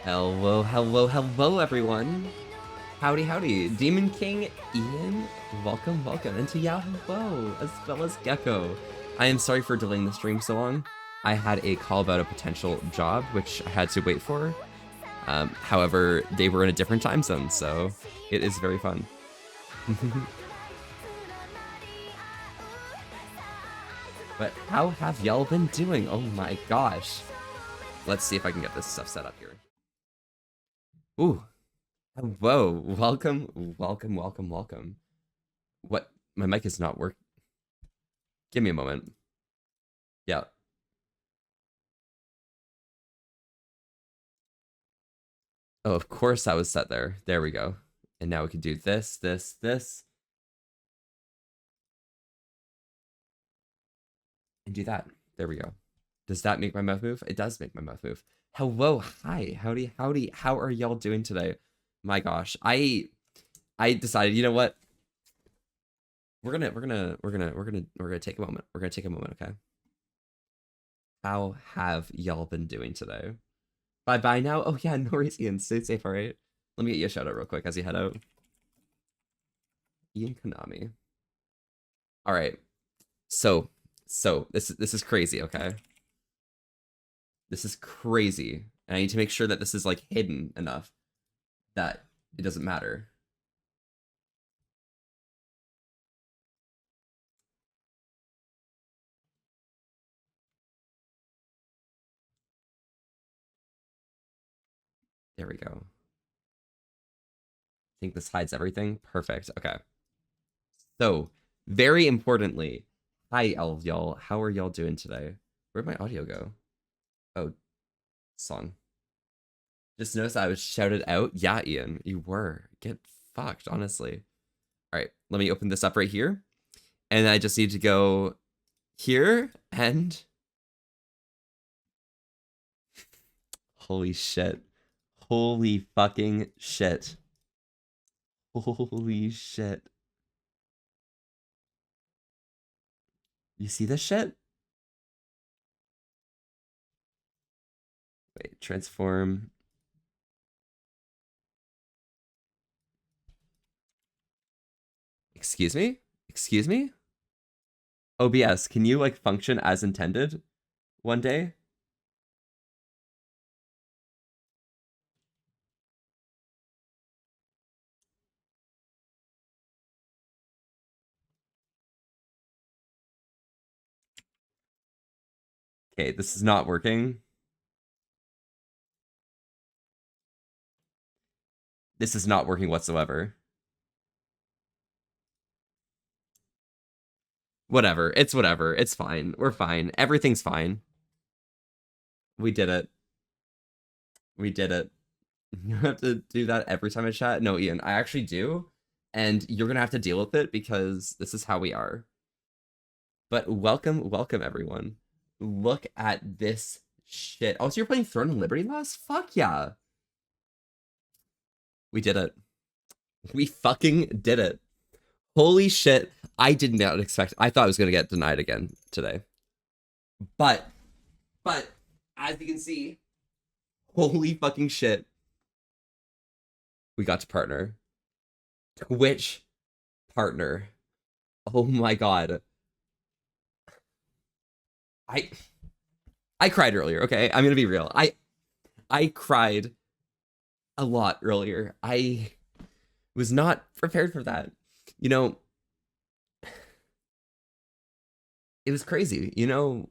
Hello, hello, hello, everyone. Howdy, howdy. Demon King Ian, welcome, welcome. And to Yao, hello, as well as Gecko. I am sorry for delaying the stream so long. I had a call about a potential job, which I had to wait for. However, they were in a different time zone, so it is very fun. But how have y'all been doing? Oh my gosh. Let's see if I can get this stuff set up here. Ooh. Whoa, welcome, welcome, welcome, welcome. What? My mic is not working. Give me a moment. Yeah. Oh, of course that was set there. There we go. And now we can do this, this, this. And do that. There we go. Does that make my mouth move? It does make my mouth move. Hello, hi, howdy, howdy. How are y'all doing today? My gosh, I decided, you know what? We're gonna take a moment. We're gonna take a moment, okay? How have y'all been doing today? Bye bye now. Oh yeah, no worries, Ian. Stay safe, all right? Let me get you a shout out real quick as you head out. Ian Konami. All right. So this is crazy, okay? This is crazy. And I need to make sure that this is like hidden enough that it doesn't matter. There we go. I think this hides everything. Perfect. Okay. So, very importantly, hi y'all. How are y'all doing today? Where'd my audio go? Oh, song. Just noticed I was shouted out. Yeah, Ian, you were. Get fucked, honestly. All right, let me open this up right here. And I just need to go here and... Holy shit. Holy fucking shit. Holy shit. You see this shit? Wait, transform. Excuse me? Excuse me? OBS, can you like function as intended one day? Okay, this is not working. This is not working whatsoever. Whatever. It's whatever. It's fine. We're fine. Everything's fine. We did it. We did it. You have to do that every time I chat? No, Ian, I actually do. And you're going to have to deal with it because this is how we are. But welcome, welcome, everyone. Look at this shit. Oh, so you're playing Throne and Liberty Lost? Fuck yeah. We did it. We fucking did it. Holy shit. I did not expect. I thought I was going to get denied again today. But, as you can see, holy fucking shit. We got to partner. Twitch partner. Oh my god. I cried earlier, okay? I'm gonna be real. I cried a lot earlier. I was not prepared for that. You know, it was crazy. You know,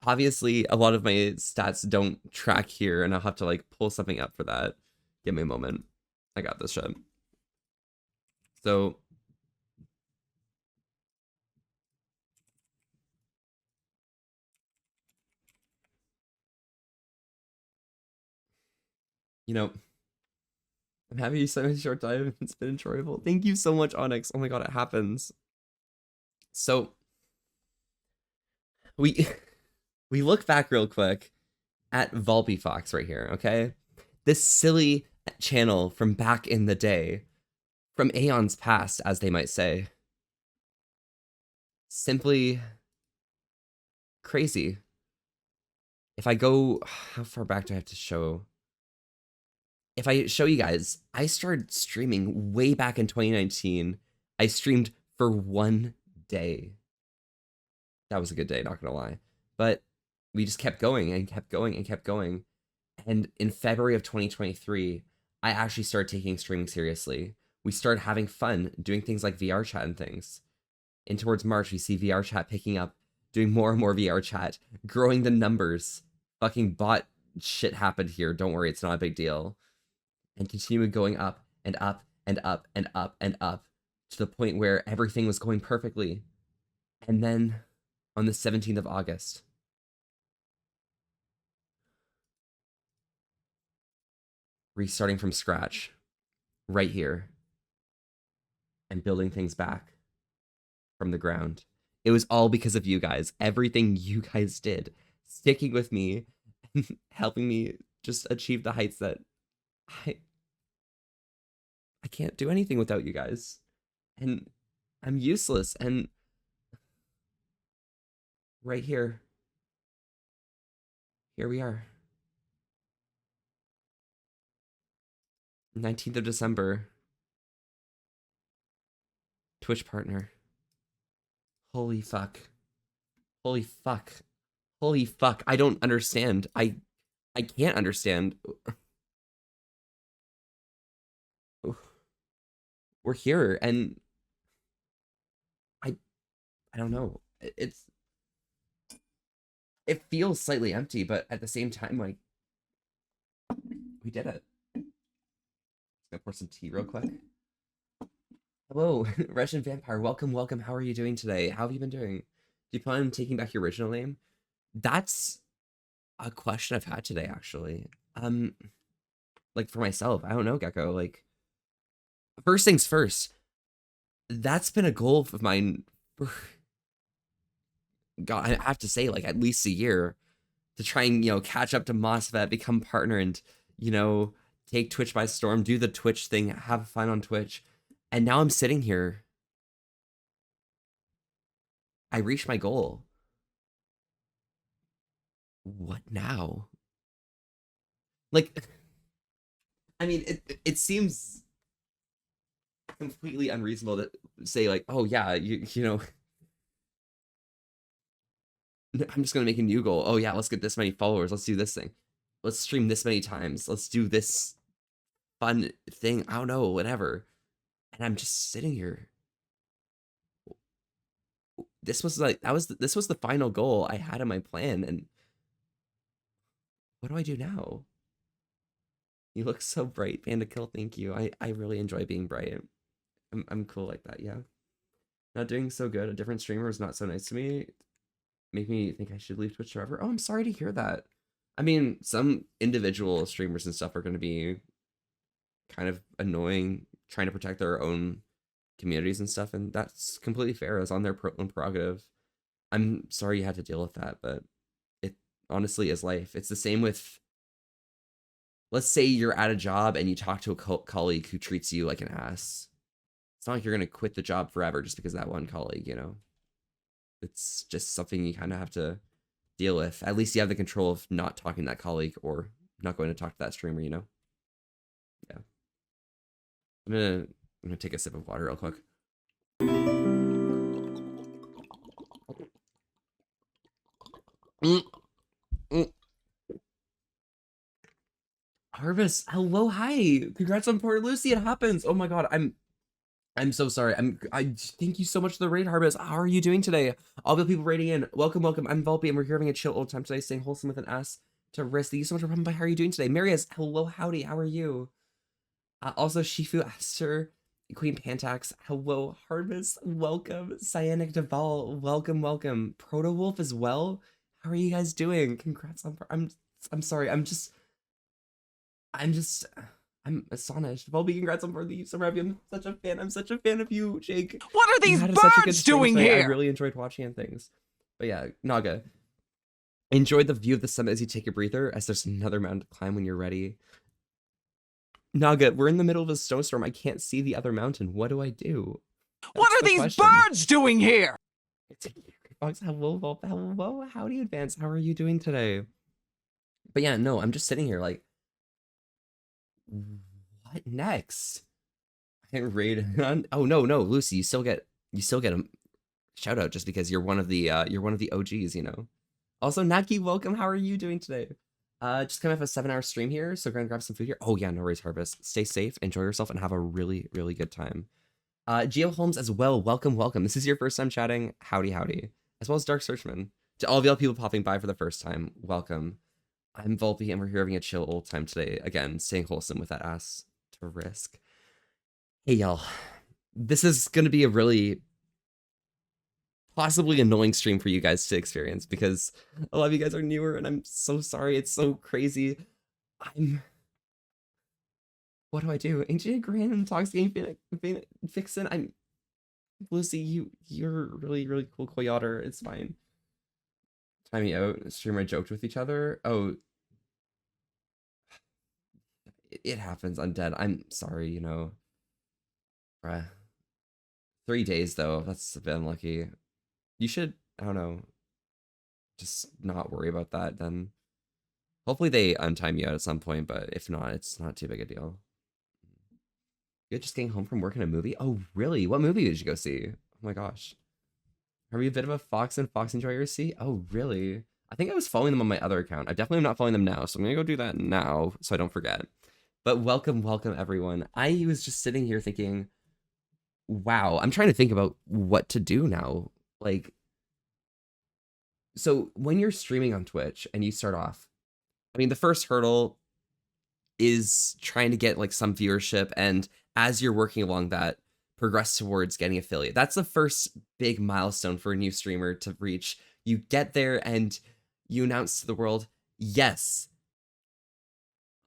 obviously a lot of my stats don't track here, and I'll have to like pull something up for that. Give me a moment. I got this shit. So you know, I'm happy you spent a short time. It's been enjoyable. Thank you so much, Onyx. Oh my god, it happens. So we we look back real quick at Volby Fox right here, okay? This silly channel from back in the day, from aeons past, as they might say. Simply crazy. If I go, how far back do I have to show? If I show you guys, I started streaming way back in 2019. I streamed for 1 day. That was a good day, not gonna lie. But we just kept going and kept going and kept going. And in February of 2023, I actually started taking streaming seriously. We started having fun doing things like VR chat and things. And towards March, we see VR chat picking up, doing more and more VR chat, growing the numbers. Fucking bot shit happened here. Don't worry, it's not a big deal. And continued going up and up and up and up and up to the point where everything was going perfectly. And then on the 17th of August, restarting from scratch, right here, and building things back from the ground. It was all because of you guys. Everything you guys did, sticking with me, helping me just achieve the heights that I can't do anything without you guys. And I'm useless. And right here, here we are. 19th of December. Twitch partner. Holy fuck. Holy fuck. Holy fuck. I don't understand. I can't understand. We're here and I don't know. It feels slightly empty, but at the same time, like, we did it. Just gonna pour some tea real quick. Hello, Russian Vampire. Welcome, welcome. How are you doing today? How have you been doing? Do you plan on taking back your original name? That's a question I've had today, actually. Like for myself, I don't know, Gecko. Like, first things first. That's been a goal of mine for, God, I have to say, like, at least a year to try and, catch up to MOSFET, become partner, and, take Twitch by storm, do the Twitch thing, have fun on Twitch. And now I'm sitting here. I reached my goal. What now? Like, I mean, it seems completely unreasonable to say, like, oh yeah, you know, I'm just gonna make a new goal. Oh yeah, let's get this many followers. Let's do this thing. Let's stream this many times. Let's do this fun thing. I don't know, whatever. And I'm just sitting here. This was the final goal I had in my plan, and what do I do now? You look so bright, Panda Kill. Thank you. I really enjoy being bright. I'm cool like that. Yeah. Not doing so good. A different streamer is not so nice to me. Make me think I should leave Twitch forever. Oh, I'm sorry to hear that. I mean, some individual streamers and stuff are going to be kind of annoying, trying to protect their own communities and stuff, and that's completely fair. It's on their own prerogative. I'm sorry you had to deal with that, but it honestly is life. It's the same with, let's say you're at a job and you talk to a colleague who treats you like an ass. It's not like you're going to quit the job forever just because of that one colleague, It's just something you kind of have to deal with. At least you have the control of not talking to that colleague or not going to talk to that streamer, Yeah. I'm gonna take a sip of water real quick. Harvest, hello, hi. Congrats on Port Lucy. It happens. Oh my god, I'm so sorry. I thank you so much for the raid, Harvest. How are you doing today? All the people raiding in. Welcome, welcome. I'm Volpe, and we're here having a chill old time today, staying wholesome with an S to rest. Thank you so much for coming by. How are you doing today? Marius, hello, howdy. How are you? Also, Shifu, Aster, Queen Pantax, hello, Harvest, welcome. Cyanic Deval, welcome, welcome. Proto Wolf as well. How are you guys doing? Congrats on. I'm sorry. I'm astonished. Volby, congrats on the Sarabi. I'm such a fan. I'm such a fan of you, Jake. What are these birds doing here? I really enjoyed watching and things. But yeah, Naga. Enjoy the view of the summit as you take a breather, as there's another mountain to climb when you're ready. Naga, we're in the middle of a snowstorm. I can't see the other mountain. What do I do? What are these birds doing here? Fox, hello, Volp. Hello, howdy, Advance. How are you doing today? But yeah, no, I'm just sitting here like, what next? I can't raid on. Oh no, Lucy, you still get a shout out just because you're one of the OGs, you know. Also, Naki, welcome. How are you doing today? Just coming off a 7-hour stream here, so gonna grab some food here. Oh yeah, no worries, Harvest. Stay safe, enjoy yourself, and have a really, really good time. Geo Holmes as well. Welcome. This is your first time chatting. Howdy. As well as Dark Searchman. To all of y'all people popping by for the first time, welcome. I'm Volpe, and we're here having a chill old time today. Again, staying wholesome with that ass to risk. Hey y'all, this is gonna be a really possibly annoying stream for you guys to experience because a lot of you guys are newer, and I'm so sorry. It's so crazy. What do I do? Ancient Grand Intoxicating Vixen. I'm Lucy. You're really, really cool, Koyotter. It's fine. Time me out. Streamer joked with each other. Oh, it happens. I'm dead. I'm sorry. Bruh. 3 days though. That's a bit unlucky. You should. I don't know. Just not worry about that then. Hopefully they untime you out at some point, but if not, it's not too big a deal. You're just getting home from work in a movie? Oh, really? What movie did you go see? Oh my gosh. Are we a bit of a Fox and Fox Enjoyer see? Oh, really? I think I was following them on my other account. I definitely am not following them now, so I'm gonna go do that now so I don't forget. But welcome everyone. I was just sitting here thinking, wow, I'm trying to think about what to do now. Like, so when you're streaming on Twitch and you start off, I mean, the first hurdle is trying to get like some viewership, and as you're working along that, progress towards getting affiliate. That's the first big milestone for a new streamer to reach. You get there and you announce to the world, yes,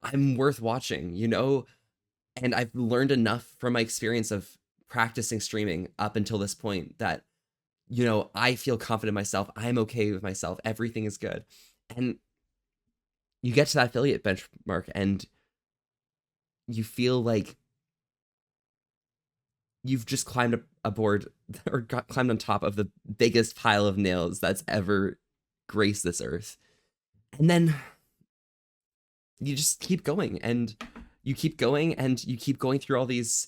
I'm worth watching, and I've learned enough from my experience of practicing streaming up until this point that I feel confident in myself. I'm okay with myself. Everything is good. And you get to that affiliate benchmark and you feel like you've just climbed aboard or climbed on top of the biggest pile of nails that's ever graced this earth. And then you just keep going and you keep going and you keep going through all these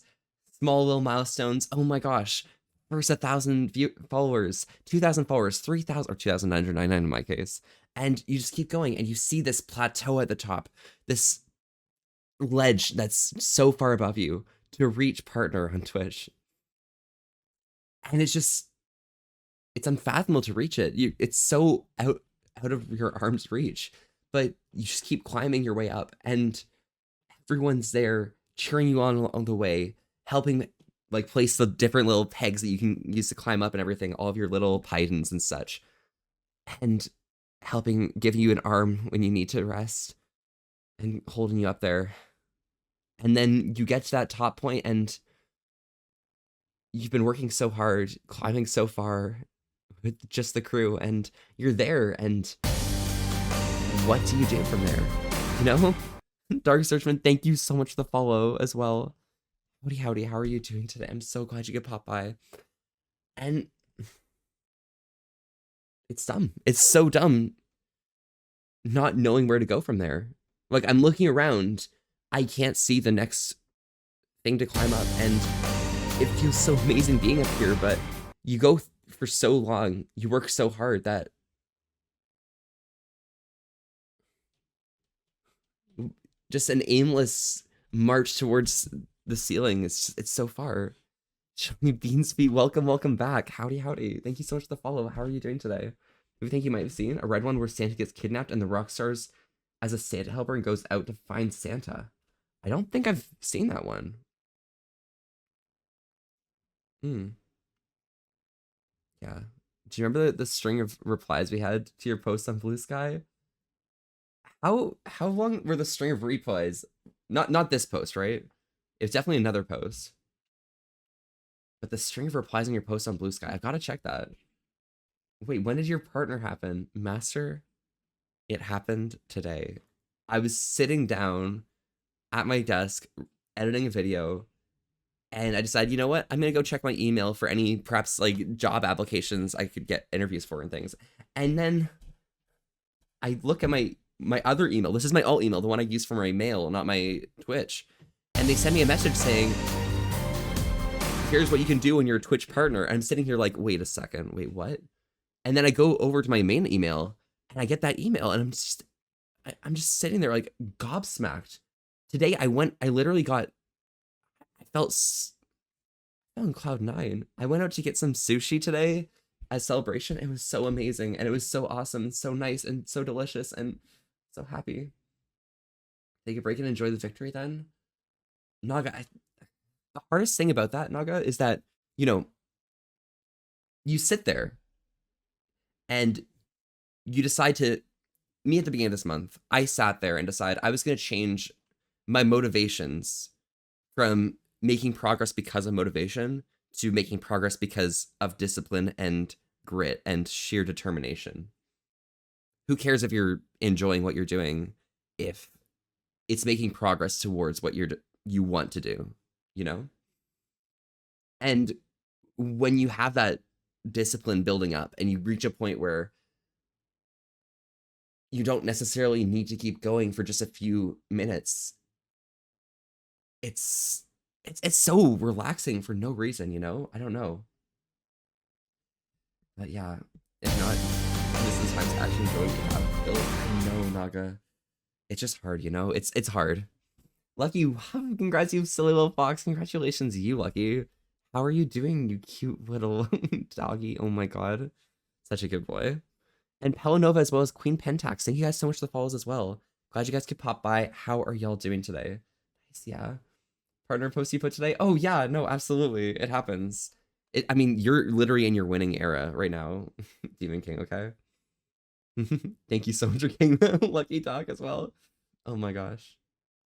small little milestones. Oh my gosh. First 1,000 followers, 2,000 followers, 3,000 or 2,999 in my case. And you just keep going and you see this plateau at the top, this ledge that's so far above you to reach partner on Twitch. And it's unfathomable to reach it. It's so out of your arm's reach, but you just keep climbing your way up and everyone's there cheering you on along the way, helping like place the different little pegs that you can use to climb up and everything, all of your little pythons and such, and helping give you an arm when you need to rest and holding you up there. And then you get to that top point and you've been working so hard, climbing so far with just the crew, and you're there, and what do you do from there? Dark Searchman, thank you so much for the follow as well. Howdy, how are you doing today? I'm so glad you could pop by. And it's dumb. It's so dumb not knowing where to go from there. Like, I'm looking around, I can't see the next thing to climb up, and it feels so amazing being up here, but you go for so long, you work so hard that just an aimless march towards the ceiling. It's so far. Show me Beans Feet. Welcome back. Howdy. Thank you so much for the follow. How are you doing today? We think you might have seen a red one where Santa gets kidnapped and the rock stars as a Santa helper and goes out to find Santa. I don't think I've seen that one. Yeah. Do you remember the string of replies we had to your post on Blue Sky? How long were the string of replies? Not this post, right? It's definitely another post. But the string of replies on your post on Blue Sky, I've got to check that. Wait, when did your partner happen? Master? It happened today. I was sitting down at my desk editing a video, and I decided, you know what? I'm going to go check my email for any perhaps like job applications I could get interviews for and things. And then I look at my my other email. This is my alt email, the one I use for my mail, not my Twitch. And they send me a message saying, here's what you can do when you're a Twitch partner. And I'm sitting here like, wait a second, wait, what? And then I go over to my main email and I get that email and I'm just sitting there like gobsmacked. Today I literally got, I felt on cloud 9. I went out to get some sushi today as celebration. It was so amazing and it was so awesome and so nice and so delicious and so happy. Take a break and enjoy the victory then. Naga, the hardest thing about that, Naga, is that, you know, you sit there and you decide to, me at the beginning of this month, I sat there and decided I was going to change my motivations from making progress because of motivation to making progress because of discipline and grit and sheer determination. Who cares if you're enjoying what you're doing if it's making progress towards what you want to do, you know? And when you have that discipline building up and you reach a point where you don't necessarily need to keep going for just a few minutes, it's so relaxing for no reason, you know? I don't know. But yeah, if not, this is time to actually enjoy what you have built. I know, Naga. It's just hard, you know? It's hard. Lucky, congrats, you silly little fox. Congratulations, you, Lucky. How are you doing, you cute little doggy? Oh my god. Such a good boy. And Pelanova as well as Queen Pentax. Thank you guys so much for the follows as well. Glad you guys could pop by. How are y'all doing today? Nice, yeah. Partner post you put today? Oh yeah, no, absolutely. It happens. I mean, you're literally in your winning era right now, Demon King, okay? Thank you so much for getting the lucky dog as well. Oh my gosh.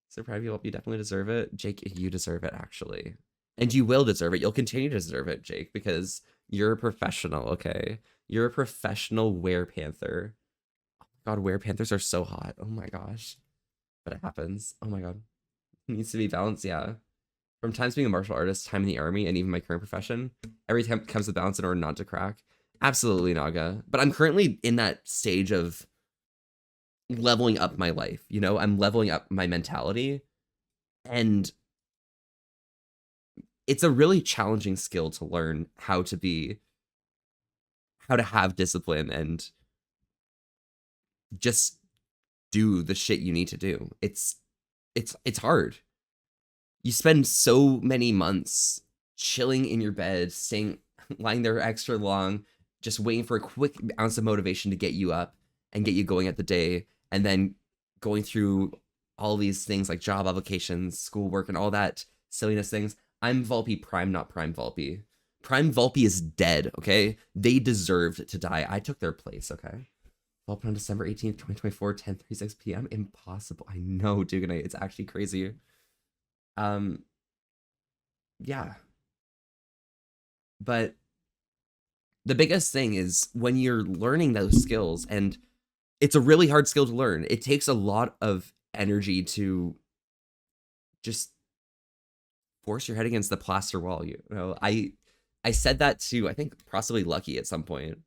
So proud of you. You definitely deserve it. Jake, you deserve it, actually. And you will deserve it. You'll continue to deserve it, Jake, because you're a professional, okay? You're a professional werepanther. Oh my god, werepanthers are so hot. Oh my gosh. But it happens. Oh my god. It needs to be balanced, yeah. From times being a martial artist, time in the army, and even my current profession, every time comes with balance in order not to crack. Absolutely, Naga. But I'm currently in that stage of leveling up my life, you know? I'm leveling up my mentality. And it's a really challenging skill to learn how to have discipline and just do the shit you need to do. It's hard. You spend so many months chilling in your bed, lying there extra long, just waiting for a quick ounce of motivation to get you up and get you going at the day, and then going through all these things like job applications, schoolwork, and all that silliness things. I'm Volpe Prime, not Prime Volpe. Prime Volpe is dead, okay? They deserved to die. I took their place, okay? Volpe on December 18th, 2024, 10:36 p.m. Impossible. I know, Duganite. It's actually crazy. Yeah. But the biggest thing is when you're learning those skills, and it's a really hard skill to learn. It takes a lot of energy to just force your head against the plaster wall. You know, I said that to, I think, possibly Lucky at some point,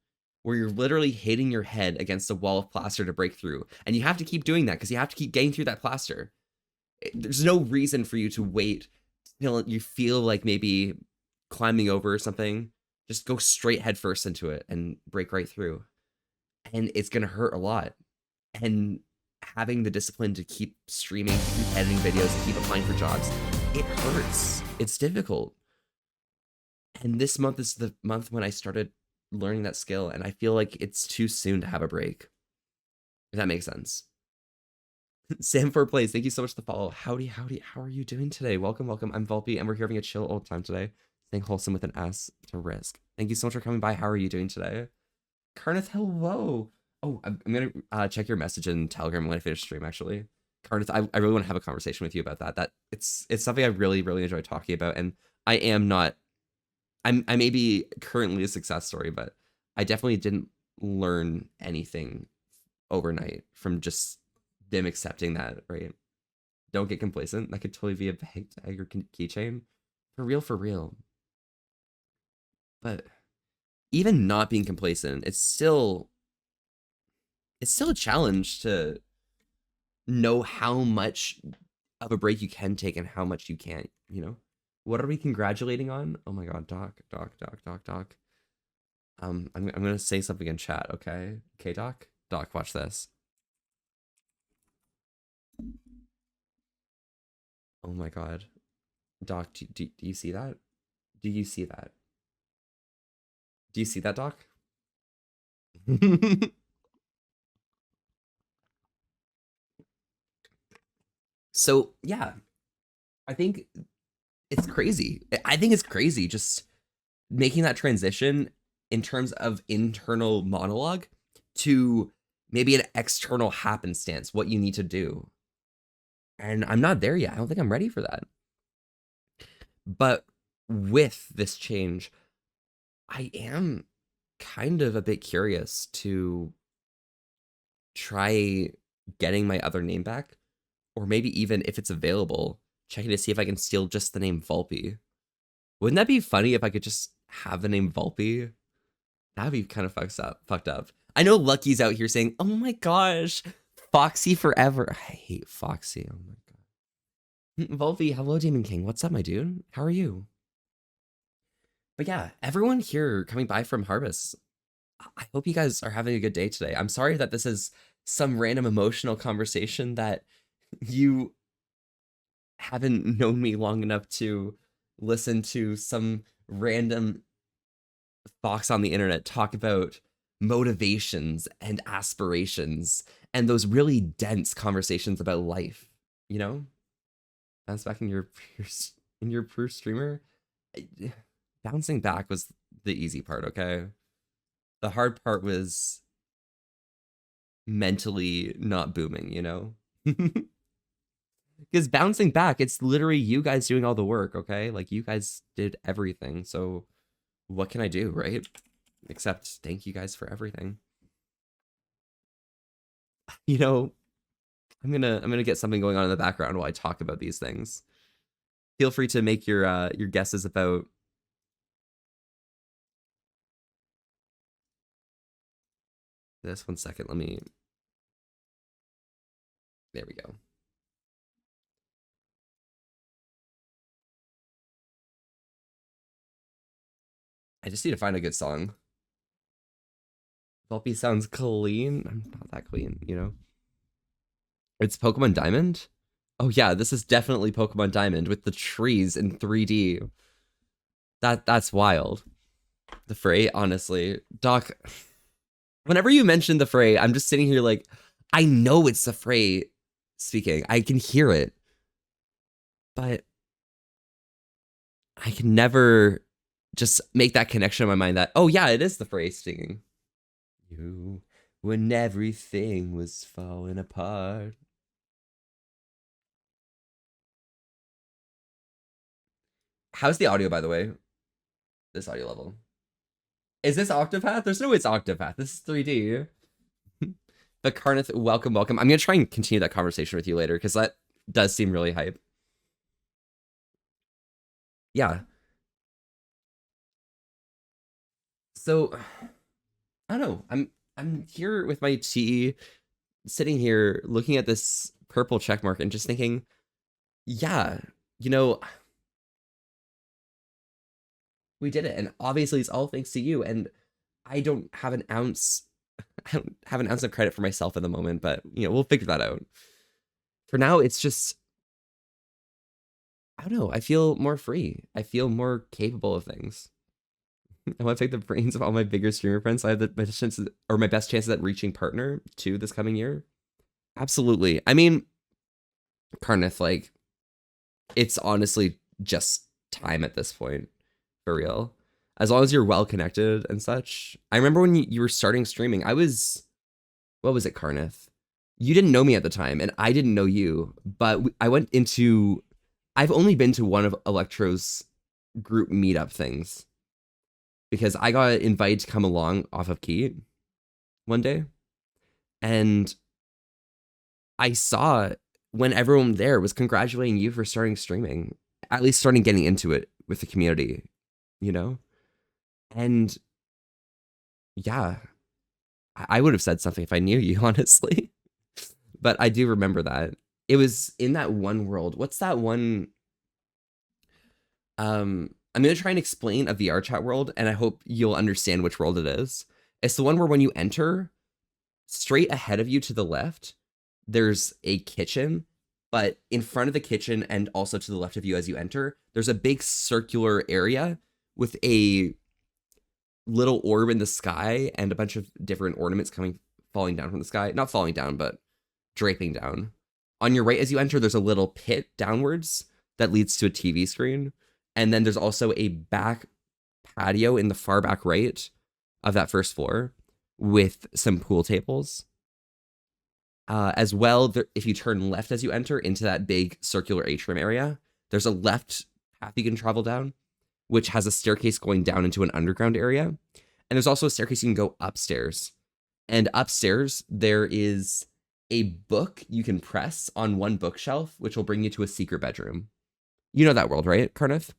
where you're literally hitting your head against a wall of plaster to break through. And you have to keep doing that because you have to keep getting through that plaster. There's no reason for you to wait till you feel like maybe climbing over or something. Just go straight headfirst into it and break right through. And it's going to hurt a lot. And having the discipline to keep streaming, keep editing videos, keep applying for jobs, it hurts. It's difficult. And this month is the month when I started learning that skill, and I feel like it's too soon to have a break. If that makes sense. Sam for plays, thank you so much for the follow. Howdy, how are you doing today? Welcome. I'm Volpe, and we're here having a chill old time today. Staying wholesome with an S to risk. Thank you so much for coming by. How are you doing today? Karnith, hello. Oh, I'm gonna check your message in Telegram when I finish stream, actually. Karnith, I really want to have a conversation with you about that. It's something I really enjoy talking about, and I may be currently a success story, but I definitely didn't learn anything overnight from just them accepting that, right? Don't get complacent. That could totally be a bag tag or keychain. For real. But even not being complacent, it's still a challenge to know how much of a break you can take and how much you can't, you know? What are we congratulating on? Oh my god, Doc. I'm gonna say something in chat, okay? Okay, Doc? Doc, watch this. Oh my god. Doc, do you see that? Do you see that? Do you see that, Doc? So, yeah, I think it's crazy. I think it's crazy just making that transition in terms of internal monologue to maybe an external happenstance, what you need to do. And I'm not there yet. I don't think I'm ready for that. But with this change, I am kind of a bit curious to try getting my other name back, or maybe even if it's available, checking to see if I can steal just the name Volpe. Wouldn't that be funny if I could just have the name Volpe? That'd be kind of fucked up. I know Lucky's out here saying, "Oh my gosh, Foxy forever." I hate Foxy. Oh my god. Volpe, hello, Demon King. What's up, my dude? How are you? But yeah, everyone here coming by from Harvest, I hope you guys are having a good day today. I'm sorry that this is some random emotional conversation that you haven't known me long enough to listen to some random fox on the internet talk about motivations and aspirations and those really dense conversations about life, you know? Bounce back in your first streamer. Bouncing back was the easy part, okay? The hard part was mentally not booming, you know? Because bouncing back, it's literally you guys doing all the work, okay? Like, you guys did everything, so what can I do, right? Except thank you guys for everything. You know, I'm gonna get something going on in the background while I talk about these things. Feel free to make your guesses about this. 1 second, let me. There we go. I just need to find a good song. Volpe sounds clean. I'm not that clean, you know? It's Pokemon Diamond? Oh yeah, this is definitely Pokemon Diamond with the trees in 3D. That's wild. The Fray, honestly. Doc, whenever you mention the Fray, I'm just sitting here like, I know it's the Fray speaking. I can hear it. But I can never just make that connection in my mind that, oh yeah, it is the Fray singing. You, when everything was falling apart. How's the audio, by the way? This audio level. Is this Octopath? There's no way it's Octopath. This is 3D. But Karnith, welcome. I'm going to try and continue that conversation with you later because that does seem really hype. Yeah. So, I don't know. I'm here with my tea, sitting here looking at this purple check mark and just thinking, yeah, you know, we did it. And obviously it's all thanks to you. And I don't have an ounce of credit for myself at the moment, but you know, we'll figure that out. For now, it's just, I don't know, I feel more free. I feel more capable of things. I want to take the brains of all my bigger streamer friends. So I have the best chances, or my best chances at reaching partner 2 this coming year. Absolutely. I mean, Karnith, like, it's honestly just time at this point, for real. As long as you're well connected and such. I remember when you were starting streaming, what was it, Karnith? You didn't know me at the time, and I didn't know you, but I've only been to one of Electro's group meetup things. Because I got invited to come along off of Keat one day. And I saw when everyone there was congratulating you for starting streaming, at least starting getting into it with the community, you know? And yeah, I would have said something if I knew you, honestly. But I do remember that. It was in that one world. What's that one? I'm gonna try and explain a VR chat world, and I hope you'll understand which world it is. It's the one where when you enter, straight ahead of you to the left, there's a kitchen, but in front of the kitchen and also to the left of you as you enter, there's a big circular area with a little orb in the sky and a bunch of different ornaments falling down from the sky. Not falling down, but draping down. On your right as you enter, there's a little pit downwards that leads to a TV screen. And then there's also a back patio in the far back right of that first floor with some pool tables. As well, if you turn left as you enter into that big circular atrium area, there's a left path you can travel down, which has a staircase going down into an underground area. And there's also a staircase you can go upstairs. And upstairs, there is a book you can press on one bookshelf, which will bring you to a secret bedroom. You know that world, right, Carneth?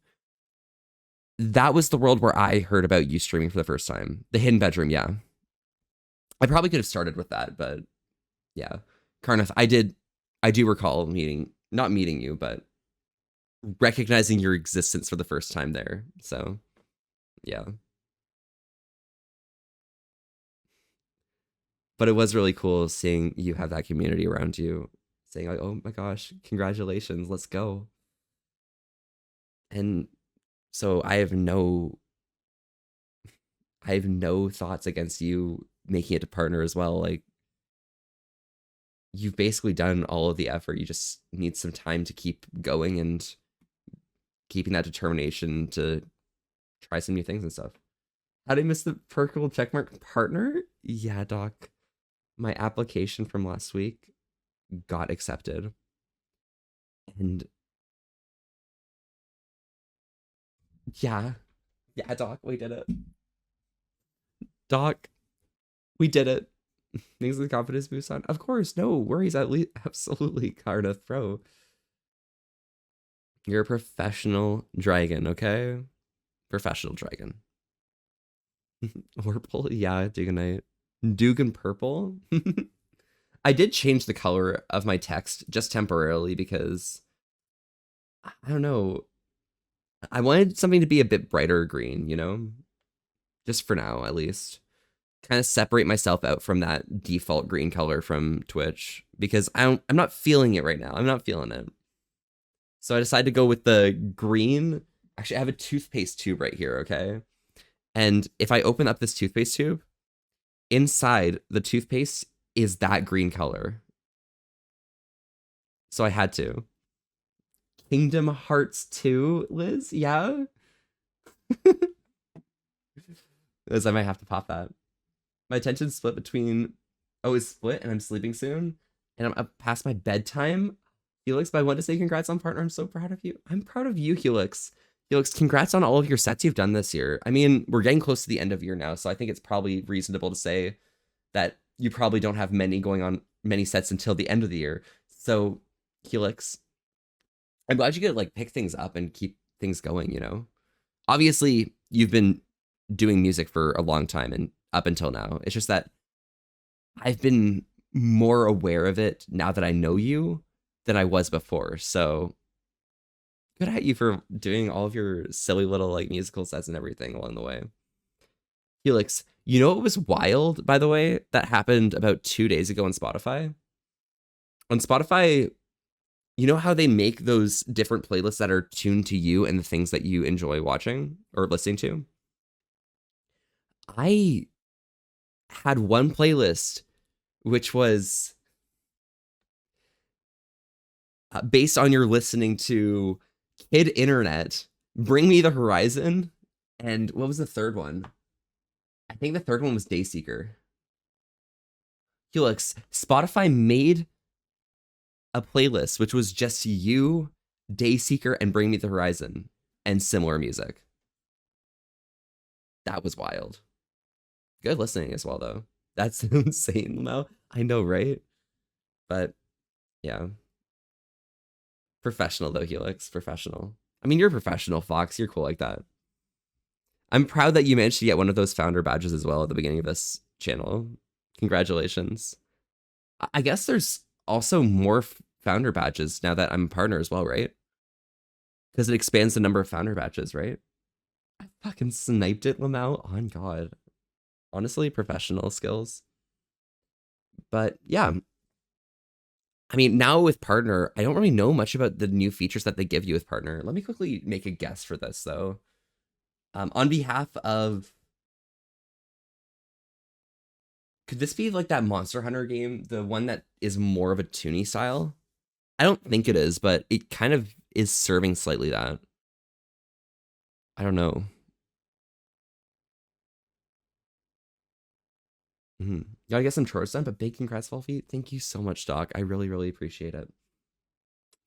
That was the world where I heard about you streaming for the first time. The hidden bedroom, yeah. I probably could have started with that, but yeah. Carneth, I do recall not meeting you, but recognizing your existence for the first time there. So, yeah. But it was really cool seeing you have that community around you saying like, oh my gosh, congratulations, let's go. And so I have no thoughts against you making it to partner as well. Like, you've basically done all of the effort. You just need some time to keep going and keeping that determination to try some new things and stuff. How did I miss the purple checkmark partner? Yeah, Doc. My application from last week got accepted. And yeah, Doc, we did it. Doc, we did it. Things with confidence boost on. Of course, no worries. At least, absolutely, Cardiff, bro. You're a professional dragon, okay? Professional dragon. Purple, yeah, Duganite. Dugan purple. I did change the color of my text just temporarily because I don't know. I wanted something to be a bit brighter green, you know? Just for now, at least. Kind of separate myself out from that default green color from Twitch because I'm not feeling it right now. I'm not feeling it. So I decided to go with the green. Actually, I have a toothpaste tube right here, okay? And if I open up this toothpaste tube, inside the toothpaste is that green color. So I had to. Kingdom Hearts 2, Liz? Yeah? Liz, I might have to pop that. My attention's split between, it's split and I'm sleeping soon. And I'm up past my bedtime. Helix, but I want to say congrats on partner. I'm so proud of you. I'm proud of you, Helix. Helix, congrats on all of your sets you've done this year. I mean, we're getting close to the end of year now, so I think it's probably reasonable to say that you probably don't have many sets until the end of the year. So, Helix, I'm glad you get like pick things up and keep things going, you know? Obviously, you've been doing music for a long time and up until now. It's just that I've been more aware of it now that I know you than I was before. So good at you for doing all of your silly little like musical sets and everything along the way. Helix, you know what was wild, by the way, that happened about 2 days ago on Spotify? On Spotify, you know how they make those different playlists that are tuned to you and the things that you enjoy watching or listening to? I had one playlist which was based on your listening to Kid Internet, Bring Me the Horizon, and what was the third one? I think the third one was Dayseeker. Helix, Spotify made a playlist which was just you, Dayseeker, and Bring Me the Horizon, and similar music. That was wild. Good listening as well, though. That's insane, Mel. I know, right? But, yeah. Professional, though, Helix. Professional. I mean, you're a professional, Fox. You're cool like that. I'm proud that you managed to get one of those founder badges as well at the beginning of this channel. Congratulations. I guess there's also more founder badges now that I'm a partner as well, right? Because it expands the number of founder badges, right? I fucking sniped it, Lamau. On God. Honestly, professional skills. But yeah. I mean, now with partner, I don't really know much about the new features that they give you with partner. Let me quickly make a guess for this, though. On behalf of... Could this be like that Monster Hunter game? The one that is more of a toony style? I don't think it is, but it kind of is serving slightly that. I don't know. Gotta get some chores done, but big congrats, Wolfie. Thank you so much, Doc. I really, really appreciate it.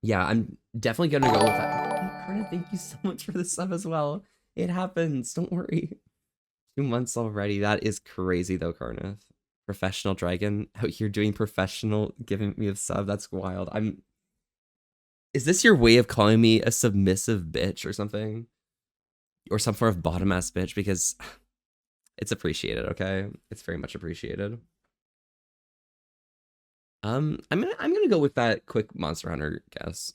Yeah, I'm definitely gonna go with that. Hey, Karna, thank you so much for the sub as well. It happens. Don't worry. 2 months already. That is crazy, though, Karna. Professional dragon out here doing professional, giving me a sub. That's wild. Is this your way of calling me a submissive bitch or something? Or some form of bottom ass bitch? Because it's appreciated, okay? It's very much appreciated. I'm gonna go with that quick Monster Hunter guess.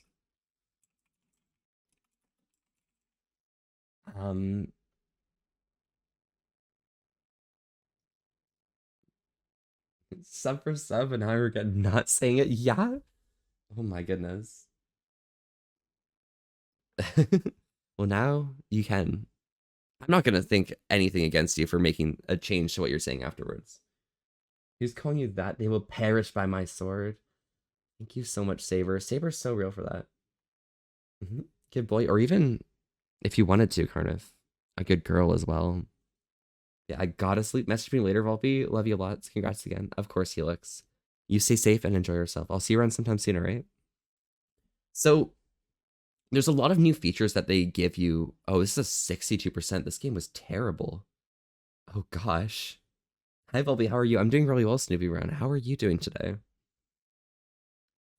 Sub for sub, and I regret not saying it. Yeah. Oh my goodness. Well, now you can. I'm not gonna think anything against you for making a change to what you're saying afterwards. He's calling you that. They will perish by my sword. Thank you so much, Saber. Saber's so real for that. Good boy. Or even if you wanted to, Carnif. A good girl as well. Yeah, I gotta sleep. Message me later, Volpe. Love you lots. Congrats again. Of course, Helix. You stay safe and enjoy yourself. I'll see you around sometime soon, alright? So, there's a lot of new features that they give you. Oh, this is a 62%. This game was terrible. Oh, gosh. Hi, Volpe. How are you? I'm doing really well, Snoopy Brown. How are you doing today?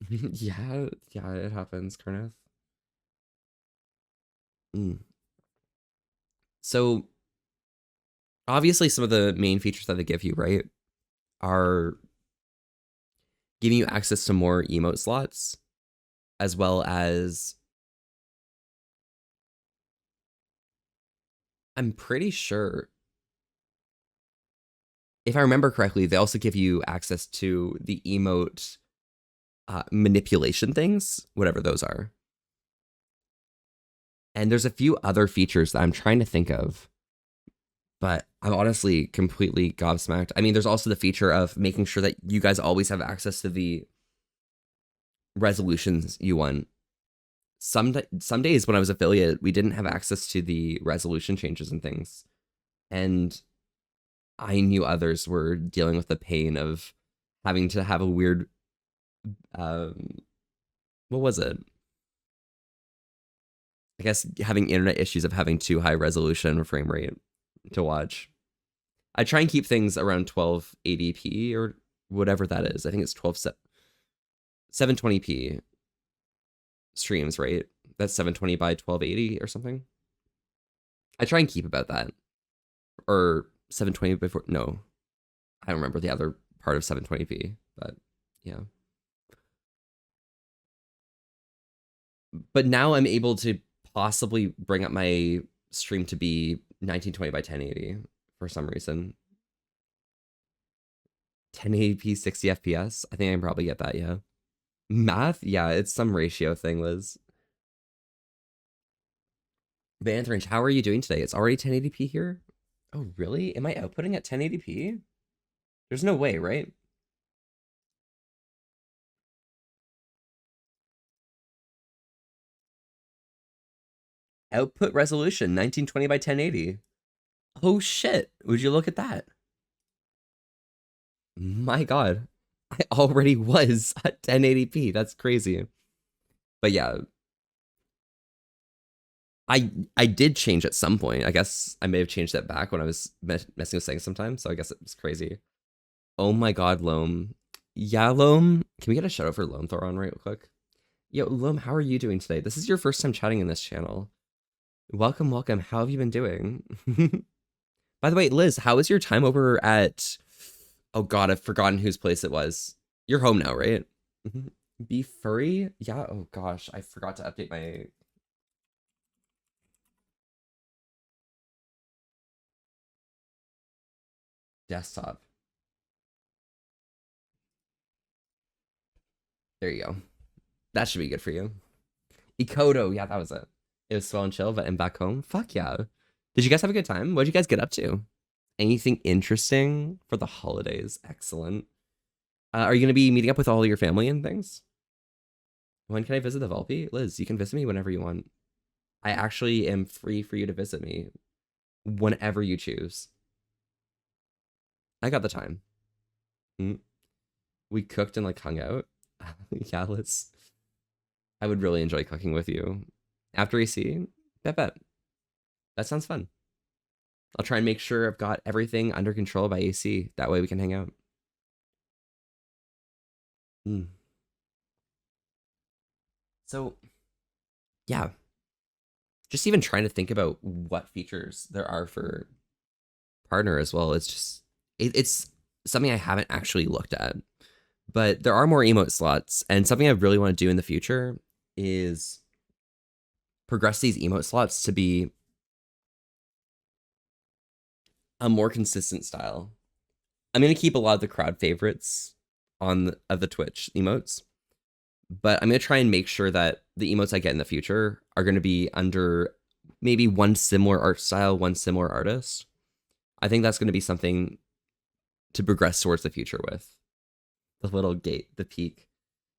yeah, it happens, Karnath. So, obviously, some of the main features that they give you, right, are giving you access to more emote slots, as well as, I'm pretty sure, if I remember correctly, they also give you access to the emote manipulation things, whatever those are. And there's a few other features that I'm trying to think of, but I'm honestly completely gobsmacked. I mean, there's also the feature of making sure that you guys always have access to the resolutions you want. Some days when I was affiliate, we didn't have access to the resolution changes and things. And I knew others were dealing with the pain of having to have a weird, what was it? I guess having internet issues of having too high resolution frame rate to watch. I try and keep things around 1280p or whatever that is. I think it's 720p streams, right? That's 720 by 1280 or something. I try and keep about that. Or 720 before, no. I don't remember the other part of 720p, but yeah. But now I'm able to possibly bring up my stream to be 1920 by 1080 for some reason. 1080p 60 FPS. I think I can probably get that, yeah. Math? Yeah, it's some ratio thing, Liz. Band range, how are you doing today? It's already 1080p here? Oh, really? Am I outputting at 1080p? There's no way, right? Output resolution, 1920 by 1080. Oh shit, would you look at that? My god, I already was at 1080p, that's crazy. But yeah, I did change at some point. I guess I may have changed that back when I was messing with settings sometimes, so I guess it was crazy. Oh my god, Loam. Yeah, Loam. Can we get a shout out for Loam Thoron real quick? Yo, Loam, how are you doing today? This is your first time chatting in this channel. Welcome, welcome. How have you been doing? By the way, Liz, how was your time over at... Oh god, I've forgotten whose place it was. You're home now, right? Be furry? Yeah, oh gosh, I forgot to update my desktop. There you go. That should be good for you. Ikoto, yeah, that was it. It was swell and chill, but I'm back home. Fuck yeah. Did you guys have a good time? What did you guys get up to? Anything interesting for the holidays? Excellent. Are you going to be meeting up with all your family and things? When can I visit the Volpe? Liz, you can visit me whenever you want. I actually am free for you to visit me whenever you choose. I got the time. We cooked and like hung out. Yeah, let's. I would really enjoy cooking with you. After EC, bet. That sounds fun. I'll try and make sure I've got everything under control by AC. That way we can hang out. So, yeah. Just even trying to think about what features there are for partner as well. It's just, it's something I haven't actually looked at. But there are more emote slots, and something I really want to do in the future is progress these emote slots to be a more consistent style. I'm going to keep a lot of the crowd favorites of the Twitch emotes, but I'm going to try and make sure that the emotes I get in the future are going to be under maybe one similar art style, one similar artist. I think that's going to be something to progress towards the future with. The little gate, the peak.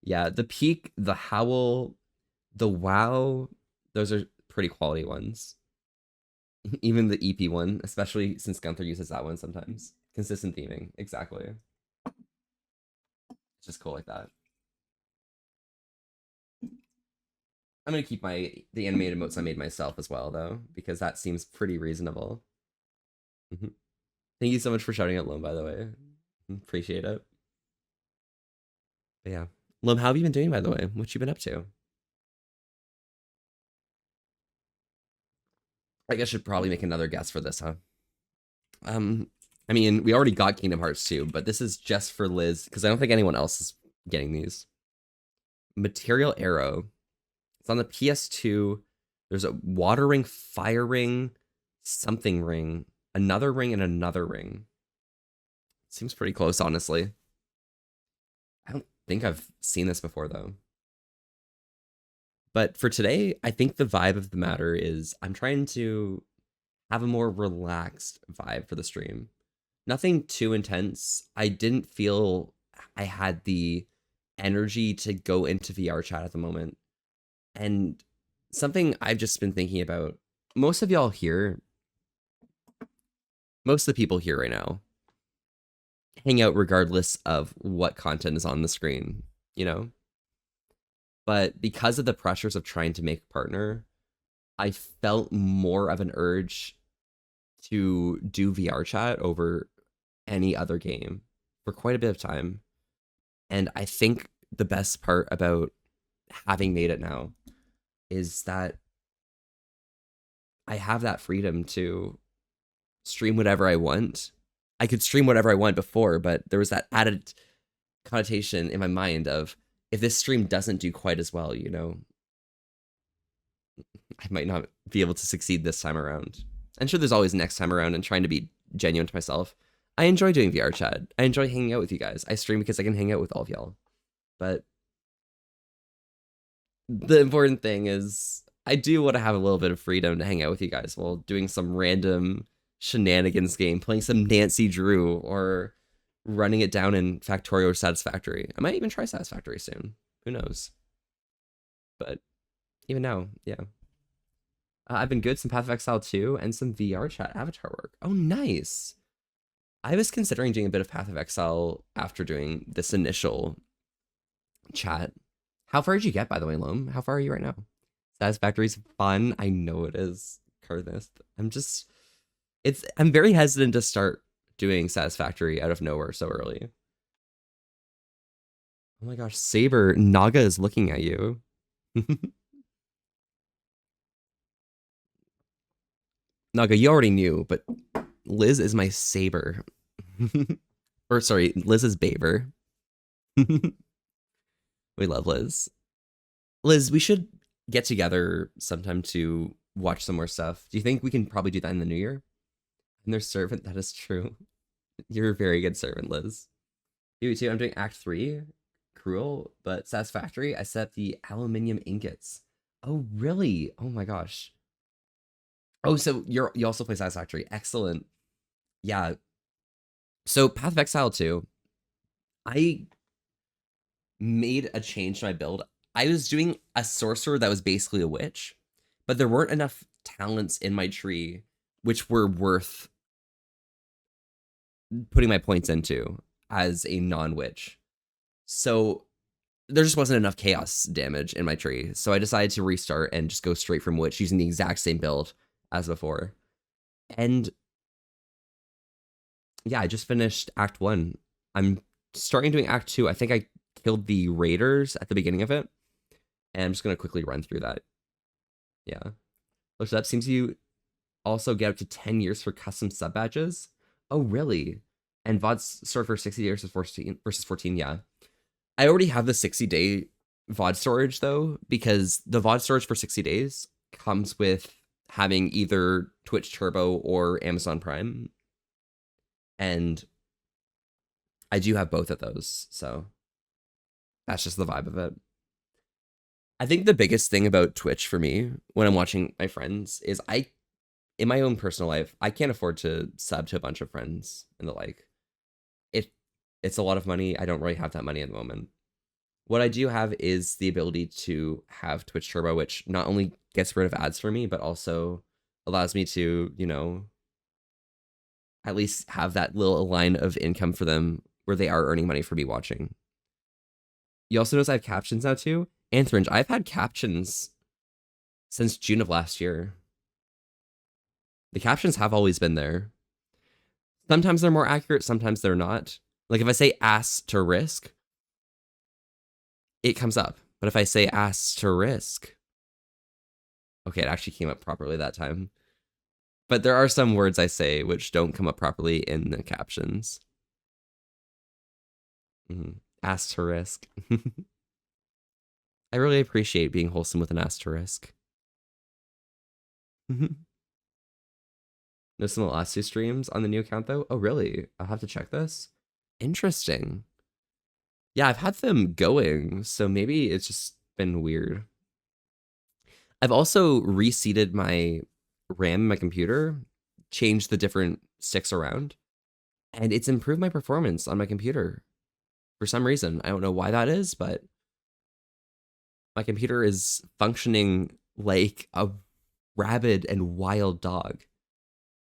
Yeah, the peak, the howl, the wow, those are pretty quality ones. Even the EP one, especially since Gunther uses that one sometimes. Consistent theming, exactly. It's just cool like that. I'm gonna keep the animated emotes I made myself as well though, because that seems pretty reasonable. Thank you so much for shouting out Lum, by the way. Appreciate it. But yeah. Lum, how have you been doing, by the way? What you been up to? I guess I should probably make another guess for this, huh? I mean, we already got Kingdom Hearts 2, but this is just for Liz, because I don't think anyone else is getting these. Material Arrow. It's on the PS2. There's a water ring, fire ring, something ring, another ring, and another ring. Seems pretty close, honestly. I don't think I've seen this before, though. But for today, I think the vibe of the matter is I'm trying to have a more relaxed vibe for the stream. Nothing too intense. I didn't feel I had the energy to go into VR chat at the moment. And something I've just been thinking about, most of y'all here, most of the people here right now, hang out regardless of what content is on the screen, you know? But because of the pressures of trying to make a partner, I felt more of an urge to do VR chat over any other game for quite a bit of time. And I think the best part about having made it now is that I have that freedom to stream whatever I want. I could stream whatever I want before, but there was that added connotation in my mind of if this stream doesn't do quite as well, you know, I might not be able to succeed this time around. I'm sure there's always next time around, and trying to be genuine to myself. I enjoy doing VR chat. I enjoy hanging out with you guys. I stream because I can hang out with all of y'all. But the important thing is I do want to have a little bit of freedom to hang out with you guys while doing some random shenanigans game, playing some Nancy Drew, or running it down in Factorio or Satisfactory. I might even try Satisfactory soon. Who knows? But even now, yeah. I've been good, some Path of Exile 2 and some VR chat avatar work. Oh, nice. I was considering doing a bit of Path of Exile after doing this initial chat. How far did you get, by the way, Loam? How far are you right now? Satisfactory's fun. I know it is, Karthist. I'm very hesitant to start doing Satisfactory out of nowhere so early. Oh my gosh, Saber, Naga is looking at you. Naga, you already knew, but Liz is my Saber. Or sorry, Liz is Baber. We love Liz. Liz, we should get together sometime to watch some more stuff. Do you think we can probably do that in the new year? And their servant, that is true. You're a very good servant, Liz. You too. I'm doing Act 3, Cruel, but Satisfactory. I set up the aluminium ingots. Oh, really? Oh my gosh. Oh, so you also play Satisfactory. Excellent. Yeah. So Path of Exile 2, I made a change to my build. I was doing a sorcerer that was basically a witch, but there weren't enough talents in my tree which were worth putting my points into as a non-witch. So there just wasn't enough chaos damage in my tree. So I decided to restart and just go straight from witch using the exact same build as before. And yeah, I just finished Act 1. I'm starting doing Act 2. I think I killed the raiders at the beginning of it. And I'm just going to quickly run through that. Yeah. Looks up. Seems you also get up to 10 years for custom sub badges. Oh, really? And VODs start for 60 years versus 14. Yeah. I already have the 60-day VOD storage, though, because the VOD storage for 60 days comes with having either Twitch Turbo or Amazon Prime. And I do have both of those, so that's just the vibe of it. I think the biggest thing about Twitch for me when I'm watching my friends is in my own personal life, I can't afford to sub to a bunch of friends and the like. It's a lot of money. I don't really have that money at the moment. What I do have is the ability to have Twitch Turbo, which not only gets rid of ads for me, but also allows me to, you know, at least have that little line of income for them where they are earning money for me watching. You also notice I have captions now too. Anthringe, I've had captions since June of last year. The captions have always been there. Sometimes they're more accurate, sometimes they're not. Like if I say asterisk, it comes up. But if I say asterisk, okay, it actually came up properly that time. But there are some words I say which don't come up properly in the captions. Asterisk. I really appreciate being wholesome with an asterisk. No, some of the last 2 streams on the new account, though? Oh, really? I'll have to check this. Interesting. Yeah, I've had them going, so maybe it's just been weird. I've also reseated my RAM in my computer, changed the different sticks around, and it's improved my performance on my computer. For some reason, I don't know why that is, but my computer is functioning like a rabid and wild dog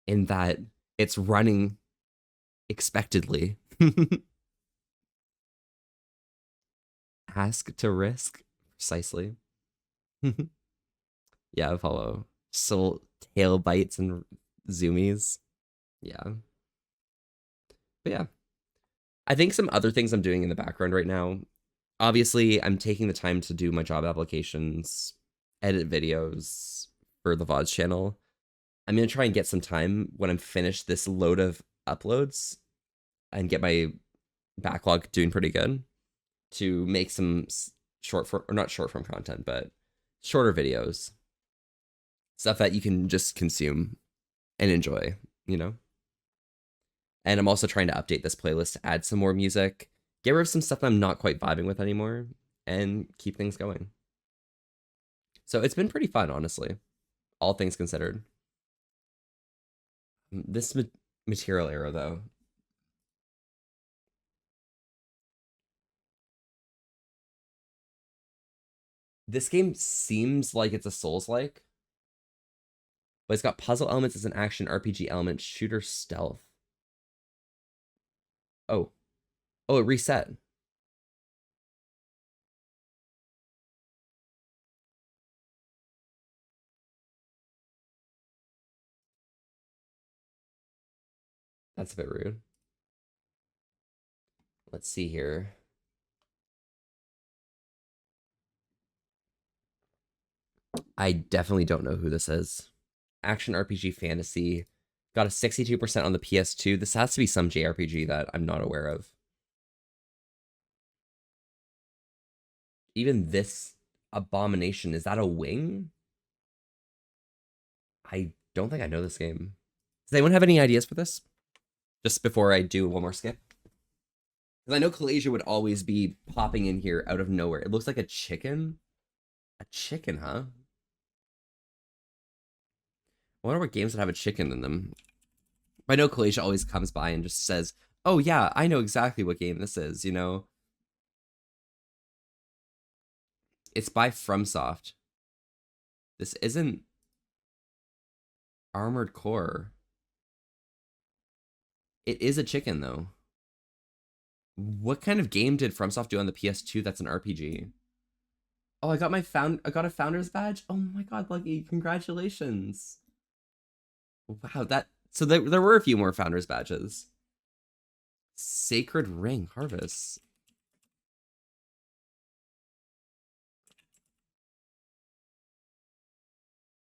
in that it's running expectedly. Ask to risk, precisely. Yeah, follow. So tail bites and zoomies. Yeah. But yeah. I think some other things I'm doing in the background right now. Obviously, I'm taking the time to do my job applications, edit videos for the VODs channel. I'm going to try and get some time when I'm finished this load of uploads and get my backlog doing pretty good to make some short form, or not short form content, but shorter videos. Stuff that you can just consume and enjoy, you know? And I'm also trying to update this playlist to add some more music, get rid of some stuff I'm not quite vibing with anymore, and keep things going. So it's been pretty fun, honestly, all things considered. This material error, though. This game seems like it's a Souls-like, but it's got puzzle elements as an action RPG element, shooter stealth. Oh. Oh, it reset. That's a bit rude. Let's see here. I definitely don't know who this is. Action RPG fantasy. Got a 62% on the PS2. This has to be some JRPG that I'm not aware of. Even this abomination, is that a wing? I don't think I know this game. Does anyone have any ideas for this? Just before I do one more skip? Because I know Kalasia would always be popping in here out of nowhere. It looks like a chicken. A chicken, huh? I wonder what games would have a chicken in them. I know Kalasia always comes by and just says, oh yeah, I know exactly what game this is, you know? It's by FromSoft. This isn't Armored Core. It is a chicken, though. What kind of game did FromSoft do on the PS2 that's an RPG? Oh, I got a founder's badge. Oh my god, Lucky, congratulations. Wow, so there were a few more founder's badges. Sacred Ring Harvest.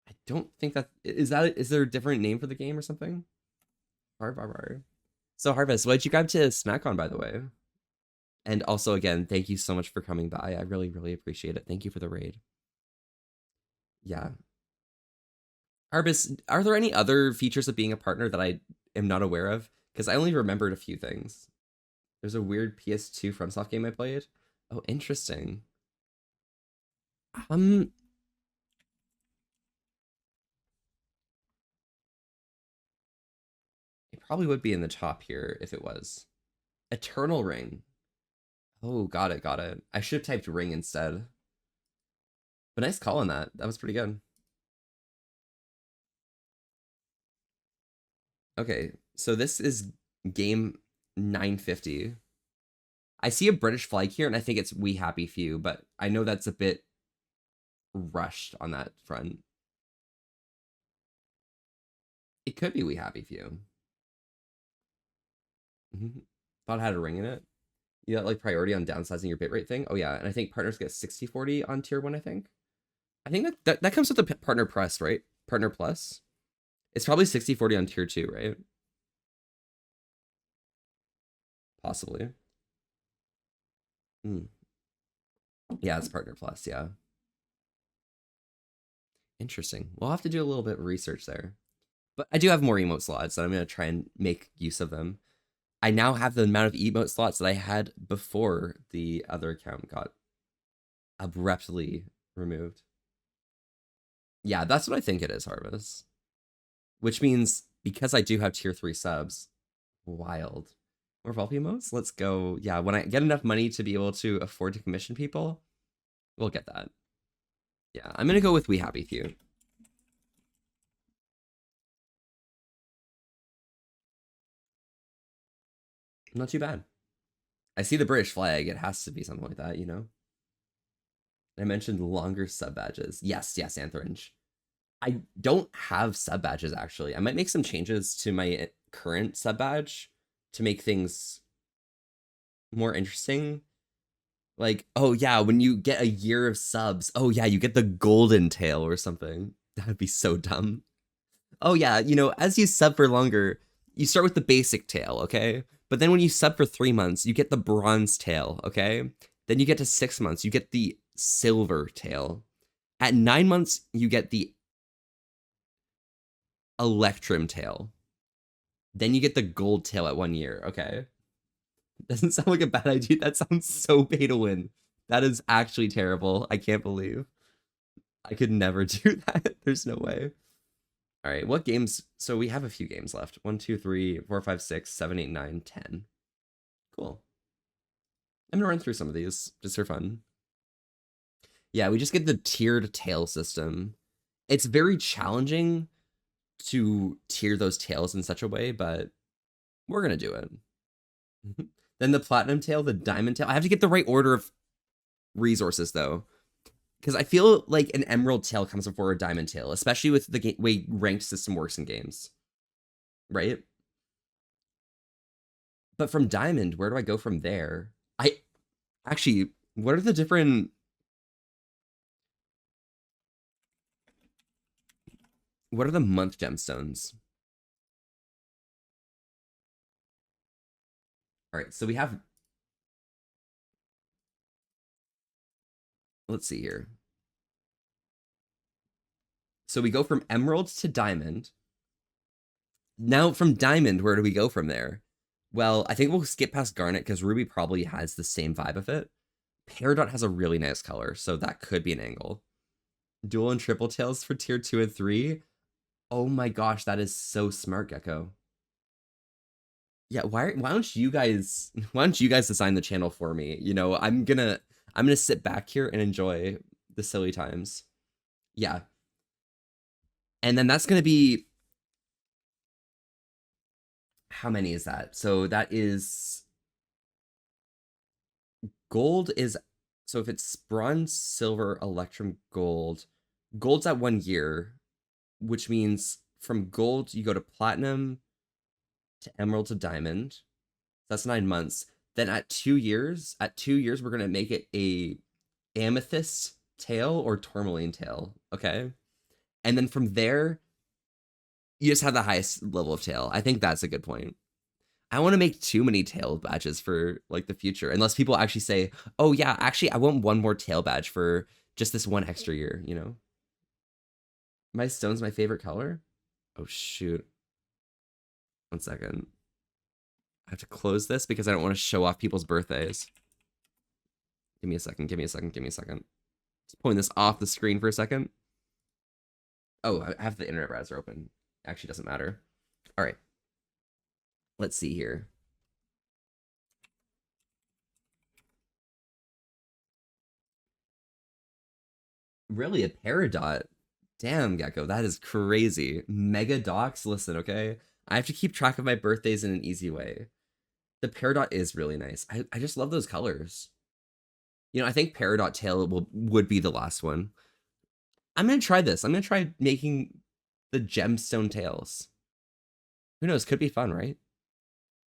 I don't think is there a different name for the game or something? So Harvest, what did you grab to SmackCon, by the way? And also, again, thank you so much for coming by. I really, really appreciate it. Thank you for the raid. Yeah. Harvest, are there any other features of being a partner that I am not aware of? Because I only remembered a few things. There's a weird PS2 FromSoft game I played. Oh, interesting. It probably would be in the top here if it was. Eternal Ring. Oh, got it, got it. I should have typed ring instead. But nice call on that. That was pretty good. Okay, so this is game 950. I see a British flag here, and I think it's We Happy Few, but I know that's a bit rushed on that front. It could be We Happy Few. Thought it had a ring in it. You got like priority on downsizing your bitrate thing. Oh yeah, and I think partners get 60/40 on tier 1, I think. I think that comes with the partner plus, right? Partner plus. It's probably 60/40 on tier 2, right? Possibly. Hmm. Yeah, it's partner plus, yeah. Interesting. We'll have to do a little bit of research there. But I do have more emote slots, and I'm going to try and make use of them. I now have the amount of emote slots that I had before the other account got abruptly removed. Yeah, that's what I think it is, Harvest. Which means because I do have tier 3 subs, wild. More Volpe emotes? Let's go. Yeah, when I get enough money to be able to afford to commission people, we'll get that. Yeah, I'm going to go with We Happy Few. Not too bad. I see the British flag. It has to be something like that, you know? I mentioned longer sub badges. Yes, yes, Anthringe. I don't have sub badges, actually. I might make some changes to my current sub badge to make things more interesting. Like, oh yeah, when you get a year of subs, oh yeah, you get the golden tail or something. That'd be so dumb. Oh yeah, you know, as you sub for longer, you start with the basic tail, okay? But then when you sub for 3 months, you get the bronze tail, okay? Then you get to 6 months, you get the silver tail. At 9 months, you get the electrum tail. Then you get the gold tail at 1 year, okay? Doesn't sound like a bad idea. That sounds so pay to win. That is actually terrible. I can't believe I could never do that. There's no way. All right, what games? So we have a few games left. 1, 2, 3, 4, 5, 6, 7, 8, 9, 10. Cool. I'm gonna run through some of these just for fun. Yeah, we just get the tiered tail system. It's very challenging to tier those tails in such a way, but we're gonna do it. Then the platinum tail, the diamond tail. I have to get the right order of resources though, because I feel like an emerald tail comes before a diamond tail, especially with the way ranked system works in games, right? But from diamond, where do I go from there? I actually, what are the different? What are the month gemstones? All right, so we have let's see here. So we go from emerald to diamond. Now from diamond, where do we go from there? Well, I think we'll skip past garnet because ruby probably has the same vibe of it. Peridot has a really nice color, so that could be an angle. Dual and triple tails for tier 2 and 3. Oh my gosh, that is so smart, Gecko. Yeah, why don't you guys design the channel for me? You know, I'm gonna sit back here and enjoy the silly times. Yeah. And then that's gonna be, how many is that? So that is, gold is, so if it's bronze, silver, electrum, gold, gold's at 1 year, which means from gold you go to platinum to emerald to diamond. That's 9 months. Then at 2 years, we're gonna make it a amethyst tail or tourmaline tail, okay? And then from there, you just have the highest level of tail. I think that's a good point. I want to make too many tail badges for like the future, unless people actually say, oh yeah, actually I want one more tail badge for just this one extra year, you know? My stone's my favorite color? Oh shoot. 1 second. I have to close this because I don't want to show off people's birthdays. Give me a second. Just pulling this off the screen for a second. Oh, I have the internet browser open. Actually, doesn't matter. All right. Let's see here. Really, a Peridot? Damn, Gecko, that is crazy. Mega docs? Listen, okay? I have to keep track of my birthdays in an easy way. The Peridot is really nice. I just love those colors. You know, I think Peridot tail would be the last one. I'm gonna try this. I'm gonna try making the gemstone tails. Who knows? Could be fun, right?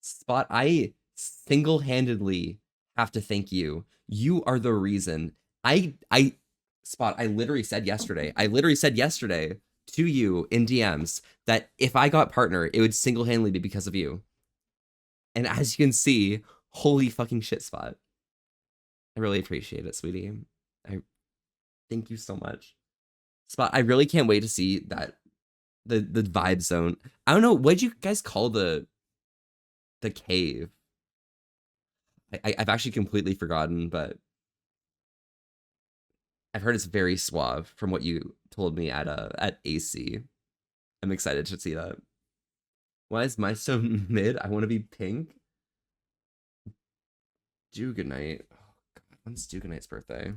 Spot, I single-handedly have to thank you. You are the reason. Spot, I literally said yesterday to you in DMs that if I got partner, it would single-handedly be because of you. And as you can see, holy fucking shit, Spot. I really appreciate it, sweetie. I thank you so much. Spot, I really can't wait to see that the vibe zone. I don't know, what'd you guys call the cave? I've actually completely forgotten, but I've heard it's very suave from what you told me at AC. I'm excited to see that. Why is my stone mid? I want to be pink. Duganite. Oh god, when's Duganite's birthday?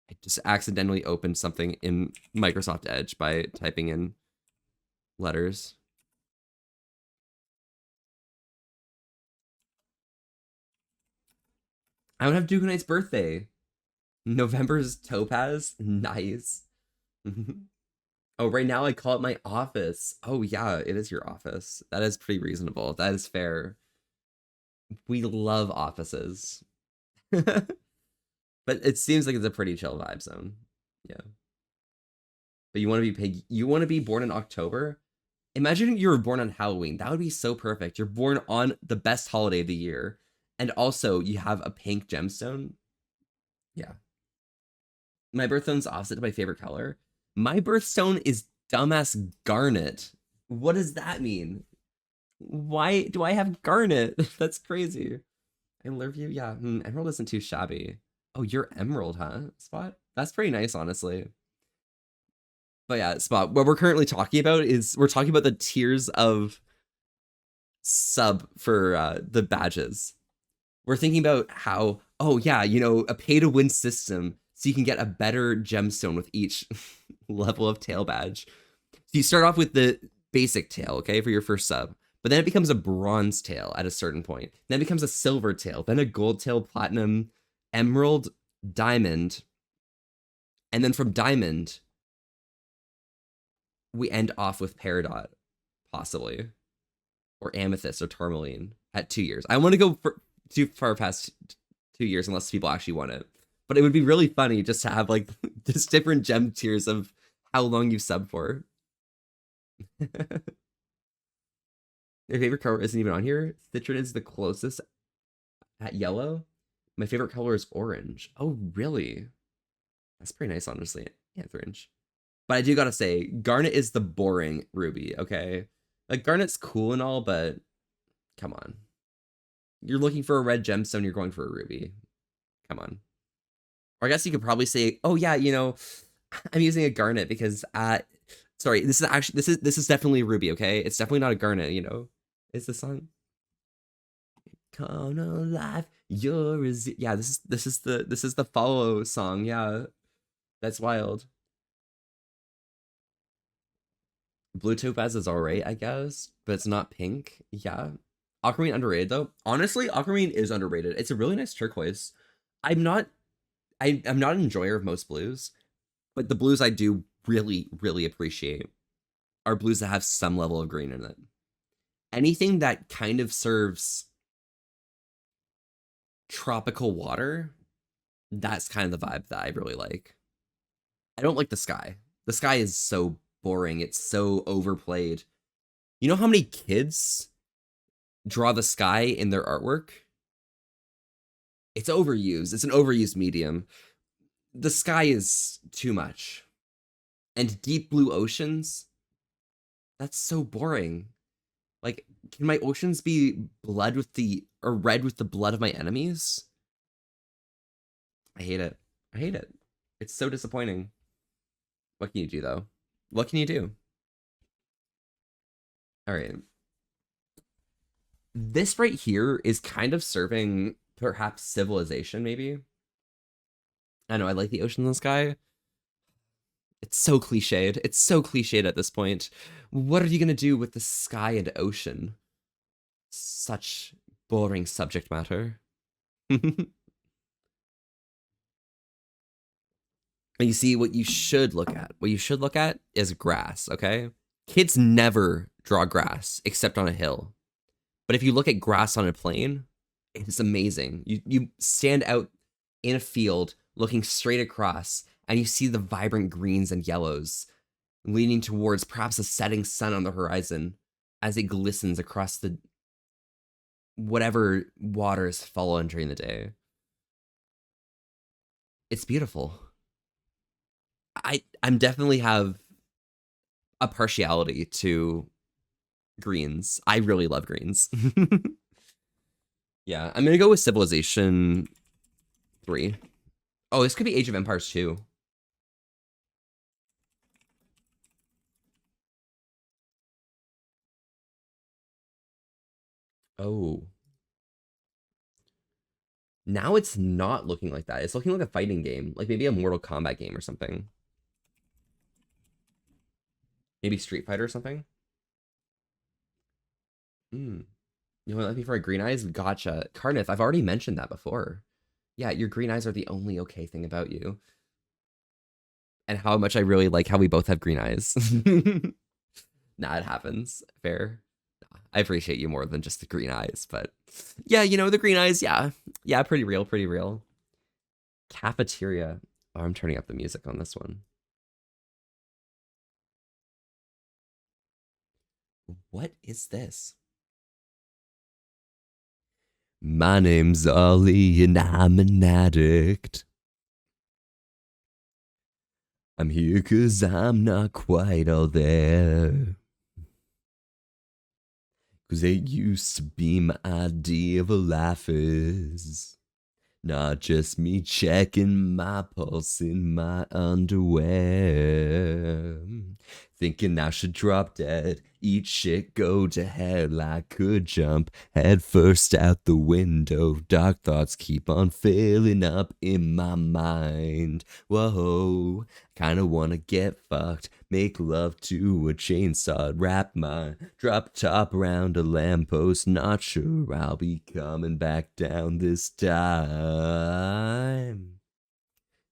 I just accidentally opened something in Microsoft Edge by typing in letters. I don't have Duganite's birthday. November's Topaz. Nice. Oh, right now I call it my office. Oh yeah, it is your office. That is pretty reasonable. That is fair. We love offices. But it seems like it's a pretty chill vibe zone. Yeah. But you want to be pig. You want to be born in October? Imagine you were born on Halloween. That would be so perfect. You're born on the best holiday of the year. And also you have a pink gemstone. Yeah. My birthstone's opposite to my favorite color. My birthstone is dumbass garnet. What does that mean? Why do I have garnet? That's crazy. I love you. Yeah, emerald isn't too shabby. Oh, you're emerald, huh, Spot? That's pretty nice, honestly. But yeah, Spot, what we're currently talking about is we're talking about the tiers of sub for the badges. We're thinking about how, oh yeah, you know, a pay-to-win system so you can get a better gemstone with each level of tail badge. So you start off with the basic tail, okay, for your first sub. But then it becomes a bronze tail at a certain point. Then it becomes a silver tail, then a gold tail, platinum, emerald, diamond. And then from diamond, we end off with Peridot, possibly. Or amethyst or tourmaline at 2 years. I want to go for too far past 2 years unless people actually want it. But it would be really funny just to have like just different gem tiers of how long you sub for. Your favorite color isn't even on here. Citron is the closest at yellow. My favorite color is orange. Oh, really? That's pretty nice, honestly. Yeah, it's orange. But I do gotta say, garnet is the boring ruby, okay? Like, garnet's cool and all, but come on. You're looking for a red gemstone, you're going for a ruby. Come on. Or I guess you could probably say, oh yeah, you know, I'm using a garnet because sorry, this is definitely a ruby, okay? It's definitely not a garnet, you know. Is the song? Come alive, yeah, this is the follow song, yeah. That's wild. Blue topaz is alright, I guess, but it's not pink. Yeah. Aquamarine underrated though. Honestly, aquamarine is underrated. It's a really nice turquoise. I'm not I'm not an enjoyer of most blues, but the blues I do really, really appreciate are blues that have some level of green in it. Anything that kind of serves tropical water, that's kind of the vibe that I really like. I don't like the sky. The sky is so boring. It's so overplayed. You know how many kids draw the sky in their artwork? It's overused. It's an overused medium. The sky is too much. And deep blue oceans, that's so boring. Like, can my oceans be blood with the or red with the blood of my enemies? I hate it. I hate it. It's so disappointing. What can you do though? What can you do? All right. This right here is kind of serving perhaps civilization, maybe. I know I like the ocean and the sky. It's so cliched. It's so cliched at this point. What are you gonna do with the sky and ocean? Such boring subject matter. You see, what you should look at, is grass, okay? Kids never draw grass except on a hill. But if you look at grass on a plain, it is amazing. You stand out in a field looking straight across, and you see the vibrant greens and yellows leaning towards perhaps a setting sun on the horizon as it glistens across the whatever waters fall on during the day. It's beautiful. I'm definitely have a partiality to greens. I really love greens. Yeah, I'm gonna go with Civilization 3. Oh, this could be Age of Empires 2. Oh. Now it's not looking like that. It's looking like a fighting game. Like maybe a Mortal Kombat game or something. Maybe Street Fighter or something. Hmm. You want to let me for a green eyes? Gotcha. Carnith, I've already mentioned that before. Yeah, your green eyes are the only okay thing about you. And how much I really like how we both have green eyes. Nah, it happens. Fair. I appreciate you more than just the green eyes, but yeah, you know, the green eyes, yeah. Yeah, pretty real, pretty real. Cafeteria. Oh, I'm turning up the music on this one. What is this? My name's Ollie and I'm an addict. I'm here 'cause I'm not quite all there. 'Cause it used to be my idea of a life is not just me checking my pulse in my underwear. Thinking I should drop dead, eat shit, go to hell. I could jump head first out the window. Dark thoughts keep on filling up in my mind. Whoa, kinda wanna get fucked. Make love to a chainsaw. Wrap my drop top around a lamppost. Not sure I'll be coming back down this time.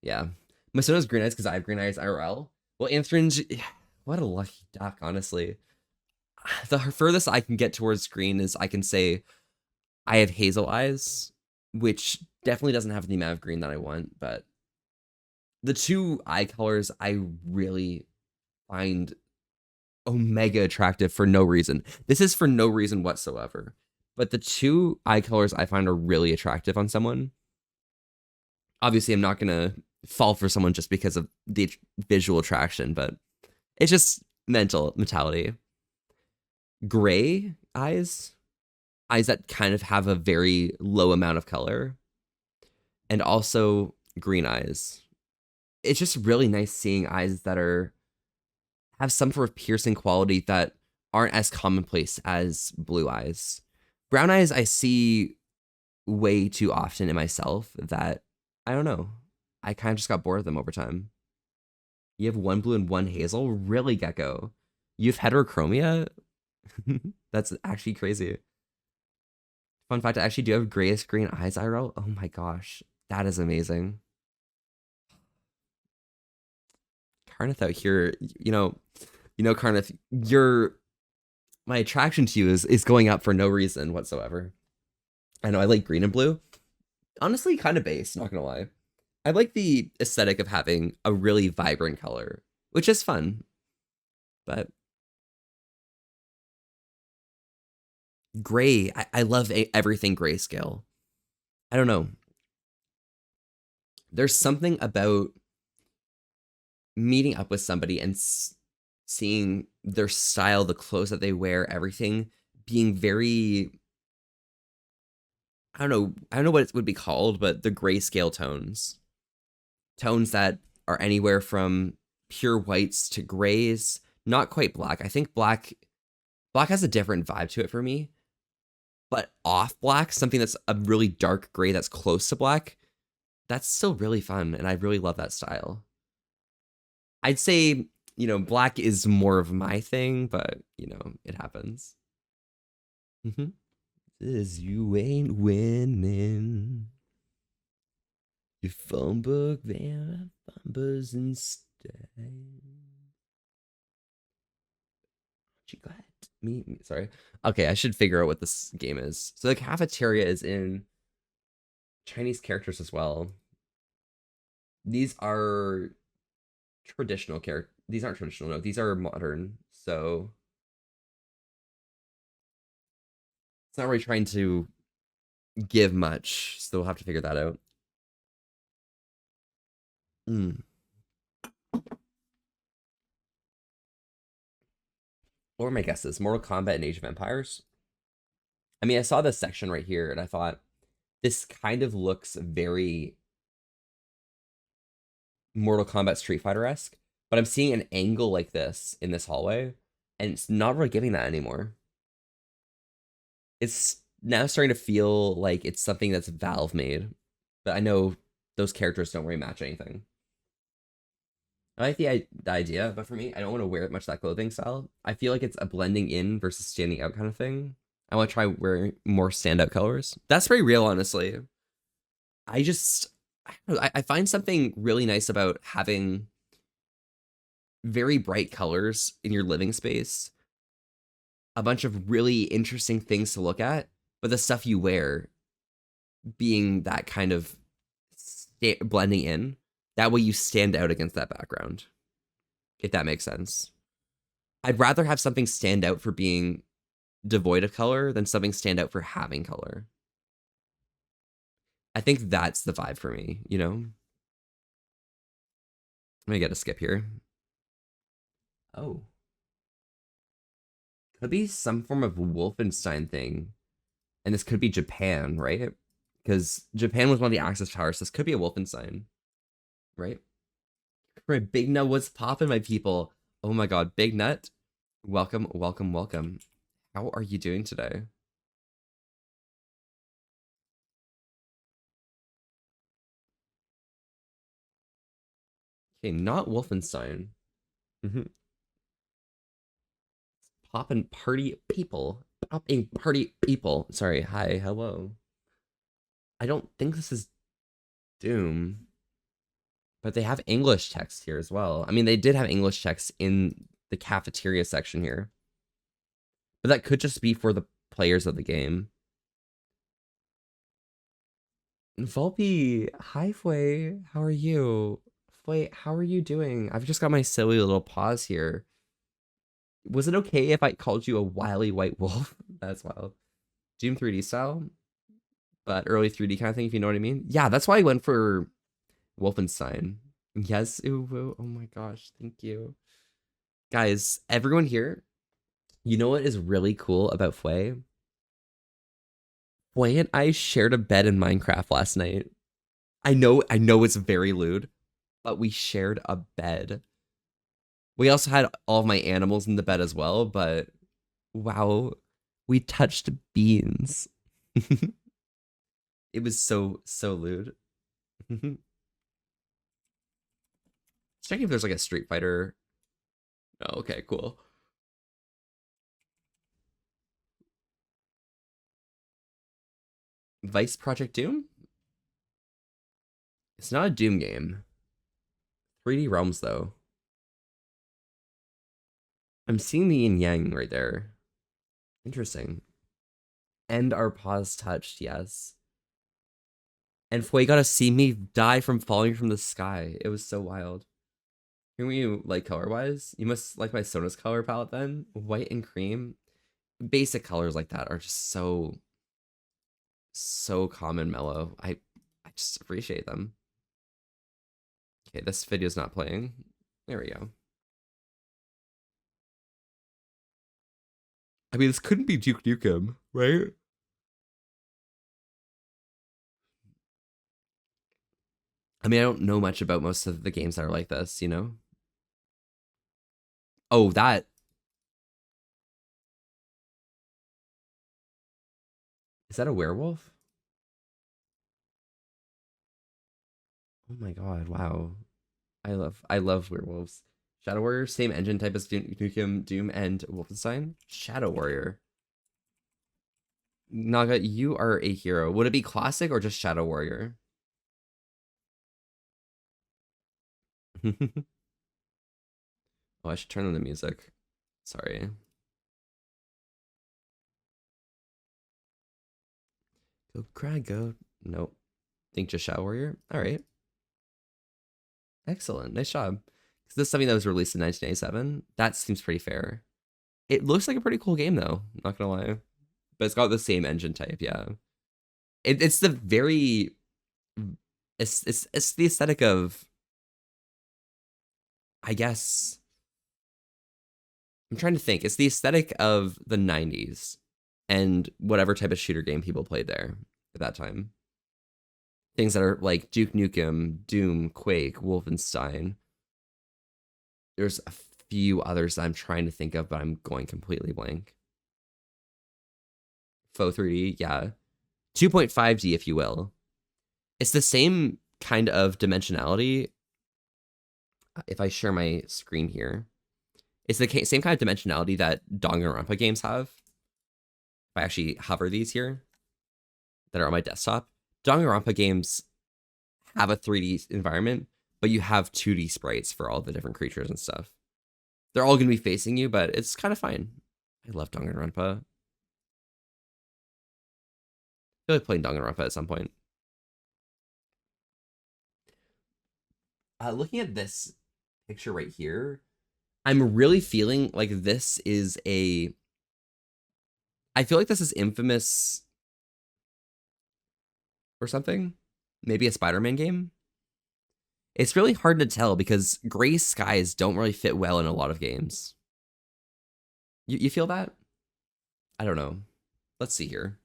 Yeah. My son has green eyes because I have green eyes IRL. Well, Anthringe, what a lucky duck, honestly. The furthest I can get towards green is I can say I have hazel eyes, which definitely doesn't have the amount of green that I want, but the two eye colors I really find omega attractive for no reason. This is for no reason whatsoever. But the two eye colors I find are really attractive on someone Obviously, I'm not gonna fall for someone just because of the visual attraction, but it's just mentality. Gray eyes, eyes that kind of have a very low amount of color, and also green eyes. It's just really nice seeing eyes that have some sort of piercing quality that aren't as commonplace as blue eyes. Brown eyes I see way too often in myself that I don't know. I kind of just got bored of them over time. You have one blue and one hazel? Really, Gecko? You have heterochromia? That's actually crazy. Fun fact, I actually do have grayish green eyes, IRL. Oh my gosh. That is amazing. Carneth out here, Carneth, my attraction to you is going up for no reason whatsoever. I know I like green and blue. Honestly, kind of base, not gonna lie. I like the aesthetic of having a really vibrant color, which is fun. But gray, I love everything grayscale. I don't know. There's something about meeting up with somebody and seeing their style, the clothes that they wear, everything being very, I don't know what it would be called, but the grayscale tones that are anywhere from pure whites to grays, not quite black. I think black has a different vibe to it for me, but off black, something that's a really dark gray that's close to black, that's still really fun, and I really love that style. I'd say, black is more of my thing, but, it happens. Says you ain't winning. Your phone book, there fumbles instead. You got me. Sorry. Okay, I should figure out what this game is. So the cafeteria is in Chinese characters as well. These are traditional characters. These aren't traditional, no. These are modern. So it's not really trying to give much. So we'll have to figure that out. What were my guesses? Mortal Kombat and Age of Empires? I mean, I saw this section right here and I thought, this kind of looks very Mortal Kombat Street Fighter-esque, but I'm seeing an angle like this in this hallway, and it's not really giving that anymore. It's now starting to feel like it's something that's Valve made, but I know those characters don't really match anything. I like the idea, but for me, I don't want to wear much of that clothing style. I feel like it's a blending in versus standing out kind of thing. I want to try wearing more standout colors. That's very real, honestly. I find something really nice about having very bright colors in your living space. A bunch of really interesting things to look at, but the stuff you wear being that kind of blending in. That way you stand out against that background, if that makes sense. I'd rather have something stand out for being devoid of color than something stand out for having color. I think that's the vibe for me, I'm gonna get a skip here. Oh. Could be some form of Wolfenstein thing. And this could be Japan, right? Because Japan was one of the Axis powers, so this could be a Wolfenstein. Right? Right, Big Nut, what's poppin', my people? Oh my god, Big Nut, welcome, welcome, welcome. How are you doing today? Okay, not Wolfenstein. Poppin' party people. Popping party people. Sorry, hi, hello. I don't think this is Doom. But they have English text here as well. I mean, they did have English text in the cafeteria section here. But that could just be for the players of the game. Volpe, hi Fway, how are you? Fway, how are you doing? I've just got my silly little pause here. Was it okay if I called you a wily white wolf? That's wild. Doom 3D style, but early 3D kind of thing, if you know what I mean. Yeah, that's why I went for Wolfenstein. Yes, ooh, oh my gosh, thank you. Guys, everyone here, you know what is really cool about Fway? Fway and I shared a bed in Minecraft last night. I know it's very lewd, but we shared a bed. We also had all of my animals in the bed as well, but wow, we touched beans. It was so lewd. Checking if there's like a Street Fighter. Oh, okay, cool. Vice Project Doom? It's not a Doom game. 3D Realms though. I'm seeing the yin yang right there. Interesting. And our paws touched, yes. And Fway got to see me die from falling from the sky. It was so wild. Who you like color-wise? You must like my Sonos color palette then. White and cream. Basic colors like that are just so calm and mellow. I just appreciate them. Okay, this video's not playing. There we go. I mean, this couldn't be Duke Nukem, right? I mean, I don't know much about most of the games that are like this, you know? Oh, that. Is that a werewolf? Oh my god, wow. I love werewolves. Shadow Warrior, same engine type as Nukem, Doom, and Wolfenstein. Shadow Warrior. Naga, you are a hero. Would it be classic or just Shadow Warrior? Oh, I should turn on the music. Sorry. Go cry, go. Nope. Think just Shadow Warrior? Alright. Excellent. Nice job. Is this something that was released in 1997? That seems pretty fair. It looks like a pretty cool game though, not gonna lie. But it's got the same engine type, yeah. It's the very it's the aesthetic of, I guess, I'm trying to think. It's the aesthetic of the 90s and whatever type of shooter game people played there at that time. Things that are like Duke Nukem, Doom, Quake, Wolfenstein. There's a few others that I'm trying to think of, but I'm going completely blank. Faux 3D, yeah. 2.5D, if you will. It's the same kind of dimensionality. If I share my screen here, it's the same kind of dimensionality that Danganronpa games have. If I actually hover these here that are on my desktop, Danganronpa games have a 3D environment, but you have 2D sprites for all the different creatures and stuff. They're all going to be facing you, but it's kind of fine. I love Danganronpa. I feel like playing Danganronpa at some point. Looking at this picture right here, I'm really feeling like this is a... I feel like this is Infamous or something. Maybe a Spider-Man game. It's really hard to tell because gray skies don't really fit well in a lot of games. You feel that? I don't know. Let's see here.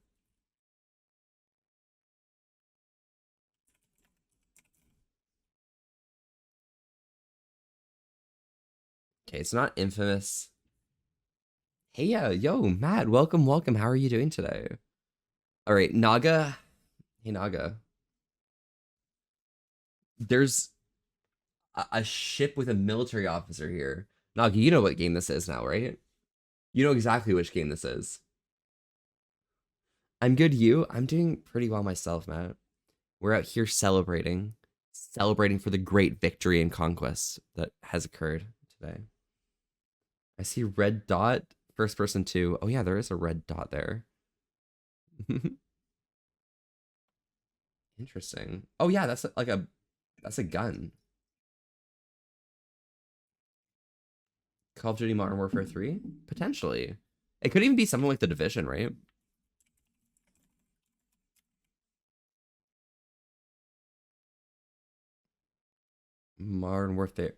Okay, it's not Infamous. Hey, yo, Matt, welcome. How are you doing today? All right, Naga. Hey, Naga. There's a ship with a military officer here. Naga, you know what game this is now, right? You know exactly which game this is. I'm good, you? I'm doing pretty well myself, Matt. We're out here celebrating for the great victory and conquest that has occurred today. I see red dot, first person 2. Oh yeah, there is a red dot there. Interesting. Oh yeah, that's a gun. Call of Duty Modern Warfare 3? Potentially. It could even be something like The Division, right? Modern Warfare.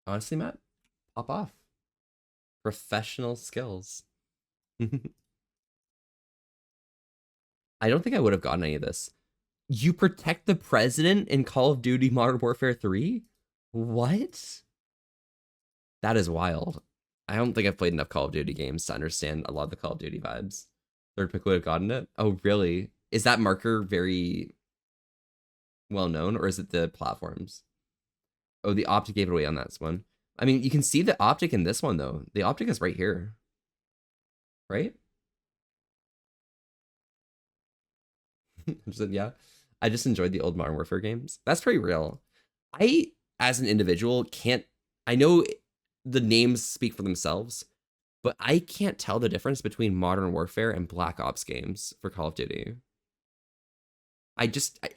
Honestly, Matt, pop off. Professional skills. I don't think I would have gotten any of this. You protect the president in Call of Duty Modern Warfare 3? What? That is wild. I don't think I've played enough Call of Duty games to understand a lot of the Call of Duty vibes. Third pick would have gotten it? Oh, really? Is that marker very well known, or is it the platforms? Oh, the optic gave it away on that one. I mean, you can see the optic in this one, though. The optic is right here. Right? Yeah. I just enjoyed the old Modern Warfare games. That's pretty real. I, as an individual, can't... I know the names speak for themselves, but I can't tell the difference between Modern Warfare and Black Ops games for Call of Duty.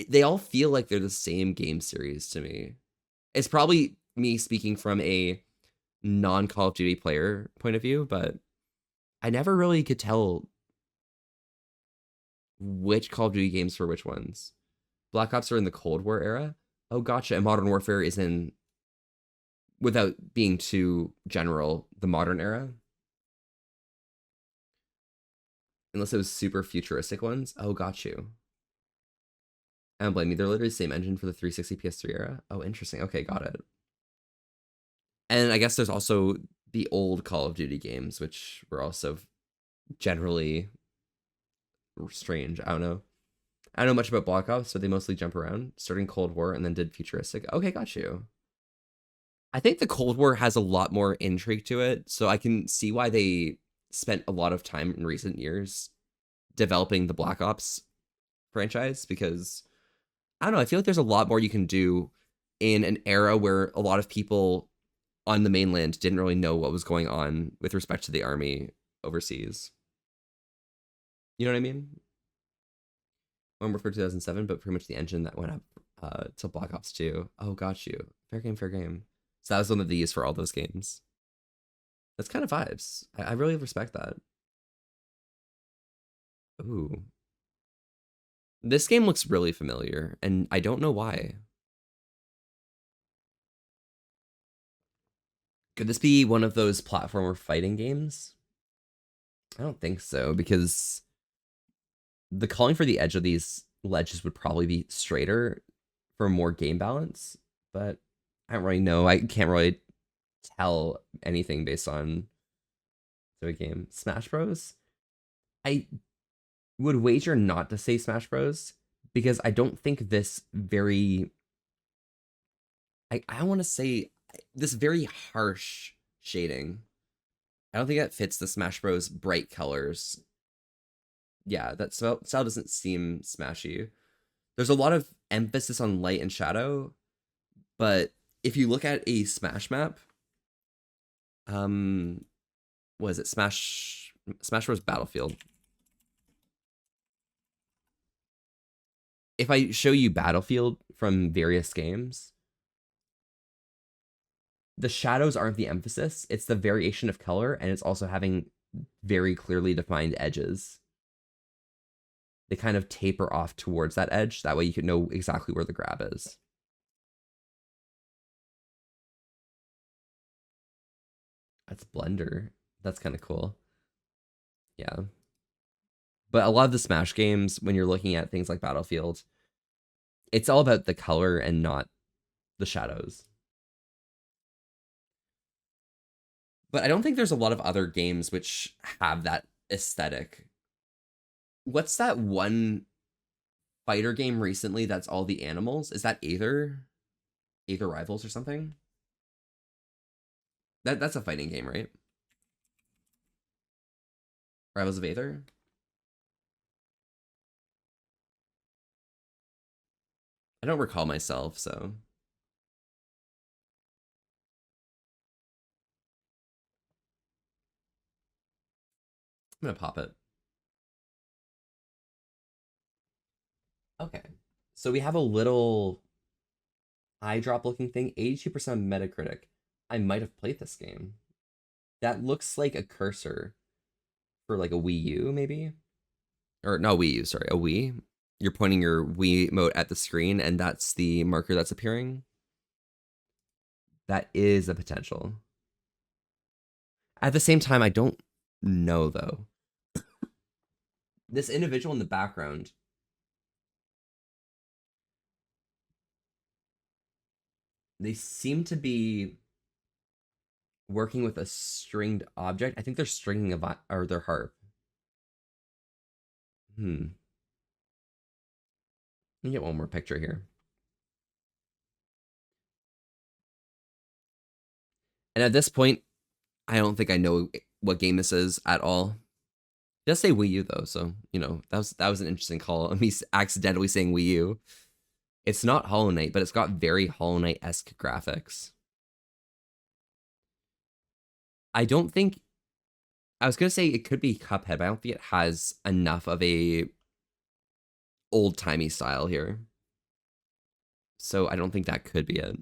They all feel like they're the same game series to me. It's probably me speaking from a non-Call of Duty player point of view, but I never really could tell which Call of Duty games for which ones. Black Ops are in the Cold War era. Oh, gotcha. And Modern Warfare is in, without being too general, the modern era. Unless it was super futuristic ones. Oh, got you. I don't blame you. They're literally the same engine for the 360 PS3 era. Oh, interesting. Okay, got it. And I guess there's also the old Call of Duty games, which were also generally strange. I don't know. I don't know much about Black Ops, but they mostly jump around, starting Cold War and then did futuristic. Okay, got you. I think the Cold War has a lot more intrigue to it, so I can see why they spent a lot of time in recent years developing the Black Ops franchise, because I don't know, I feel like there's a lot more you can do in an era where a lot of people on the mainland didn't really know what was going on with respect to the army overseas. You know what I mean? One for 2007, but pretty much the engine that went up to Black Ops 2. Oh, got you. Fair game, fair game. So that was one that they used for all those games. That's kind of vibes. I really respect that. Ooh. This game looks really familiar, and I don't know why. Could this be one of those platformer fighting games? I don't think so, because the calling for the edge of these ledges would probably be straighter for more game balance, but I don't really know. I can't really tell anything based on the game. Smash Bros? I would wager not to say Smash Bros, because I don't think this very... I want to say this very harsh shading. I don't think that fits the Smash Bros bright colors. Yeah, that style doesn't seem smashy. There's a lot of emphasis on light and shadow, but if you look at a Smash map, what is it? Smash Bros Battlefield. If I show you Battlefield from various games, the shadows aren't the emphasis. It's the variation of color, and it's also having very clearly defined edges. They kind of taper off towards that edge. That way you can know exactly where the grab is. That's Blender. That's kind of cool. Yeah. But a lot of the Smash games, when you're looking at things like Battlefield, it's all about the color and not the shadows. But I don't think there's a lot of other games which have that aesthetic. What's that one fighter game recently that's all the animals? Is that Aether? Aether Rivals or something? That's a fighting game, right? Rivals of Aether? I don't recall myself, so... I'm gonna pop it. Okay. So we have a little eye drop looking thing. 82% Metacritic. I might have played this game. That looks like a cursor for like a Wii U, maybe? Or no, Wii U, sorry, a Wii. You're pointing your Wii remote at the screen, and that's the marker that's appearing. That is a potential. At the same time, I don't know though. This individual in the background, they seem to be working with a stringed object. I think they're stringing or their harp. Let me get one more picture here. And at this point, I don't think I know what game this is at all. It does say Wii U though, so you know that was an interesting call. Me accidentally saying Wii U. It's not Hollow Knight, but it's got very Hollow Knight-esque graphics. I don't think I was gonna say it could be Cuphead, but I don't think it has enough of a old-timey style here. So I don't think that could be it.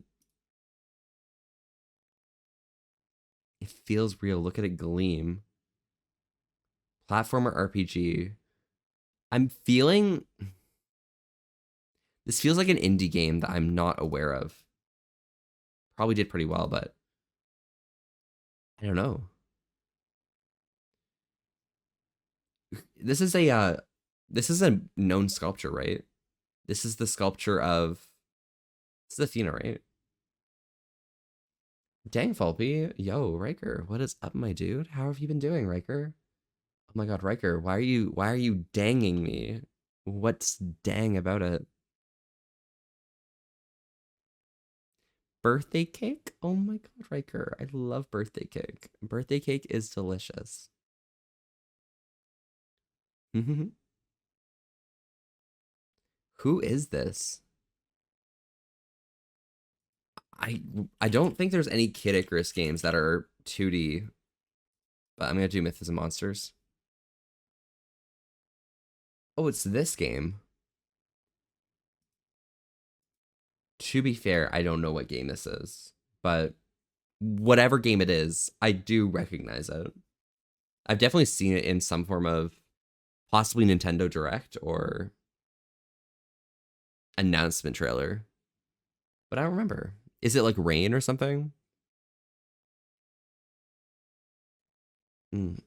It feels real. Look at it gleam. Platformer RPG. I'm feeling this feels like an indie game that I'm not aware of. Probably did pretty well, but I don't know. This is a known sculpture, right? This is the sculpture of this is Athena, right? Dang, Fulpy. Yo, Riker, what is up, my dude? How have you been doing, Riker? Oh my god, Riker, why are you danging me? What's dang about it? Birthday cake? Oh my god, Riker. I love birthday cake. Birthday cake is delicious. Who is this? I I don't think there's any Kid Icarus games that are 2D, but I'm gonna do Myths and Monsters. Oh, it's this game. To be fair, I don't know what game this is, but whatever game it is, I do recognize it. I've definitely seen it in some form of possibly Nintendo Direct or announcement trailer, but I don't remember. Is it like Rain or something? Mm.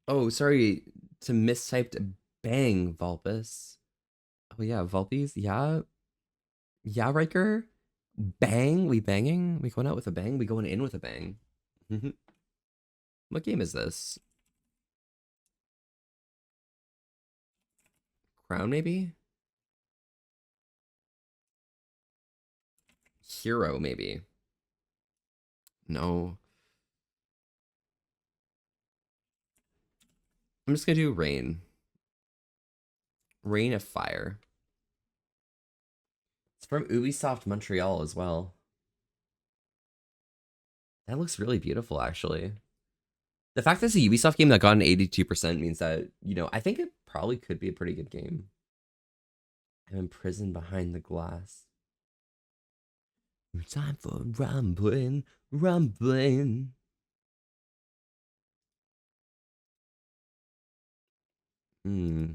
Oh, sorry to mistyped bang, Vulpus. Oh yeah, Vulpies. Yeah, yeah, Riker. Bang. We banging. We going out with a bang. We going in with a bang. What game is this? Crown maybe? Hero maybe? No. I'm just gonna do Rain. Rain of Fire. It's from Ubisoft Montreal as well. That looks really beautiful, actually. The fact that it's a Ubisoft game that got an 82% means that, you know, I think it probably could be a pretty good game. I'm imprisoned behind the glass. Time for rumbling, rumbling. Hmm.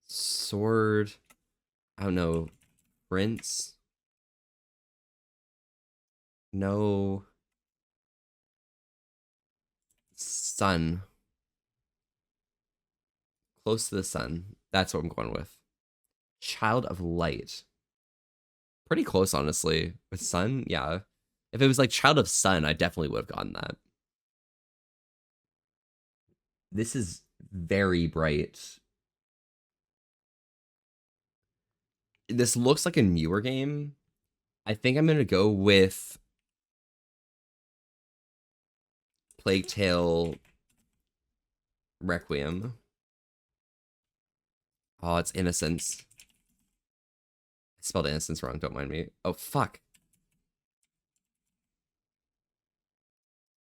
Sword. I don't know. Prince. No. Sun. Close to the sun. That's what I'm going with. Child of Light. Pretty close, honestly. With sun, yeah. If it was like Child of Sun, I definitely would have gotten that. This is very bright. This looks like a newer game. I think I'm gonna go with Plague Tale Requiem. Oh, it's Innocence. I spelled Innocence wrong, don't mind me. Oh, fuck.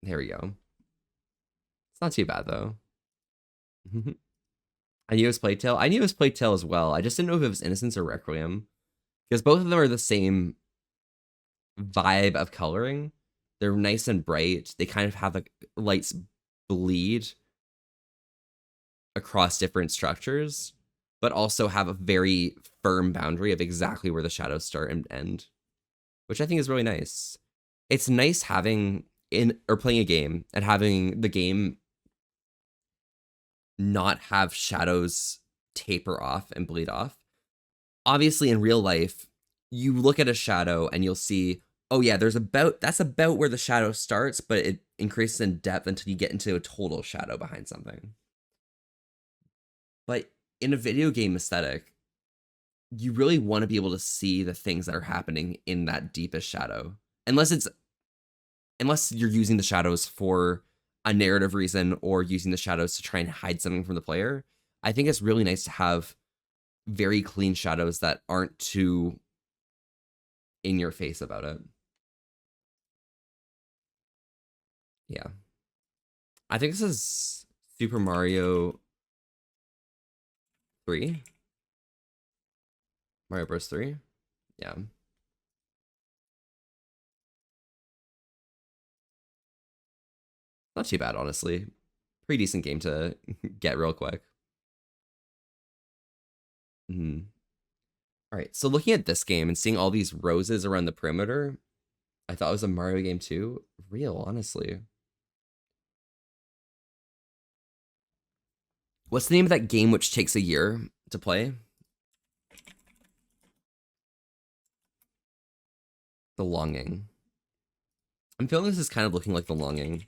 There we go. It's not too bad, though. I knew it was Plague Tale. I knew it was Plague Tale as well. I just didn't know if it was Innocence or Requiem. Because both of them are the same vibe of coloring. They're nice and bright. They kind of have like lights bleed across different structures, but also have a very firm boundary of exactly where the shadows start and end, which I think is really nice. It's nice having playing a game and having the game not have shadows taper off and bleed off. Obviously, in real life, you look at a shadow and you'll see, oh yeah, that's about where the shadow starts, but it increases in depth until you get into a total shadow behind something. But in a video game aesthetic, you really want to be able to see the things that are happening in that deepest shadow. Unless you're using the shadows for a narrative reason or using the shadows to try and hide something from the player. I think it's really nice to have very clean shadows that aren't too in your face about it. Yeah. I think this is Super Mario 3. Mario Bros. 3. Yeah. Not too bad, honestly. Pretty decent game to get real quick. All right, so looking at this game and seeing all these roses around the perimeter, I thought it was a Mario game too. Real, honestly. What's the name of that game which takes a year to play? The Longing. I'm feeling this is kind of looking like The Longing.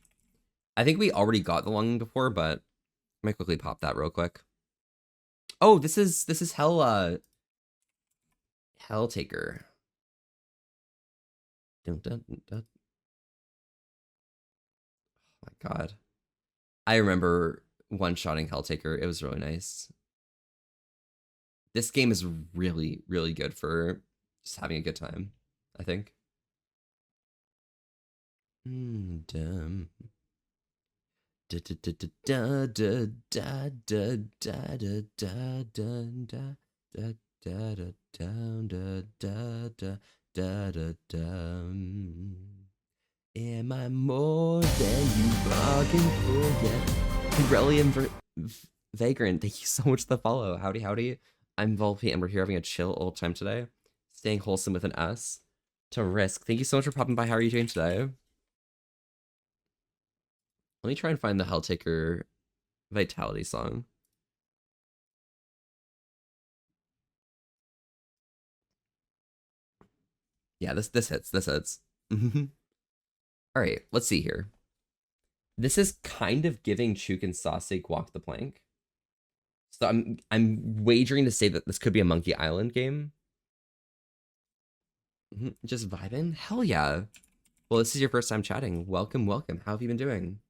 I think we already got The Longing before, but I might quickly pop that real quick. Oh, this is Helltaker. Dun, dun, dun, dun. Oh my god. I remember one-shotting Helltaker. It was really nice. This game is really, really good for just having a good time, I think. Dumb. Am I more than you bargained for? Yeah. Brilliant Vagrant, thank you so much for the follow. Howdy, howdy. I'm Volpe, and we're here having a chill old time today. Staying wholesome with an S. To Risk, thank you so much for popping by. How are you doing today? Let me try and find the Helltaker Vitality song. Yeah, this hits. This hits. All right, let's see here. This is kind of giving Chuk and Sasek Walk the Plank. So I'm wagering to say that this could be a Monkey Island game. Just vibing? Hell yeah. Well, this is your first time chatting. Welcome, welcome. How have you been doing?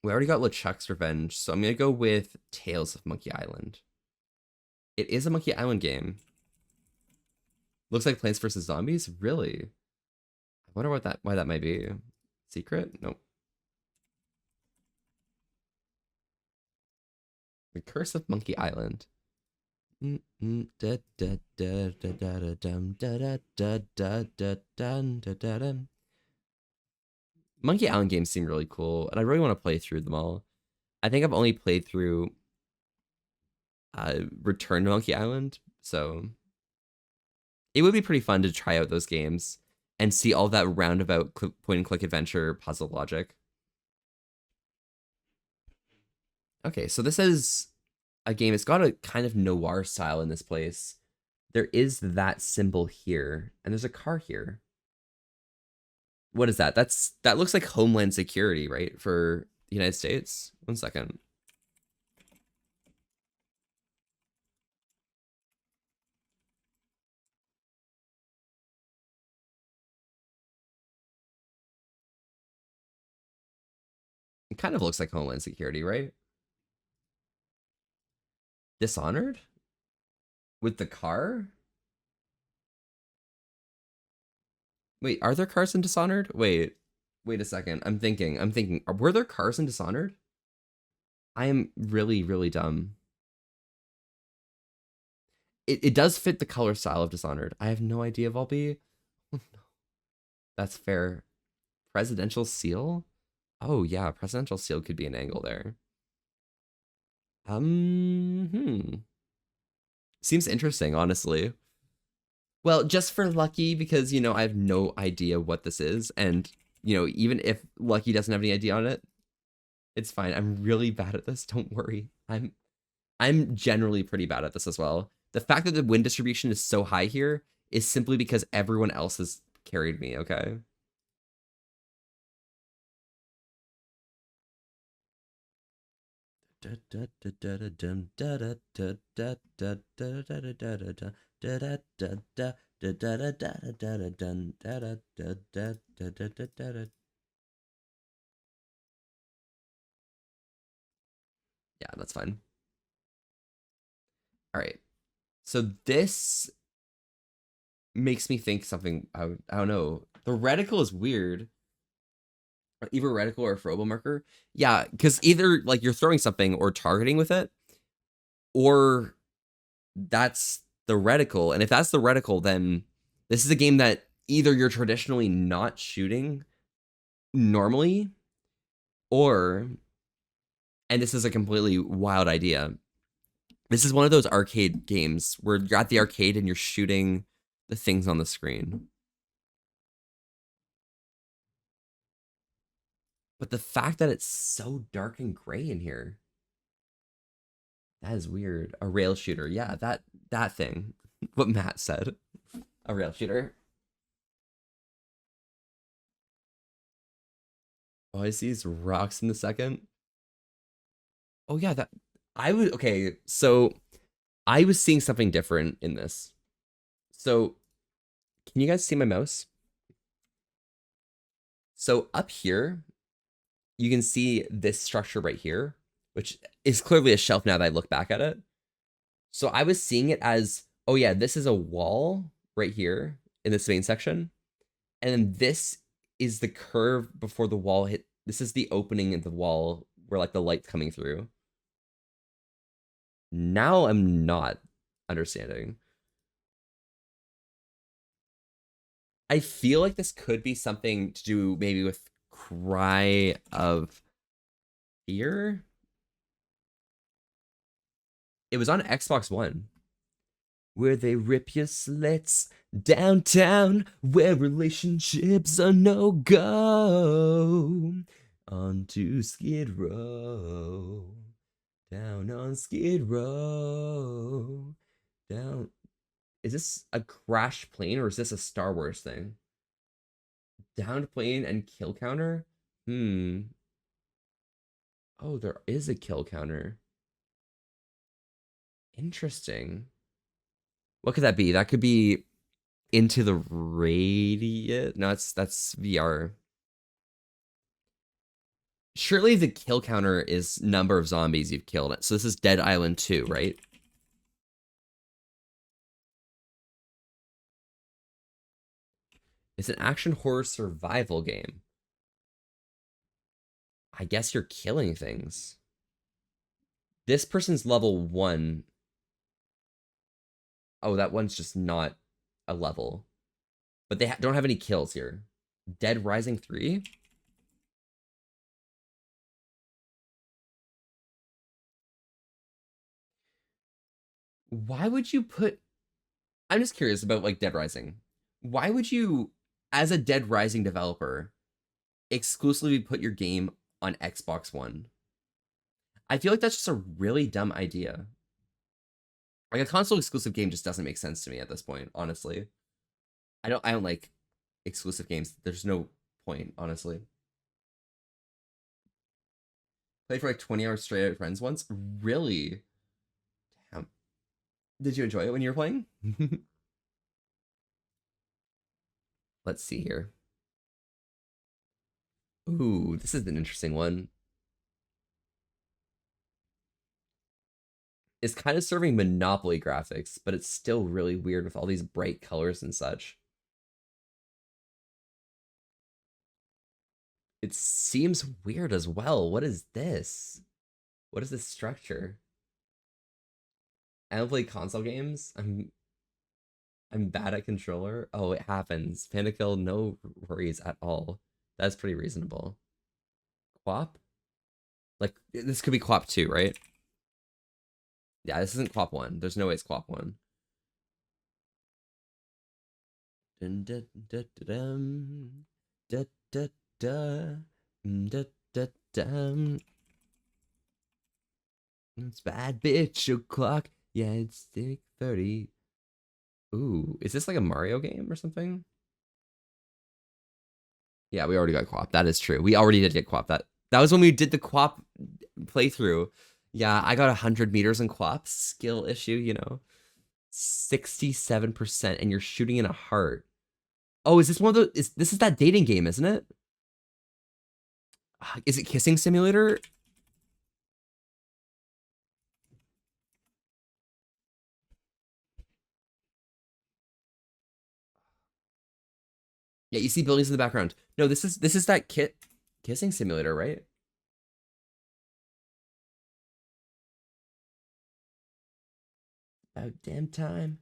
We already got LeChuck's Revenge, so I'm gonna go with Tales of Monkey Island. It is a Monkey Island game. Looks like Plants vs. Zombies? Really? I wonder why that might be. Secret? Nope. The Curse of Monkey Island. Monkey Island games seem really cool, and I really want to play through them all. I think I've only played through Return to Monkey Island, so it would be pretty fun to try out those games and see all that roundabout point-and-click adventure puzzle logic. Okay, so this is a game. It's got a kind of noir style in this place. There is that symbol here, and there's a car here. What is that? That looks like Homeland Security, right? For the United States. 1 second. It kind of looks like Homeland Security, right? Dishonored? With the car? Wait, are there cars in Dishonored? Wait a second. I'm thinking. Were there cars in Dishonored? I am really, really dumb. It does fit the color style of Dishonored. I have no idea if I'll be. That's fair. Presidential seal? Oh yeah, presidential seal could be an angle there. Hmm. Seems interesting, honestly. Well, just for Lucky, because I have no idea what this is, and even if Lucky doesn't have any idea on it, it's fine. I'm really bad at this. Don't worry. I'm generally pretty bad at this as well. The fact that the win distribution is so high here is simply because everyone else has carried me, okay? Yeah, that's fine. All right. So this makes me think something. I don't know. The reticle is weird. Either reticle or a Frobo marker. Yeah, because either like you're throwing something or targeting with it, or that's the reticle. And if that's the reticle, then this is a game that either you're traditionally not shooting normally, or, and this is a completely wild idea, this is one of those arcade games where you're at the arcade and you're shooting the things on the screen. But the fact that it's so dark and gray in here, that is weird. A rail shooter. Yeah, that thing. What Matt said. A rail shooter. Oh, I see these rocks in the second. Oh yeah, that I would okay, so I was seeing something different in this. So can you guys see my mouse? So up here, you can see this structure right here, which is clearly a shelf now that I look back at it. So I was seeing it as, oh yeah, this is a wall right here in this main section. And then this is the curve before the wall hit. This is the opening in the wall where like the light's coming through. Now I'm not understanding. I feel like this could be something to do maybe with Cry of Fear. It was on Xbox One. Where they rip your slits downtown, where relationships are no go. Onto Skid Row. Down on Skid Row. Down. Is this a crash plane or is this a Star Wars thing? Downed plane and kill counter? Hmm. Oh, there is a kill counter. Interesting. What could that be? That could be Into the Radius. No, that's VR. Surely the kill counter is number of zombies you've killed. So this is Dead Island 2, right? It's an action horror survival game. I guess you're killing things. This person's level 1. Oh, that one's just not a level. But they don't have any kills here. Dead Rising 3? Why would you put... I'm just curious about like Dead Rising. Why would you, as a Dead Rising developer, exclusively put your game on Xbox One? I feel like that's just a really dumb idea. Like a console exclusive game just doesn't make sense to me at this point, honestly. I don't like exclusive games. There's no point, honestly. Played for like 20 hours straight with friends once. Really? Damn. Did you enjoy it when you were playing? Let's see here. Ooh, this is an interesting one. It's kind of serving Monopoly graphics, but it's still really weird with all these bright colors and such. It seems weird as well. What is this? What is this structure? I don't play console games. I'm bad at controller. Oh, it happens. Panda kill, no worries at all. That's pretty reasonable. Quap? Like this could be Quap 2, right? Yeah, this isn't Quap 1. There's no way it's Quap 1. Dun, dun, dun, dun, dun, dun, dun, dun, dun, dun. It's bad bitch o'clock. Yeah, it's 6:30. Ooh, is this like a Mario game or something? Yeah, we already got Quap. That is true. We already did get Quap. That was when we did the Quap playthrough. Yeah, I got 100 meters in Quap. Skill issue, you know. 67%, and you're shooting in a heart. Oh, is this one of the? This is that dating game, isn't it? Is it Kissing Simulator? Yeah, you see buildings in the background. No, this is that Kissing Simulator, right? About damn time.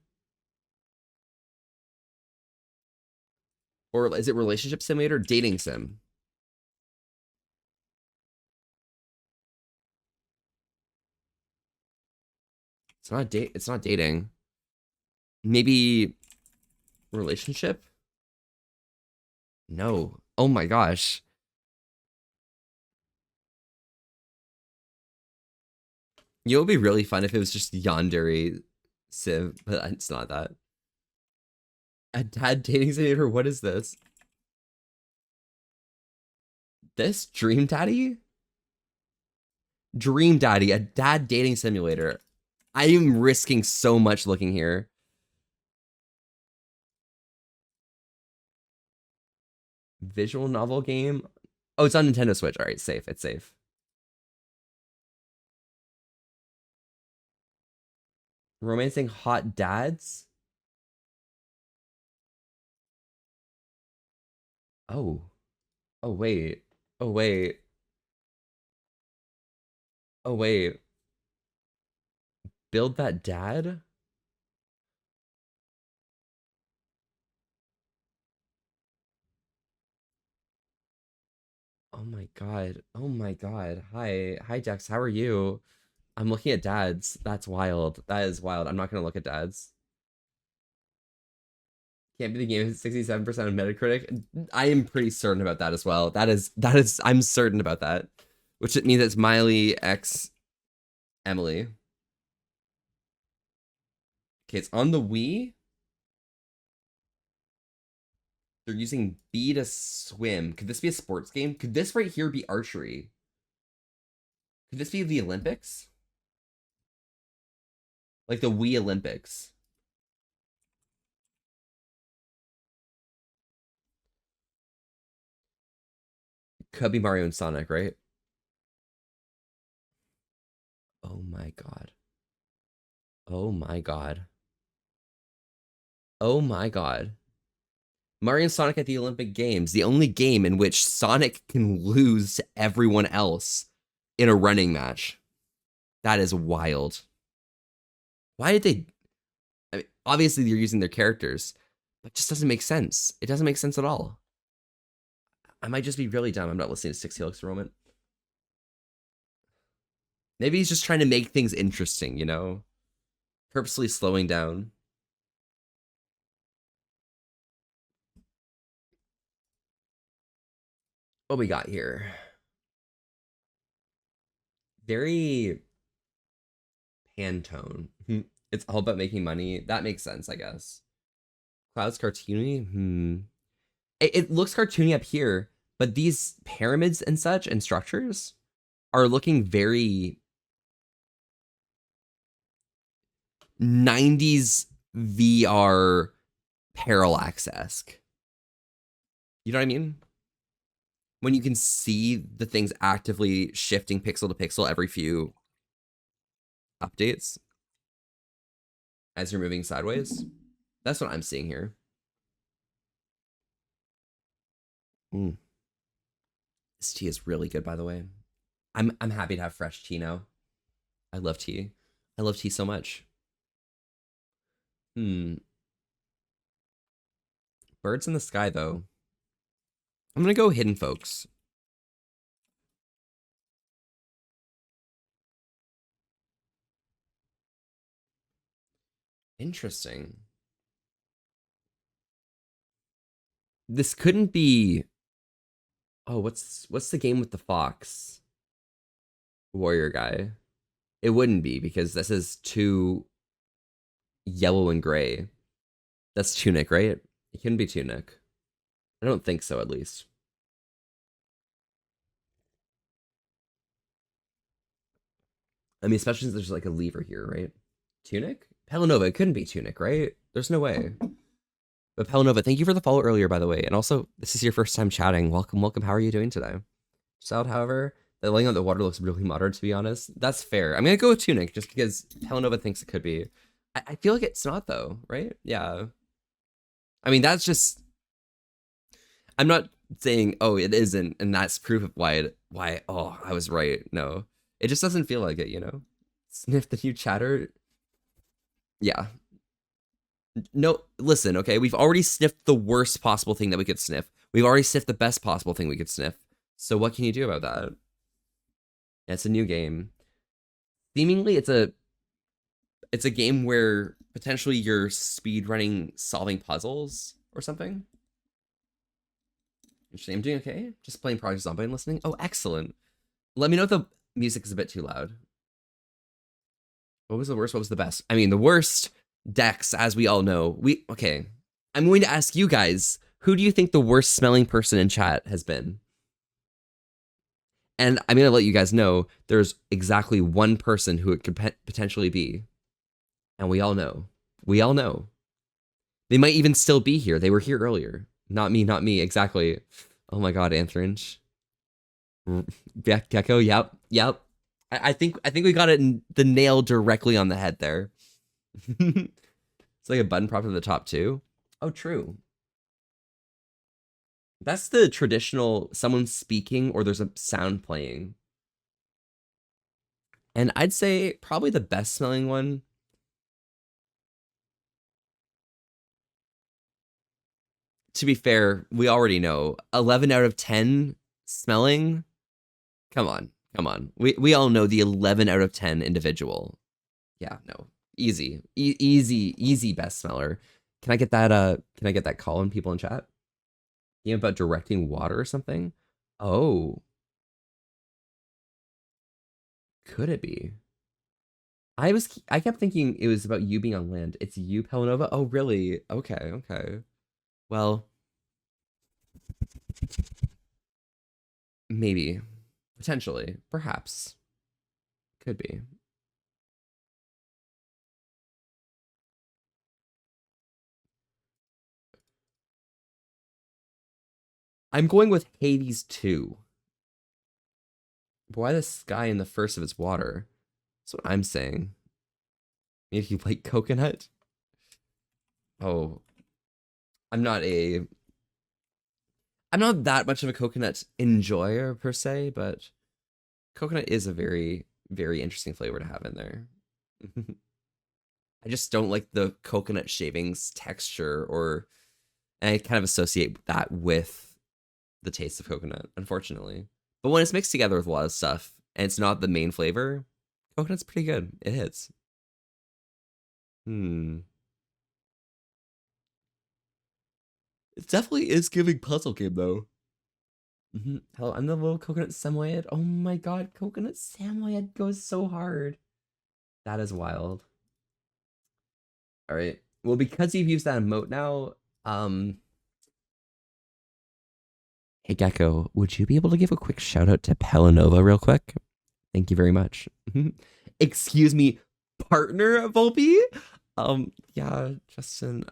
Or is it Relationship Simulator? Dating Sim. It's not date. It's not dating. Maybe relationship. No. Oh my gosh. You know, it would be really fun if it was just Yandere Sim, but it's not that. A dad dating simulator? What is this? This Dream Daddy? Dream Daddy, a dad dating simulator. I am risking so much looking here. Visual novel game? Oh, it's on Nintendo Switch. All right, safe. It's safe. Romancing hot dads? Oh. Oh, wait. Oh, wait. Oh, wait. Build that dad? Oh my god. Oh my god. Hi. Hi, Dex. How are you? I'm looking at dads. That's wild. That is wild. I'm not gonna look at dads. Can't be the game 67% of Metacritic. I am pretty certain about that as well. That is I'm certain about that. Which it means it's Miley X Emily. Okay, it's on the Wii. They're using B to swim. Could this be a sports game? Could this right here be archery? Could this be the Olympics? Like the Wii Olympics. Could be Mario and Sonic, right? Oh my god. Oh my god. Oh my god. Mario and Sonic at the Olympic Games, the only game in which Sonic can lose to everyone else in a running match. That is wild. Why did they? I mean, obviously, they're using their characters, but it just doesn't make sense. It doesn't make sense at all. I might just be really dumb. I'm not listening to Six Helix for a moment. Maybe he's just trying to make things interesting, you know? Purposely slowing down. What we got here? Very Pantone. It's all about making money. That makes sense, I guess. Cloud's cartoony? It looks cartoony up here, but these pyramids and such and structures are looking very 90s VR parallax-esque. You know what I mean? When you can see the things actively shifting pixel to pixel every few updates as you're moving sideways. That's what I'm seeing here. This tea is really good, by the way. I'm happy to have fresh tea now. I love tea. I love tea so much. Hmm. Birds in the sky, though. I'm gonna go hidden folks. Interesting. This couldn't be. Oh, what's the game with the fox warrior guy? It wouldn't be because this is too yellow and gray. That's Tunic, right? It couldn't be Tunic. I don't think so, at least. I mean, especially since there's like a lever here, right? Tunic? Pelanova, it couldn't be Tunic, right? There's no way. But Pelanova, thank you for the follow earlier, by the way. And also, this is your first time chatting. Welcome, welcome. How are you doing today? Just however, the laying on the water looks really moderate, to be honest. That's fair. I'm gonna go with Tunic just because Pelanova thinks it could be. I feel like it's not though, right? Yeah. I mean, that's just. I'm not saying oh it isn't, and that's proof of why oh I was right. No, it just doesn't feel like it. Sniff the new chatter. Yeah. No, listen. Okay, we've already sniffed the worst possible thing that we could sniff. We've already sniffed the best possible thing we could sniff. So what can you do about that? It's a new game. Seemingly, it's a game where potentially you're speed running solving puzzles or something. Interesting. I'm doing okay. Just playing Project Zombie and listening. Oh, excellent. Let me know if the music is a bit too loud. What was the worst? What was the best? I mean, the worst Dex, as we all know. Okay. I'm going to ask you guys, who do you think the worst smelling person in chat has been? And I'm going to let you guys know there's exactly one person who it could potentially be. And we all know. We all know. They might even still be here. They were here earlier. Not me, not me. Exactly. Oh my god, Anthringe. Gecko, yep. I think we got the nail directly on the head there. It's like a button prop at the top too. Oh, true. That's the traditional someone speaking or there's a sound playing. And I'd say probably the best smelling one. To be fair, we already know 11 out of 10 smelling. Come on. We all know the 11 out of 10 individual. Yeah, no. Easy best smeller. Can I get that call on people in chat? You know, about directing water or something? Oh. Could it be? I kept thinking it was about you being on land. It's you, Pelanova? Oh, really? Okay. Well, maybe. Potentially. Perhaps. Could be. I'm going with Hades 2. But why the sky in the first of its water? That's what I'm saying. Maybe you like coconut? Oh. I'm not that much of a coconut enjoyer per se, but coconut is a very, very interesting flavor to have in there. I just don't like the coconut shavings texture and I kind of associate that with the taste of coconut, unfortunately. But when it's mixed together with a lot of stuff and it's not the main flavor, coconut's pretty good. It hits. It definitely is giving puzzle game though. Hello, I'm the little coconut samoyed. Oh my god, coconut samoyed goes so hard. That is wild. All right. Well, because you've used that emote now, hey Gecko, would you be able to give a quick shout out to Pelanova real quick? Thank you very much. Excuse me, partner Volpe? Yeah, Justin,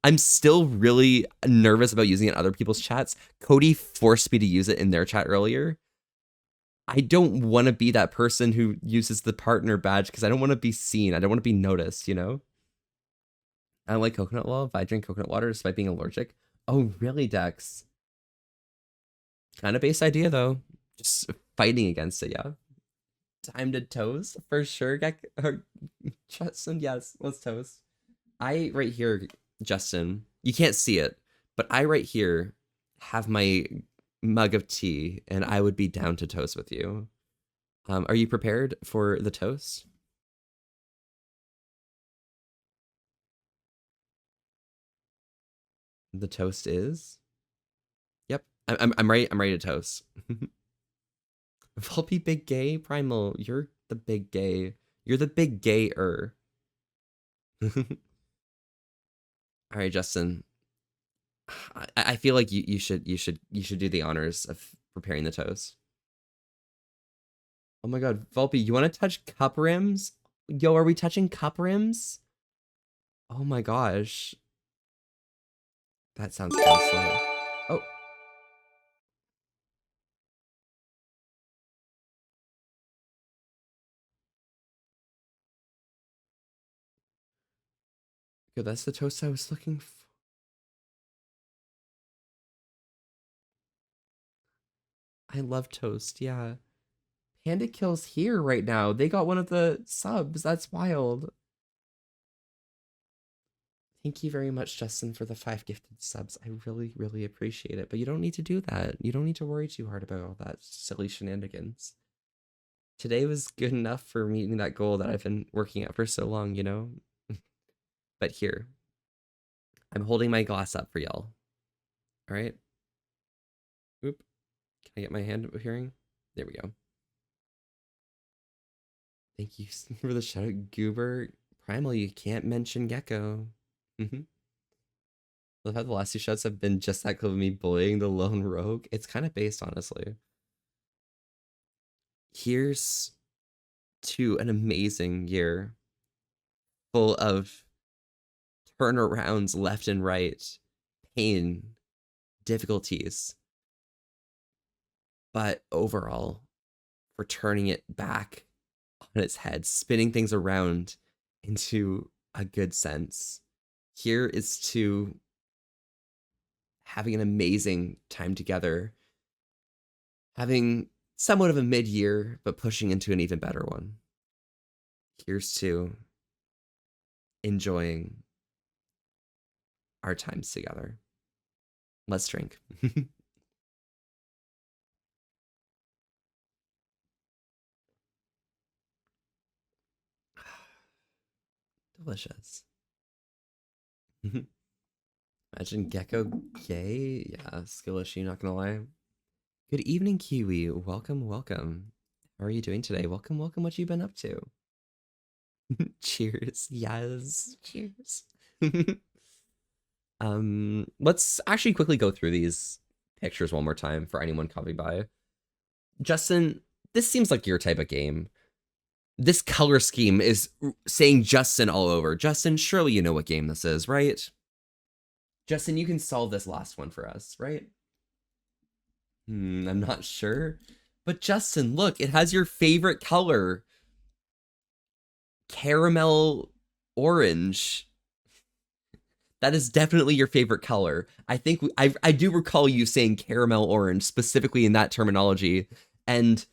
I'm still really nervous about using it in other people's chats. Cody forced me to use it in their chat earlier. I don't want to be that person who uses the partner badge because I don't want to be seen. I don't want to be noticed, I don't like coconut love. I drink coconut water despite being allergic. Oh, really, Dex? Kind of base idea, though. Just fighting against it, yeah. Time to toast for sure. Justin, yes, let's toast. I right here, Justin, you can't see it, but I right here have my mug of tea, and I would be down to toast with you. Are you prepared for the toast? The toast is. Yep, I'm ready. I'm ready to toast. Volpe big gay primal. You're the big gay. You're the big gayer. All right, Justin. I feel like you should do the honors of preparing the toast. Oh my god, Volpe, you want to touch cup rims? Yo, are we touching cup rims? Oh my gosh. That sounds kind of slow. Oh, good, that's the toast I was looking for. I love toast, yeah. Panda Kill's here right now. They got one of the subs. That's wild. Thank you very much, Justin, for the 5 gifted subs. I really, really appreciate it. But you don't need to do that. You don't need to worry too hard about all that silly shenanigans. Today was good enough for meeting that goal that I've been working at for so long, you know? But here, I'm holding my glass up for y'all. All right? Oop. Can I get my hand appearing? There we go. Thank you for the shout out, Goober. Primal, you can't mention Gecko. Mm-hmm. Love how the last 2 shots have been just that clip of me bullying the lone rogue. It's kind of based, honestly. Here's to an amazing year full of turnarounds left and right, pain, difficulties, but overall, for turning it back on its head, spinning things around into a good sense. Here is to having an amazing time together, having somewhat of a mid-year, but pushing into an even better one. Here's to enjoying our times together. Let's drink. Delicious. Imagine Gecko gay. Yeah, skill issue, not gonna lie. Good evening, Kiwi. Welcome, welcome. How are you doing today? Welcome, welcome. What you been up to? Cheers. Yes. Cheers. Let's actually quickly go through these pictures one more time for anyone coming by. Justin, this seems like your type of game. This color scheme is saying Justin all over. Justin, surely you know what game this is, right? Justin, you can solve this last one for us, right? I'm not sure. But Justin, look, it has your favorite color. Caramel orange. That is definitely your favorite color. I think I do recall you saying caramel orange specifically in that terminology. And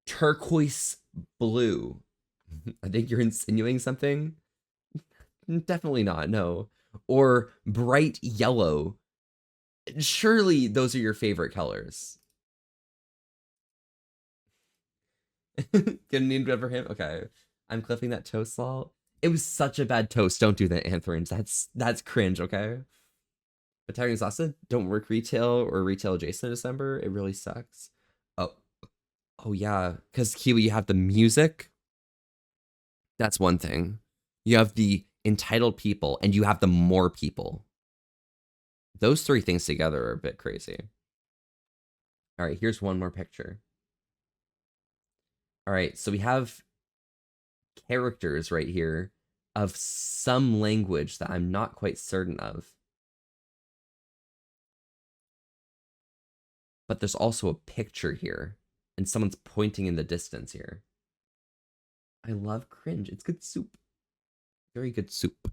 turquoise blue. I think you're insinuating something. Definitely not, no. Or bright yellow. Surely those are your favorite colors. Gonna need one for him? Okay. I'm clipping that toast salt. It was such a bad toast. Don't do that, Anthorins. That's cringe, okay? Italian salsa don't work retail or retail adjacent in December. It really sucks. Oh, oh yeah. Because Kiwi, you have the music. That's one thing. You have the entitled people, and you have the more people. Those 3 things together are a bit crazy. All right, here's one more picture. All right, so we have characters right here of some language that I'm not quite certain of. But there's also a picture here, and someone's pointing in the distance here. I love cringe. It's good soup. Very good soup.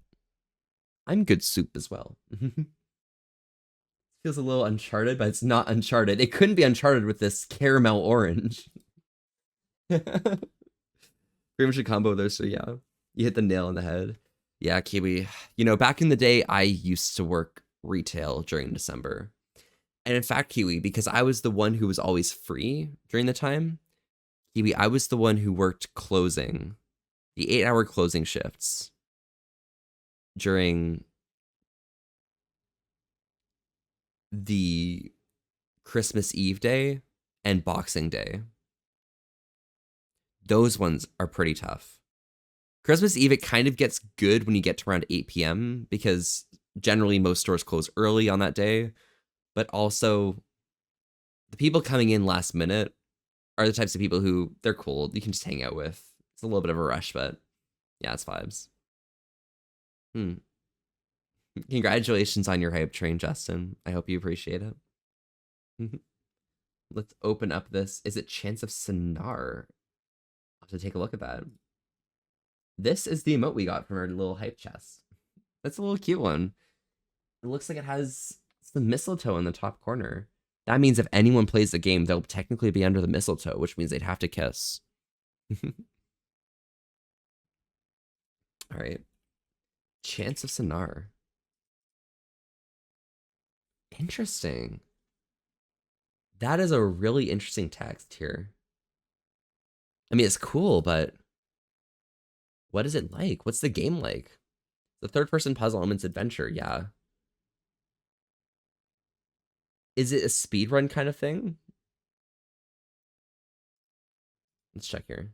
I'm good soup as well. Feels a little Uncharted, but it's not Uncharted. It couldn't be Uncharted with this caramel orange. Pretty much a combo there, so yeah. You hit the nail on the head. Yeah, Kiwi. You know, back in the day, I used to work retail during December. And in fact, Kiwi, because I was the one who was always free during the time, Kiwi, I was the one who worked closing, the 8-hour closing shifts during the Christmas Eve day and Boxing Day. Those ones are pretty tough. Christmas Eve, it kind of gets good when you get to around 8 p.m. because generally most stores close early on that day. But also, the people coming in last minute are the types of people who, they're cool. You can just hang out with. It's a little bit of a rush, but yeah, it's vibes. Congratulations on your hype train, Justin. I hope you appreciate it. Let's open up this. Is it Chance of Sinar? I'll have to take a look at that. This is the emote we got from our little hype chest. That's a little cute one. It looks like it has some mistletoe in the top corner. That means if anyone plays the game, they'll technically be under the mistletoe, which means they'd have to kiss. All right. Chance of Sinar. Interesting. That is a really interesting text here. I mean, it's cool, but what is it like? What's the game like? The third-person puzzle elements adventure, yeah. Is it a speedrun kind of thing? Let's check here.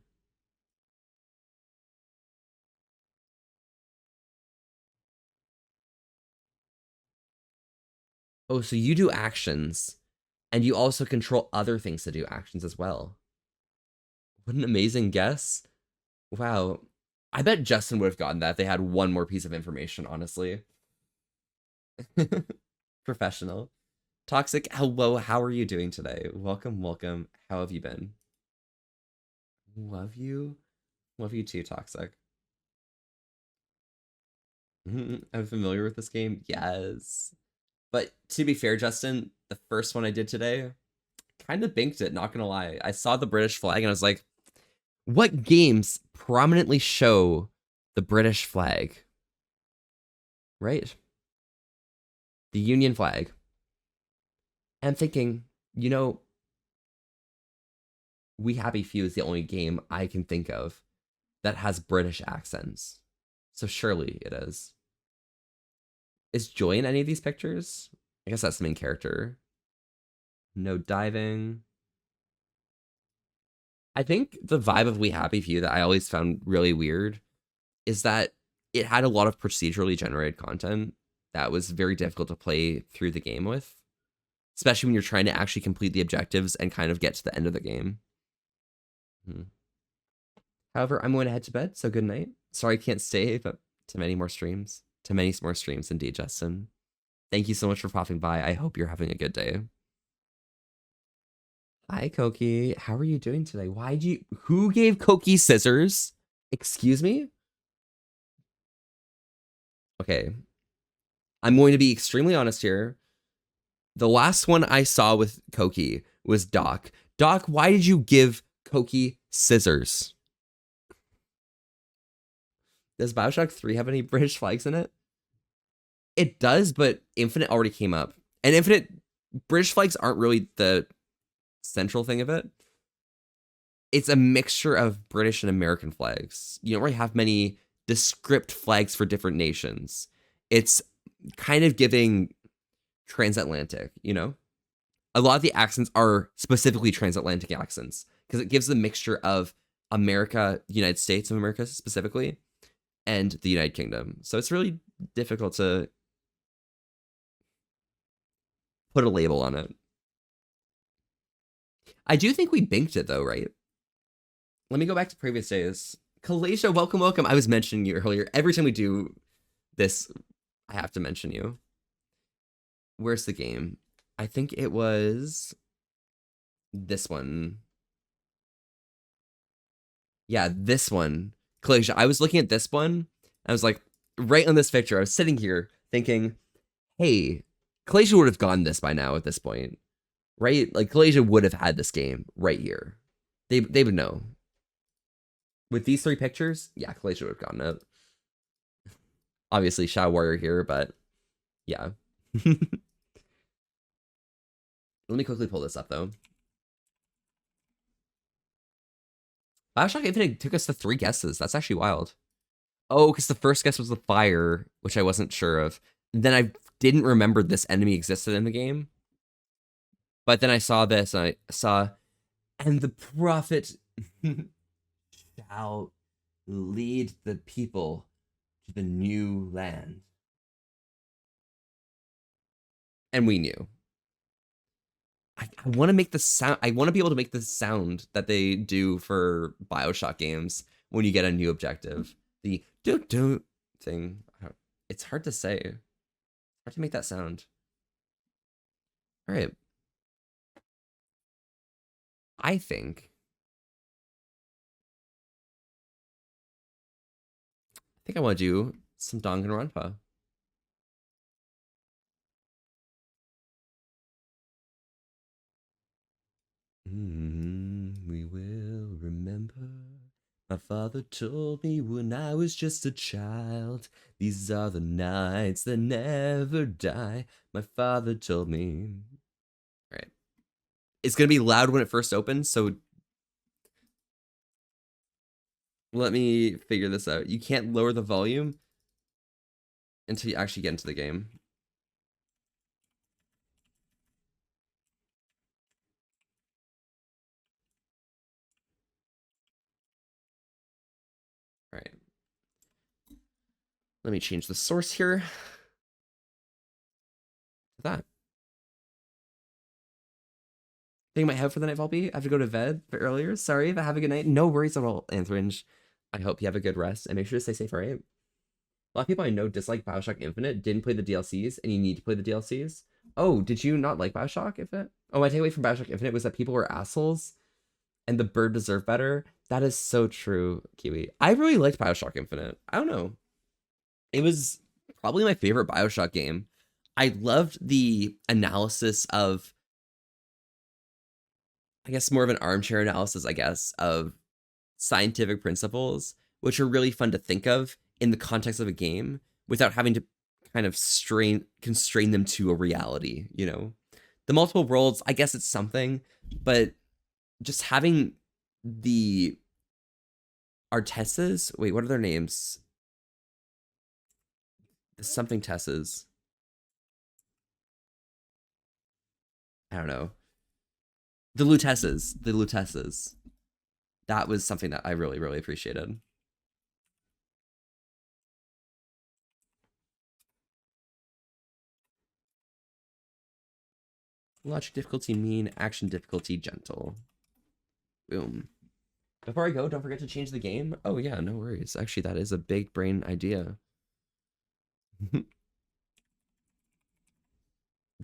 Oh, so you do actions, and you also control other things to do actions as well. What an amazing guess. Wow. I bet Justin would have gotten that if they had one more piece of information, honestly. Professional. Toxic, hello, how are you doing today? Welcome, welcome. How have you been? Love you. Love you too, Toxic. I'm familiar with this game. Yes. But to be fair, Justin, the first one I did today, kind of binked it, not gonna lie. I saw the British flag and I was like, what games prominently show the British flag? Right? The Union flag. And I'm thinking, you know, We Happy Few is the only game I can think of that has British accents. So surely it is. Is Joy in any of these pictures? I guess that's the main character. No diving. I think the vibe of We Happy Few that I always found really weird is that it had a lot of procedurally generated content that was very difficult to play through the game with, especially when you're trying to actually complete the objectives and kind of get to the end of the game. However, I'm going to head to bed, so good night. Sorry I can't stay, but to many more streams. To many more streams indeed, Justin. Thank you so much for popping by. I hope you're having a good day. Hi, Koki. How are you doing today? Who gave Koki scissors? Excuse me? Okay. I'm going to be extremely honest here. The last one I saw with Koki was Doc. Doc, why did you give Koki scissors? Does Bioshock 3 have any British flags in it? It does, but Infinite already came up. And Infinite, British flags aren't really the central thing of it. It's a mixture of British and American flags. You don't really have many descript flags for different nations. It's kind of giving transatlantic, you know? A lot of the accents are specifically transatlantic accents because it gives the mixture of America, United States of America specifically, and the United Kingdom. So it's really difficult to put a label on it. I do think we binked it though, right? Let me go back to previous days. Kalasia, welcome, welcome. I was mentioning you earlier. Every time we do this, I have to mention you. Where's the game? I think it was this one. Yeah, this one. Kalasia, I was looking at this one. I was like, right on this picture, I was sitting here thinking, hey, Kalasia would have gotten this by now at this point, right? Like Kalasia would have had this game right here. They would know. With these 3 pictures, yeah, Kalasia would have gotten it. Obviously, Shadow Warrior here, but yeah. Let me quickly pull this up though. Bioshock Infinite took us to 3 guesses. That's actually wild. Oh, because the first guess was the fire, which I wasn't sure of. Then I didn't remember this enemy existed in the game. But then I saw this and I saw, and the prophet shall lead the people to the new land. And we knew. I want to make the sound. I want to be able to make the sound that they do for Bioshock games when you get a new objective. The do thing. It's hard to say. It's hard to make that sound. All right. I think I want to do some Danganronpa. We will remember. My father told me when I was just a child, these are the nights that never die. My father told me. All right. It's going to be loud when it first opens, so let me figure this out. You can't lower the volume until you actually get into the game. All right. Let me change the source here. That. Thing I might have for the night, Volpe. I have to go to bed a bit earlier. Sorry, but have a good night. No worries at all, Anthringe. I hope you have a good rest and make sure to stay safe, all right? A lot of people I know dislike Bioshock Infinite, didn't play the DLCs, and you need to play the DLCs. Oh, did you not like Bioshock Infinite? Oh, my takeaway from Bioshock Infinite was that people were assholes and the bird deserved better. That is so true, Kiwi. I really liked Bioshock Infinite. I don't know. It was probably my favorite Bioshock game. I loved the analysis of, I guess, more of an armchair analysis, I guess, of scientific principles, which are really fun to think of in the context of a game without having to kind of constrain them to a reality, you know? The multiple worlds, I guess it's something, but just having the Artesses, wait, what are their names? Something Tesses. I don't know. The Lutesses. That was something that I really, really appreciated. Logic difficulty mean, action difficulty gentle. Boom. Before I go, don't forget to change the game. Oh yeah, no worries. Actually, that is a big brain idea.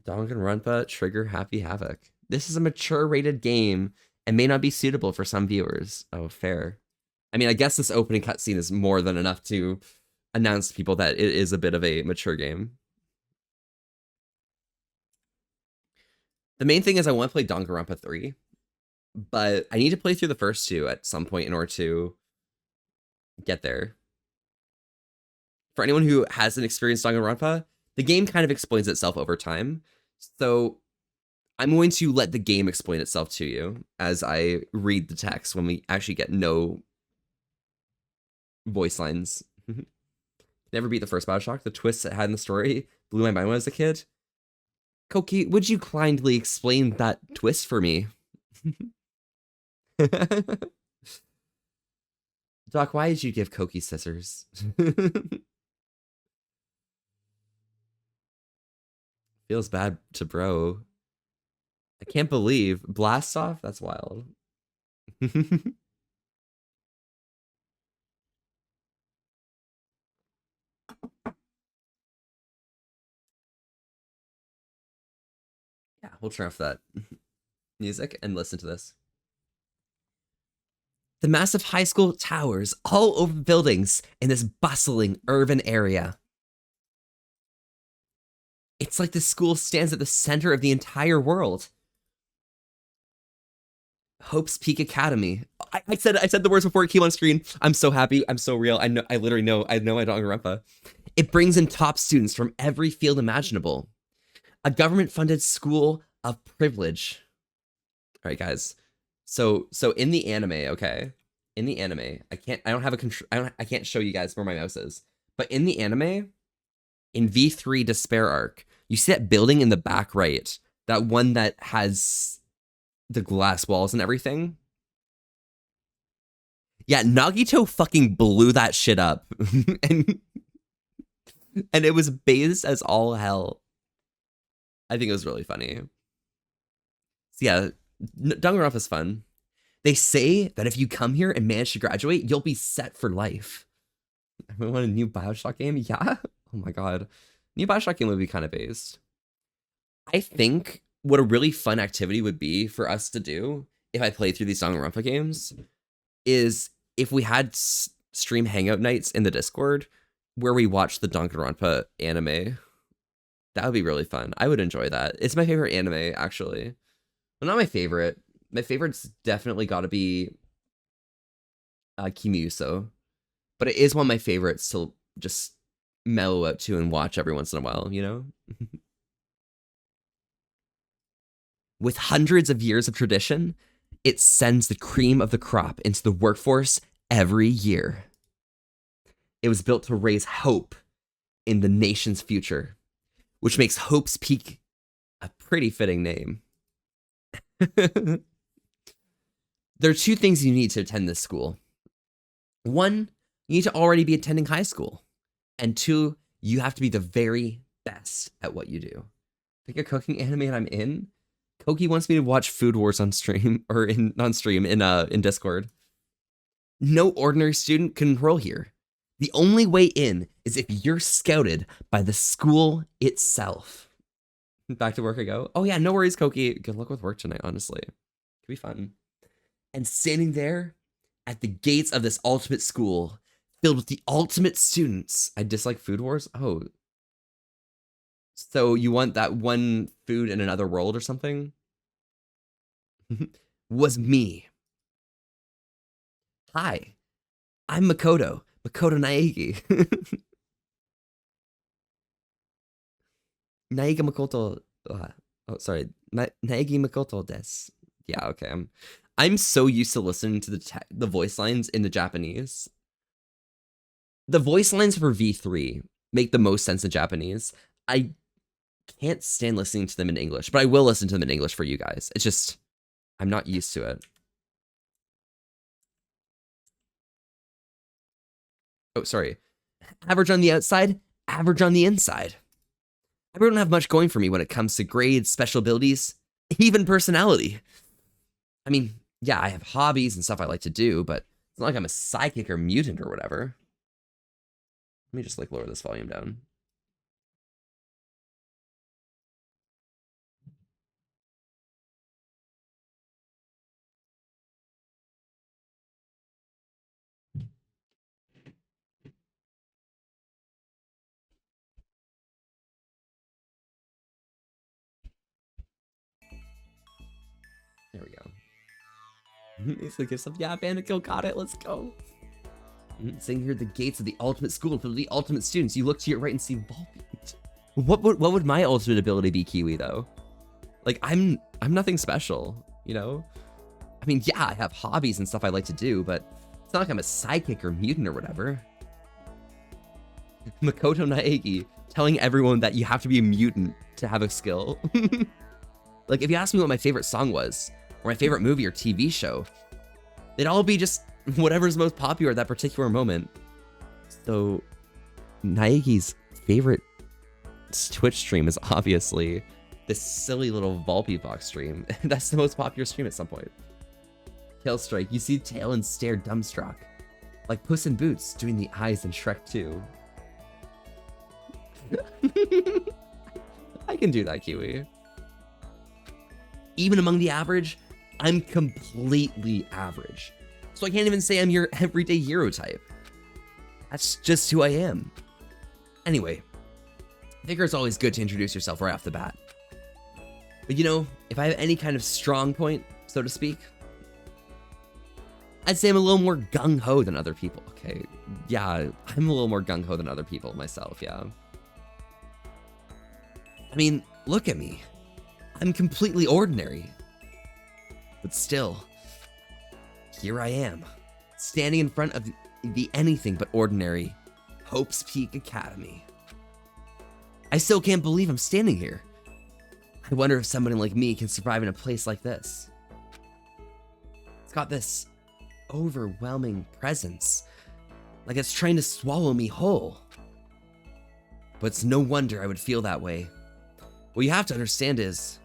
Danganronpa Trigger Happy Havoc. This is a mature rated game and may not be suitable for some viewers. Oh, fair. I mean, I guess this opening cutscene is more than enough to announce to people that it is a bit of a mature game. The main thing is I want to play Danganronpa 3, but I need to play through the first 2 at some point in order to get there. For anyone who hasn't experienced Danganronpa, the game kind of explains itself over time. So I'm going to let the game explain itself to you as I read the text when we actually get no voice lines. Never beat the first Bioshock. The twists it had in the story blew my mind when I was a kid. Koki, would you kindly explain that twist for me? Doc, why did you give Koki scissors? Feels bad to bro. I can't believe blast off. That's wild. Yeah, we'll turn off that music and listen to this. The massive high school towers all over buildings in this bustling urban area. It's like the school stands at the center of the entire world. Hope's Peak Academy. I said the words before it came on screen. I'm so happy. I'm so real. I know I know I Danganronpa. It brings in top students from every field imaginable. A government-funded school of privilege. All right, guys. So in the anime, okay? In the anime, I can't show you guys where my mouse is. But in the anime, in V3 Despair Arc, you see that building in the back right, that one that has the glass walls and everything. Yeah, Nagito fucking blew that shit up. and it was based as all hell. I think it was really funny. So yeah, Danganronpa is fun. They say that if you come here and manage to graduate, you'll be set for life. I want a new Bioshock game? Yeah? Oh my god. New Bioshock game would be kind of based. I think what a really fun activity would be for us to do if I play through these Danganronpa games is if we had stream hangout nights in the Discord where we watch the Danganronpa anime. That would be really fun. I would enjoy that. It's my favorite anime, actually. Well, not my favorite. My favorite's definitely got to be Kimuso. But it is one of my favorites to just mellow out to and watch every once in a while, you know? With hundreds of years of tradition, it sends the cream of the crop into the workforce every year. It was built to raise hope in the nation's future, which makes Hope's Peak a pretty fitting name. There are two things you need to attend this school. One, you need to already be attending high school. And two, you have to be the very best at what you do. Pick a cooking anime and I'm in. Koki wants me to watch Food Wars on stream, or in Discord. No ordinary student can enroll here. The only way in is if you're scouted by the school itself. Back to work I go. Oh yeah, no worries, Koki. Good luck with work tonight, honestly. Could be fun. And standing there at the gates of this ultimate school, filled with the ultimate students. I dislike Food Wars? Oh. So you want that one food in another world or something? Was me. Hi, I'm Makoto Naegi. Naegi Makoto. Oh, sorry. Naegi Makoto desu. Yeah, okay. I'm so used to listening to the voice lines in the Japanese. The voice lines for V3 make the most sense in Japanese. I can't stand listening to them in English, but I will listen to them in English for you guys. It's just, I'm not used to it. Oh, sorry. Average on the outside, average on the inside. I don't have much going for me when it comes to grades, special abilities, even personality. I mean, yeah, I have hobbies and stuff I like to do, but it's not like I'm a psychic or mutant or whatever. Let me just like lower this volume down. There we go. He's gonna give some, yeah, Bandicoot got it, let's go. Saying here the gates of the ultimate school for the ultimate students. You look to your right and see Volbeat. What would my ultimate ability be, Kiwi, though? Like, I'm nothing special, you know? I mean, yeah, I have hobbies and stuff I like to do, but it's not like I'm a psychic or mutant or whatever. Makoto Naegi telling everyone that you have to be a mutant to have a skill. Like, if you asked me what my favorite song was, or my favorite movie or TV show, they'd all be just whatever's most popular at that particular moment. So, Naegi's favorite Twitch stream is obviously this silly little Volpe stream. That's the most popular stream at some point. Tail Strike, you see Tail and stare dumbstruck. Like Puss in Boots doing the eyes in Shrek 2. I can do that, Kiwi. Even among the average, I'm completely average. So I can't even say I'm your everyday hero type. That's just who I am. Anyway, figure it's always good to introduce yourself right off the bat. But you know, if I have any kind of strong point, so to speak, I'd say I'm a little more gung-ho than other people, okay? Yeah, I'm a little more gung-ho than other people myself, yeah. I mean, look at me. I'm completely ordinary. But still, here I am, standing in front of the anything but ordinary Hope's Peak Academy. I still can't believe I'm standing here. I wonder if somebody like me can survive in a place like this. It's got this overwhelming presence, like it's trying to swallow me whole. But it's no wonder I would feel that way. What you have to understand is,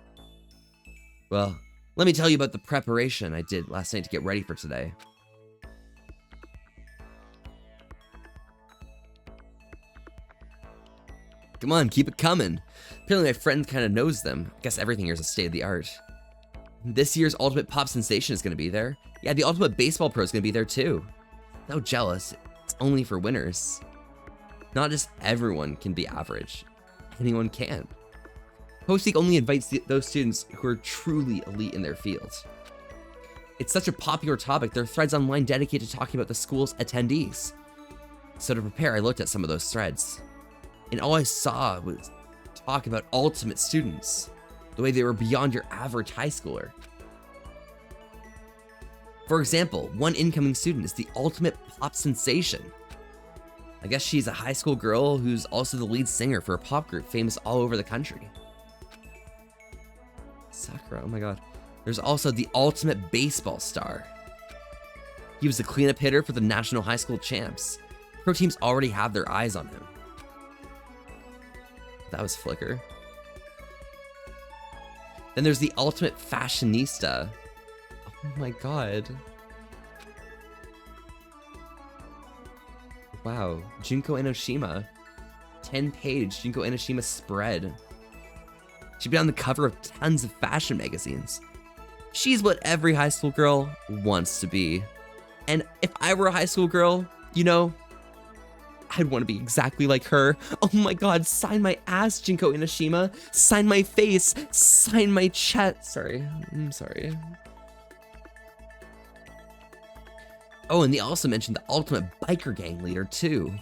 well, let me tell you about the preparation I did last night to get ready for today. Come on, keep it coming. Apparently my friend kind of knows them. I guess everything here is a state of the art. This year's Ultimate Pop Sensation is going to be there. Yeah, the Ultimate Baseball Pro is going to be there too. So jealous. It's only for winners. Not just everyone can be average. Anyone can. Postseek only invites those students who are truly elite in their field. It's such a popular topic, there are threads online dedicated to talking about the school's attendees. So to prepare, I looked at some of those threads. And all I saw was talk about ultimate students, the way they were beyond your average high schooler. For example, one incoming student is the ultimate pop sensation. I guess she's a high school girl who's also the lead singer for a pop group famous all over the country. Sakura, oh my god. There's also the ultimate baseball star. He was the cleanup hitter for the national high school champs. Pro teams already have their eyes on him. That was Flicker. Then there's the ultimate fashionista. Oh my god. Wow, Junko Enoshima. 10-page Junko Enoshima spread. She'd be on the cover of tons of fashion magazines. She's what every high school girl wants to be. And if I were a high school girl, you know, I'd want to be exactly like her. Oh my god, sign my ass, Junko Enoshima. Sign my face. Sign my chest. Sorry, I'm sorry. Oh, and they also mentioned the ultimate biker gang leader, too.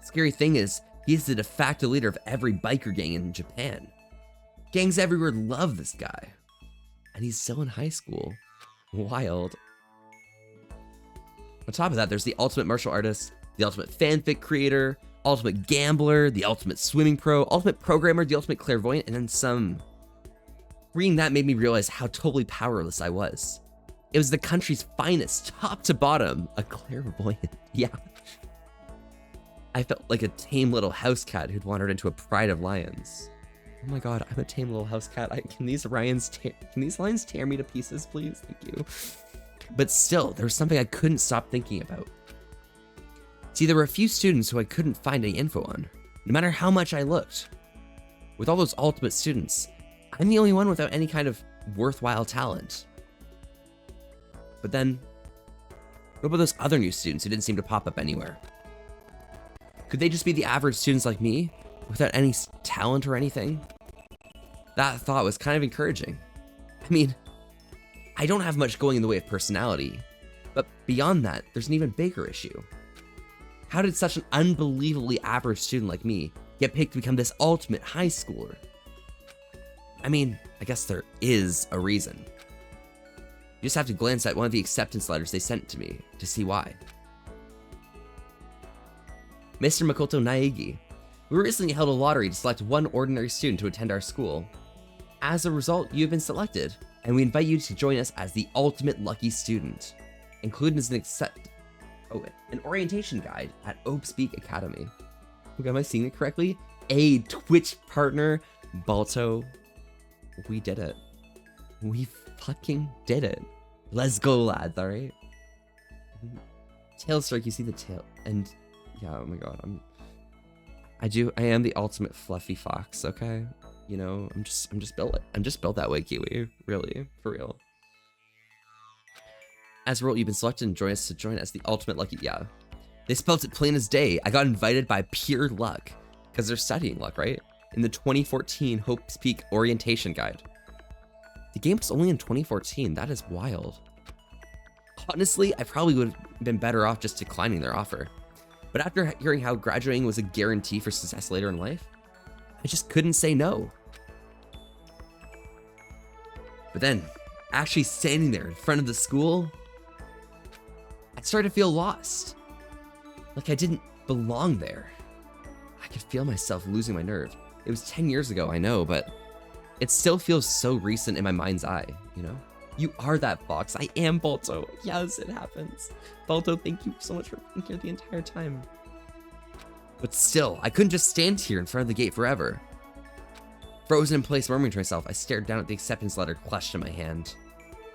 Scary thing is, he's the de facto leader of every biker gang in Japan. Gangs everywhere love this guy. And he's still in high school. Wild. On top of that, there's the ultimate martial artist, the ultimate fanfic creator, ultimate gambler, the ultimate swimming pro, ultimate programmer, the ultimate clairvoyant, and then some. Reading that made me realize how totally powerless I was. It was the country's finest, top to bottom, a clairvoyant. Yeah. I felt like a tame little house cat who'd wandered into a pride of lions. Oh my god, I'm a tame little house cat. Can these lions tear me to pieces, please? Thank you. But still, there was something I couldn't stop thinking about. See, there were a few students who I couldn't find any info on, no matter how much I looked. With all those ultimate students, I'm the only one without any kind of worthwhile talent. But then, what about those other new students who didn't seem to pop up anywhere? Could they just be the average students like me, without any talent or anything? That thought was kind of encouraging. I mean, I don't have much going in the way of personality, but beyond that, there's an even bigger issue. How did such an unbelievably average student like me get picked to become this ultimate high schooler? I mean, I guess there is a reason. You just have to glance at one of the acceptance letters they sent to me to see why. Mr. Makoto Naegi, we recently held a lottery to select one ordinary student to attend our school. As a result, you have been selected, and we invite you to join us as the ultimate lucky student. Included is an orientation guide at Hope's Peak Academy. Okay, am I seeing it correctly? A Twitch partner, Balto. We did it. We fucking did it. Let's go, lads, alright? Tail strike, you see the tail. And yeah, oh my god, I am the ultimate fluffy fox, okay? You know, I'm just built that way, Kiwi. Really, for real. As a result, you've been selected and join us as the ultimate lucky. Yeah, they spelled it plain as day. I got invited by pure luck. because they're studying luck, right? In the 2014 Hope's Peak Orientation Guide. The game was only in 2014. That is wild. Honestly, I probably would have been better off just declining their offer. But after hearing how graduating was a guarantee for success later in life, I just couldn't say no. But then, actually standing there in front of the school, I started to feel lost. Like I didn't belong there. I could feel myself losing my nerve. It was 10 years ago, I know, but it still feels so recent in my mind's eye, you know? You are that fox. I am Balto. Yes, it happens. Balto, thank you so much for being here the entire time. But still, I couldn't just stand here in front of the gate forever. Frozen in place, murmuring to myself, I stared down at the acceptance letter clutched in my hand,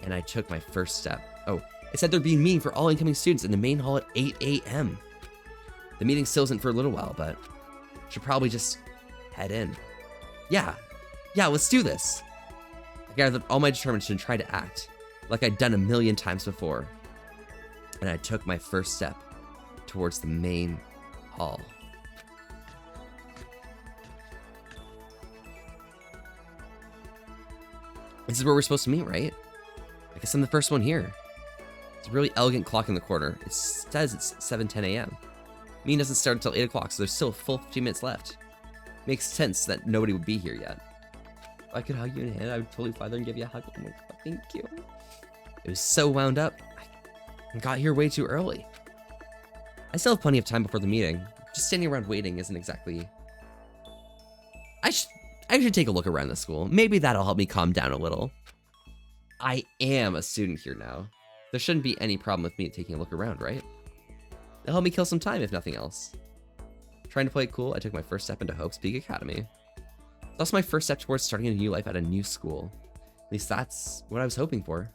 and I took my first step. Oh, it said there'd be a meeting for all incoming students in the main hall at 8 a.m. The meeting still isn't for a little while, but should probably just head in. Yeah, let's do this. I gathered all my determination to try to act like I'd done a million times before, and I took my first step towards the main hall. This is where we're supposed to meet, right? I guess I'm the first one here. It's a really elegant clock in the corner. It says it's 7:10 a.m. Meeting doesn't start until 8 o'clock, so there's still a full 15 minutes left. Makes sense that nobody would be here yet. If I could hug you in the hand, I would totally fly there and give you a hug. Oh my god, thank you. It was so wound up, I got here way too early. I still have plenty of time before the meeting. Just standing around waiting isn't exactly... I should take a look around the school. Maybe that'll help me calm down a little. I am a student here now. There shouldn't be any problem with me taking a look around, right? It'll help me kill some time, if nothing else. Trying to play it cool, I took my first step into Hope's Peak Academy. It's also my first step towards starting a new life at a new school. At least that's what I was hoping for.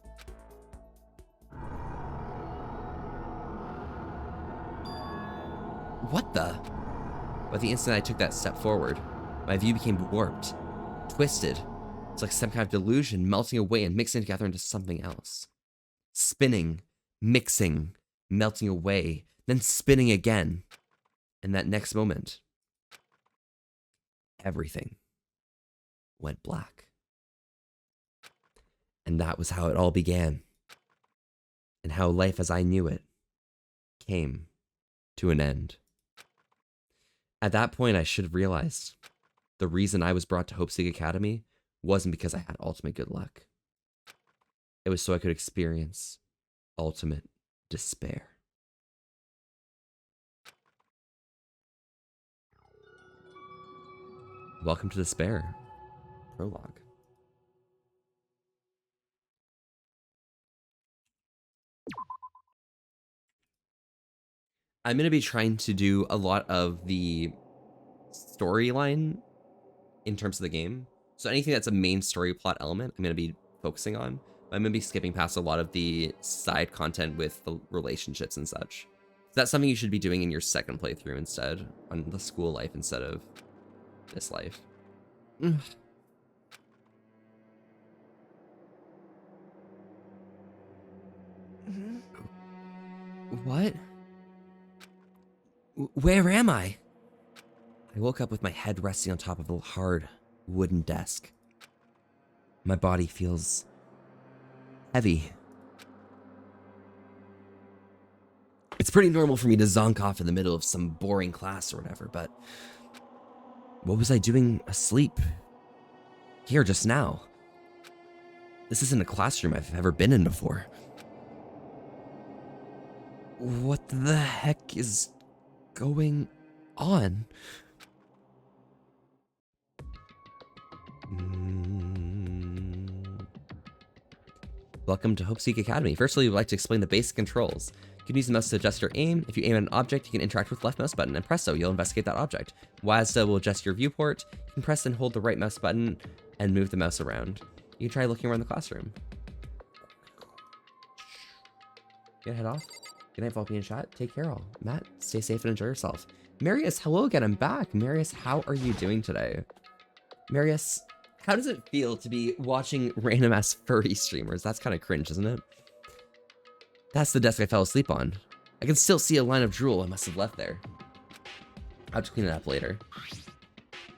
What the? But the instant I took that step forward, my view became warped, twisted. It's like some kind of delusion melting away and mixing together into something else. Spinning, mixing, melting away, then spinning again. And that next moment, everything went black. And that was how it all began. And how life as I knew it came to an end. At that point, I should have realized the reason I was brought to Hope's Peak Academy wasn't because I had ultimate good luck. It was so I could experience ultimate despair. Welcome to Despair. Prologue. I'm going to be trying to do a lot of the storyline in terms of the game. So anything that's a main story plot element, I'm going to be focusing on. I'm going to be skipping past a lot of the side content with the relationships and such. So that's something you should be doing in your second playthrough instead, on the school life instead of this life. What? Where am I? I woke up with my head resting on top of a hard wooden desk. My body feels heavy. It's pretty normal for me to zonk off in the middle of some boring class or whatever, but what was I doing asleep here just now? This isn't a classroom I've ever been in before. What the heck is going on? Welcome to Hope's Peak Academy. Firstly, we'd like to explain the basic controls. You can use the mouse to adjust your aim. If you aim at an object, you can interact with left mouse button, and presto, you'll investigate that object. WASD will adjust your viewport. You can press and hold the right mouse button and move the mouse around. You can try looking around the classroom. Gonna head off. Good night, Volpe and chat. Take care, all. Matt, stay safe and enjoy yourself. Marius, hello again. I'm back. Marius, how are you doing today? Marius, how does it feel to be watching random ass furry streamers? That's kind of cringe, isn't it? That's the desk I fell asleep on. I can still see a line of drool I must have left there. I'll have to clean it up later.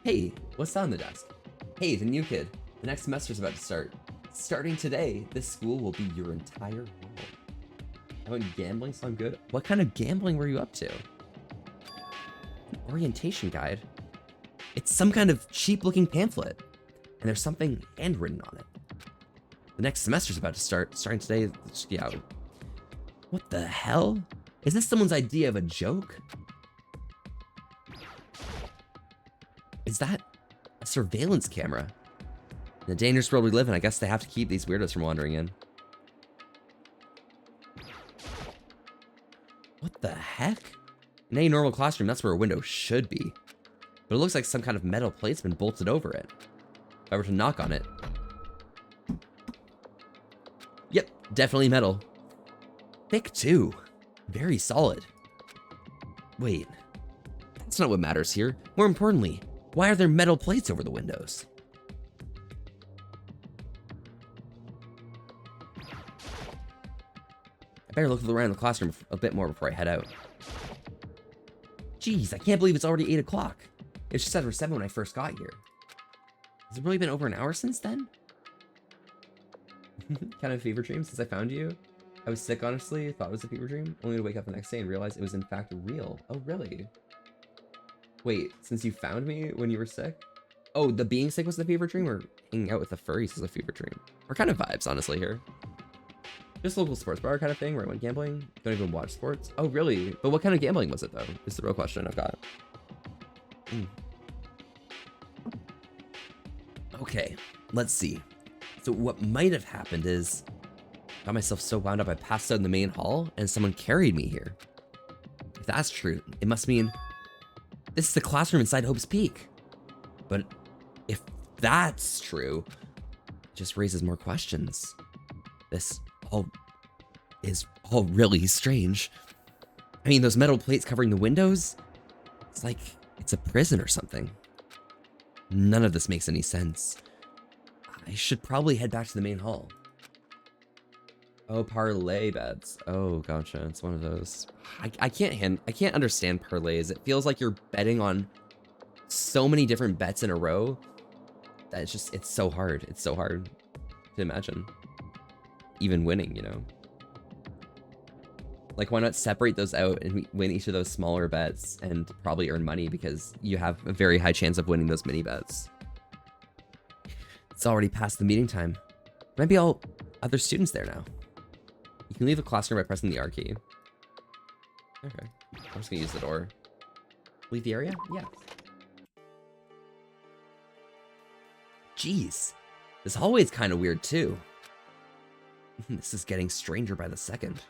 Hey, what's on the desk? Hey, the new kid. The next semester's about to start. Starting today, this school will be your entire world. I went gambling, so I'm good. What kind of gambling were you up to? An orientation guide? It's some kind of cheap-looking pamphlet, and there's something handwritten on it. The next semester's about to start. Starting today, yeah. What the hell? Is this someone's idea of a joke? Is that a surveillance camera? In the dangerous world we live in, I guess they have to keep these weirdos from wandering in. What the heck? In any normal classroom, that's where a window should be. But it looks like some kind of metal plate's been bolted over it. If I were to knock on it. Yep, definitely metal. Thick too. Very solid. Wait, that's not what matters here. More importantly, why are there metal plates over the windows? I better look around the classroom a bit more before I head out. Jeez, I can't believe it's already 8 o'clock. It was just after 7 when I first got here. Has it really been over an hour since then? Kind of a fever dream since I found you. I was sick, honestly. Thought it was a fever dream. Only to wake up the next day and realize it was in fact real. Oh, really? Wait, since you found me when you were sick? Oh, the being sick was the fever dream, or hanging out with the furries is a fever dream? Or kind of vibes, honestly, here. Just local sports bar kind of thing where I went gambling. Don't even watch sports. Oh, really? But what kind of gambling was it, though? Is the real question I've got. Okay, let's see. So what might have happened is I got myself so wound up I passed out in the main hall and someone carried me here. If that's true, it must mean this is the classroom inside Hope's Peak. But if that's true, it just raises more questions. This all is all really strange. I mean, those metal plates covering the windows, it's like it's a prison or something. None of this makes any sense. I should probably head back to the main hall. Oh, parlay bets. Oh, gotcha. It's one of those. I can't understand parlays. It feels like you're betting on so many different bets in a row that it's so hard. It's so hard to imagine even winning, you know? Like, why not separate those out and win each of those smaller bets and probably earn money because you have a very high chance of winning those mini bets. It's already past the meeting time. Maybe all other students there now. You can leave the classroom by pressing the R key. Okay, I'm just gonna use the door. Leave the area? Yeah. Jeez, this hallway is kind of weird too. This is getting stranger by the second.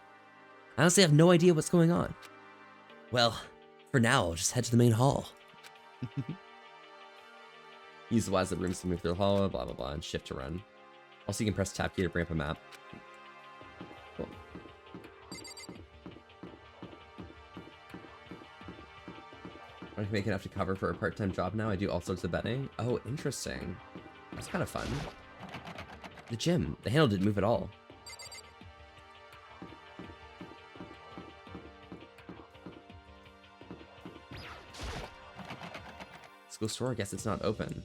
I honestly have no idea what's going on. Well, for now, I'll just head to the main hall. Use the WASD rooms to move through the hall, blah, blah, blah, and shift to run. Also, you can press tab key to bring up a map. Cool. I can make enough to cover for a part-time job now. I do all sorts of betting. Oh, interesting. That's kind of fun. The gym. The handle didn't move at all. School store? I guess it's not open.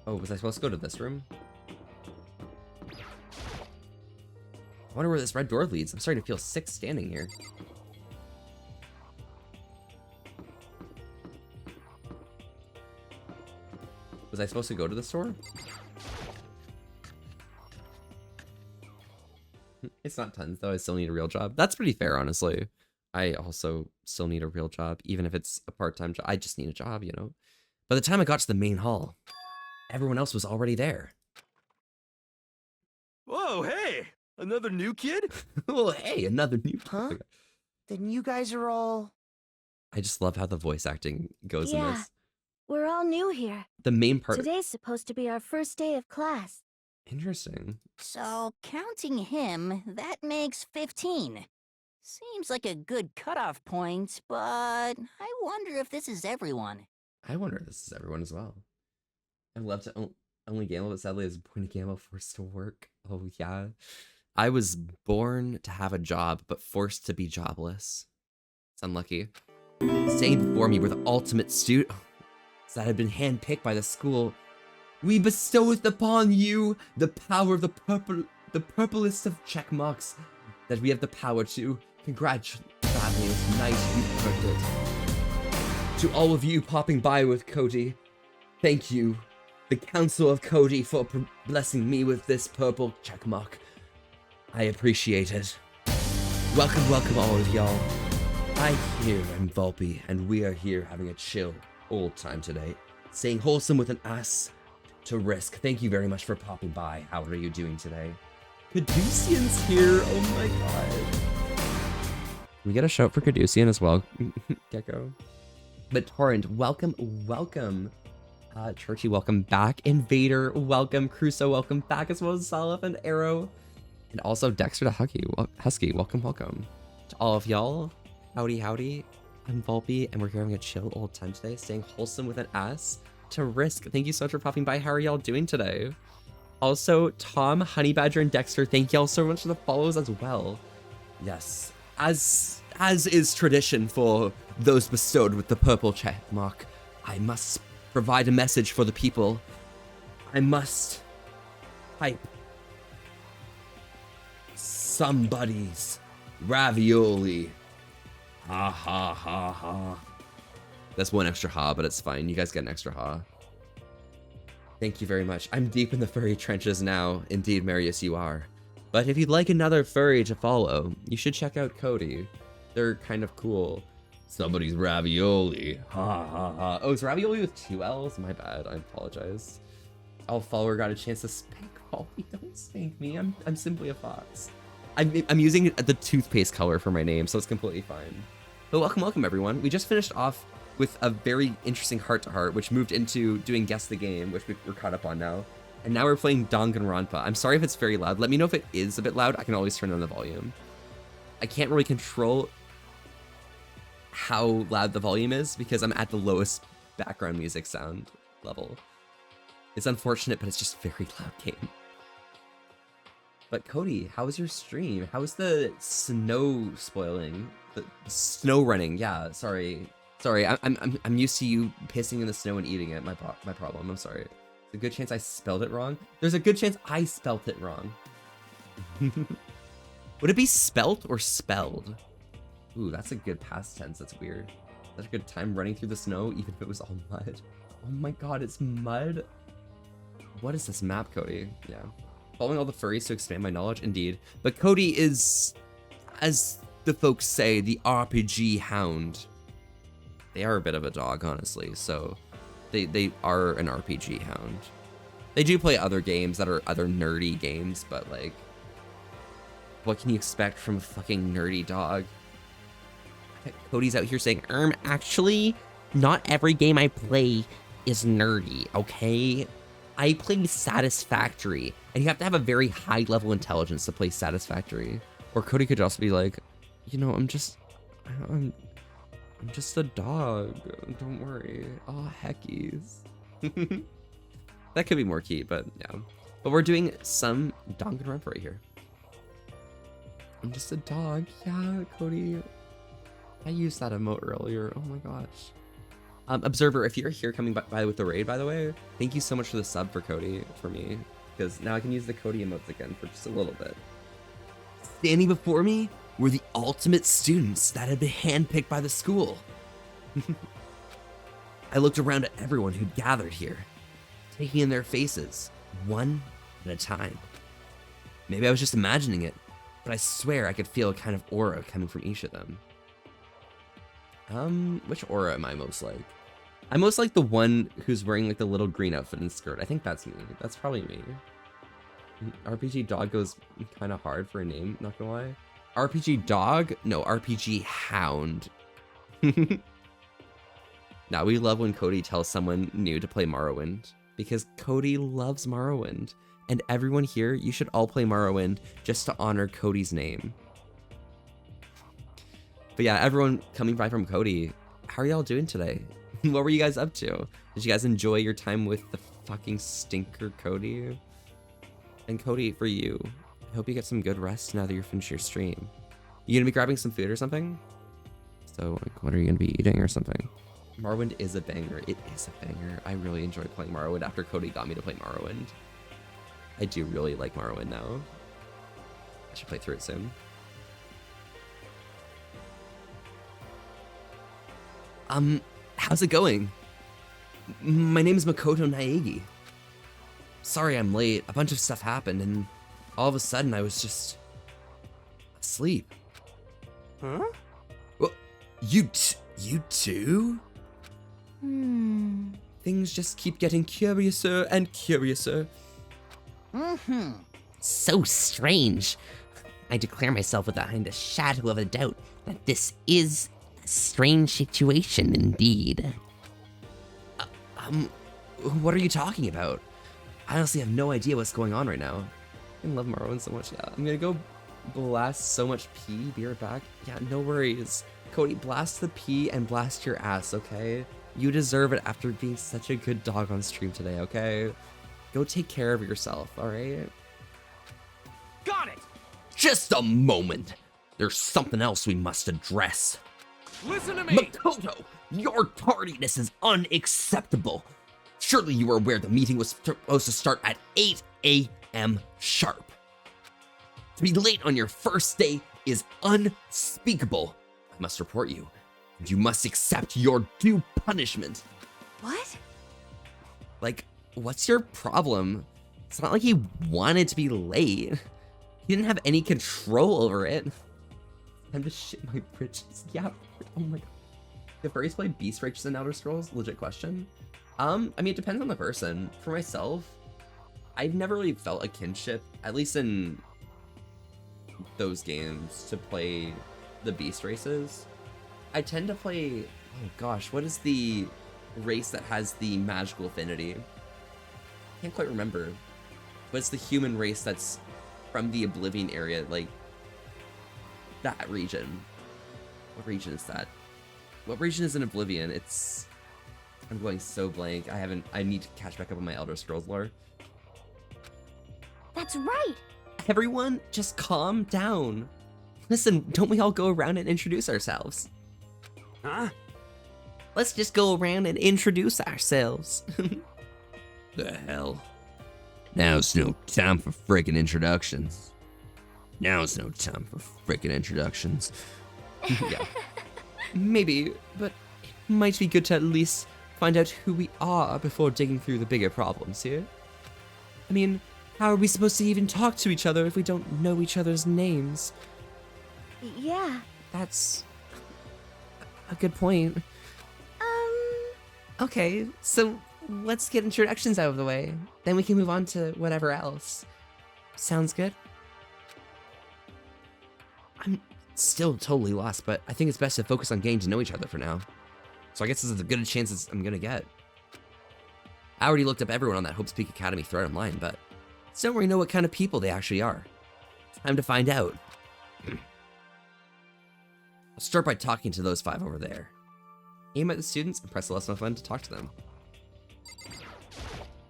Oh, was I supposed to go to this room? I wonder where this red door leads. I'm starting to feel sick standing here. Was I supposed to go to the store? It's not tons, though. I still need a real job. That's pretty fair, honestly. I also still need a real job, even if it's a part-time job. I just need a job, you know? By the time I got to the main hall, everyone else was already there. Whoa, hey! Another new kid? Oh, hey, another new... Huh? Then you guys are all... I just love how the voice acting goes in this. We're all new here. The main part... Today's supposed to be our first day of class. Interesting. So, counting him, that makes 15. Seems like a good cutoff point, but I wonder if this is everyone. I wonder if this is everyone as well. I'd love to only gamble, but sadly as a point to gamble, forced to work. Oh, yeah. I was born to have a job, but forced to be jobless. It's unlucky. Staying before me were the ultimate students that had been handpicked by the school. We bestoweth upon you the power of the purplest of check marks, that we have the power to congratulate family. It's nice you earned it. To all of you popping by with Cody, thank you, the Council of Cody, for blessing me with this purple check mark. I appreciate it. Welcome, welcome all of y'all. I here am Volpe, and we are here having a chill old time today, staying wholesome with an ass to risk. Thank you very much for popping by. How are you doing today? Caducean's here. Oh my god. Can we get a shout for Caducean as well, Gecko? But Torrent, welcome, welcome. Churchy, welcome back. Invader, welcome. Crusoe, welcome back, as well as Salif and Arrow. And also Dexter the Husky, welcome, welcome. To all of y'all, howdy, howdy. I'm Volpe, and we're here having a chill old time today, staying wholesome with an ass to risk. Thank you so much for popping by. How are y'all doing today? Also, Tom, Honey Badger, and Dexter, thank y'all so much for the follows as well. Yes, as is tradition for those bestowed with the purple check mark, I must provide a message for the people. I must hype somebody's ravioli. Ha ha ha ha. That's one extra ha, but it's fine. You guys get an extra ha. Thank you very much. I'm deep in the furry trenches now. Indeed, Marius, you are. But if you'd like another furry to follow, you should check out Cody. They're kind of cool. Somebody's ravioli. Ha ha ha. Oh, it's ravioli with 2 L's? My bad. I apologize. All follower got a chance to spank Volpe. Don't spank me. I'm simply a fox. I'm using the toothpaste color for my name, so it's completely fine. But welcome, welcome everyone. We just finished off with a very interesting heart-to-heart, which moved into doing Guess the Game, which we're caught up on now. And now we're playing Danganronpa. I'm sorry if it's very loud. Let me know if it is a bit loud. I can always turn down the volume. I can't really control how loud the volume is because I'm at the lowest background music sound level. It's unfortunate, but it's just very loud game. But Cody, how was your stream? How was the snow spoiling? The snow running? Yeah, sorry. I'm used to you pissing in the snow and eating it. My problem. I'm sorry. There's a good chance I spelled it wrong. There's a good chance I spelt it wrong. Would it be spelt or spelled? Ooh, that's a good past tense. That's weird. That's a good time running through the snow, even if it was all mud. Oh my god, it's mud. What is this map, Cody? Yeah. Following all the furries to expand my knowledge, indeed. But Cody is, as the folks say, the RPG hound. They are a bit of a dog, honestly, so they are an RPG hound. They do play other games that are other nerdy games, but like, what can you expect from a fucking nerdy dog? Cody's out here saying, actually, not every game I play is nerdy, okay? I play Satisfactory, and you have to have a very high level intelligence to play Satisfactory. Or Cody could also be like, you know, I'm just a dog. Don't worry. Oh, heckies. That could be more key, but yeah. But we're doing some Danganronpa right here. I'm just a dog. Yeah, Cody. I used that emote earlier. Oh my gosh. Observer, if you're here coming by with the raid, by the way, thank you so much for the sub for Cody, for me. Because now I can use the Cody emotes again for just a little bit. Standing before me were the ultimate students that had been handpicked by the school. I looked around at everyone who'd gathered here, taking in their faces, one at a time. Maybe I was just imagining it, but I swear I could feel a kind of aura coming from each of them. Which aura am I most like? I'm most like the one who's wearing like the little green outfit and skirt. I think that's me. That's probably me. RPG dog goes kind of hard for a name, not gonna lie. RPG dog? No, RPG hound. Now we love when Cody tells someone new to play Morrowind, because Cody loves Morrowind. And everyone here, you should all play Morrowind just to honor Cody's name. But yeah, everyone coming by from Cody, how are y'all doing today? What were you guys up to? Did you guys enjoy your time with the fucking stinker Cody? And Cody, for you, I hope you get some good rest now that you're finished your stream. You gonna be grabbing some food or something? So, like, what are you gonna be eating or something? Morrowind is a banger. It is a banger. I really enjoy playing Morrowind after Cody got me to play Morrowind. I do really like Morrowind now. I should play through it soon. How's it going? My name is Makoto Naegi. Sorry I'm late. A bunch of stuff happened and all of a sudden I was just asleep. Huh? Well, you too? Things just keep getting curiouser and curiouser. So strange. I declare myself behind a shadow of a doubt that this is a strange situation indeed. What are you talking about? I honestly have no idea what's going on right now. I love Morrowind so much. Yeah, I'm gonna go blast so much pee. Be right back. Yeah, no worries. Cody, blast the pee and blast your ass, okay? You deserve it after being such a good dog on stream today, okay? Go take care of yourself, alright? Got it! Just a moment. There's something else we must address. Listen to me! Makoto, your tardiness is unacceptable. Surely you were aware the meeting was supposed to start at 8 a.m. sharp. To be late on your first day is unspeakable. I must report you, and you must accept your due punishment. What? Like, what's your problem? It's not like he wanted to be late. He didn't have any control over it. Time to shit my britches. Yeah, oh my god. Do furries play Beast Races in Elder Scrolls? Legit question. I mean, it depends on the person. For myself, I've never really felt a kinship, at least in those games, to play the Beast Races. I tend to play, oh gosh, what is the race that has the magical affinity? Can't quite remember. But it's the human race that's from the Oblivion area, like that region. What region is that? What region is in Oblivion? I'm going so blank. I need to catch back up on my Elder Scrolls lore. That's right. Everyone, just calm down. Listen, don't we all go around and introduce ourselves? Huh? Let's just go around and introduce ourselves. The hell? Now's no time for frickin' introductions. Now's no time for frickin' introductions. Yeah. Maybe, but it might be good to at least find out who we are before digging through the bigger problems here. I mean, how are we supposed to even talk to each other if we don't know each other's names? Yeah. That's a good point. Okay, so let's get introductions out of the way. Then we can move on to whatever else. Sounds good? I'm still totally lost, but I think it's best to focus on getting to know each other for now. So I guess this is as good a chance as I'm gonna get. I already looked up everyone on that Hope's Peak Academy thread online, but I don't really know what kind of people they actually are. Time to find out. I'll start by talking to those 5 over there. Aim at the students and press the lesson button to talk to them.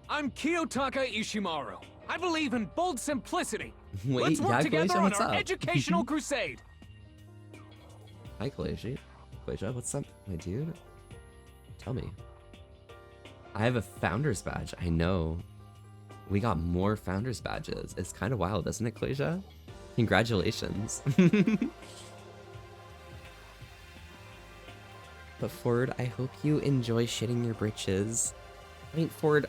I'm Kiyotaka Ishimaru. I believe in bold simplicity. Wait, Let's work yeah, together Glacier, on what's our up? educational crusade. Hi, Glacier. Glacier, what's up, my dude? Tell me. I have a Founder's Badge, I know. We got more Founder's Badges. It's kind of wild, isn't it, Glacier? Congratulations. But Ford, I hope you enjoy shitting your britches. I mean, Ford,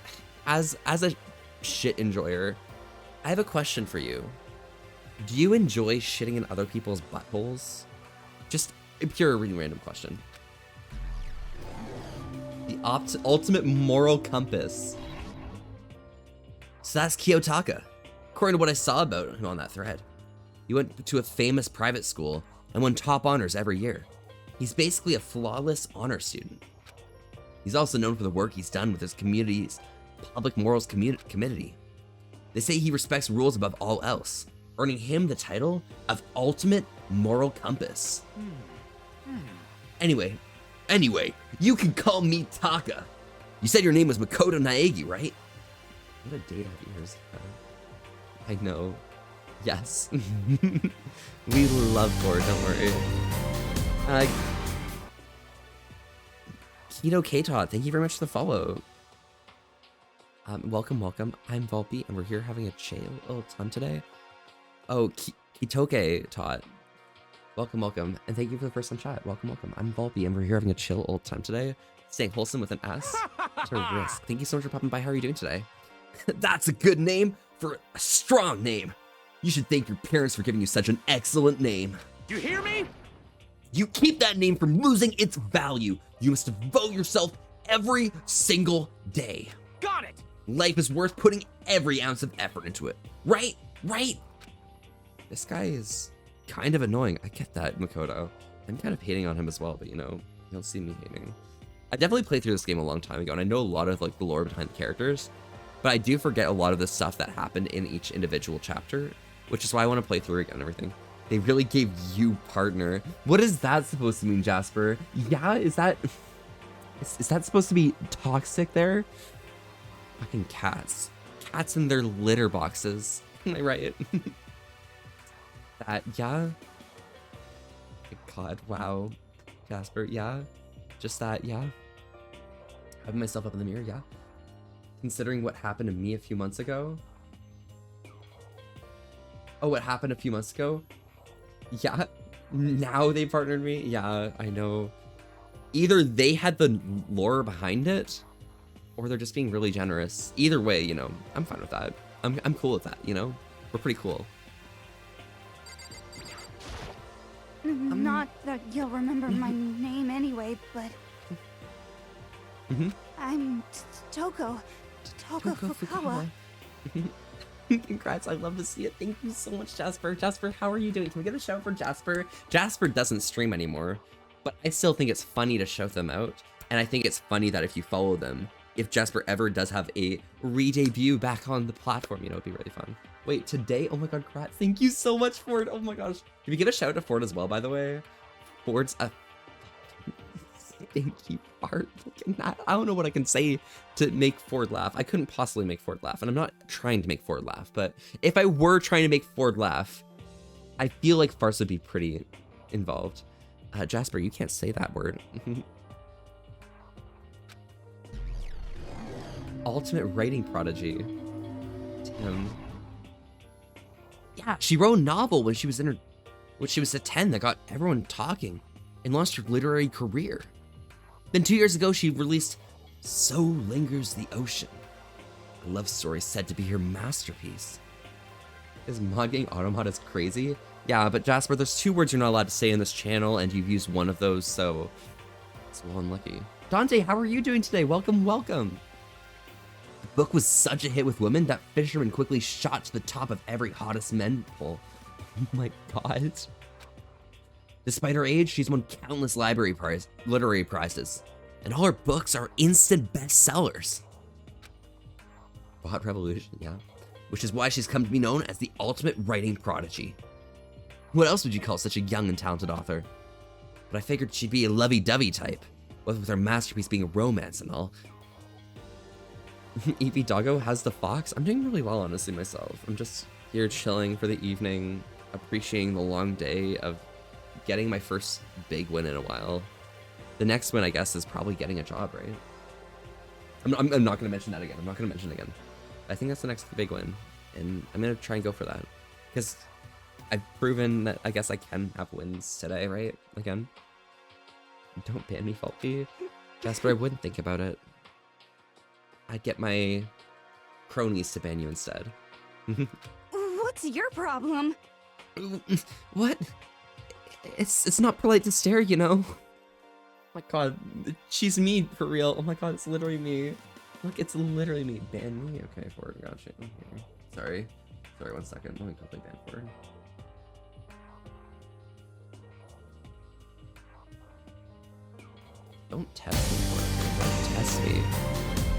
as a shit enjoyer, I have a question for you. Do you enjoy shitting in other people's buttholes? Just a pure really random question. The ultimate moral compass. So that's Kiyotaka. According to what I saw about him on that thread. He went to a famous private school and won top honors every year. He's basically a flawless honor student. He's also known for the work he's done with his community's public morals committee. They say he respects rules above all else, earning him the title of Ultimate Moral Compass. Anyway, you can call me Taka. You said your name was Makoto Naegi, right? What a date of yours. I know. Yes. We love Ford, don't worry. Keto K-Tot, thank you very much for the follow. Welcome, welcome. I'm Volpe, and we're here having a chill little time today. Oh, Kitoke Tot. Welcome, welcome, and thank you for the first time chat. Welcome, welcome. I'm Volpe, and we're here having a chill old time today. Staying wholesome with an S to risk. Thank you so much for popping by. How are you doing today? That's a good name for a strong name. You should thank your parents for giving you such an excellent name. You hear me? You keep that name from losing its value. You must devote yourself every single day. Got it. Life is worth putting every ounce of effort into it. Right? Right? This guy is kind of annoying. I get that, Makoto. I'm kind of hating on him as well, but you know, you don't see me hating. I definitely played through this game a long time ago, and I know a lot of like the lore behind the characters, but I do forget a lot of the stuff that happened in each individual chapter, which is why I want to play through again and everything. They really gave you partner. What is that supposed to mean, Jasper? Yeah, is that supposed to be toxic there? Fucking cats. Cats in their litter boxes. Am I right? Yeah. God, wow. Jasper, yeah. Just that, yeah. Having myself up in the mirror, yeah. Considering what happened to me a few months ago. Oh, what happened a few months ago? Yeah. Now they partnered me? Yeah, I know. Either they had the lore behind it, or they're just being really generous. Either way, you know, I'm fine with that. I'm cool with that, you know? We're pretty cool. Not that you'll remember my name anyway, but I'm Toko Fukawa. Congrats, I love to see it. Thank you so much, Jasper. Jasper, how are you doing? Can we get a shout out for Jasper? Jasper doesn't stream anymore, but I still think it's funny to shout them out. And I think it's funny that if you follow them, if Jasper ever does have a re-debut back on the platform, you know, it'd be really fun. Wait, today? Oh my god, Krat, thank you so much, Ford. Oh my gosh. Can we give a shout out to Ford as well, by the way? Ford's a thank you, Fart. I don't know what I can say to make Ford laugh. I couldn't possibly make Ford laugh, and I'm not trying to make Ford laugh, but if I were trying to make Ford laugh, I feel like farce would be pretty involved. Jasper, you can't say that word. Ultimate writing prodigy. Damn. Yeah, she wrote a novel when she was a 10 that got everyone talking and launched her literary career. Then 2 years ago, she released So Lingers the Ocean, a love story said to be her masterpiece. Is mod getting automod is crazy? Yeah, but Jasper, there's 2 words you're not allowed to say in this channel, and you've used one of those, so it's well unlucky. Dante, how are you doing today? Welcome, welcome. The book was such a hit with women that Fisherman quickly shot to the top of every hottest men poll. Oh my god. Despite her age, she's won countless literary prizes, and all her books are instant bestsellers. Bot Revolution, yeah. Which is why she's come to be known as the ultimate writing prodigy. What else would you call such a young and talented author? But I figured she'd be a lovey-dovey type, what with her masterpiece being a romance and all. Evie Doggo has the fox. I'm doing really well, honestly, myself. I'm just here chilling for the evening, appreciating the long day of getting my first big win in a while. The next win, I guess, is probably getting a job, right? I'm not going to mention that again. I'm not going to mention it again. I think that's the next big win, and I'm going to try and go for that. Because I've proven that I guess I can have wins today, right? Again. Don't ban me, Faulty. Jasper, I wouldn't think about it. I'd get my cronies to ban you instead. What's your problem? What? It's not polite to stare, you know? Oh my god, she's me for real. Oh my god, it's literally me. Look, it's literally me. Ban me? Okay, Ford, gotcha. Okay. Sorry, 1 second. Let me quickly ban Ford. Don't test me, Ford. Don't test me.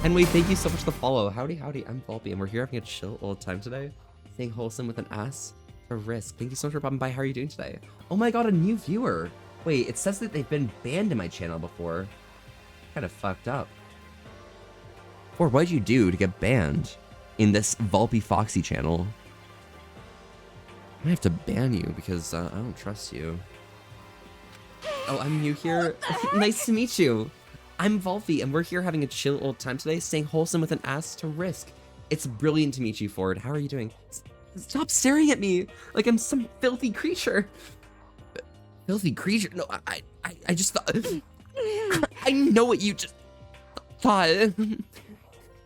Anyway, thank you so much for the follow. Howdy, howdy, I'm Volpe, and we're here having a chill old time today. Staying wholesome with an ass to risk. Thank you so much for popping by. How are you doing today? Oh my god, a new viewer. Wait, it says that they've been banned in my channel before. Kind of fucked up. Or what'd you do to get banned in this Volpe Foxy channel? I have to ban you because I don't trust you. Oh, I'm new here. Nice to meet you. I'm Volphy, and we're here having a chill old time today, staying wholesome with an ass to risk. It's brilliant to meet you, Ford. How are you doing? Stop staring at me like I'm some filthy creature. Filthy creature? No, I just thought... I know what you just thought.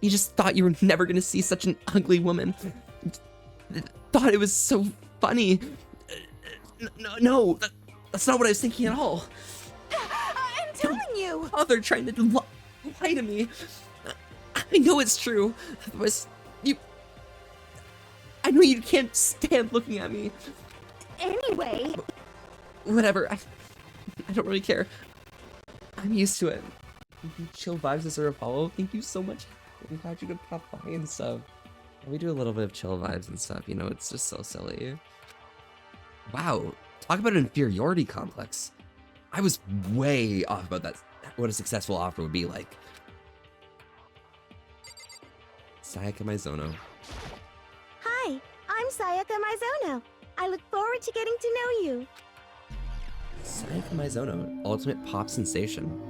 You just thought you were never gonna see such an ugly woman. Thought it was so funny. No, that's not what I was thinking at all. I'm telling you. Oh, they're trying to lie to me. I know it's true. I know you can't stand looking at me. Anyway. Whatever, I don't really care. I'm used to it. Chill vibes as a Apollo. Thank you so much. I'm glad you could pop by and stuff. We do a little bit of chill vibes and stuff, you know, it's just so silly. Wow, talk about an inferiority complex. I was way off about that, what a successful offer would be like. Sayaka Maizono. Hi, I'm Sayaka Maizono. I look forward to getting to know you. Sayaka Maizono, ultimate pop sensation.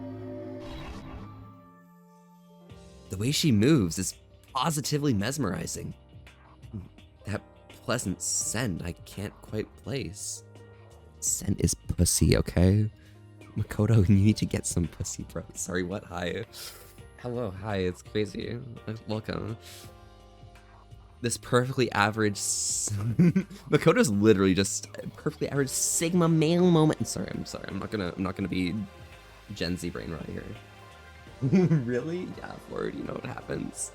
The way she moves is positively mesmerizing. That pleasant scent I can't quite place. Scent is pussy, okay? Makoto, you need to get some pussy, bro. Sorry, what? Hi. Hello, hi, it's crazy. Welcome. This perfectly average... Makoto's literally just perfectly average Sigma male moment. I'm sorry, I'm not gonna be Gen Z brain right here. Really? Yeah, Lord, you know what happens.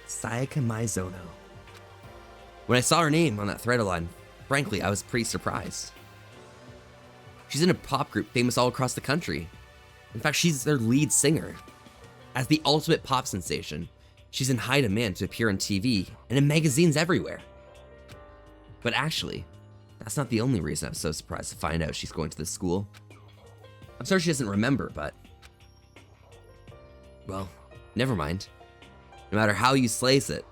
Sayaka Maizono. When I saw her name on that thread line, frankly, I was pretty surprised. She's in a pop group famous all across the country. In fact, she's their lead singer. As the ultimate pop sensation, she's in high demand to appear on TV and in magazines everywhere. But actually, that's not the only reason I was so surprised to find out she's going to this school. I'm sorry she doesn't remember, but... well, never mind. No matter how you slice it,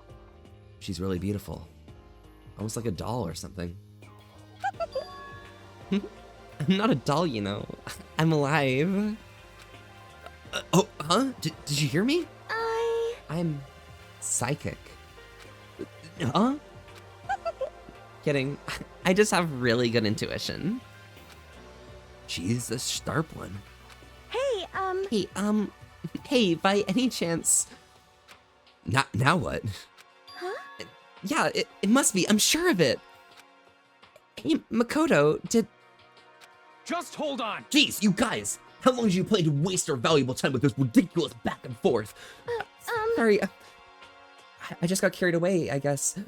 she's really beautiful. Almost like a doll or something. I'm not a doll, you know. I'm alive. Oh, huh? Did you hear me? I'm psychic. Huh? Kidding. I just have really good intuition. She's a sharp one. Hey, Hey, by any chance... Now what? Huh? Yeah, it must be. I'm sure of it. Hey, Makoto, did... Just hold on. Jeez, you guys! How long do you plan to waste our valuable time with this ridiculous back and forth? Sorry, I just got carried away, I guess.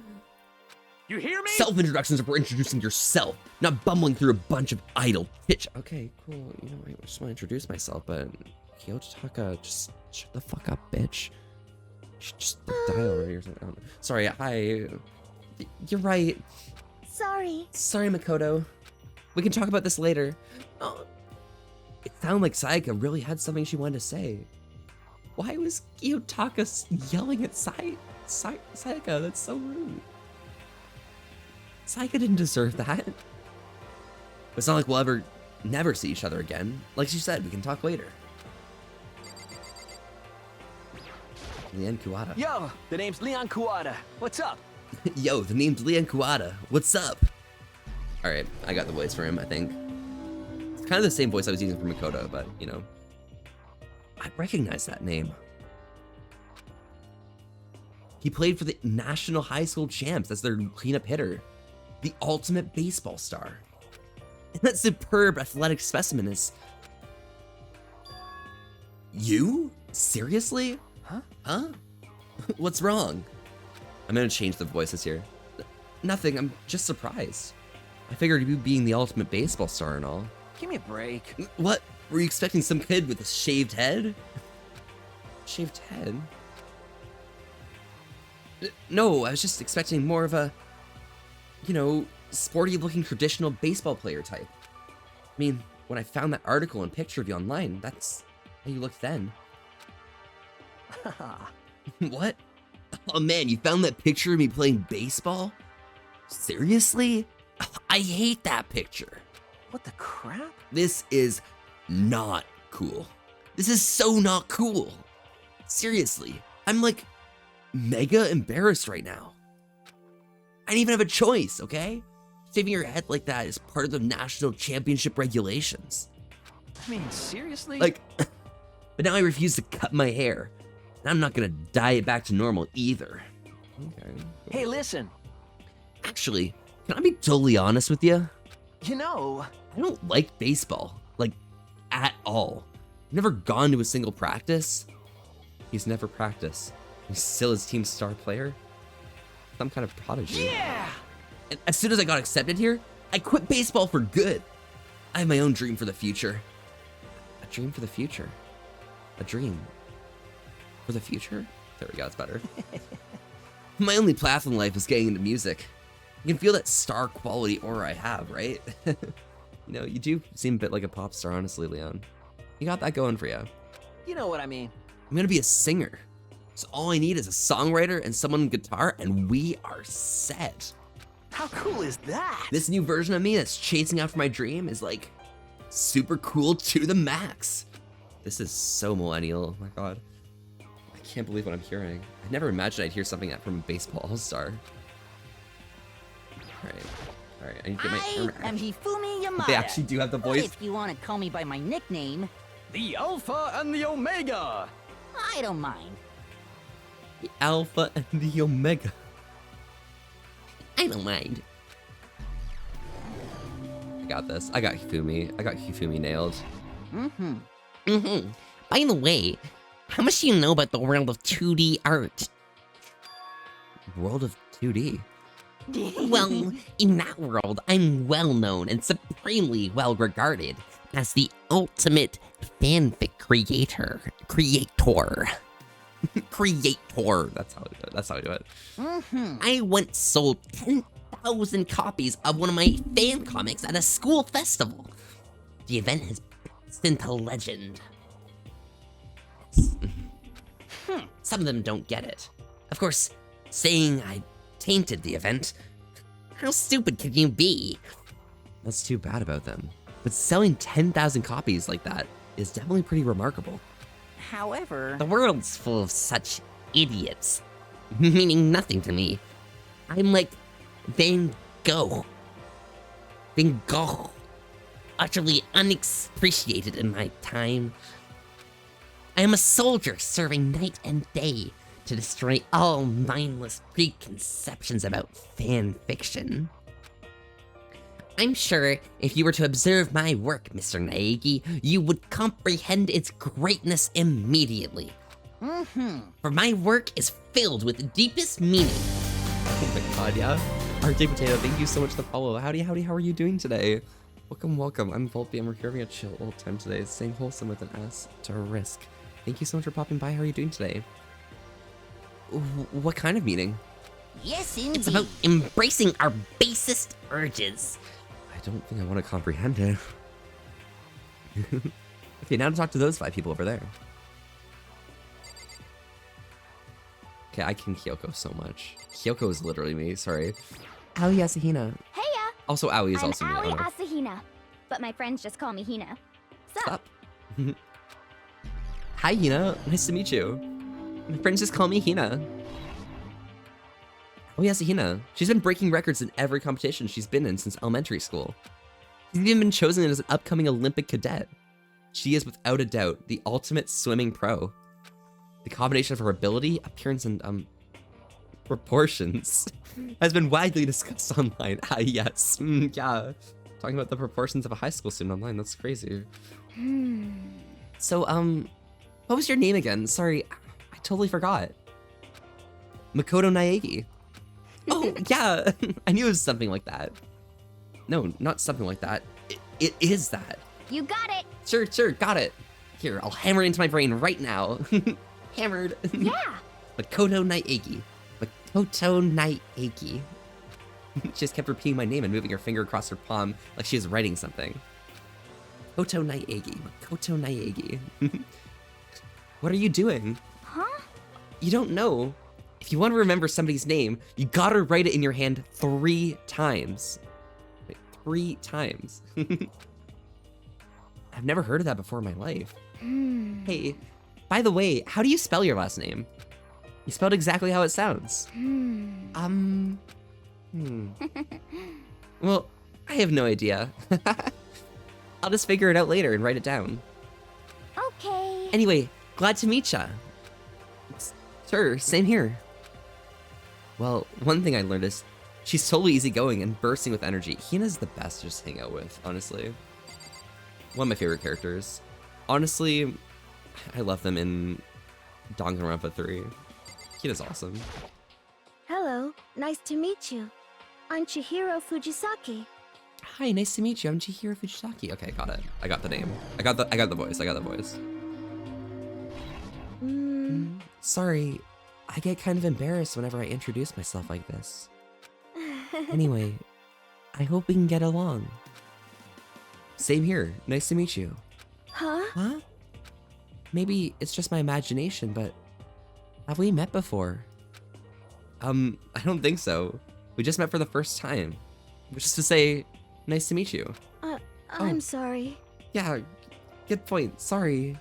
You hear me? Self-introductions are for introducing yourself, not bumbling through a bunch of idle pitch. Okay, cool. You know, I just want to introduce myself, but Kiyotaka, just shut the fuck up, bitch. Just die already or something. I don't know. Sorry, hi. You're right. sorry. Sorry, Makoto. We can talk about this later. Oh, it sounded like Sayaka really had something she wanted to say. Why was Kiyotaka yelling at Sayaka? That's so rude. Sayaka didn't deserve that. It's not like we'll never see each other again. Like she said, we can talk later. Leon Kuwata. Yo, the name's Leon Kuwata. What's up? Yo, the name's Leon Kuwata. What's up? Alright, I got the voice for him, I think. It's kind of the same voice I was using for Makoto, but, you know. I recognize that name. He played for the National High School Champs as their cleanup hitter. The ultimate baseball star. And that superb athletic specimen is... You? Seriously? Huh? Huh? What's wrong? I'm gonna change the voices here. Nothing, I'm just surprised. I figured you being the ultimate baseball star and all. Give me a break. What? Were you expecting some kid with a shaved head? Shaved head? No, I was just expecting more of a, you know, sporty-looking traditional baseball player type. I mean, when I found that article and picture of you online, that's how you looked then. What? Oh man, you found that picture of me playing baseball? Seriously? I hate that picture. What the crap? This is not cool. This is so not cool. Seriously, I'm like mega embarrassed right now. I didn't even have a choice, okay? Shaving your head like that is part of the national championship regulations. I mean, seriously? Like, but now I refuse to cut my hair. And I'm not gonna dye it back to normal either. Okay. Hey, listen. Actually, can I be totally honest with you? You know, I don't like baseball, like, at all. I've never gone to a single practice. He's never practiced. He's still his team's star player. Some kind of prodigy. yeah! And as soon as I got accepted here, I quit baseball for good. I have my own dream for the future. A dream for the future. A dream for the future? There we go, it's better. My only path in life is getting into music. You can feel that star quality aura I have, right? You know, you do seem a bit like a pop star, honestly, Leon. You got that going for you. You know what I mean. I'm gonna be a singer. So all I need is a songwriter and someone on guitar, and we are set. How cool is that? This new version of me that's chasing after my dream is like super cool to the max. This is so millennial. Oh my god. I can't believe what I'm hearing. I never imagined I'd hear something from a baseball all-star. Alright, I need to get my I am Hifumi Yamada. They actually do have the But voice. if you want to call me by my nickname, The Alpha and the Omega. I don't mind. The Alpha and the Omega. I don't mind. I got this. I got Hifumi. I got Hifumi nailed. By the way, how much do you know about the world of 2D art? World of 2D. Well, in that world, I'm well known and supremely well regarded as the ultimate fanfic creator. Creator. That's how we do it. That's how we do it. I once sold 10,000 copies of one of my fan comics at a school festival. The event has passed into legend. Some of them don't get it. Of course, saying I tainted the event. How stupid can you be? That's too bad about them. But selling 10,000 copies like that is definitely pretty remarkable. However, The world's full of such idiots, meaning nothing to me. I'm like Van Gogh. Van Gogh. Utterly unappreciated in my time. I am a soldier serving night and day to destroy all mindless preconceptions about fan fiction. I'm sure if you were to observe my work, Mr. Naegi, you would comprehend its greatness immediately. For my work is filled with the deepest meaning. Oh my god, yeah. RJ Potato, thank you so much for the follow. Howdy, how are you doing today? Welcome. I'm Volpe and we're having a chill old time today. Staying wholesome with an S to risk. Thank you so much for popping by. How are you doing today? What kind of meeting? yes indeed. It's about embracing our basest urges. I don't think I want to comprehend it. Okay, now to talk to those 5 people over there. Okay, I can Kyoko so much. Kyoko is literally me, sorry. Aoi Asahina. Heya! Also, Aoi is I'm also me. Aoi I don't know. Asahina, but my friends just call me Hina. Sup? Sup? Hi, Hina. Nice to meet you. My friends just call me Hina. Oh, yes, Hina. She's been breaking records in every competition she's been in since elementary school. She's even been chosen as an upcoming Olympic cadet. She is, without a doubt, the ultimate swimming pro. The combination of her ability, appearance, and, proportions has been widely discussed online. Ah, yes. Yeah. Talking about the proportions of a high school student online. That's crazy. So, what was your name again? Sorry, I totally forgot. Makoto Naegi. Oh, yeah. I knew it was something like that. No, not something like that. It is that. You got it! Sure, got it. Here, I'll hammer it into my brain right now. Hammered. Yeah! Makoto Naegi. Makoto Naegi. She just kept repeating my name and moving her finger across her palm like she was writing something. Makoto Naegi. Makoto Naegi. What are you doing? Huh? You don't know. If you want to remember somebody's name, you gotta write it in your hand 3 times. Wait, 3 times. I've never heard of that before in my life. Hmm. Hey, by the way, how do you spell your last name? You spelled exactly how it sounds. Well, I have no idea. I'll just figure it out later and write it down. Okay. Anyway, glad to meet ya. Sure, same here. Well, one thing I learned is she's totally easygoing and bursting with energy. Hina's the best to just hang out with, honestly. One of my favorite characters. Honestly, I love them in Danganronpa 3. Hina's awesome. Hello. Nice to meet you. I'm Chihiro Fujisaki. Hi, nice to meet you. I'm Chihiro Fujisaki. Okay, got it. I got the name. I got the voice. I got the voice. Sorry, I get kind of embarrassed whenever I introduce myself like this. Anyway, I hope we can get along. Same here. Nice to meet you. Huh? Huh? Maybe it's just my imagination, but have we met before? I don't think so. We just met for the first time. Which is to say, nice to meet you. I'm sorry. Yeah, good point. Sorry.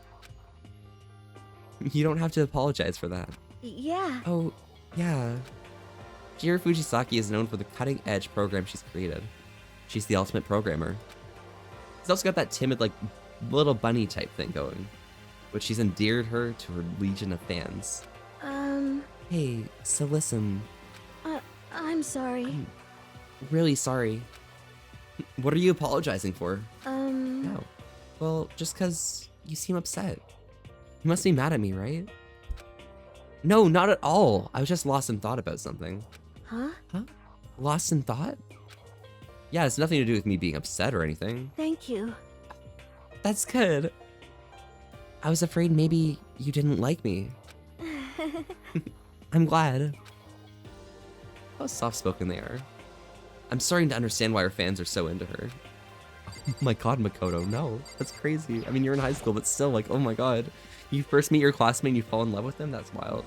You don't have to apologize for that. Yeah. Oh, yeah. Chihiro Fujisaki is known for the cutting-edge program she's created. She's the ultimate programmer. She's also got that timid, like, little bunny type thing going, which she's endeared her to her legion of fans. Hey, so listen. I'm sorry. I'm really sorry. What are you apologizing for? No. Well, just because you seem upset. You must be mad at me, right? No, not at all. I was just lost in thought about something. Huh? Huh? Lost in thought? Yeah, it's nothing to do with me being upset or anything. Thank you. That's good. I was afraid maybe you didn't like me. I'm glad. How soft-spoken they are. I'm starting to understand why her fans are so into her. Oh my god, Makoto, no. That's crazy. I mean, you're in high school, but still, like, oh my god. You first meet your classmate and you fall in love with them? That's wild.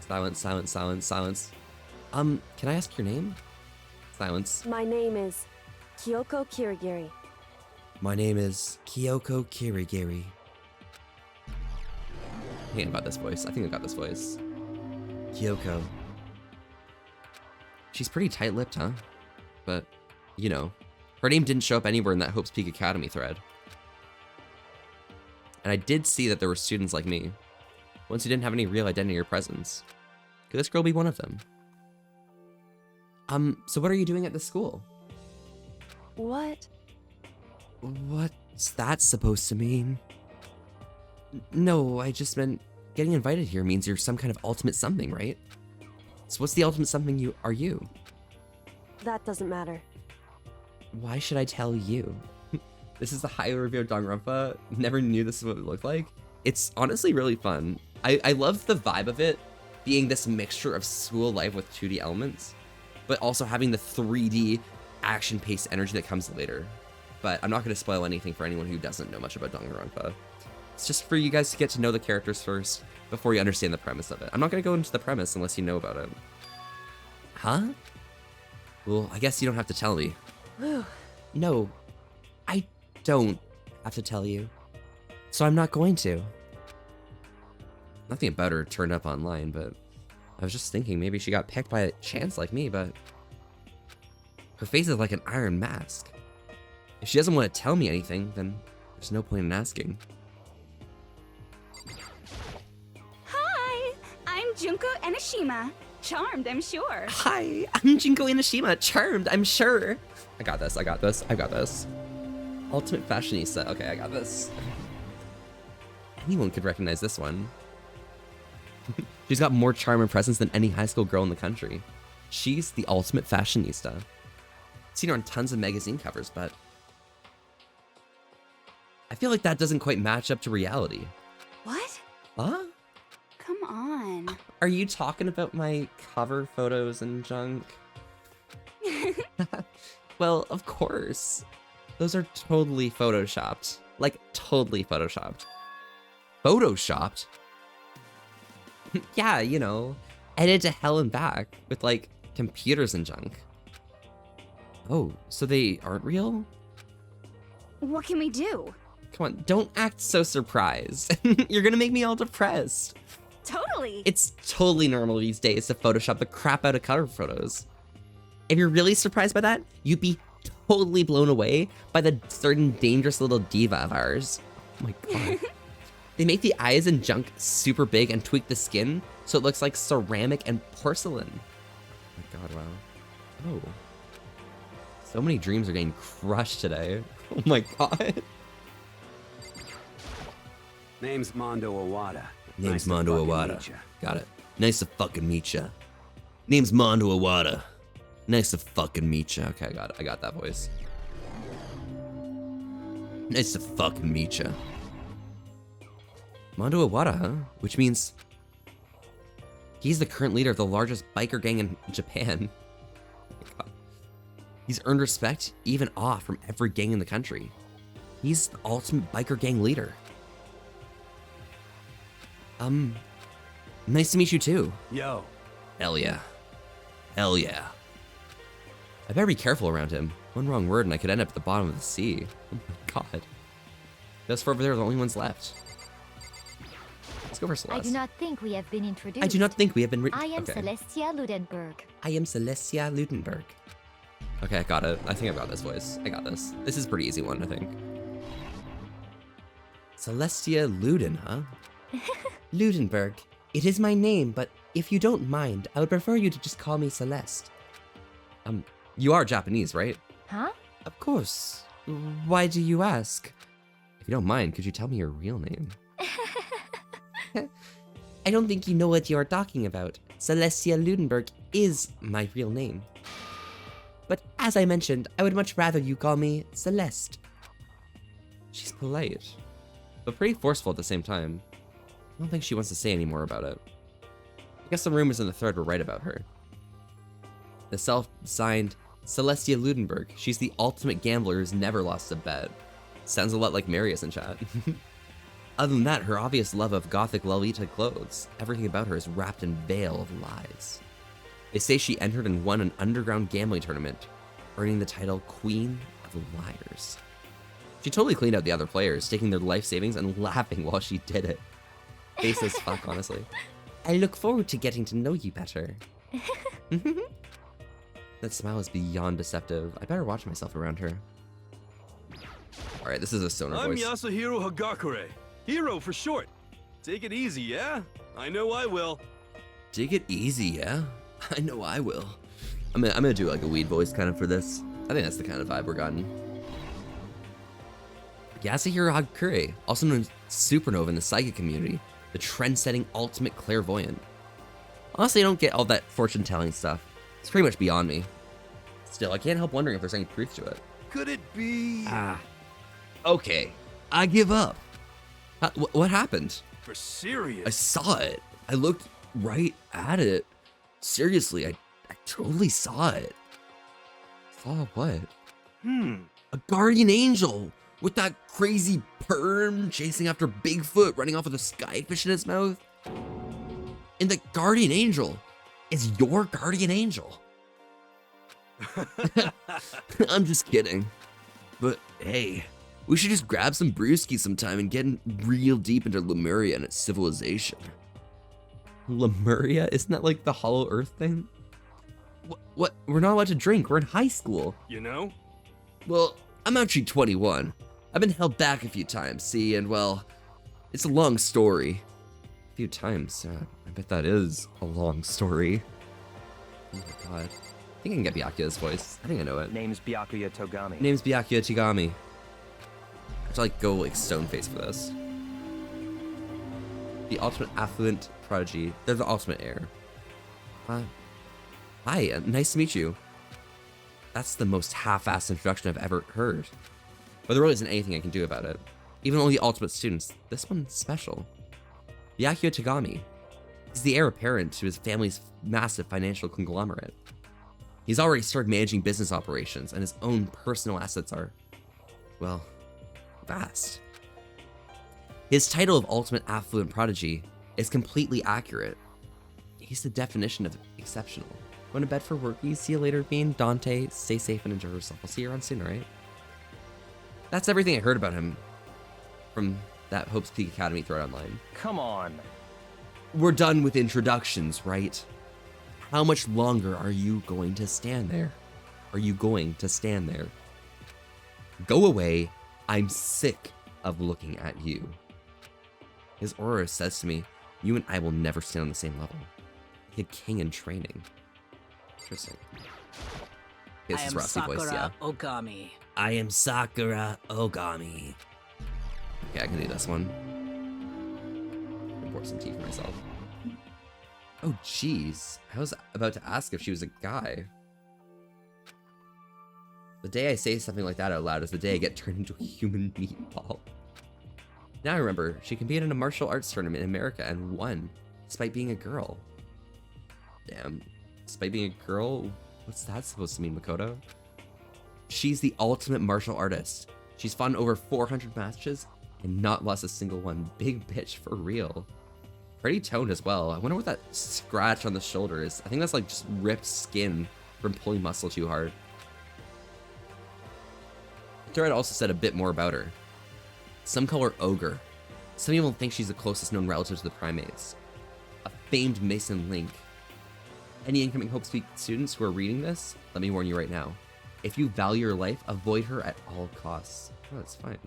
Silence, silence, silence, silence. Can I ask your name? Silence. My name is Kyoko Kirigiri. My name is Kyoko Kirigiri. I think I got this voice. I think I got this voice. Kyoko. She's pretty tight-lipped, huh? But, you know, her name didn't show up anywhere in that Hope's Peak Academy thread. And I did see that there were students like me, ones who didn't have any real identity or presence. Could this girl be one of them? So what are you doing at this school? What? What's that supposed to mean? No, I just meant getting invited here means you're some kind of ultimate something, right? So what's the ultimate something are you? That doesn't matter. Why should I tell you? This is the highly reviewed Danganronpa. Never knew this is what it looked like. It's honestly really fun. I love the vibe of it being this mixture of school life with 2D elements, but also having the 3D action-paced energy that comes later. But I'm not going to spoil anything for anyone who doesn't know much about Danganronpa. It's just for you guys to get to know the characters first before you understand the premise of it. I'm not going to go into the premise unless you know about it. Huh? Well, I guess you don't have to tell me. No, I don't have to tell you. So I'm not going to. Nothing about her turned up online, but I was just thinking maybe she got picked by a chance like me, but her face is like an iron mask. If she doesn't want to tell me anything, then there's no point in asking. Hi, I'm Junko Enoshima. Charmed, I'm sure. Hi, I'm Junko Enoshima. Charmed, I'm sure. I got this, I got this, I got this. Ultimate fashionista. Okay, I got this. Anyone could recognize this one. She's got more charm and presence than any high school girl in the country. She's the ultimate fashionista. Seen her on tons of magazine covers, but I feel like that doesn't quite match up to reality. What? Huh? Come on. Are you talking about my cover photos and junk? Well, of course. Those are totally photoshopped. Like, totally photoshopped. Photoshopped? Yeah, you know, edited to hell and back with, like, computers and junk. Oh, so they aren't real? What can we do? Come on, don't act so surprised. You're gonna make me all depressed. Totally. It's totally normal these days to Photoshop the crap out of cover photos. If you're really surprised by that, you'd be totally blown away by the certain dangerous little diva of ours. Oh my god. They make the eyes and junk super big and tweak the skin so it looks like ceramic and porcelain. Oh my god, wow. Oh. So many dreams are getting crushed today. Oh my god. Name's Mondo Iwata. Name's Nice to Mondo fucking Iwata. meet ya. Got it. Nice to fucking meet ya. Name's Mondo Iwata. Nice to fucking meet ya. Okay, I got it. I got that voice. Nice to fucking meet ya. Mondo Iwata, huh? Which means he's the current leader of the largest biker gang in Japan. Oh my god. He's earned respect, even awe from every gang in the country. He's the ultimate biker gang leader. Nice to meet you too. Yo. Hell yeah. Hell yeah. I better be careful around him. One wrong word and I could end up at the bottom of the sea. Oh my god. Those four over there are the only ones left. Let's go for Celeste. I do not think we have been introduced. I do not think we have been I am okay. Celestia Ludenberg. I am Celestia Ludenberg. Okay, I got it. I think I've got this voice. I got this. This is a pretty easy one, I think. Celestia Luden, huh? Ludenberg. It is my name, but if you don't mind, I would prefer you to just call me Celeste. You are Japanese, right? Huh? Of course. Why do you ask? If you don't mind, could you tell me your real name? I don't think you know what you are talking about. Celestia Ludenberg is my real name. But as I mentioned, I would much rather you call me Celeste. She's polite, but pretty forceful at the same time. I don't think she wants to say any more about it. I guess the rumors in the thread were right about her. The self-signed Celestia Ludenberg. She's the ultimate gambler who's never lost a bet. Sounds a lot like Marius in chat. Other than that, her obvious love of gothic Lolita clothes. Everything about her is wrapped in veil of lies. They say she entered and won an underground gambling tournament, earning the title Queen of Liars. She totally cleaned out the other players, taking their life savings and laughing while she did it. Face as fuck, honestly. I look forward to getting to know you better. That smile is beyond deceptive. I better watch myself around her. Alright, this is a stoner I'm voice. Yasuhiro Hagakure. Hero for short. Take it easy, yeah? I know I will. Take it easy, yeah? I know I will. I'm gonna do like a weed voice kind of for this. I think that's the kind of vibe we're gotten. Yasuhiro Hagakure, also known as Supernova in the psychic community, the trend-setting ultimate clairvoyant. Honestly, I don't get all that fortune-telling stuff. It's pretty much beyond me. Still, I can't help wondering if there's any truth to it. Could it be... Okay, I give up. What happened? For serious? I saw it. I looked right at it. Seriously, I totally saw it. Saw what? A guardian angel with that crazy perm chasing after Bigfoot, running off with a skyfish in his mouth. And the guardian angel is your guardian angel. I'm just kidding. But hey, we should just grab some brewskis sometime and get real deep into Lemuria and its civilization. Lemuria? Isn't that like the Hollow Earth thing? What? We're not allowed to drink. We're in high school. You know? Well, I'm actually 21. I've been held back a few times, see, and well, it's a long story. A few times, I bet that is a long story. Oh my god. I think I can get Byakuya's voice. I think I know it. Name's Byakuya Togami. Name's Byakuya Tigami. I have to like go like stone face for this. The ultimate affluent prodigy. They're the ultimate heir. Hi, nice to meet you. That's the most half-assed introduction I've ever heard. But there really isn't anything I can do about it. Even only the ultimate students, this one's special. Byakuya Togami. He's the heir apparent to his family's massive financial conglomerate. He's already started managing business operations, and his own personal assets are, well, vast. His title of ultimate affluent prodigy is completely accurate. He's the definition of exceptional. Going to bed for workies. See you later, Bean. Dante, stay safe and enjoy yourself. I'll see you around soon, alright? That's everything I heard about him from that Hope's Peak Academy thread online. Come on. We're done with introductions, right? How much longer are you going to stand there? Are you going to stand there? Go away. I'm sick of looking at you. His aura says to me, you and I will never stand on the same level. Like a king in training. Interesting. Okay, this is Rusty voice, yeah. Ogami. I am Sakura Ogami. Okay, I can do this one. Pour some tea for myself. Oh, jeez. I was about to ask if she was a guy. The day I say something like that out loud is the day I get turned into a human meatball. Now I remember, she competed in a martial arts tournament in America and won, despite being a girl. Damn. Despite being a girl? What's that supposed to mean, Makoto? She's the ultimate martial artist. She's fought in over 400 matches and not lost a single one. Big bitch for real. Pretty toned as well. I wonder what that scratch on the shoulder is. I think that's like just ripped skin from pulling muscle too hard. The thread also said a bit more about her. Some call her Ogre. Some people think she's the closest known relative to the primates. A famed Mason Link. Any incoming Hope Speak students who are reading this, let me warn you right now. If you value your life, avoid her at all costs. Oh, that's fine.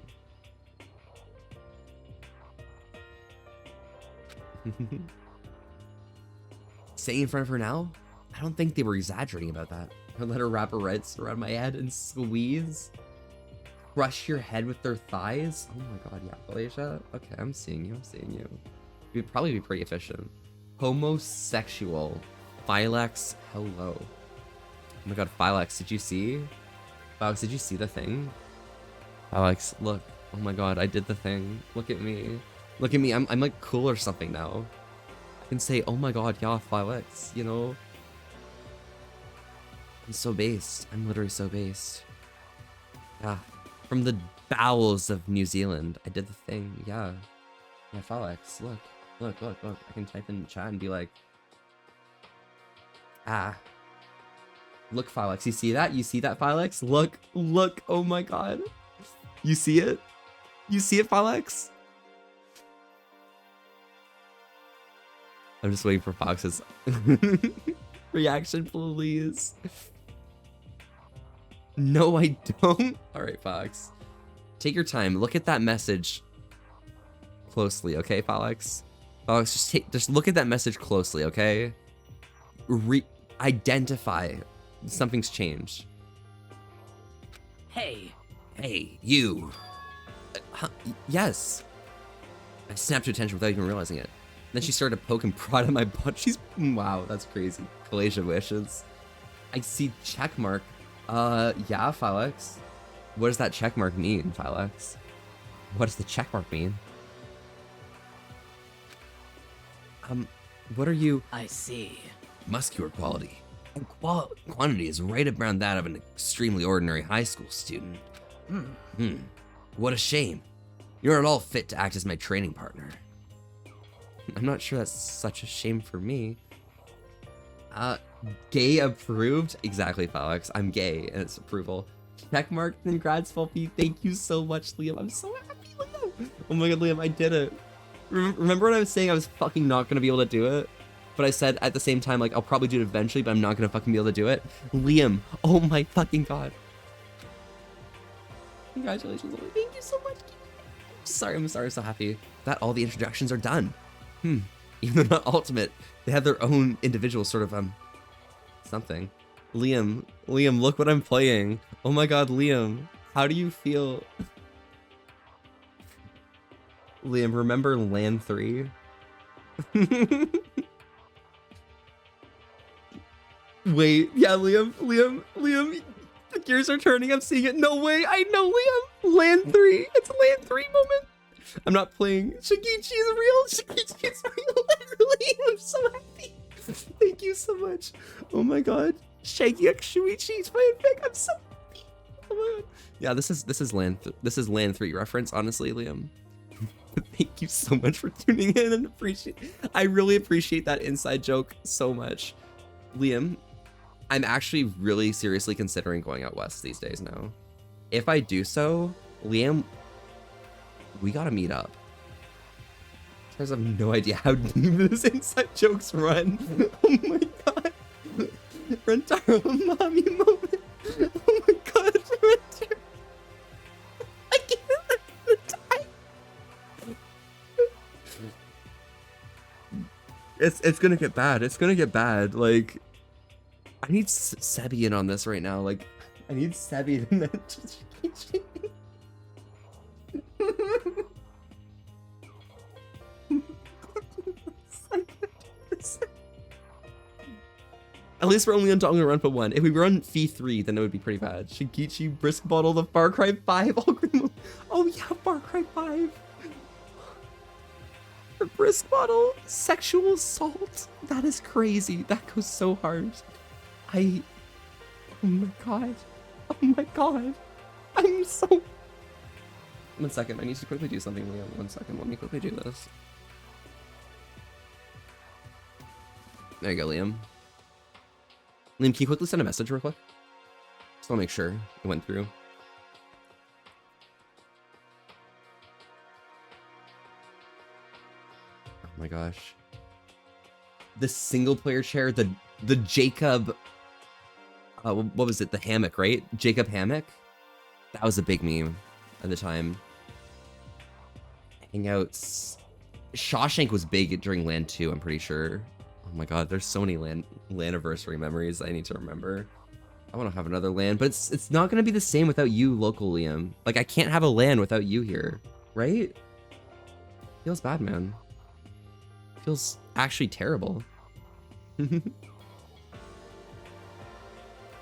Staying in front of her now? I don't think they were exaggerating about that. I let her wrap her rights around my head and squeeze. Crush your head with their thighs? Oh my god, yeah, Malaysia? Okay, I'm seeing you, I'm seeing you. You'd probably be pretty efficient. Homosexual. Phylax, hello. Oh my god, Phylax, did you see? Phylax, did you see the thing? Phylax, look. Oh my god, I did the thing. Look at me. Look at me, I'm like cool or something now. I can say, oh my god, yeah, Phylax, you know? I'm so based. I'm literally so based. Yeah. From the bowels of New Zealand, I did the thing, yeah. Yeah, Phylax, look. Look, look, look. I can type in chat and be like, ah. Look, Phylax, you see that? You see that, Phylax? Look, look, oh my god. You see it? You see it, Phylax? I'm just waiting for Fox's reaction, please. No, I don't. All right, Fox. Take your time. Look at that message closely, okay, Fox? Fox, just look at that message closely, okay? Identify something's changed. Hey. Hey, you. Yes. I snapped her attention without even realizing it. Then she started to poke and prod at my butt. She's, wow, that's crazy. Kalasia wishes. I see check mark. Yeah, Phylax. What does that check mark mean, Phylax? What does the check mark mean? What are you? I see. Muscular quality. And quantity is right around that of an extremely ordinary high school student. What a shame. You're not all fit to act as my training partner. I'm not sure that's such a shame for me. Gay approved? Exactly, Phylax. I'm gay, and it's approval. Checkmark and grad Spelpy. Thank you so much, Liam. I'm so happy, Liam. Oh my god, Liam, I did it. Remember when I was saying I was fucking not gonna be able to do it? But I said at the same time, like, I'll probably do it eventually, but I'm not gonna fucking be able to do it. Liam, oh my fucking god. Congratulations, Liam. Thank you so much. I'm sorry, I'm so happy that all the introductions are done. Even though not ultimate, they have their own individual sort of, something. Liam, look what I'm playing. Oh my god, Liam, how do you feel? Liam, remember Land 3? Wait, yeah, Liam, the gears are turning, I'm seeing it. No way, I know, Liam. Land 3, it's a Land 3 moment. I'm not playing. Shakichi is real. Shakichi is real. Literally, I'm so happy. Thank you so much. Oh my god. Shaggy Shuichi's fanfic. I'm so happy. Oh my god. Yeah, this is Land 3 reference, honestly, Liam. Thank you so much for tuning in and I really appreciate that inside joke so much. Liam, I'm actually really seriously considering going out west these days now. If I do so, Liam, we gotta meet up. You guys have no idea how deep this inside jokes run. Oh my god. Rentaro mommy moment. Oh my god, Rentaro. I can't let it die. It's gonna get bad. It's gonna get bad. Like, I need Sebi in on this right now. Like, I need Sebi to mention. At least we're only on Danganronpa 1. If we were on Fee 3, then it would be pretty bad. Shikichi, Brisk Bottle, the Far Cry 5. Oh yeah, Far Cry 5. The Brisk Bottle, sexual assault. That is crazy. That goes so hard. Oh my god. Oh my god. I'm so... 1 second, I need to quickly do something, Liam. 1 second, let me quickly do this. There you go, Liam. Liam, can you quickly send a message real quick? Just want to make sure it went through. Oh my gosh. The single player chair, the Jacob... what was it? The hammock, right? Jacob hammock? That was a big meme at the time. Hangouts. Shawshank was big during LAN 2, I'm pretty sure. Oh my god, there's so many LANiversary memories I need to remember. I want to have another LAN, but it's not going to be the same without you, local Liam. Like, I can't have a LAN without you here, right? Feels bad, man. Feels actually terrible.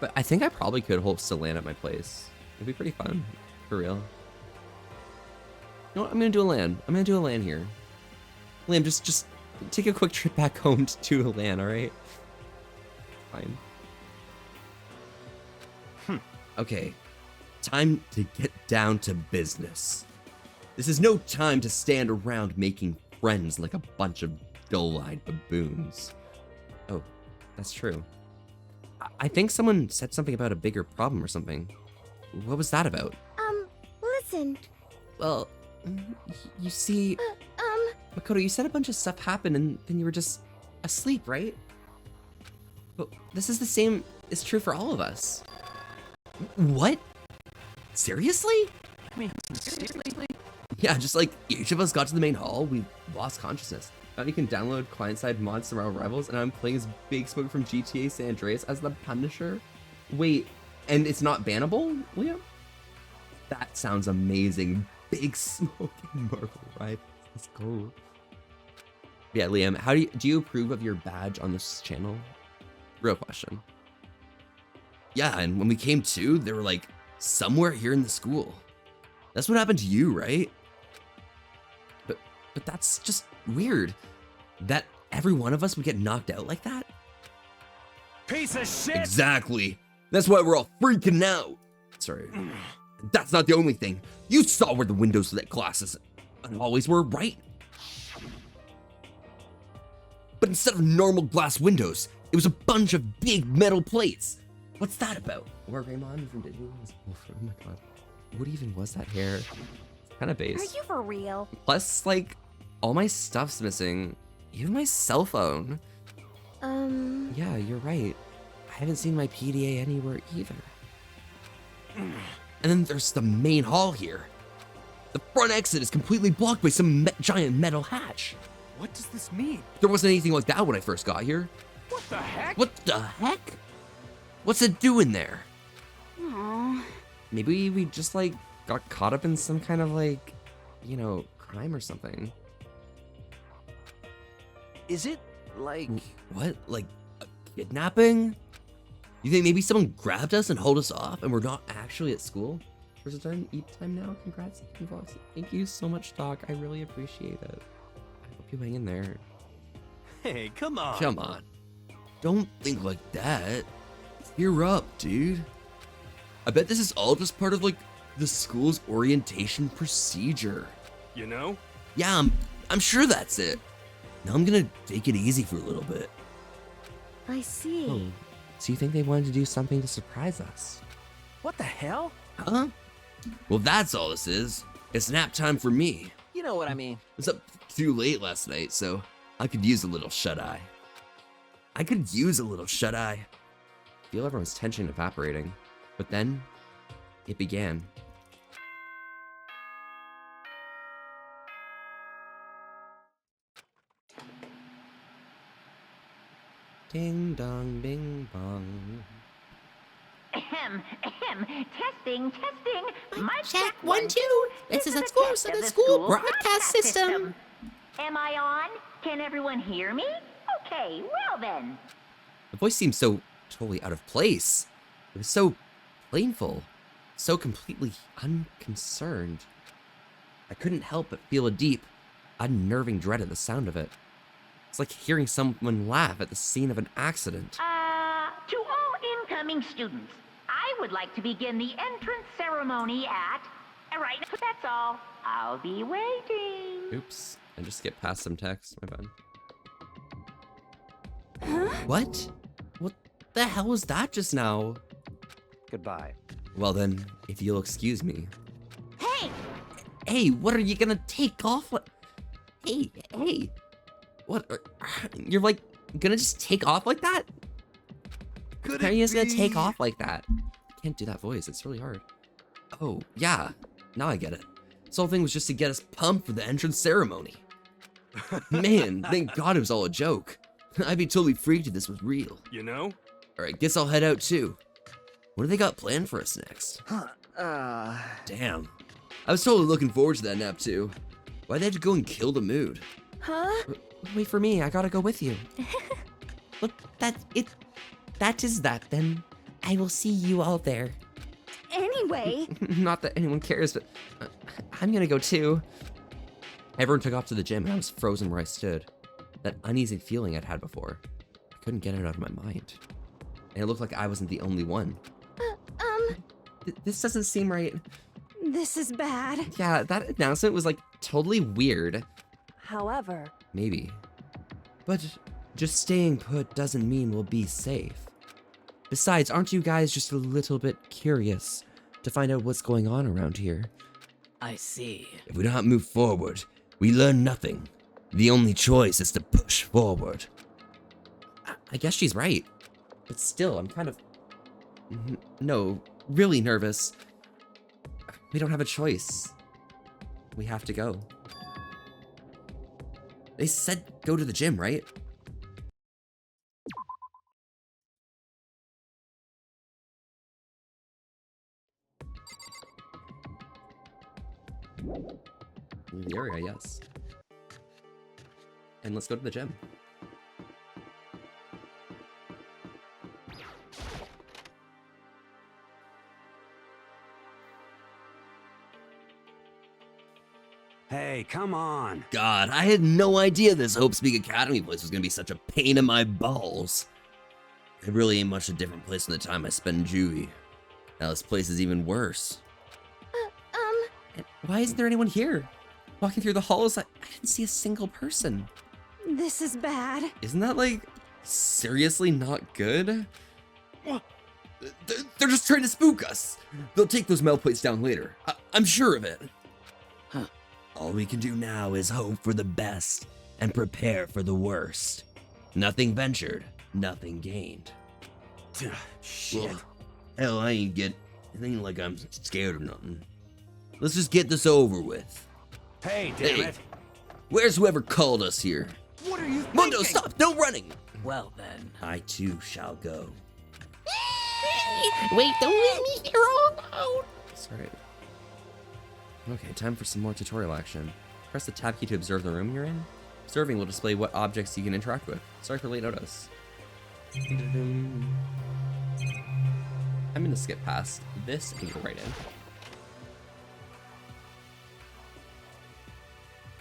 But I think I probably could host a LAN at my place. It'd be pretty fun, for real. You know what? I'm gonna do a LAN. I'm gonna do a LAN here. Liam, just take a quick trip back home to a LAN, alright? Fine. Okay. Time to get down to business. This is no time to stand around making friends like a bunch of dull-eyed baboons. Oh, that's true. I think someone said something about a bigger problem or something. What was that about? Listen. Well, you see... Makoto, you said a bunch of stuff happened and then you were just asleep, right? But this is the same... It's true for all of us. What? Seriously? I mean, seriously? Yeah, just like each of us got to the main hall, we lost consciousness. Now you can download client-side mods from our rivals, and I'm playing as Big Smoke from GTA San Andreas as the Punisher. Wait, and it's not bannable, Liam? That sounds amazing. Big Smoke and Marvel Rivals. Let's go. Yeah, Liam, how do you approve of your badge on this channel? Real question. Yeah, and when we came to, they were like, somewhere here in the school. That's what happened to you, right? But that's just weird. That every one of us would get knocked out like that? Piece of shit! Exactly. That's why we're all freaking out. Sorry. That's not the only thing. You saw where the windows lit classes always were, right? But instead of normal glass windows, it was a bunch of big metal plates. What's that about? Or Raymond from Disney? Oh my god. What even was that hair? It's kind of base. Are you for real? Plus, like, all my stuff's missing. Even my cell phone. Yeah, you're right. I haven't seen my PDA anywhere either. And then there's the main hall here. The front exit is completely blocked by some giant metal hatch. What does this mean? There wasn't anything like that when I first got here. What the heck? What the heck? What's it doing there? Aww. Maybe we just, like, got caught up in some kind of, like, you know, crime or something. Is it, like... What? Like, a kidnapping? You think maybe someone grabbed us and hauled us off and we're not actually at school? First return, eat time now. Congrats, vlogs. Thank you so much, Doc. I really appreciate it. I hope you hang in there. Hey, come on. Come on. Don't think like that. Cheer up, dude. I bet this is all just part of, like, the school's orientation procedure. You know? Yeah, I'm sure that's it. Now I'm gonna take it easy for a little bit. I see. Oh, so you think they wanted to do something to surprise us? What the hell? Huh? Well, that's all this is. It's nap time for me. You know what I mean. I was up too late last night, so I could use a little shut-eye. Feel everyone's tension evaporating, but then it began. Ding dong, bing bong. Ahem, ahem. Testing, testing. Mic Check 1, 2. This is a school broadcast system. Am I on? Can everyone hear me? Okay, well then. The voice seemed so totally out of place. It was so plainful, so completely unconcerned. I couldn't help but feel a deep, unnerving dread at the sound of it. It's like hearing someone laugh at the scene of an accident. To all incoming students, I would like to begin the entrance ceremony at... Right, that's all. I'll be waiting. Oops, I just skipped past some text. My bad. Huh? What? What the hell was that just now? Goodbye. Well then, if you'll excuse me. Hey! Hey, what are you gonna take off? What? Hey. What? You're like gonna just take off like that? How are you just gonna take off like that? I can't do that voice, it's really hard. Oh, yeah, now I get it. This whole thing was just to get us pumped for the entrance ceremony. Man, thank God it was all a joke. I'd be totally freaked if this was real. You know? Alright, guess I'll head out too. What do they got planned for us next? Damn. I was totally looking forward to that nap too. Why'd they have to go and kill the mood? Huh? Wait for me, I gotta go with you. Look, that is that then. I will see you all there. Anyway, Not that anyone cares, but I'm gonna go too. Everyone took off to the gym and I was frozen where I stood. That uneasy feeling I'd had before. I couldn't get it out of my mind. And it looked like I wasn't the only one. This doesn't seem right. this is bad. Yeah, that announcement was like totally weird. However, Maybe. But just staying put doesn't mean we'll be safe. Besides, aren't you guys just a little bit curious to find out what's going on around here? I see. If we don't move forward, we learn nothing. The only choice is to push forward. I guess she's right. But still, I'm kind of... No, really nervous. We don't have a choice. We have to go. They said go to the gym, right? Leave the area, yes. And let's go to the gym. Hey, come on. God, I had no idea this Hope Speak Academy place was gonna be such a pain in my balls. It really ain't much a different place from the time I spent in juvie. Now this place is even worse. And why isn't there anyone here? Walking through the halls, I didn't see a single person. This is bad. Isn't that, like, seriously not good? They're just trying to spook us. They'll take those metal plates down later. I'm sure of it. All we can do now is hope for the best and prepare for the worst. Nothing ventured, nothing gained. Shit. Well, hell, I ain't like I'm scared or nothing. Let's just get this over with. Hey, damn Hey, it. where's whoever called us here? What are you Mundo, thinking? stop! No running! Well then. I too shall go. Wait, don't leave me here all alone. That's right. Okay, time for some more tutorial action. Press the tab key to observe the room you're in. Observing will display what objects you can interact with. Sorry for late notice. I'm gonna skip past this and go right in.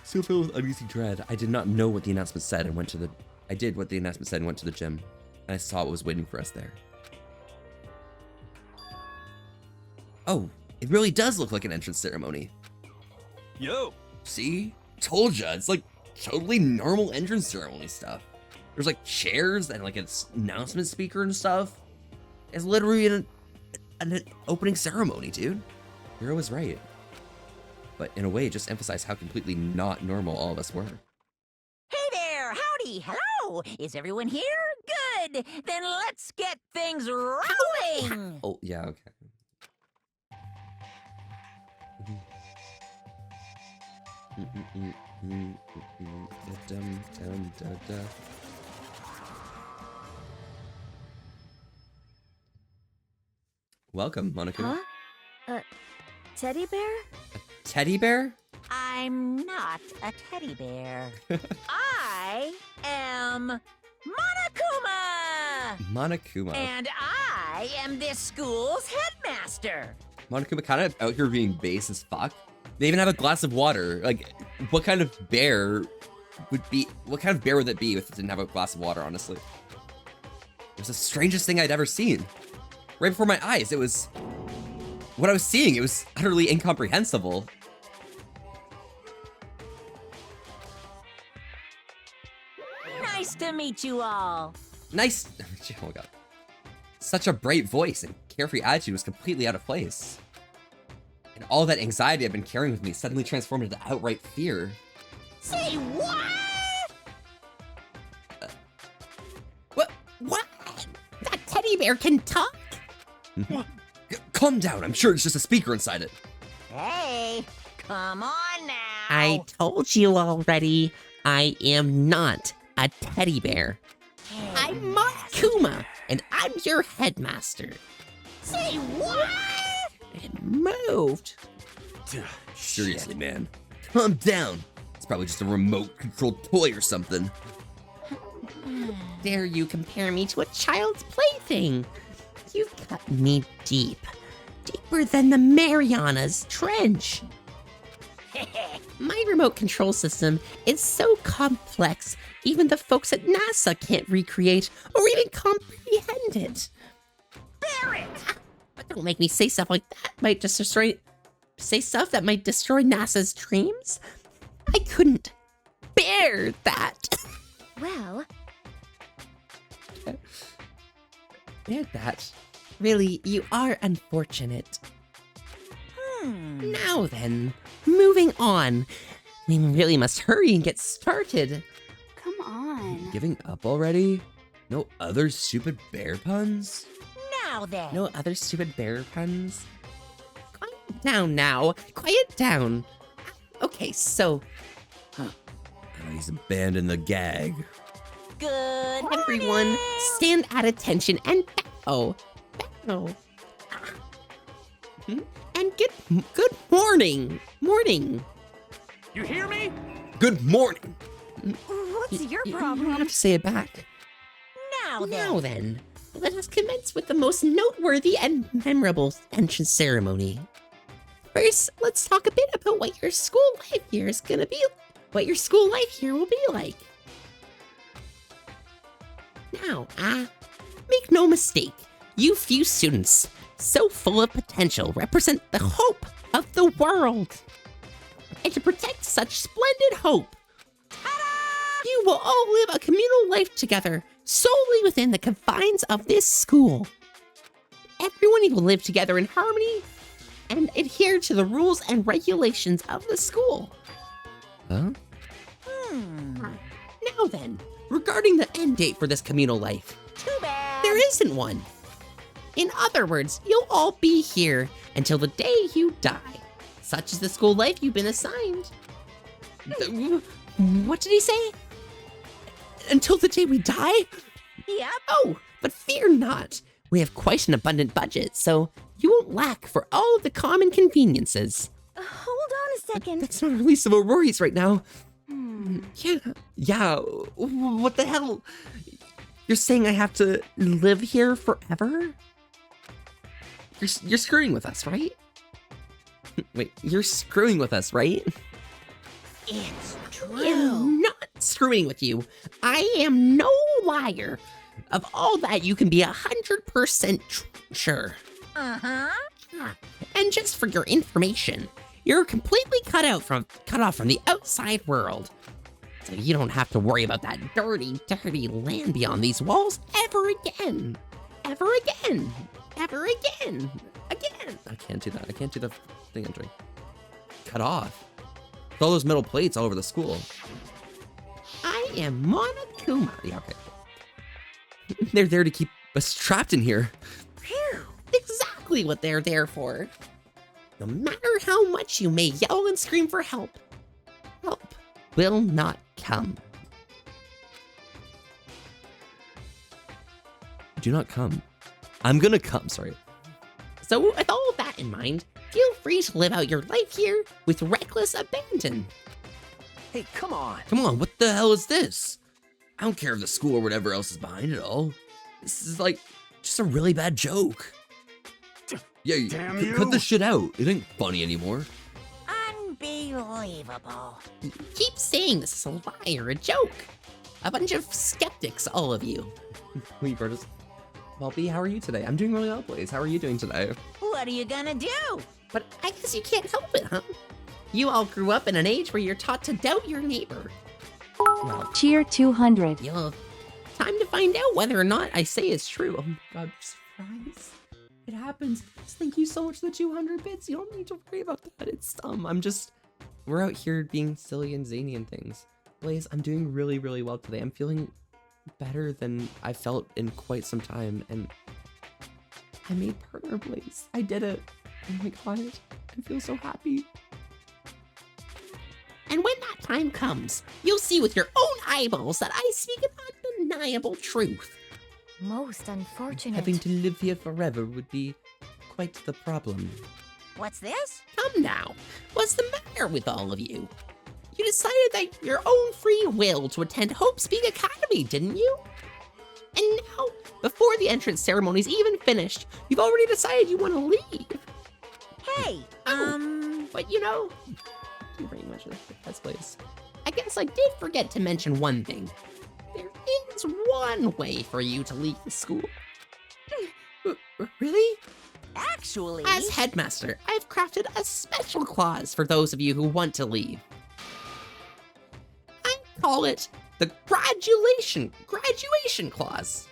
Still filled with uneasy dread, I did not know what the announcement said and went to the... I did what the announcement said and went to the gym. And I saw what was waiting for us there. Oh, it really does look like an entrance ceremony. Yo. See? Told ya, it's like totally normal entrance ceremony stuff. There's like chairs and like an announcement speaker and stuff. It's literally an opening ceremony, dude. Hero was right. But in a way, it just emphasized how completely not normal all of us were. Hey there! Howdy! Hello! Is everyone here? Good! Then let's get things rolling! Oh, yeah, okay. Welcome, Monaco. Huh? Teddy bear? Teddy bear? I'm not a teddy bear. I am Monokuma! Monokuma. And I am this school's headmaster. Monokuma kind of out here being base as fuck. They even have a glass of water. Like, what kind of bear would that be if it didn't have a glass of water, honestly? It was the strangest thing I'd ever seen. Right before my eyes, what I was seeing, it was utterly incomprehensible. Nice to meet you all. Nice, oh my god. Such a bright voice and carefree attitude was completely out of place. And all that anxiety I've been carrying with me suddenly transformed into outright fear. Say what? What? That teddy bear can talk? Calm down, I'm sure it's just a speaker inside it. Hey, come on now. I told you already, I am not a teddy bear. I'm Monokuma, and I'm your headmaster. Say what? It moved. Seriously, man. Calm down. It's probably just a remote-controlled toy or something. Dare you compare me to a child's plaything? You've cut me deep. Deeper than the Marianas Trench. My remote control system is so complex, even the folks at NASA can't recreate or even comprehend it. Barrett! But don't make me say stuff like that. Say stuff that might destroy NASA's dreams. I couldn't bear that. Well, bear that. Really, you are unfortunate. Hmm. Now then, moving on. We really must hurry and get started. Come on. Giving up already? No other stupid bear puns? Now then. No other stupid bear puns? Quiet down now. Quiet down. Okay, so... He's abandoned the gag. Good Everyone, morning. stand at attention and bow. Bow. And good morning. Morning. You hear me? Good morning! what's your You problem? don't have to say it back. Now then. Now then, let us commence with the most noteworthy and memorable entrance ceremony. First, let's talk a bit about what your school life here is gonna be, what your school life here will be like. Now, make no mistake, you few students, so full of potential, represent the hope of the world. And to protect such splendid hope, you will all live a communal life together, solely within the confines of this school. Everyone will live together in harmony and adhere to the rules and regulations of the school. Huh? Now then, regarding the end date for this communal life, Too bad. there isn't one. In other words, you'll all be here until the day you die. Such is the school life you've been assigned. What did he say? Until the day we die? Yep. Oh, but fear not. We have quite an abundant budget, so you won't lack for all of the common conveniences. Hold on a second. That's not our least of our worries right now. Yeah, what the hell? You're saying I have to live here forever? You're screwing with us, right? Wait, you're screwing with us, right? It's true. I'm not screwing with you. I am no liar. Of all that, you can be 100% sure. Uh-huh. And just for your information, you're completely cut off from the outside world. So you don't have to worry about that dirty, dirty land beyond these walls ever again. Ever again. Ever again. Again. I can't do that. I can't do the thing entry. Cut off. With all those metal plates all over the school. I am Monokuma. Yeah, okay. They're there to keep us trapped in here. Phew, exactly what they're there for. No matter how much you may yell and scream for help, help will not come. Do not come. I'm gonna come, sorry. So with all of that in mind, feel free to live out your life here with reckless abandon. Hey, come on. Come on, what the hell is this? I don't care if the school or whatever else is behind it all. This is like just a really bad joke. Yeah, Damn cut you. this shit out. It ain't funny anymore. Unbelievable. You keep saying this is a lie or a joke. A bunch of skeptics, all of you. We gorgeous. Malby, how are you today? I'm doing really well, Blaze. How are you doing today? What are you gonna do? But I guess you can't help it, huh? You all grew up in an age where you're taught to doubt your neighbor. Well, Cheer 200. you'll have time to find out whether or not I say is true. Oh my god, surprise. It happens. Thank you so much for the 200 bits. You don't need to worry about that. It's we're out here being silly and zany and things. Blaze, I'm doing really, really well today. I'm feeling better than I felt in quite some time, and I made partner, Blaze. I did it. Oh my god, I feel so happy. And when that time comes, you'll see with your own eyeballs that I speak an undeniable truth. Most unfortunate. Having to live here forever would be quite the problem. What's this? Come now, what's the matter with all of you? You decided that your own free will to attend Hope Speak Academy, didn't you? And now, before the entrance ceremony's even finished, you've already decided you want to leave. Hey, But you know, Thank you very much. That's Blaze. I guess I did forget to mention one thing. There is one way for you to leave the school. Really? actually... As headmaster, I've crafted a special clause for those of you who want to leave. I call it the graduation clause.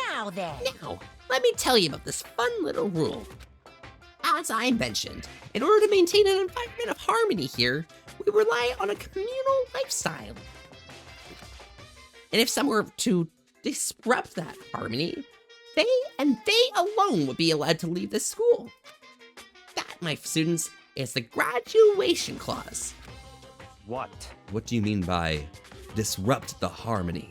Now then. Now, let me tell you about this fun little rule. As I mentioned, in order to maintain an environment of harmony here, we rely on a communal lifestyle. And if some were to disrupt that harmony, they and they alone would be allowed to leave the school. That, my students, is the graduation clause. What? What do you mean by disrupt the harmony?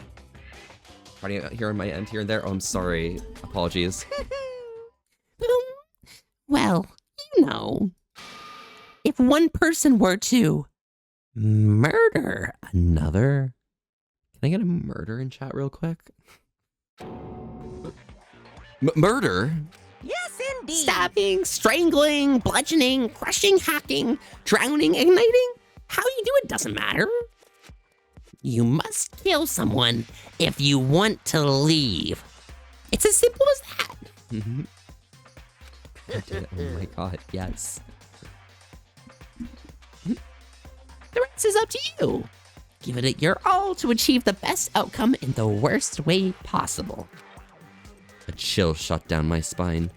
Party here on my end, here and there. Oh, I'm sorry. Apologies. Well, you know, if one person were to murder another. Can I get a murder in chat real quick? Murder? Yes, indeed. Stabbing, strangling, bludgeoning, crushing, hacking, drowning, igniting, how you do it doesn't matter. You must kill someone if you want to leave. It's as simple as that. Mm-hmm. I did it. Oh my god, yes. The rest is up to you. Give it your all to achieve the best outcome in the worst way possible. A chill shot down my spine.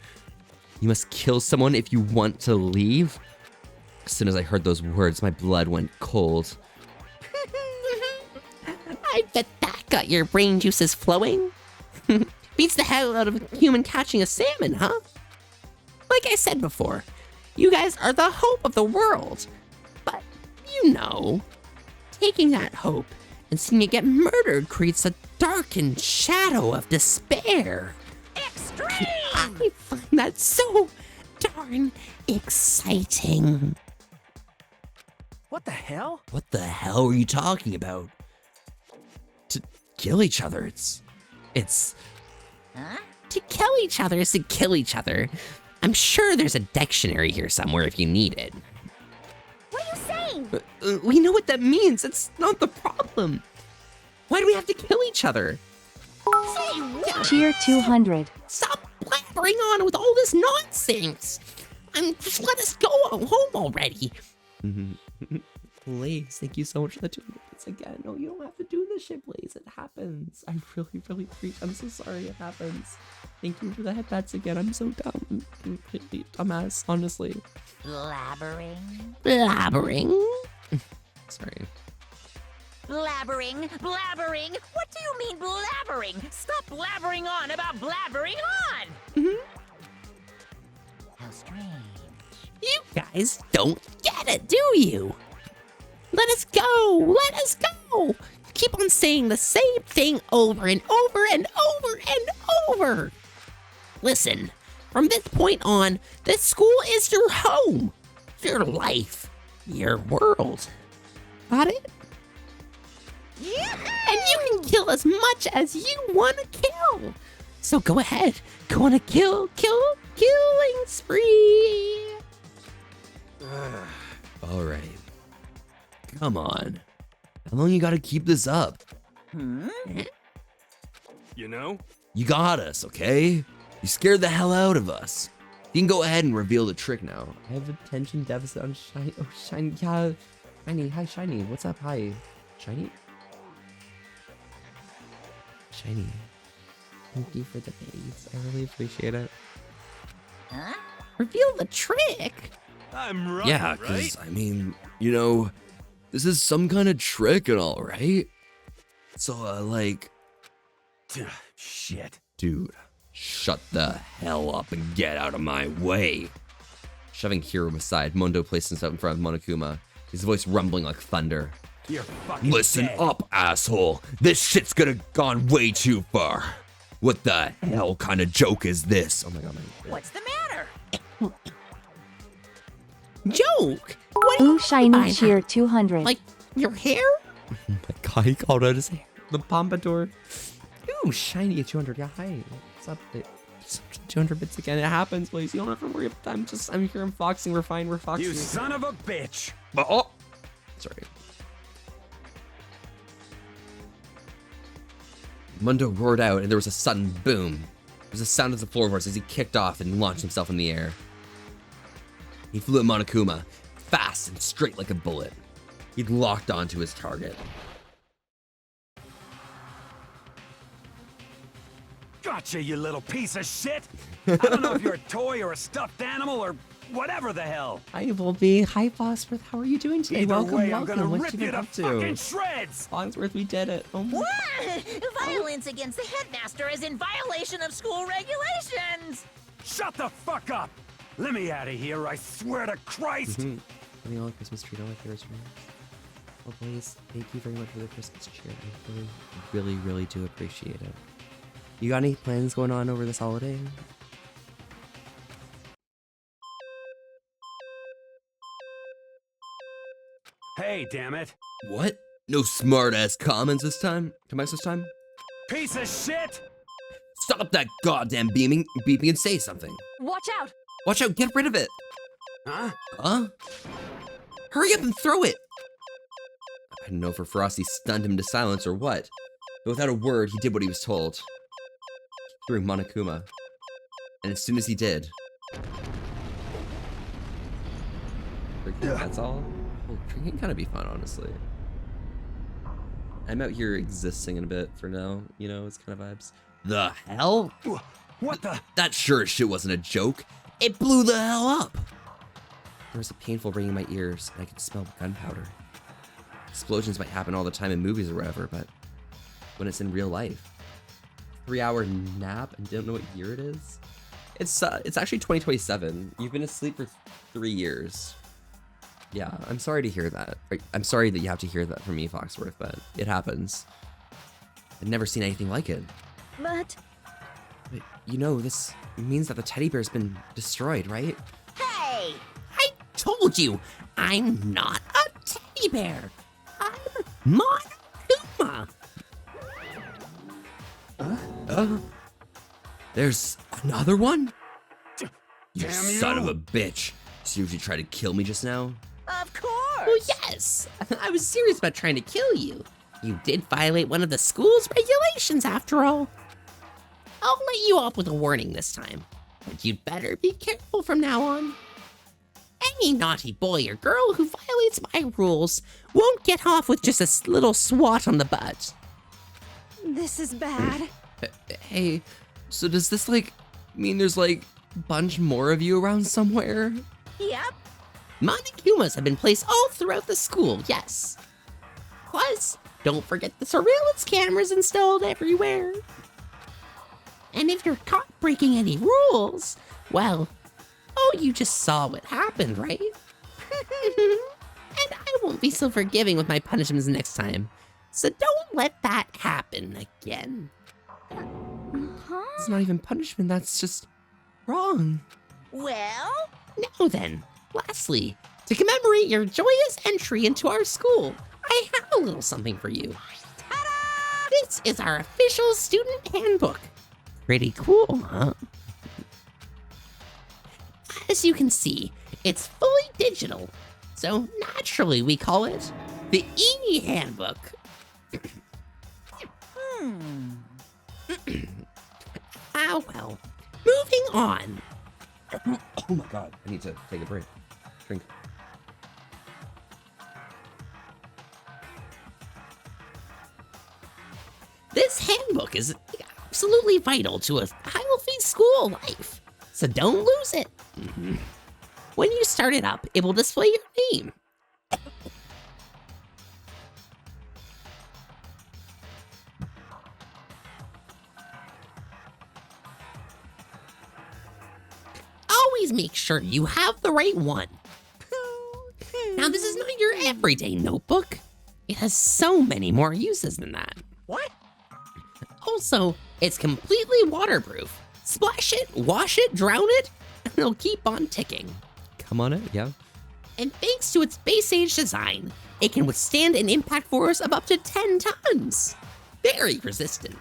You must kill someone if you want to leave? As soon as I heard those words, my blood went cold. I bet that got your brain juices flowing. Beats the hell out of a human catching a salmon, huh? Like I said before, you guys are the hope of the world. But, you know, taking that hope and seeing it get murdered creates a darkened shadow of despair. Extreme! I find that so darn exciting. What the hell? What the hell are you talking about? To kill each other, it's... Huh? To kill each other is to kill each other. I'm sure there's a dictionary here somewhere if you need it. What are you saying? We know what that means. It's not the problem. Why do we have to kill each other? Say what? Cheer 200. Stop blabbering on with all this nonsense. Just let us go home already. Blaze, thank you so much for the 200 bits again. No, you don't have to do this shit, Blaze. It happens. I really, really appreciate. I'm so sorry. It happens. Thank you for the headbats again. I'm so dumb. I'm completely dumbass, honestly. Blabbering. Blabbering? Sorry. Blabbering. Blabbering. What do you mean blabbering? Stop blabbering on about blabbering on. How strange. You guys don't get it, do you? Let us go! Let us go! Keep on saying the same thing over and over and over and over! Listen, from this point on, this school is your home, your life, your world. Got it? Yeah! And you can kill as much as you want to kill. So go ahead, go on a killing spree. Alright. Come on. How long you gotta keep this up? You know? You got us, okay? You scared the hell out of us. You can go ahead and reveal the trick now. I have attention deficit on Shiny. Oh, Shiny. Yeah. Shiny. Hi, Shiny. What's up? Hi. Shiny? Shiny. Thank you for the base. I really appreciate it. Huh? Reveal the trick. I'm right, Yeah, because, I mean, you know, this is some kind of trick and all, right? So, like... Shit. Dude, shut the hell up and get out of my way. Shoving Hiro aside, Mondo placed himself in front of Monokuma, his voice rumbling like thunder. You're fucking Listen dead. up, asshole. This shit's gone way too far. What the hell kind of joke is this? Oh my god, What's the matter? Joke? What do you Ooh, mean shiny by cheer that? 200. Like your hair? Oh my god, he called out his hair. The pompadour. Ooh, shiny at 200. Yeah, hi. What's up? 200 bits again. It happens, please. You don't have to worry about that. I'm here. I'm foxing. We're fine. We're foxing. You son of a bitch. Oh! Sorry. Mundo roared out, and there was a sudden boom. There was a sound of the floorboards as he kicked off and launched himself in the air. He flew at Monokuma, fast and straight like a bullet. He'd locked onto his target. Gotcha, you little piece of shit. I don't know if you're a toy or a stuffed animal or whatever the hell. Hi, Volby. Hi, Foxworth. How are you doing today? Either welcome, way, welcome. I'm gonna What rip you you been to up to? fucking shreds. Foxworth, we did it. Oh my. Violence against the headmaster is in violation of school regulations. Shut the fuck up. Let me out of here, I swear to Christ. Putting on a Christmas tree on my favorite stream. Well, please, thank you very much for the Christmas cheer. I really do appreciate it. You got any plans going on over this holiday? Hey, damn it. What? No smart-ass comments this time? Comments this time? Piece of shit. Stop that goddamn beeping and say something. Watch out! Watch out, get rid of it. Huh? Huh? Hurry up and throw it. I don't know if Frosty stunned him to silence or what, but without a word, he did what he was told. He threw Monokuma. And as soon as he did... That's all? Oh, drinking can kind of be fun, honestly. I'm out here existing in a bit for now, you know, it's kind of vibes. The hell? What the? That sure as shit wasn't a joke. It blew the hell up. There was a painful ringing in my ears, and I could smell gunpowder. Explosions might happen all the time in movies or whatever, but when it's in real life. 3-hour nap and don't know what year it is? It's actually 2027. You've been asleep for 3 years. Yeah, I'm sorry to hear that. I'm sorry that you have to hear that from me, Foxworth, but it happens. I've never seen anything like it. But But you know, this means that the teddy bear's been destroyed, right? Hey! I told you, I'm not a teddy bear. I'm Monokuma. There's another one? You Damn son you. of a bitch. Seriously tried to kill me just now? Of course! Oh, yes. I was serious about trying to kill you. You did violate one of the school's regulations, after all. I'll let you off with a warning this time, but you'd better be careful from now on. Any naughty boy or girl who violates my rules won't get off with just a little swat on the butt. This is bad. Hey, so does this, like, mean there's, like, a bunch more of you around somewhere? Yep. Monokumas have been placed all throughout the school, yes. Plus, don't forget the surveillance cameras installed everywhere. And if you're caught breaking any rules, well, oh, you just saw what happened, right? And I won't be so forgiving with my punishments next time. So don't let that happen again. It's not even punishment, that's just wrong. Well? Now then, lastly, to commemorate your joyous entry into our school, I have a little something for you. Ta-da! This is our official student handbook. Pretty cool, huh? As you can see, it's fully digital, so naturally we call it the e-handbook. Ah, well, moving on. Oh my god, I need to take a break. Drink. This handbook is absolutely vital to a healthy school life, so don't lose it. When you start it up, it will display your name. Always make sure you have the right one. Now, this is not your everyday notebook. It has so many more uses than that. What? Also, it's completely waterproof. Splash it, wash it, drown it, and it'll keep on ticking. Come on in, yeah. And thanks to its base age design, it can withstand an impact force of up to 10 tons. Very resistant.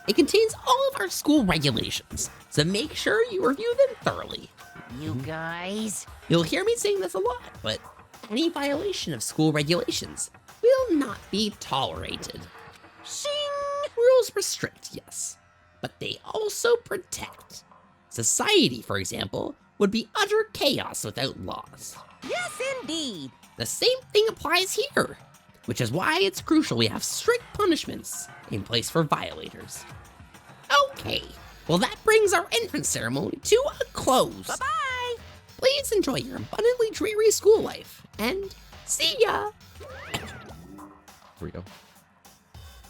It contains all of our school regulations, so make sure you review them thoroughly. You guys? You'll hear me saying this a lot, but any violation of school regulations will not be tolerated. Shing! Rules restrict, yes, but they also protect. Society, for example, would be utter chaos without laws. Yes, indeed. The same thing applies here, which is why it's crucial we have strict punishments in place for violators. Okay, well that brings our entrance ceremony to a close. Bye-bye. Please enjoy your abundantly dreary school life, and see ya! Here we go.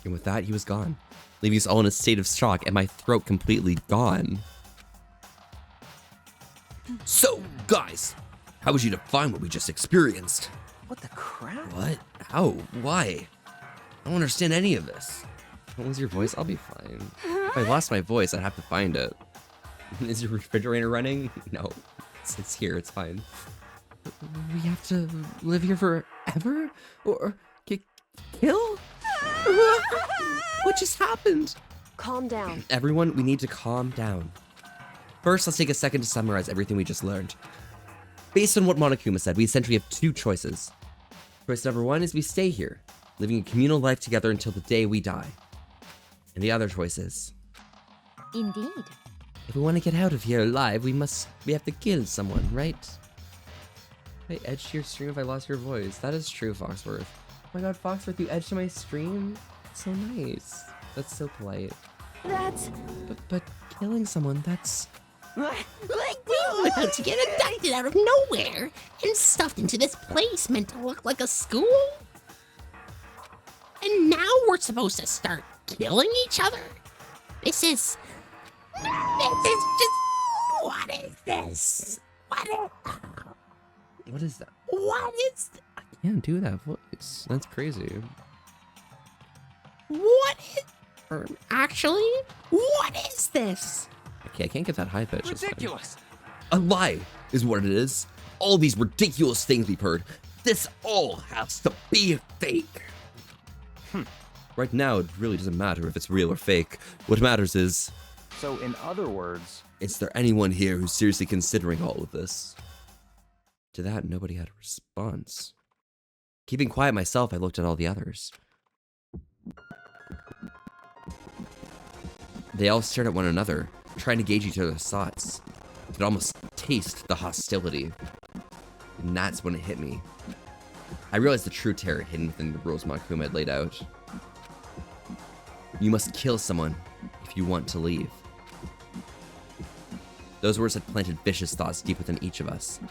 And with that, he was gone, leaving us all in a state of shock and my throat completely gone. So, guys, how would you define what we just experienced? What the crap? What? How? Why? I don't understand any of this. Don't lose your voice? I'll be fine. If I lost my voice, I'd have to find it. Is your refrigerator running? No. It's here, it's fine. We have to live here forever? Or kill? What just happened? Calm down. Everyone, we need to calm down. First, let's take a second to summarize everything we just learned. Based on what Monokuma said, we essentially have two choices. Choice number one is we stay here, living a communal life together until the day we die. And the other choice is, Indeed. if we want to get out of here alive, we have to kill someone, right? I edged your stream if I lost your voice. That is true, Foxworth. Oh my god, Foxworth, you edged my stream? So nice. That's so polite. That's... But killing someone, that's... We were about to get abducted out of nowhere and stuffed into this place meant to look like a school? And now we're supposed to start killing each other? This is just... What is this? What is that? What is... I can't do that voice. That's crazy. What is... Actually, what is this? Okay, I can't get that high pitch. Ridiculous. A lie is what it is. All these ridiculous things we've heard. This all has to be fake. Right now, it really doesn't matter if it's real or fake. What matters is, So, in other words... is there anyone here who's seriously considering all of this? To that, nobody had a response. Keeping quiet myself, I looked at all the others. They all stared at one another, trying to gauge each other's thoughts. I could almost taste the hostility. And that's when it hit me. I realized the true terror hidden within the rules Makuma had laid out. You must kill someone if you want to leave. Those words had planted vicious thoughts deep within each of us.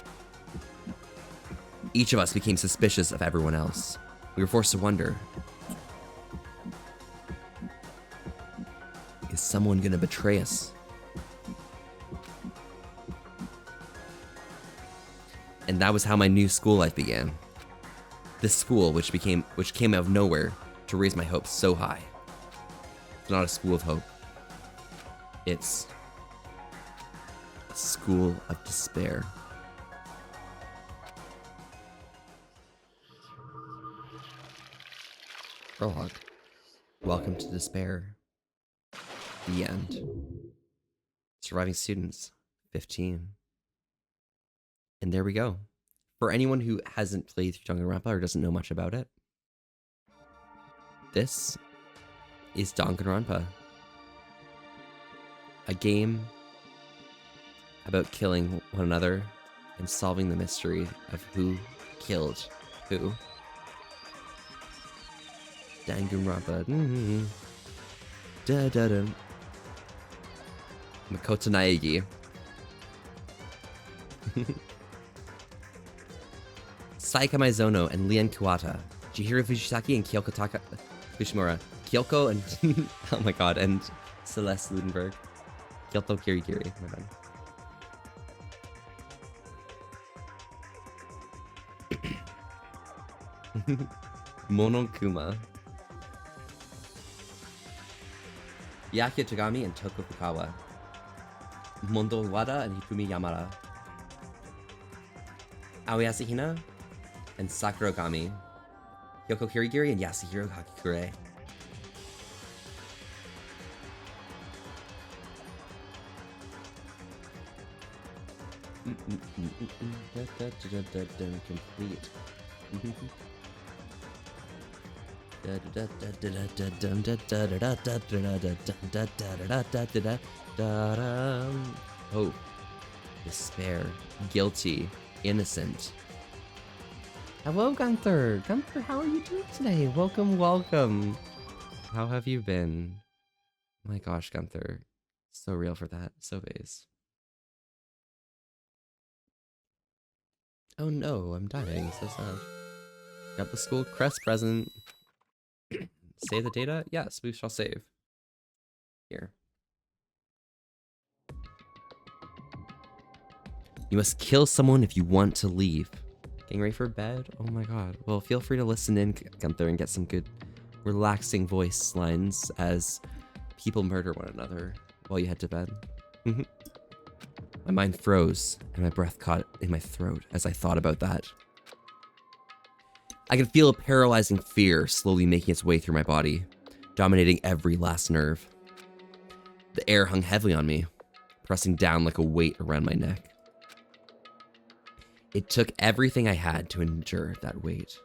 Each of us became suspicious of everyone else. We were forced to wonder, is someone gonna betray us? And that was how my new school life began. This school, which came out of nowhere to raise my hopes so high. It's not a school of hope. It's a school of despair. Prologue. Welcome to despair. The end. Surviving students, 15. And there we go. For anyone who hasn't played through Danganronpa or doesn't know much about it, this is Danganronpa. A game about killing one another and solving the mystery of who killed who. Danganronpa. Da da da. Makoto Naegi. Saika Maizono and Lian Kuwata. Chihiro Fujisaki and Kyoko Fushimura. Kyoko and oh my god, and Celeste Ludenberg. Kyoto Kirigiri, my bad. Monokuma. Yaki Tagami and Toko Fukawa. Mondo Wada and Hifumi Yamada. Aoi Asahina and Sakura Ogami. Yoko Kirigiri and Yasuhiro Hakikure. Complete. Hope, despair, guilty, innocent. Hello, Gunther. Gunther, how are you doing today? Welcome, welcome. How have you been? My gosh, Gunther. So real for that. So base. Oh no, I'm dying. So sad. Got the school crest present. Save the data? Yes, we shall save. Here. You must kill someone if you want to leave. Getting ready for bed? Oh my god. Well, feel free to listen in, Gunther, and get some good, relaxing voice lines as people murder one another while you head to bed. My mind froze, and my breath caught in my throat as I thought about that. I could feel a paralyzing fear slowly making its way through my body, dominating every last nerve. The air hung heavily on me, pressing down like a weight around my neck. It took everything I had to endure that weight.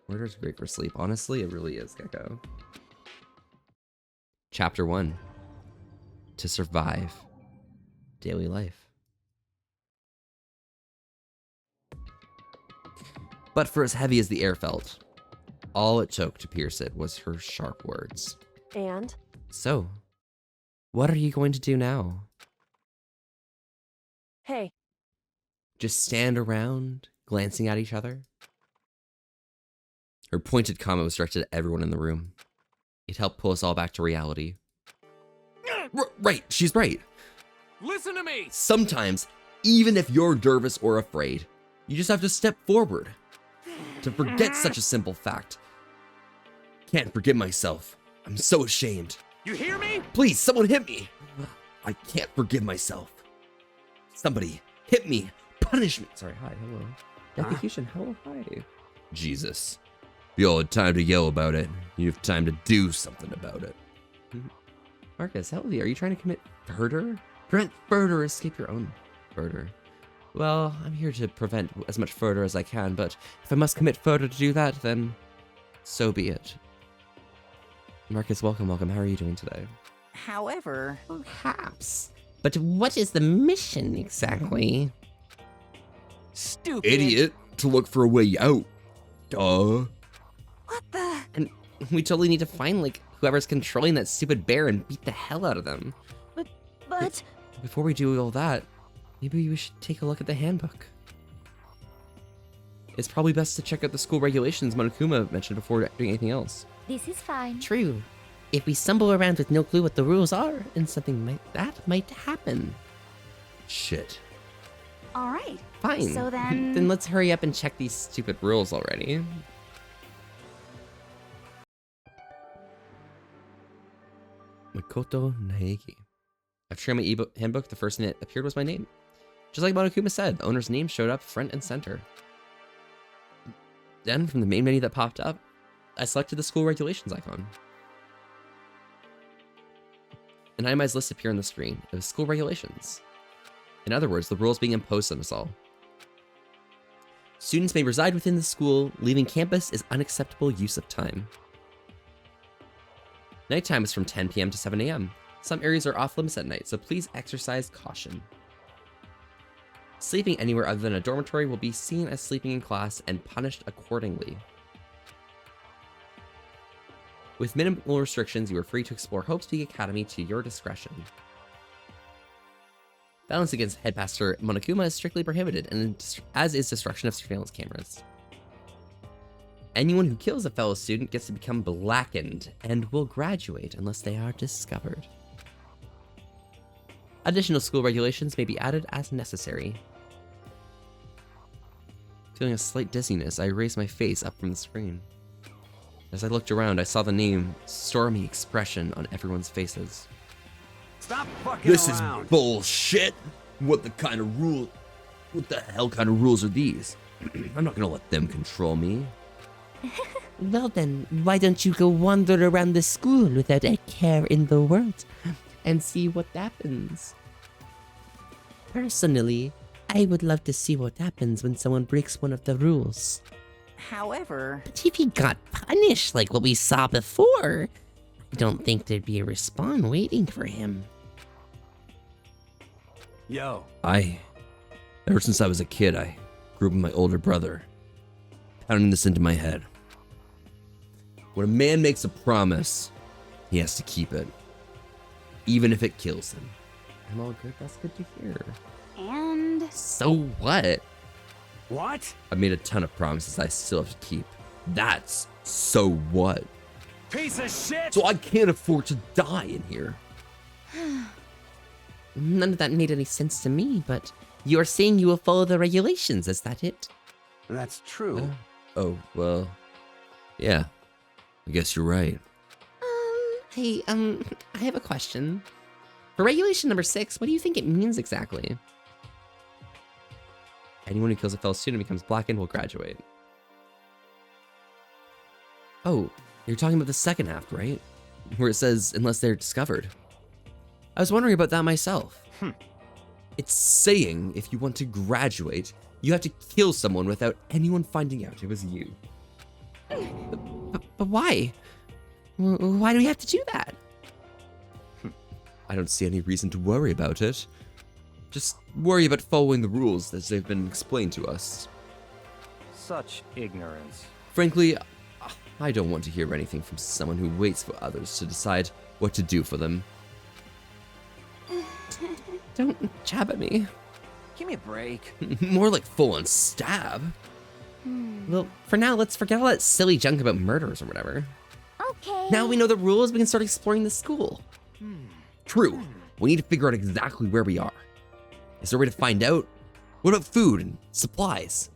Murder's great for sleep. Honestly, it really is, Gecko. Chapter 1. To survive daily life. But for as heavy as the air felt, all it took to pierce it was her sharp words. And? So, what are you going to do now? Hey. Just stand around, glancing at each other? Her pointed comment was directed at everyone in the room. It helped pull us all back to reality. Right, she's right. Listen to me! Sometimes, even if you're nervous or afraid, you just have to step forward. To forget such a simple fact. Can't forgive myself. I'm so ashamed. You hear me? Please, someone hit me. I can't forgive myself. Somebody hit me. Punish me. Sorry, hi, hello. Execution, hello, hi. Jesus. You all had time to yell about it. You have time to do something about it. Marcus, hello, are you trying to commit murder? Prevent murder, escape your own murder. Well, I'm here to prevent as much further as I can, but if I must commit further to do that, then so be it. Marcus, welcome. How are you doing today? However... Perhaps. But what is the mission exactly? Stupid. Idiot. To look for a way out. Duh. What the? And we totally need to find, like, whoever's controlling that stupid bear and beat the hell out of them. But... Before we do all that, maybe we should take a look at the handbook. It's probably best to check out the school regulations Monokuma mentioned before doing anything else. This is fine. True. If we stumble around with no clue what the rules are, and something like that might happen. Shit. All right. Fine. So then... Then let's hurry up and check these stupid rules already. Makoto Naegi. After sharing my ebook handbook, the first thing that appeared was my name. Just like Monokuma said, the owner's name showed up front and center. Then, from the main menu that popped up, I selected the school regulations icon. An itemized list appeared on the screen. It was school regulations. In other words, the rules being imposed on us all. Students may reside within the school. Leaving campus is unacceptable use of time. Nighttime is from 10 p.m. to 7 a.m. Some areas are off limits at night, so please exercise caution. Sleeping anywhere other than a dormitory will be seen as sleeping in class and punished accordingly. With minimal restrictions, you are free to explore Hope's Peak Academy to your discretion. Violence against Headmaster Monokuma is strictly prohibited, and as is destruction of surveillance cameras. Anyone who kills a fellow student gets to become blackened and will graduate unless they are discovered. Additional school regulations may be added as necessary. Feeling a slight dizziness, I raised my face up from the screen. As I looked around, I saw the name Stormy expression on everyone's faces. Stop fucking This around. is bullshit. What the hell kind of rules are these? I'm not gonna let them control me. Well then, why don't you go wander around the school without a care in the world and see what happens? Personally, I would love to see what happens when someone breaks one of the rules. However... But if he got punished like what we saw before, I don't think there'd be a respawn waiting for him. Yo. Ever since I was a kid, I grew up with my older brother, pounding this into my head. When a man makes a promise, he has to keep it, even if it kills him. I'm all good, that's good to hear. And... So what? What? I made a ton of promises I still have to keep. That's so what? Piece of shit! So I can't afford to die in here. None of that made any sense to me, but you're saying you will follow the regulations, is that it? That's true. Oh, well, yeah. I guess you're right. Hey, I have a question. For regulation number 6, what do you think it means exactly? Anyone who kills a fellow student becomes blackened will graduate. Oh, you're talking about the second half, right? Where it says, unless they're discovered. I was wondering about that myself. It's saying if you want to graduate, you have to kill someone without anyone finding out it was you. But why? Why do we have to do that? I don't see any reason to worry about it. Just worry about following the rules as they've been explained to us. Such ignorance. Frankly, I don't want to hear anything from someone who waits for others to decide what to do for them. Don't jab at me. Give me a break. More like full-on stab. Well, for now, let's forget all that silly junk about murders or whatever. Okay. Now we know the rules, we can start exploring the school. True. We need to figure out exactly where we are. Is there a way to find out? What about food and supplies?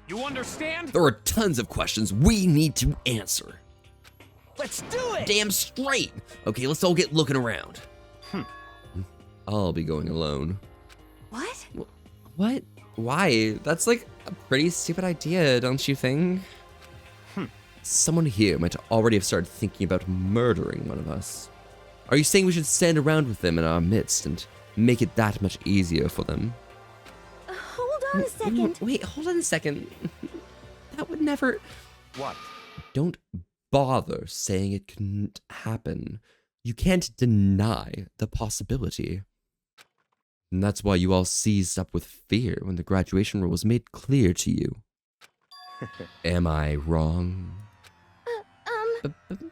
You understand? There are tons of questions we need to answer. Let's do it! Damn straight. Okay, let's all get looking around. I'll be going alone. What? What? Why? That's like a pretty stupid idea, don't you think? Someone here might already have started thinking about murdering one of us. Are you saying we should stand around with them in our midst and make it that much easier for them? Hold on a second. Wait, hold on a second. That would never... What? Don't bother saying it couldn't happen. You can't deny the possibility. And that's why you all seized up with fear when the graduation rule was made clear to you. Am I wrong?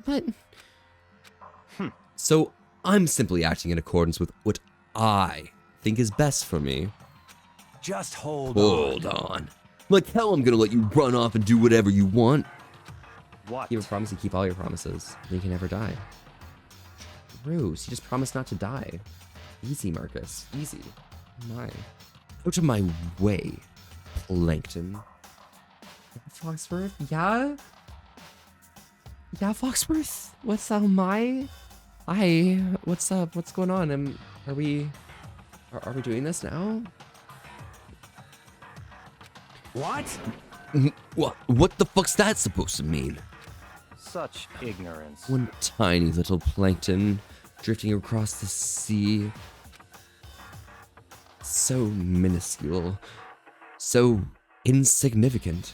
But So I'm simply acting in accordance with what I think is best for me. Just hold Hold on. Like hell I'm gonna let you run off and do whatever you want. What? You have a promise to keep all your promises. Then you can never die. Bruce, you just promised not to die. Easy, Marcus. Easy. My. Out of my way, Plankton. Foxworth? Yeah? Yeah, Foxworth? What's up, my? Hi. What's up? What's going on? Are we doing this now? What? What the fuck's that supposed to mean? Such ignorance. One tiny little plankton drifting across the sea. So minuscule. So insignificant.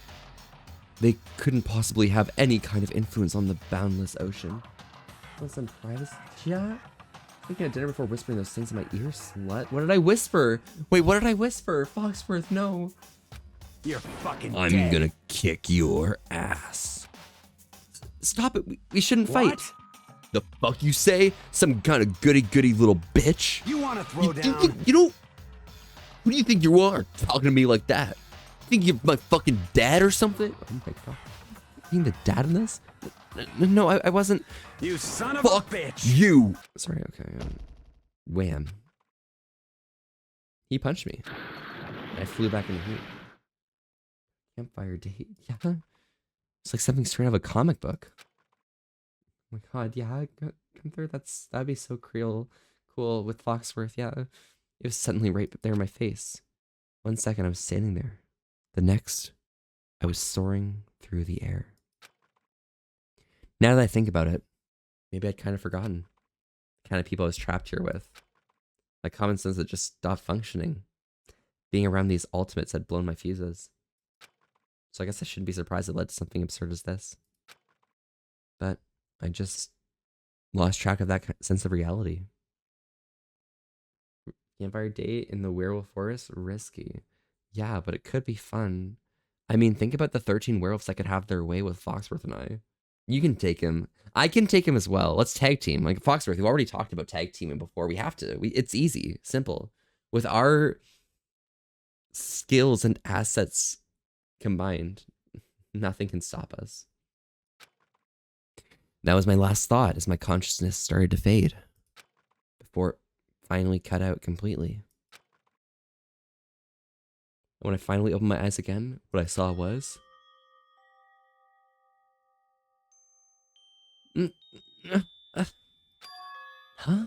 They couldn't possibly have any kind of influence on the boundless ocean. Want some privacy? Yeah? Thinking of dinner before whispering those things in my ear, slut? What did I whisper? Wait, what did I whisper? Foxworth, no. You're fucking I'm dead. gonna kick your ass. Stop it. We shouldn't fight. What? The fuck you say? Some kind of goody-goody little bitch? You want to throw down? You know, who do you think you are talking to me like that? Think you're my fucking dad or something? Oh my god. Being the dad in this? No, I wasn't. You son of Fuck a bitch! you! Sorry, okay. Wham. He punched me. I flew back in the heat. Campfire date? Yeah. It's like something straight out of a comic book. Oh my god, yeah. Come through. That'd be so cool with Foxworth, yeah. It was suddenly right there in my face. 1 second I was standing there. The next, I was soaring through the air. Now that I think about it, maybe I'd kind of forgotten the kind of people I was trapped here with. My common sense had just stopped functioning. Being around these ultimates had blown my fuses. So I guess I shouldn't be surprised it led to something absurd as this. But I just lost track of that sense of reality. Campfire date in the werewolf forest? Risky. Yeah, but it could be fun. I mean, think about the 13 werewolves that could have their way with Foxworth and I. You can take him. I can take him as well. Let's tag team. Like Foxworth, we've already talked about tag teaming before. We have to. It's easy. Simple. With our skills and assets combined, nothing can stop us. That was my last thought as my consciousness started to fade. Before it finally cut out completely. When I finally opened my eyes again, what I saw was... Huh?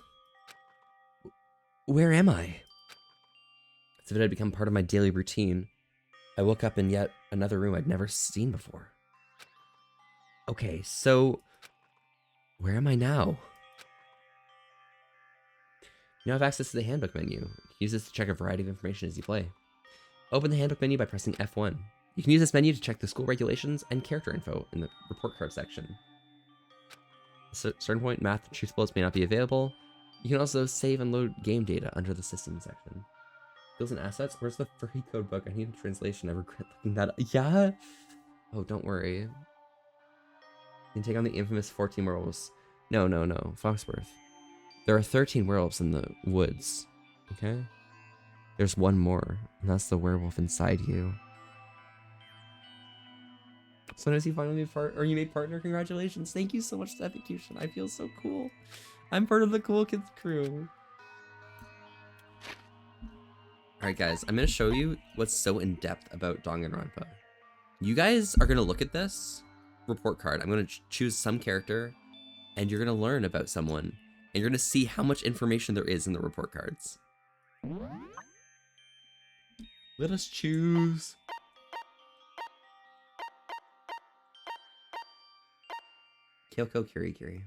Where am I? As if it had become part of my daily routine. I woke up in yet another room I'd never seen before. Okay, so... where am I now? You now have access to the handbook menu. Use this to check a variety of information as you play. Open the handbook menu by pressing F1. You can use this menu to check the school regulations and character info in the report card section. At a certain point, math and truth bullets may not be available. You can also save and load game data under the system section. Skills and assets? Where's the furry code book? I need a translation. I regret looking that up. Yeah? Oh, don't worry. You can take on the infamous 14 werewolves. No. Foxworth. There are 13 werewolves in the woods. Okay? There's one more, and that's the werewolf inside you. So as you finally made partner, congratulations. Thank you so much to Execution. I feel so cool. I'm part of the cool kids crew. Alright guys, I'm gonna show you what's so in-depth about Danganronpa. You guys are gonna look at this report card. I'm gonna choose some character, and you're gonna learn about someone, and you're gonna see how much information there is in the report cards. Let us choose. Kyoko Kirigiri.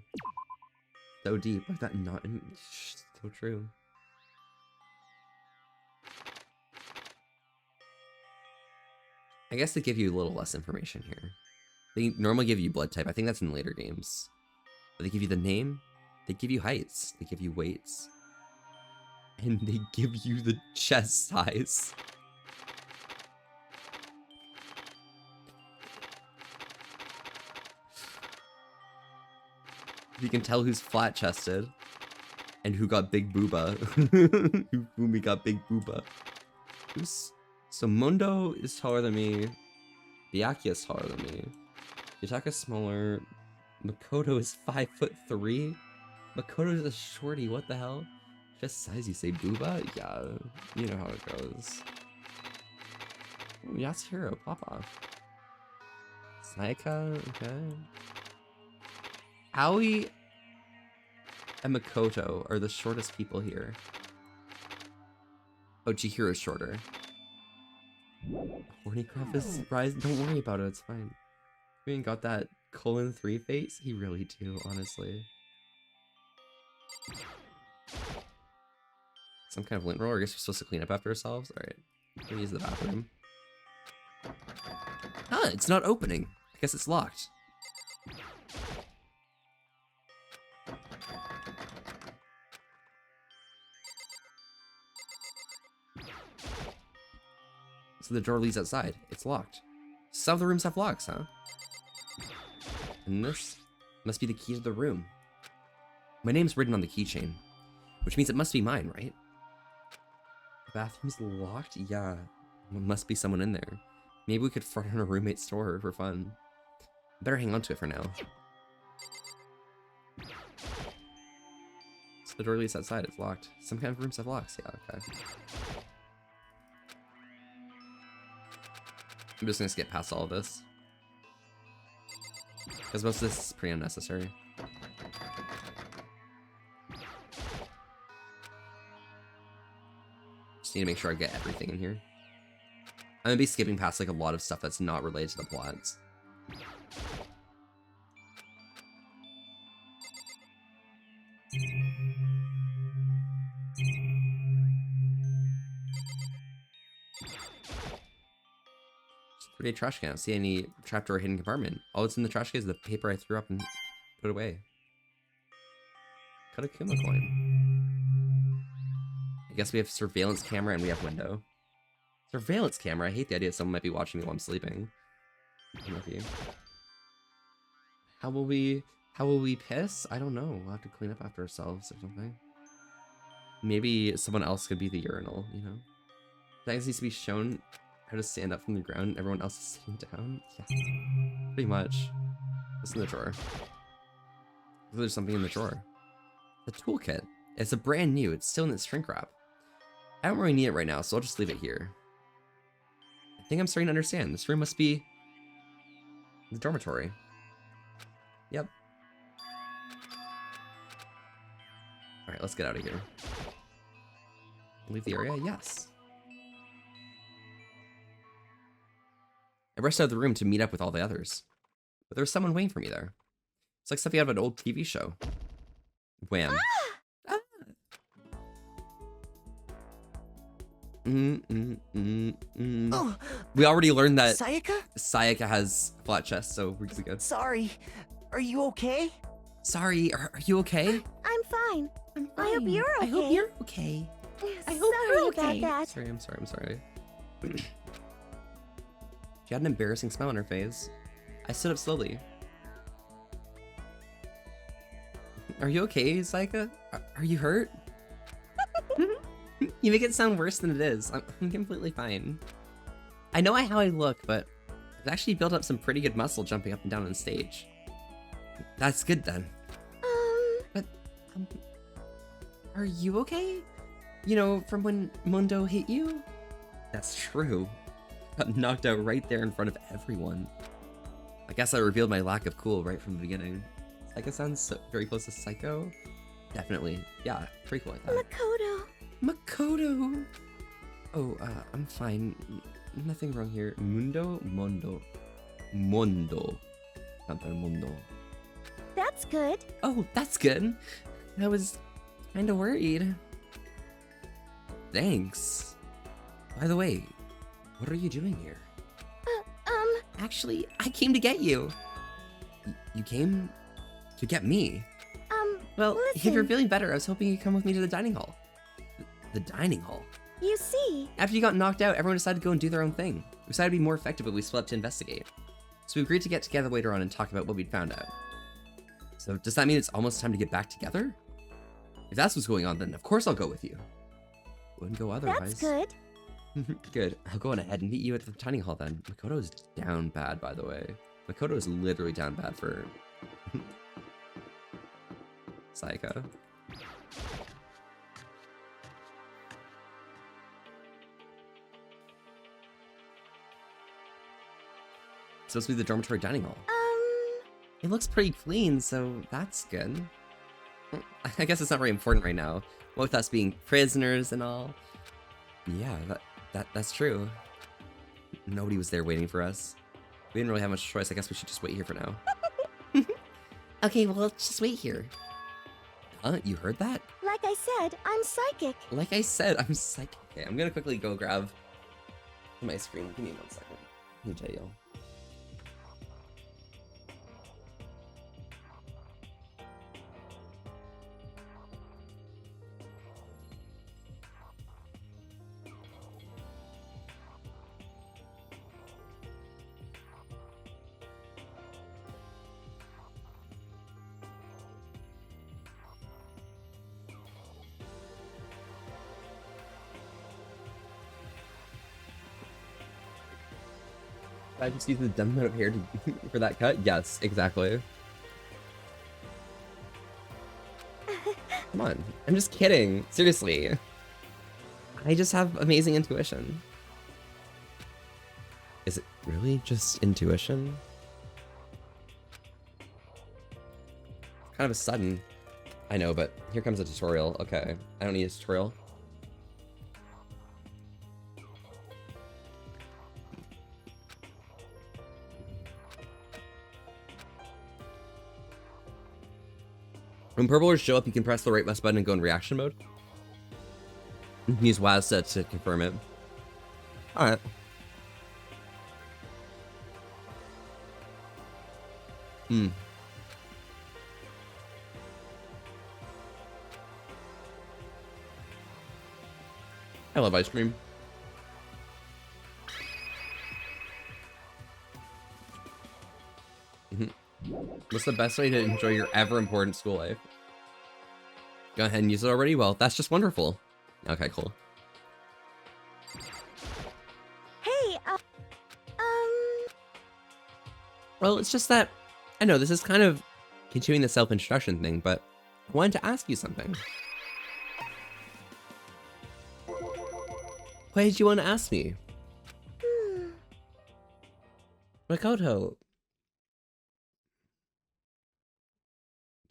So deep. Like that not so true. I guess they give you a little less information here. They normally give you blood type. I think that's in later games. But they give you the name. They give you heights. They give you weights. And they give you the chest size. You can tell who's flat-chested and who got big booba. Who Fumi got big booba. So Mundo is taller than me. Byakuya is taller than me. Yutaka's smaller. Makoto is 5'3". Makoto is a shorty. What the hell? Just size, you say booba? Yeah, you know how it goes. Ooh, Yasuhiro, pop off. Sayaka, okay. Aoi and Makoto are the shortest people here. Oh, Chihiro's shorter. Hornycroft is rising. Don't worry about it, it's fine. We ain't got that :3 face? He really do, honestly. Some kind of lint roller? I guess we're supposed to clean up after ourselves? Alright. We'll use the bathroom. Ah, it's not opening. I guess it's locked. So the door leads outside. It's locked. Some of the rooms have locks, huh? And this must be the key to the room. My name's written on the keychain, which means it must be mine, right? The bathroom's locked? Yeah. There must be someone in there. Maybe we could front on a roommate's door for fun. Better hang on to it for now. So the door leads outside. It's locked. Some kind of rooms have locks. Yeah, okay. I'm just gonna skip past all of this. Because most of this is pretty unnecessary. Just need to make sure I get everything in here. I'm gonna be skipping past like a lot of stuff that's not related to the plots. Pretty trash can. I don't see any trapdoor or hidden compartment. All that's in the trash can is the paper I threw up and put away. Got a Kuma coin. I guess we have surveillance camera and we have window. Surveillance camera? I hate the idea that someone might be watching me while I'm sleeping. Lucky. How will we piss? I don't know. We'll have to clean up after ourselves or something. Maybe someone else could be the urinal, you know? That needs to be shown how to stand up from the ground and everyone else is sitting down. Yeah. Pretty much. What's in the drawer? There's something in the drawer. The toolkit. It's a brand new. It's still in its shrink wrap. I don't really need it right now, so I'll just leave it here. I think I'm starting to understand. This room must be the dormitory. Yep. Alright, let's get out of here. Leave the area? Yes. I rushed out of the room to meet up with all the others. But there was someone waiting for me there. It's like something out of an old TV show. Wham. Ah! Oh, we already learned that Sayaka has a flat chest, so we're good. Sorry. Are you okay? Sorry, are you okay? I'm fine. I hope you're okay. I hope you're okay. I hope you're okay. About that. Sorry, I'm sorry. She had an embarrassing smile on her face. I stood up slowly. Are you okay, Sayaka? Are you hurt? You make it sound worse than it is. I'm completely fine. I know how I look, but I've actually built up some pretty good muscle jumping up and down on stage. That's good then. But, are you okay? You know, from when Mundo hit you? That's true. Got knocked out right there in front of everyone. I guess I revealed my lack of cool right from the beginning. Psycho sounds very close to Psycho. Definitely. Yeah, pretty cool like that. Makoto! Oh, I'm fine. Nothing wrong here. Mondo. Not Mundo. That's good. Oh, that's good. I was kinda worried. Thanks. By the way, what are you doing here? Actually, I came to get you. You came to get me? Well, listen. if you're feeling better, I was hoping you'd come with me to the dining hall. The dining hall. You see, After you got knocked out, everyone decided to go and do their own thing. We decided to be more effective, but we split up to investigate. So we agreed to get together later on and talk about what we'd found out. So does that mean it's almost time to get back together? If that's what's going on, then of course I'll go with you. Wouldn't go otherwise. that's good. Good. I'll go on ahead and meet you at the dining hall then. Makoto's down bad, by the way. Makoto is literally down bad for Sayaka. Supposed to be the dormitory dining hall. It looks pretty clean, so that's good. I guess it's not very important right now. What with us being prisoners and all. Yeah, that's true. Nobody was there waiting for us. We didn't really have much choice. I guess we should just wait here for now. Okay, well, let's just wait here. Huh? You heard that? Like I said, I'm psychic. Like I said, I'm psychic. Okay, I'm gonna quickly go grab some ice cream. Give me 1 second. Let me tell you. I just use the dumb amount of hair for that cut? Yes, exactly. Come on. I'm just kidding. Seriously. I just have amazing intuition. Is it really just intuition? Kind of a sudden. I know, but here comes a tutorial. Okay. I don't need a tutorial. When purplers show up, you can press the right mouse button and go in reaction mode. You can use WAS set to confirm it. Alright. I love ice cream. What's the best way to enjoy your ever important school life? Go ahead and use it already? Well, that's just wonderful. Okay, cool. Hey, Well, it's just that, I know this is kind of continuing the self-introduction thing, but I wanted to ask you something. What did you want to ask me? Makoto,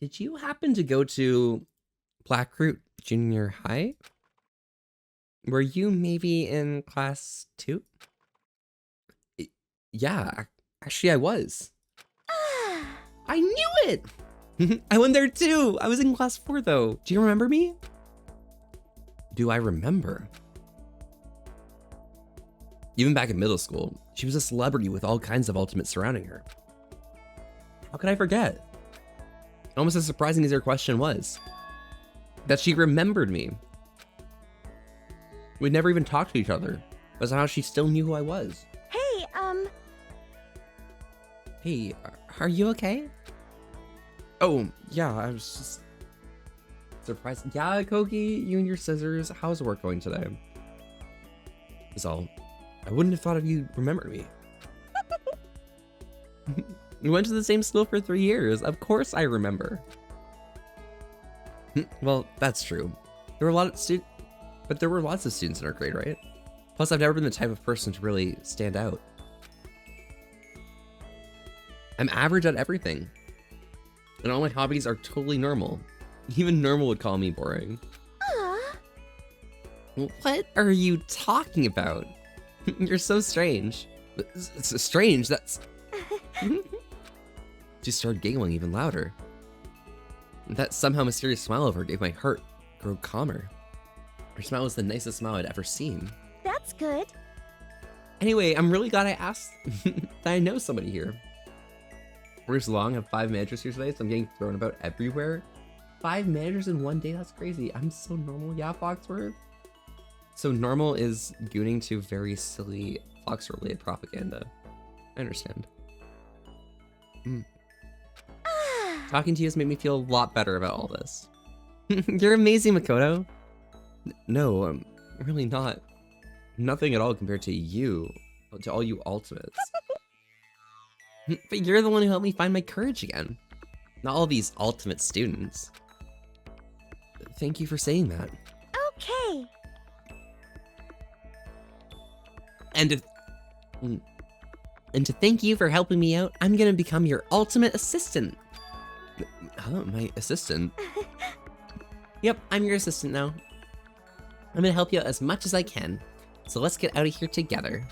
did you happen to go to Blackroot Junior High? Were you maybe in class 2? Yeah, actually I was. I knew it! I went there too! I was in class 4 though. Do you remember me? Do I remember? Even back in middle school, she was a celebrity with all kinds of ultimates surrounding her. How could I forget? Almost as surprising as her question was, that she remembered me. We'd never even talked to each other, but somehow she still knew who I was. hey, Hey, are you okay? Oh, yeah, I was just surprised. Yeah, Koki, you and your scissors, how's work going today? Is all. I wouldn't have thought of you remembered me. We went to the same school for 3 years. Of course I remember. Well, that's true. There were but there were lots of students in our grade, right? Plus, I've never been the type of person to really stand out. I'm average at everything. And all my hobbies are totally normal. Even normal would call me boring. What are you talking about? You're so strange. It's strange, that's... She started giggling even louder. That somehow mysterious smile of her gave my heart grow calmer. Her smile was the nicest smile I'd ever seen. that's good. Anyway, I'm really glad I asked that I know somebody here. Where's Long have 5 managers here today, so I'm getting thrown about everywhere. 5 managers in one day, that's crazy. I'm so normal, yeah, Foxworth? So normal is gooning to very silly Fox-related propaganda. I understand. Talking to you has made me feel a lot better about all this. You're amazing, Makoto. No, I'm really not. Nothing at all compared to you, to all you ultimates. But you're the one who helped me find my courage again. Not all these ultimate students. Thank you for saying that. Okay. And to thank you for helping me out, I'm gonna become your ultimate assistant. Huh, my assistant? Yep, I'm your assistant now. I'm gonna help you out as much as I can. So let's get out of here together.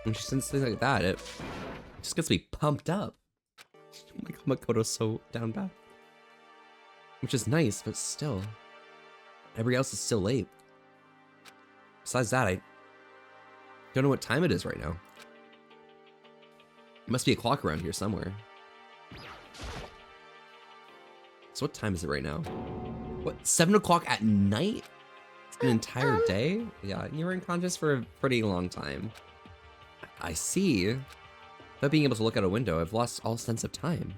When she says things like that, it just gets me pumped up. Oh my god, Makoto's so down bad. Which is nice, but still. Everybody else is still late. Besides that, I don't know what time it is right now. There must be a clock around here somewhere. So what time is it right now? What, 7 o'clock at night? It's an entire day? Yeah, you were unconscious for a pretty long time. I see. Without being able to look out a window, I've lost all sense of time.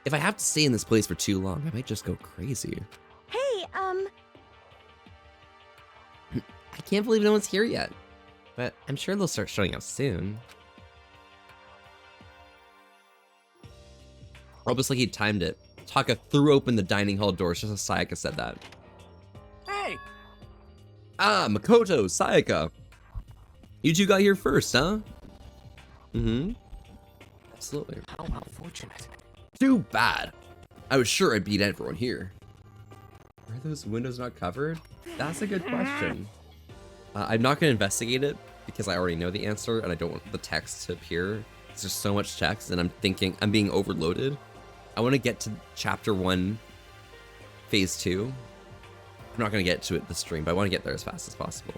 If I have to stay in this place for too long, I might just go crazy. Hey, I can't believe no one's here yet. But I'm sure they'll start showing up soon. Almost like he timed it. Taka threw open the dining hall doors just as Sayaka said that. Hey! Ah, Makoto, Sayaka. You two got here first, huh? Absolutely. How unfortunate. Too bad. I was sure I'd beat everyone here. Are those windows not covered? That's a good question. I'm not going to investigate it because I already know the answer and I don't want the text to appear. It's just so much text and I'm thinking I'm being overloaded. I want to get to chapter 1, phase 2. I'm not going to get to it this stream, but I want to get there as fast as possible.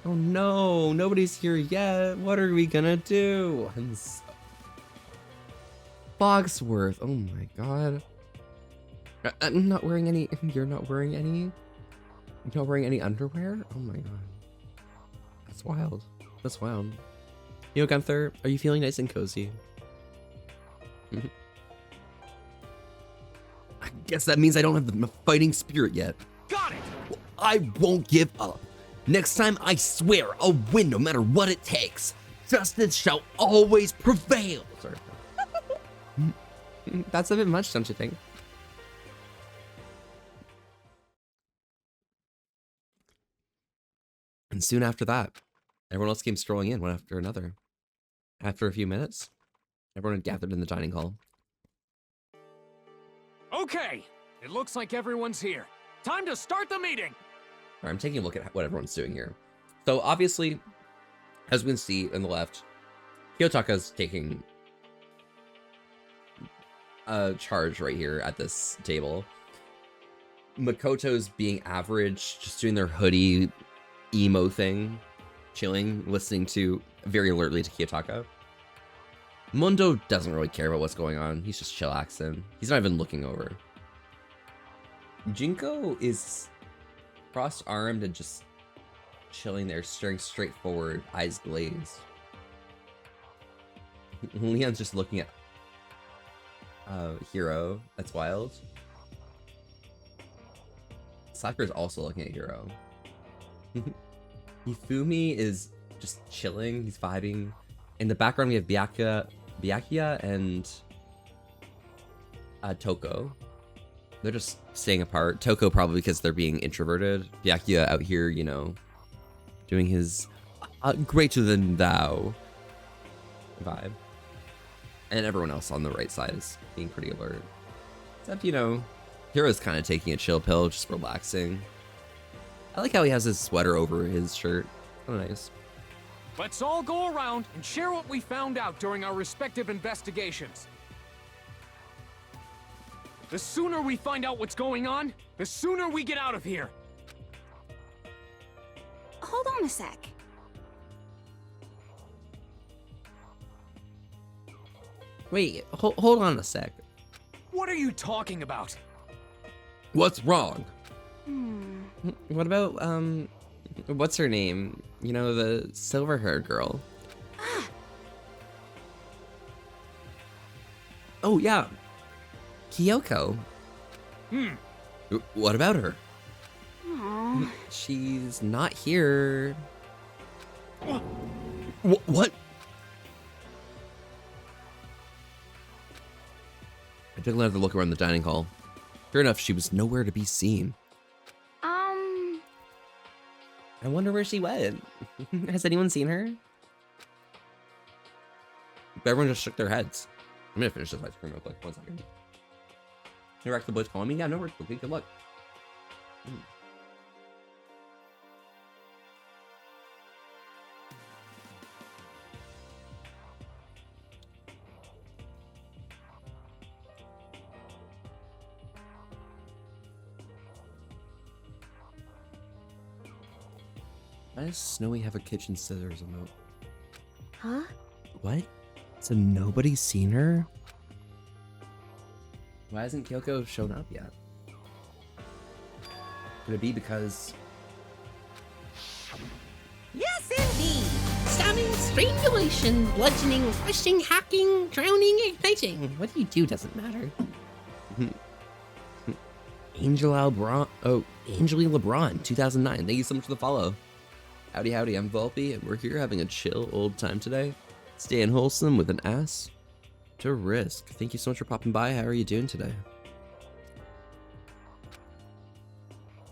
Oh no, nobody's here yet. What are we gonna do? Fogsworth, oh my god. I'm not wearing any, you're not wearing any? You're not wearing any underwear? Oh my god. That's wild. That's wild. You know, Gunther, are you feeling nice and cozy? I guess that means I don't have the fighting spirit yet. Got it! Well, I won't give up. Next time, I swear, I'll win no matter what it takes. Justice shall always prevail. Sorry. That's a bit much, don't you think? And soon after that, everyone else came strolling in one after another. After a few minutes, everyone had gathered in the dining hall. Okay, it looks like everyone's here. Time to start the meeting! Alright, I'm taking a look at what everyone's doing here. So obviously, as we can see on the left, Kiyotaka's taking a charge right here at this table. Makoto's being average, just doing their hoodie emo thing, chilling, listening to very alertly to Kiyotaka. Mundo doesn't really care about what's going on. He's just chillaxing. He's not even looking over. Jinko is cross-armed and just chilling there, staring straight forward, eyes glazed. Leon's just looking at Hiro. That's wild. Sakura's also looking at Hiro. Hifumi is just chilling. He's vibing. In the background, we have Byakuya and Toko. They're just staying apart. Toko probably because they're being introverted. Byakuya out here, you know, doing his greater than thou vibe. And everyone else on the right side is being pretty alert. Except, you know, Hiro's kind of taking a chill pill, just relaxing. I like how he has his sweater over his shirt. Kind of nice. Let's all go around and share what we found out during our respective investigations. The sooner we find out what's going on, the sooner we get out of here. Hold on a sec. Wait, hold on a sec. What are you talking about? What's wrong? Hmm. What about, what's her name? You know, the silver-haired girl. Oh, yeah. Kyoko. What about her? Aw. She's not here. What? I took another look around the dining hall. Sure enough, she was nowhere to be seen. I wonder where she went. Has anyone seen her? Everyone just shook their heads. I'm gonna finish this ice cream real quick. 1 second. You wrecked the boys calling me? Yeah, no worries. Okay, good luck. Why does Snowy have a kitchen scissors emote? Huh? What? So nobody's seen her? Why hasn't Kyoko shown up yet? Could it be because... Yes, indeed! Stabbing, strangulation, bludgeoning, crushing, hacking, drowning, igniting. What you do doesn't matter. Angela LeBron, 2009. Thank you so much for the follow. Howdy, howdy, I'm Volpe, and we're here having a chill old time today. Staying wholesome with an ass to risk. Thank you so much for popping by. How are you doing today?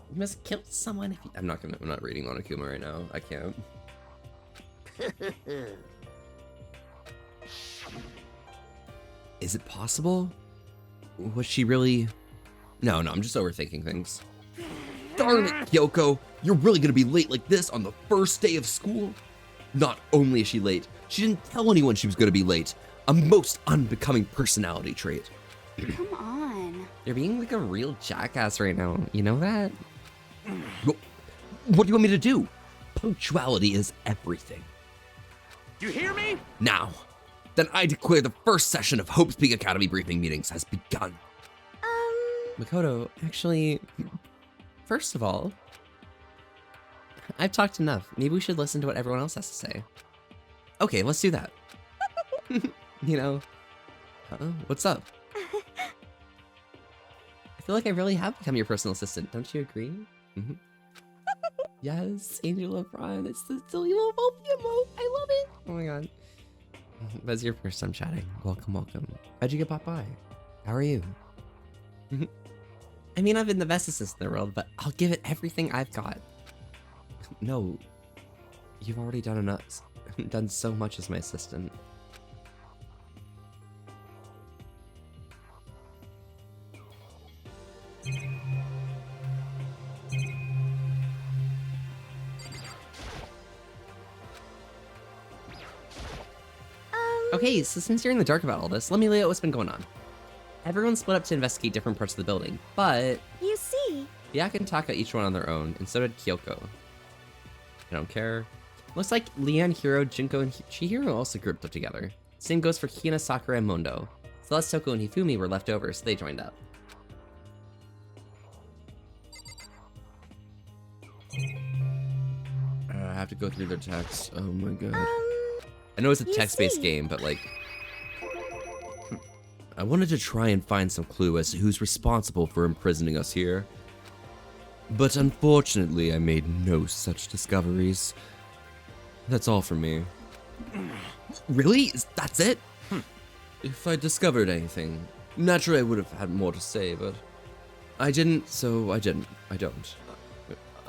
You must kill someone if you... I'm not reading Monokuma right now. I can't. Is it possible? Was she really... No, I'm just overthinking things. Darn it, Kyoko! You're really gonna be late like this on the first day of school? Not only is she late, she didn't tell anyone she was gonna be late. A most unbecoming personality trait. Come on. You're being like a real jackass right now. You know that? What do you want me to do? Punctuality is everything. You hear me? Now, then I declare the first session of Hope's Peak Academy briefing meetings has begun. Makoto, actually, first of all, I've talked enough. Maybe we should listen to what everyone else has to say. Okay, let's do that. You know, what's up? I feel like I really have become your personal assistant. Don't you agree? Yes, Angel LeBron. It's the silly little emote. I love it. Oh my god. That's your first time chatting. Welcome, welcome. How'd you get popped by? How are you? I mean, I've been the best assistant in the world, but I'll give it everything I've got. No, you've already done so much as my assistant. Okay, so since you're in the dark about all this, let me lay out what's been going on. Everyone split up to investigate different parts of the building, but... You see? Byaku and Taka each went on their own, and so did Kyoko. I don't care. Looks like Leon, Hiro, Junko, and Chihiro also grouped up together. Same goes for Kina, Sakura, and Mondo. Celeste, Toko, and Hifumi were left over, so they joined up. I have to go through their text. Oh my god. I know it's a text-based game, but like... I wanted to try and find some clue as to who's responsible for imprisoning us here. But unfortunately, I made no such discoveries. That's all for me. Really? That's it? If I discovered anything, naturally I would have had more to say, but I didn't, so I didn't. I don't.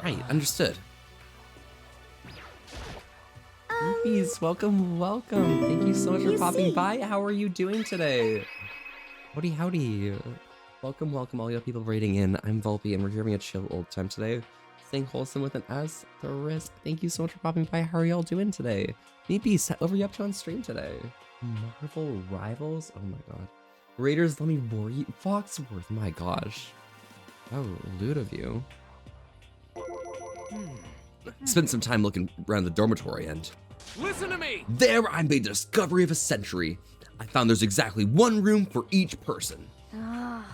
Right, understood. Peace, welcome. Thank you so much for popping by. How are you doing today? Howdy. Welcome, all you people raiding in. I'm Volpe, and we're having a chill old time today. Staying wholesome with an as the risk. Thank you so much for popping by. How are y'all doing today? Maybe what were you up to on stream today? Marvel Rivals? Oh my god. Raiders, let me bore you. Foxworth, my gosh. How rude of you. Spent some time looking around the dormitory and... Listen to me! There I made the discovery of a century. I found there's exactly one room for each person.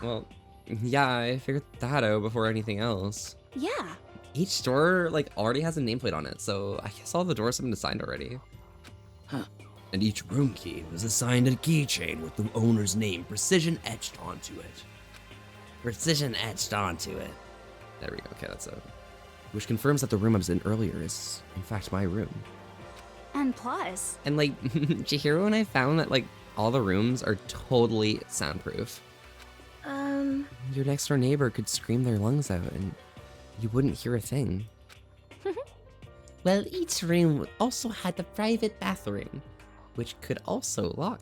Well, yeah, I figured that out before anything else. Yeah. Each door, like, already has a nameplate on it, so I guess all the doors have been assigned already. Huh. And each room key was assigned a keychain with the owner's name precision etched onto it. Precision etched onto it. There we go. Okay, that's it. Which confirms that the room I was in earlier is, in fact, my room. And plus... And, like, Chihiro and I found that, like, all the rooms are totally soundproof. Your next door neighbor could scream their lungs out and you wouldn't hear a thing. Well, each room also had a private bathroom, which could also lock.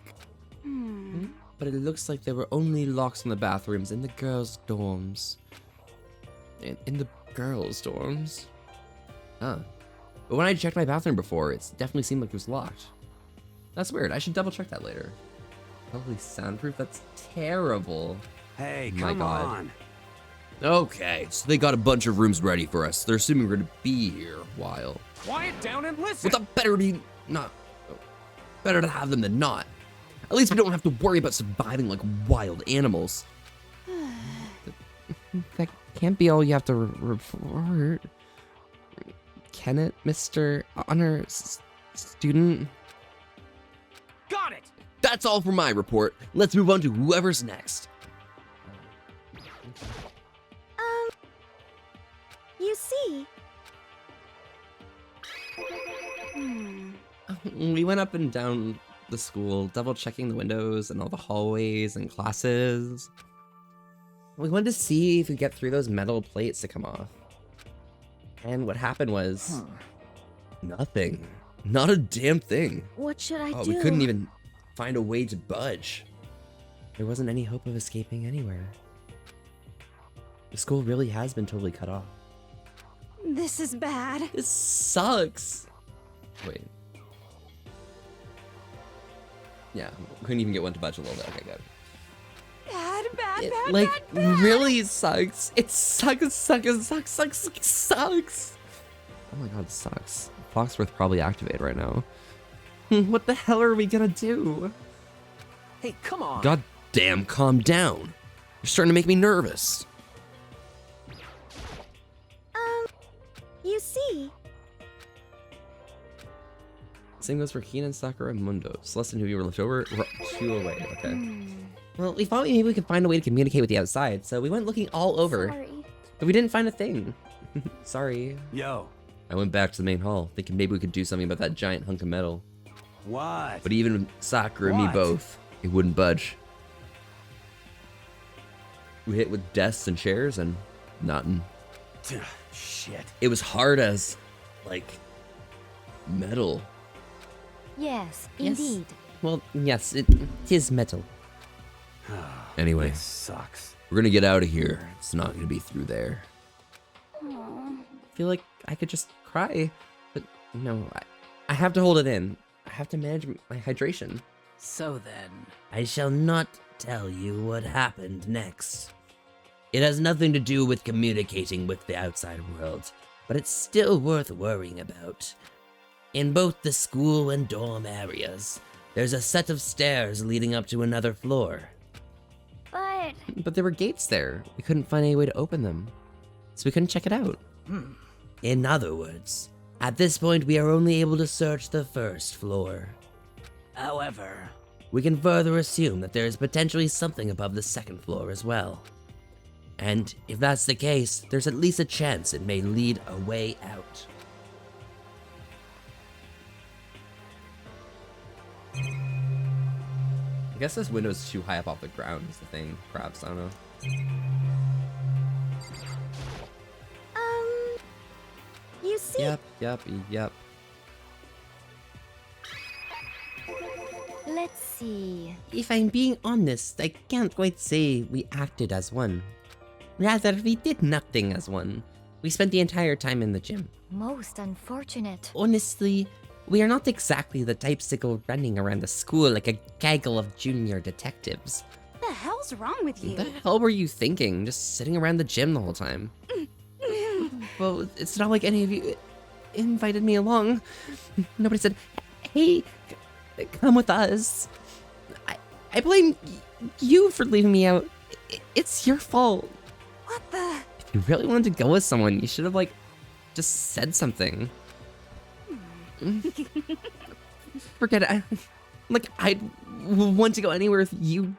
But it looks like there were only locks on the bathrooms in the girls' dorms. In the girls' dorms? Huh. But when I checked my bathroom before, it definitely seemed like it was locked. That's weird. I should double check that later. Probably soundproof? That's terrible. Hey, My come God. on. Okay, so they got a bunch of rooms ready for us. They're assuming we're gonna be here a while. Quiet down and listen. Well, that better be not. Better to have them than not. At least we don't have to worry about surviving like wild animals. That can't be all you have to report. Can it, Mr. Honor Student? Got it. That's all for my report. Let's move on to whoever's next. You see, We went up and down the school, double checking the windows and all the hallways and classes. We wanted to see if we could get through those metal plates to come off. And what happened was Nothing. Not a damn thing. what should I Oh, do? we couldn't even find a way to budge. there wasn't any hope of escaping anywhere. The school really has been totally cut off. This is bad. This sucks. Wait. Yeah, couldn't even get one to budge a little bit. Okay, good. Bad, bad, It, bad, like, bad, bad. really sucks. It sucks. Oh my god, it sucks. Foxworth probably activated right now. What the hell are we gonna do? Hey, come on. God damn, calm down. You're starting to make me nervous. You see, Same goes for Keenan, Sakura, and Mundo. Celeste and who you were left over? We're 2 away, okay. Well, we thought maybe we could find a way to communicate with the outside, so we went looking all over. sorry. But we didn't find a thing. Sorry. Yo, I went back to the main hall, thinking maybe we could do something about that giant hunk of metal. what? But even Sakura and me What? both, it wouldn't budge. We hit with desks and chairs and nothing. Shit. It was hard as, like, metal. Yes, Yes. indeed. Well, yes, it is metal. Anyway, This sucks. we're gonna get out of here. It's not gonna be through there. I feel like I could just cry, but no, I have to hold it in. I have to manage my hydration. So then, I shall not tell you what happened next. It has nothing to do with communicating with the outside world, But it's still worth worrying about. In both the school and dorm areas, there's a set of stairs leading up to another floor. But But there were gates there. We couldn't find any way to open them, so we couldn't check it out. In other words, at this point we are only able to search the first floor. however, We can further assume that there is potentially something above the second floor as well. And if that's the case, there's at least a chance it may lead a way out. I guess this window's too high up off the ground is the thing. Perhaps, I don't know. You see, Yep. let's see. If I'm being honest, I can't quite say we acted as one. Rather, we did nothing as one. We spent the entire time in the gym. Most unfortunate. Honestly, we are not exactly the types to go running around the school like a gaggle of junior detectives. What the hell's wrong with you? What the hell were you thinking? Just sitting around the gym the whole time. Well, it's not like any of you invited me along. Nobody said, hey, come with us. I blame you for leaving me out. It's your fault. What the? you really wanted to go with someone, you should have, like, just said something. Forget it. Like, I'd want to go anywhere with you,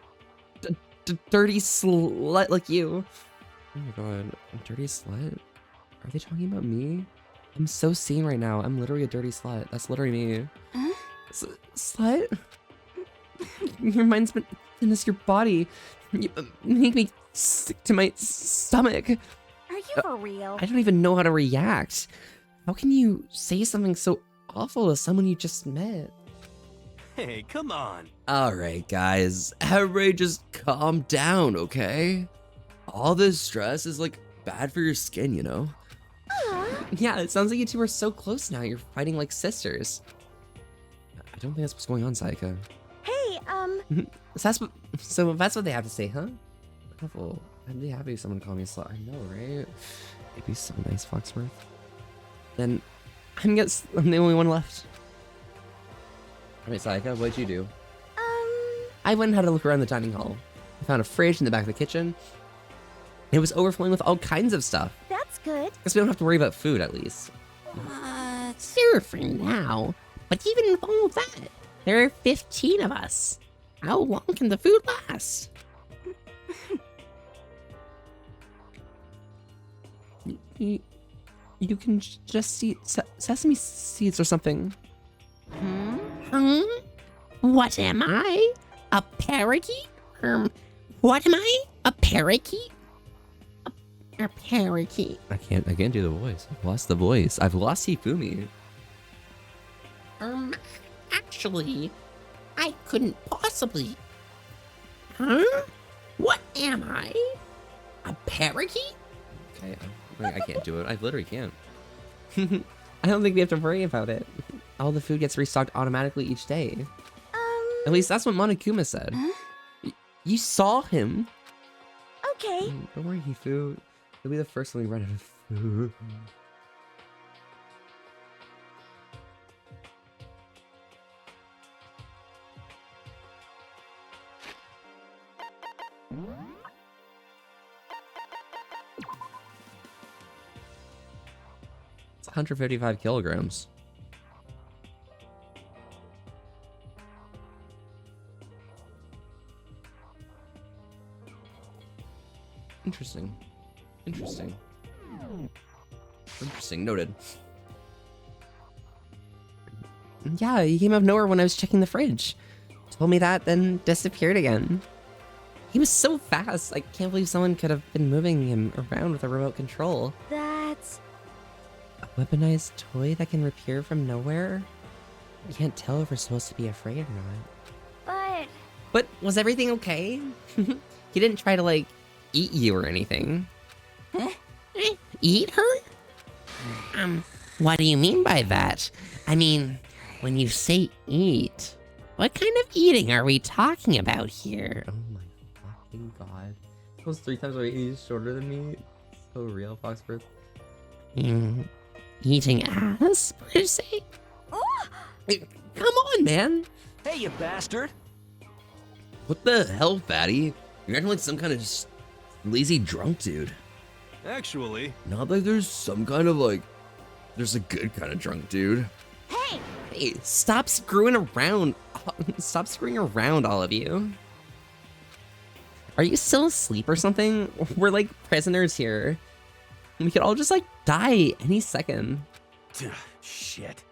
dirty slut like you. Oh my god, a dirty slut? Are they talking about me? I'm so seen right now. I'm literally a dirty slut. That's literally me. Huh? Slut? Your mind's been is your body. You make me sick to my stomach. Are you for real? I don't even know how to react. How can you say something so awful to someone you just met? Hey, come on. Alright, guys. Everybody just calm down, okay? All this stress is, like, bad for your skin, you know? Yeah, it sounds like you two are so close now. You're fighting like sisters. I don't think that's what's going on, Sayaka. Hey, So that's what they have to say, huh? Careful. I'd be happy if someone called me a slut. I know, right? It'd be so nice, Foxworth. Then I'm the only one left. Alright, Sayaka, what'd you do? I went and had a look around the dining hall. I found a fridge in the back of the kitchen. It was overflowing with all kinds of stuff. That's good. Guess we don't have to worry about food, at least. Sure for now. But even with all that, there are 15 of us. How long can the food last? You can just eat sesame seeds or something. What am I? A parakeet? What am I? A parakeet? A parakeet. I can't do the voice. I've lost the voice. I've lost Hifumi. Actually, I couldn't possibly. Huh? What am I? A parakeet? Okay, I can't do it. I literally can't. I don't think we have to worry about it. All the food gets restocked automatically each day. At least that's what Monokuma said. Huh? You saw him. Okay. Don't worry, Hifu. You'll be the first one we run out of food. It's 155 kilograms. Interesting. Interesting. Interesting. Noted. Yeah, he came out of nowhere when I was checking the fridge. Told me that, then disappeared again. He was so fast. I can't believe someone could have been moving him around with a remote control. That's... A weaponized toy that can appear from nowhere? I can't tell if we're supposed to be afraid or not. But was everything okay? He didn't try to, like, eat you or anything. Eat her? What do you mean by that? I mean, when you say eat, what kind of eating are we talking about here? Oh my fucking god. Almost 3 times my weight, he's shorter than me. So real, Foxworth. Eating ass, per se? Hey, come on, man! Hey, you bastard! What the hell, fatty? You're acting like some kind of lazy drunk dude. Actually, Not like there's some kind of, like, there's a good kind of drunk dude. Hey, stop screwing around. Stop screwing around, all of you. Are you still asleep or something? We're like prisoners here. We could all just like die any second. Shit.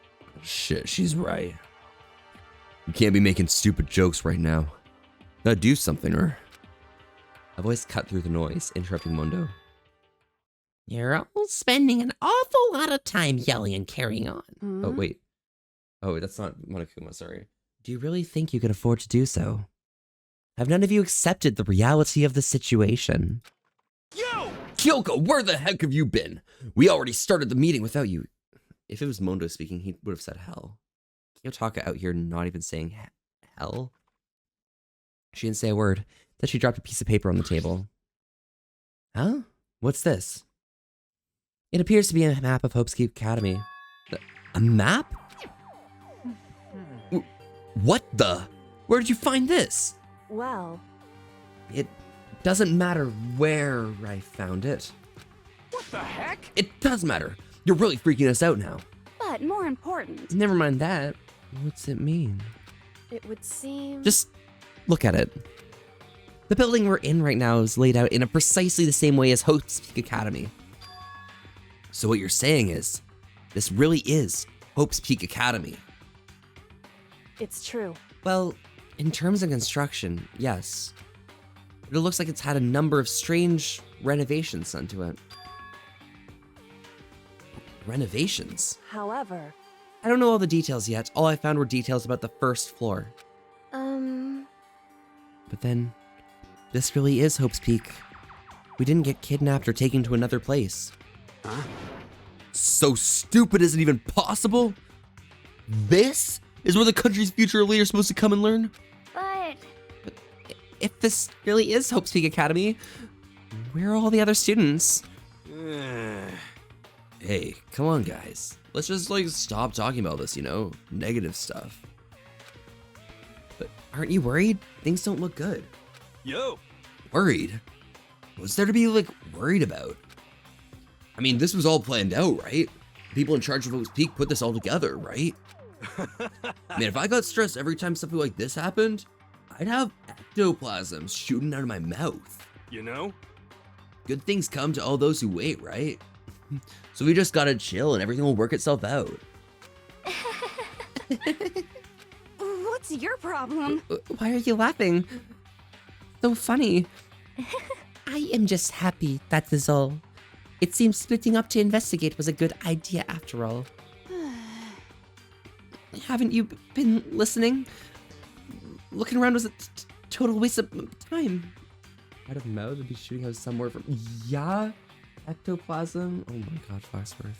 Shit, she's right. You can't be making stupid jokes right now. Gotta do something, or... A voice cut through the noise, interrupting Mundo. You're all spending an awful lot of time yelling and carrying on. Oh, wait. Oh, that's not Monokuma, sorry. Do you really think you could afford to do so? Have none of you accepted the reality of the situation? Yo! Kyoko, where the heck have you been? We already started the meeting without you. If it was Mondo speaking, he would have said hell. Kiyotaka out here not even saying hell? She didn't say a word. Then she dropped a piece of paper on the table. Huh? What's this? It appears to be a map of Hope's Keep Academy. A map? What the? Where did you find this? Well... It doesn't matter where I found it. the heck? It does matter. You're really freaking us out now. But more important, Never mind that. What's it mean? It would seem... Just look at it. The building we're in right now is laid out in precisely the same way as Hope's Peak Academy. So what you're saying is, this really is Hope's Peak Academy. It's true. Well, in terms of construction, yes. But it looks like it's had a number of strange renovations done to it. Renovations? However... I don't know all the details yet. All I found were details about the first floor. But then, this really is Hope's Peak. We didn't get kidnapped or taken to another place. Huh? So stupid isn't even possible? This is where the country's future leaders supposed to come and learn? But... If this really is Hope's Peak Academy, where are all the other students? Hey, come on guys. Let's just stop talking about this, negative stuff. But aren't you worried? Things don't look good. Yo! Worried? What's there to be worried about? I mean, this was all planned out, right? People in charge of Hope's Peak put this all together, right? Man, if I got stressed every time something like this happened, I'd have ectoplasm shooting out of my mouth. You know? Good things come to all those who wait, right? So we just gotta chill and everything will work itself out. what's your problem? Why are you laughing? So funny. I am just happy, that is all. It seems splitting up to investigate was a good idea after all. Haven't you been listening? Looking around was a total waste of time. Out of mouth to be shooting out somewhere from... Yeah? Ectoplasm? Oh my god, Foxworth.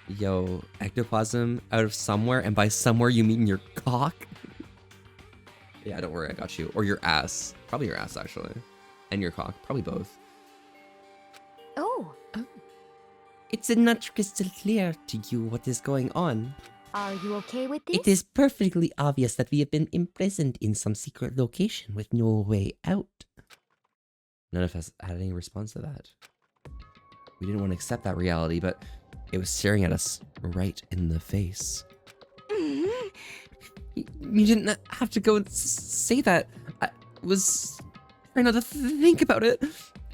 Yo, ectoplasm out of somewhere, and by somewhere you mean your cock? Yeah, don't worry, I got you. Or your ass. Probably your ass, actually. And your cock. Probably both. Oh. It's not crystal clear to you what is going on. Are you okay with this? It is perfectly obvious that we have been imprisoned in some secret location with no way out. None of us had any response to that. We didn't want to accept that reality, but it was staring at us right in the face. You didn't have to go and say that. I was trying not to think about it.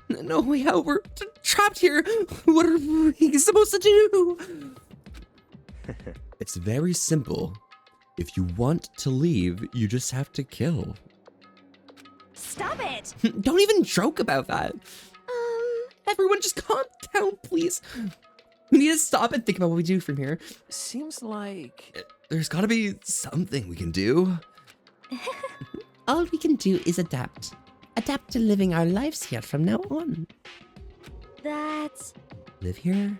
No way out. We're trapped here. What are we supposed to do? It's very simple. If you want to leave, you just have to kill. Stop it! Don't even joke about that. Everyone just calm down, please. We need to stop and think about what we do from here. Seems like... There's gotta be something we can do. All we can do is adapt. Adapt to living our lives here from now on. That's... Live here?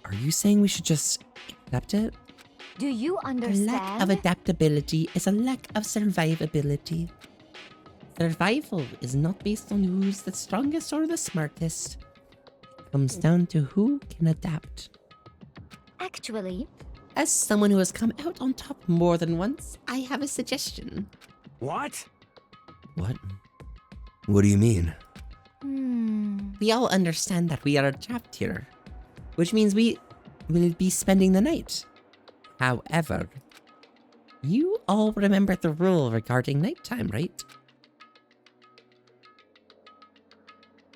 Are you saying we should just accept it? Do you A understand? lack of adaptability is a lack of survivability. Survival is not based on who's the strongest or the smartest. It comes down to who can adapt. Actually... As someone who has come out on top more than once, I have a suggestion. What? What? What do you mean? We all understand that we are trapped here, which means we will be spending the night. However, you all remember the rule regarding nighttime, right?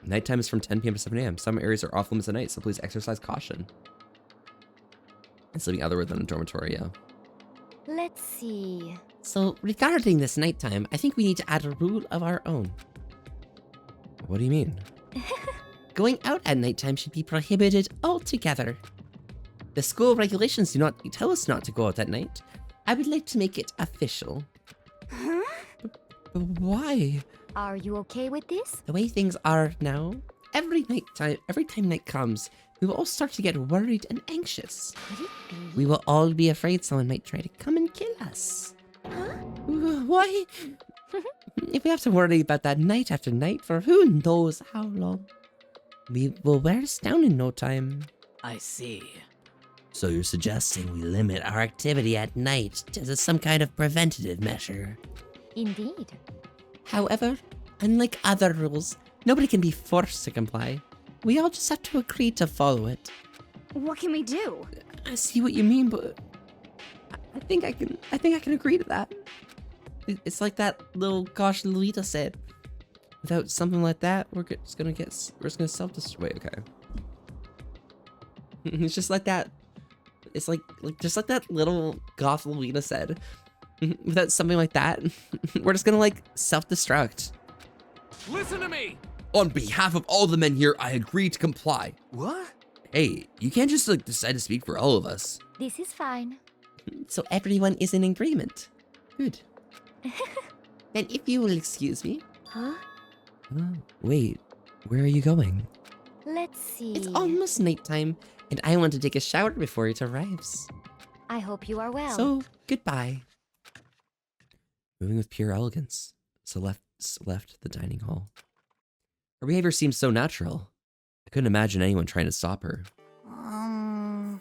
Nighttime is from 10 p.m. to 7 a.m. Some areas are off limits at night, so please exercise caution. It's living other than a dormitory, yeah. Let's see... So, regarding this nighttime, I think we need to add a rule of our own. What do you mean? Going out at nighttime should be prohibited altogether. The school regulations do not tell us not to go out at night. I would like to make it official. Huh? But why? Are you okay with this? The way things are now, every time night comes, we will all start to get worried and anxious. Could it be? We will all be afraid someone might try to come and kill us. Huh? Why? If we have to worry about that night after night for who knows how long, we will wear us down in no time. I see. So you're suggesting we limit our activity at night as some kind of preventative measure? Indeed. However, unlike other rules, nobody can be forced to comply. we all just have to agree to follow it. What can we do? I see what you mean, but I think I can agree to that. It's like that little gosh Lolita said. Without something like that, we're just gonna self-destruct. Wait, okay. It's just like that. It's like just like that little goth Lolita said. Without something like that, we're just gonna like self-destruct. Listen to me! On behalf of all the men here, I agree to comply. What? Hey, you can't just like decide to speak for all of us. This is fine. So everyone is in agreement. Good. And if you will excuse me. Huh? Oh, wait, where are you going? Let's see. It's almost nighttime, and I want to take a shower before it arrives. I hope you are well. So, goodbye. Moving with pure elegance, Celeste left the dining hall. Her behavior seemed so natural. I couldn't imagine anyone trying to stop her.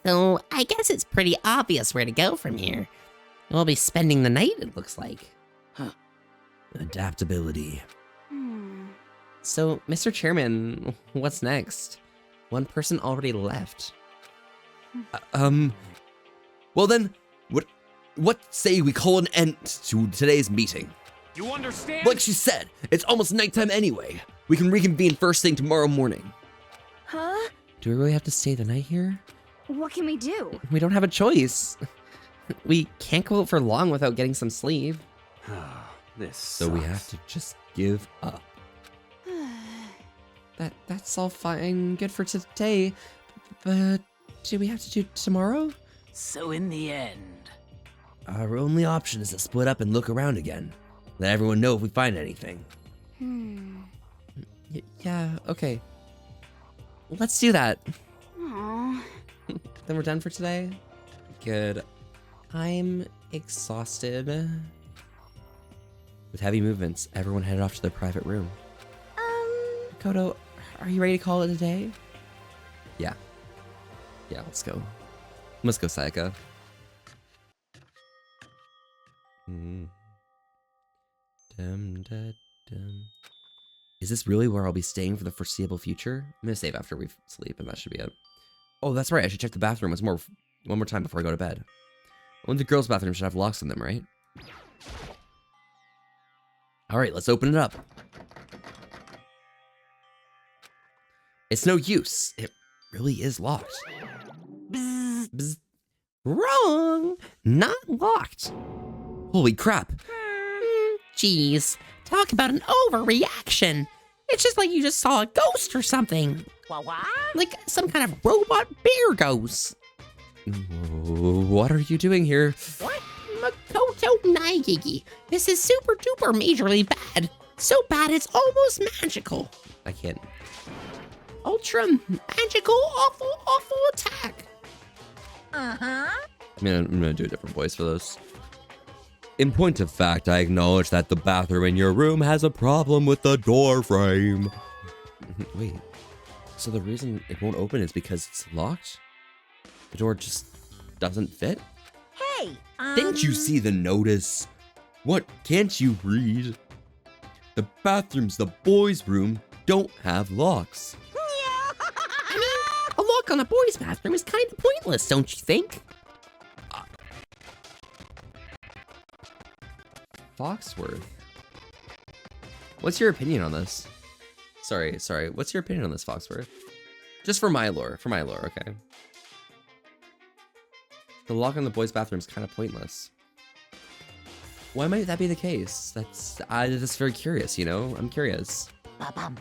So, I guess it's pretty obvious where to go from here. We'll be spending the night, it looks like. Adaptability. So, Mr. Chairman, what's next? One person already left. Well then, what say we call an end to today's meeting? You understand? Like she said, it's almost nighttime anyway. We can reconvene first thing tomorrow morning. Huh? Do we really have to stay the night here? What can we do? We don't have a choice. We can't go out for long without getting some sleep. This So we have to just give up. That's all fine, good for today. But do we have to do tomorrow? So in the end... Our only option is to split up and look around again. Let everyone know if we find anything. Yeah, okay. Let's do that. Aww. Then we're done for today. Good. I'm exhausted. With heavy movements, everyone headed off to their private room. Kodo, are you ready to call it a day? Yeah, let's go. Let's go, Sayaka. Is this really where I'll be staying for the foreseeable future? I'm gonna save after we sleep, and that should be it. Oh, that's right. I should check the bathroom one more time before I go to bed. Only the girls' bathroom should have locks in them, right? All right, let's open it up. It's no use. It really is locked. Bzz, bzz. Wrong! Not locked. Holy crap. Jeez, talk about an overreaction. It's just like you just saw a ghost or something. What? Like some kind of robot bear ghost. What are you doing here? What? Makoto Naigigi. This is super duper majorly bad. So bad it's almost magical. I can't. Ultra magical awful attack. I'm gonna do a different voice for this. In point of fact, I acknowledge that the bathroom in your room has a problem with the door frame. Wait, so the reason it won't open is because it's locked? The door just doesn't fit? Hey, Didn't you see the notice? What can't you read? The bathrooms, the boys' room, don't have locks. I mean, a lock on a boy's bathroom is kind of pointless, don't you think? Foxworth. What's your opinion on this? Sorry. What's your opinion on this, Foxworth? Just for my lore, okay? The lock on the boys' bathroom is kind of pointless. Why might that be the case? That's very curious, you know? I'm curious. Well,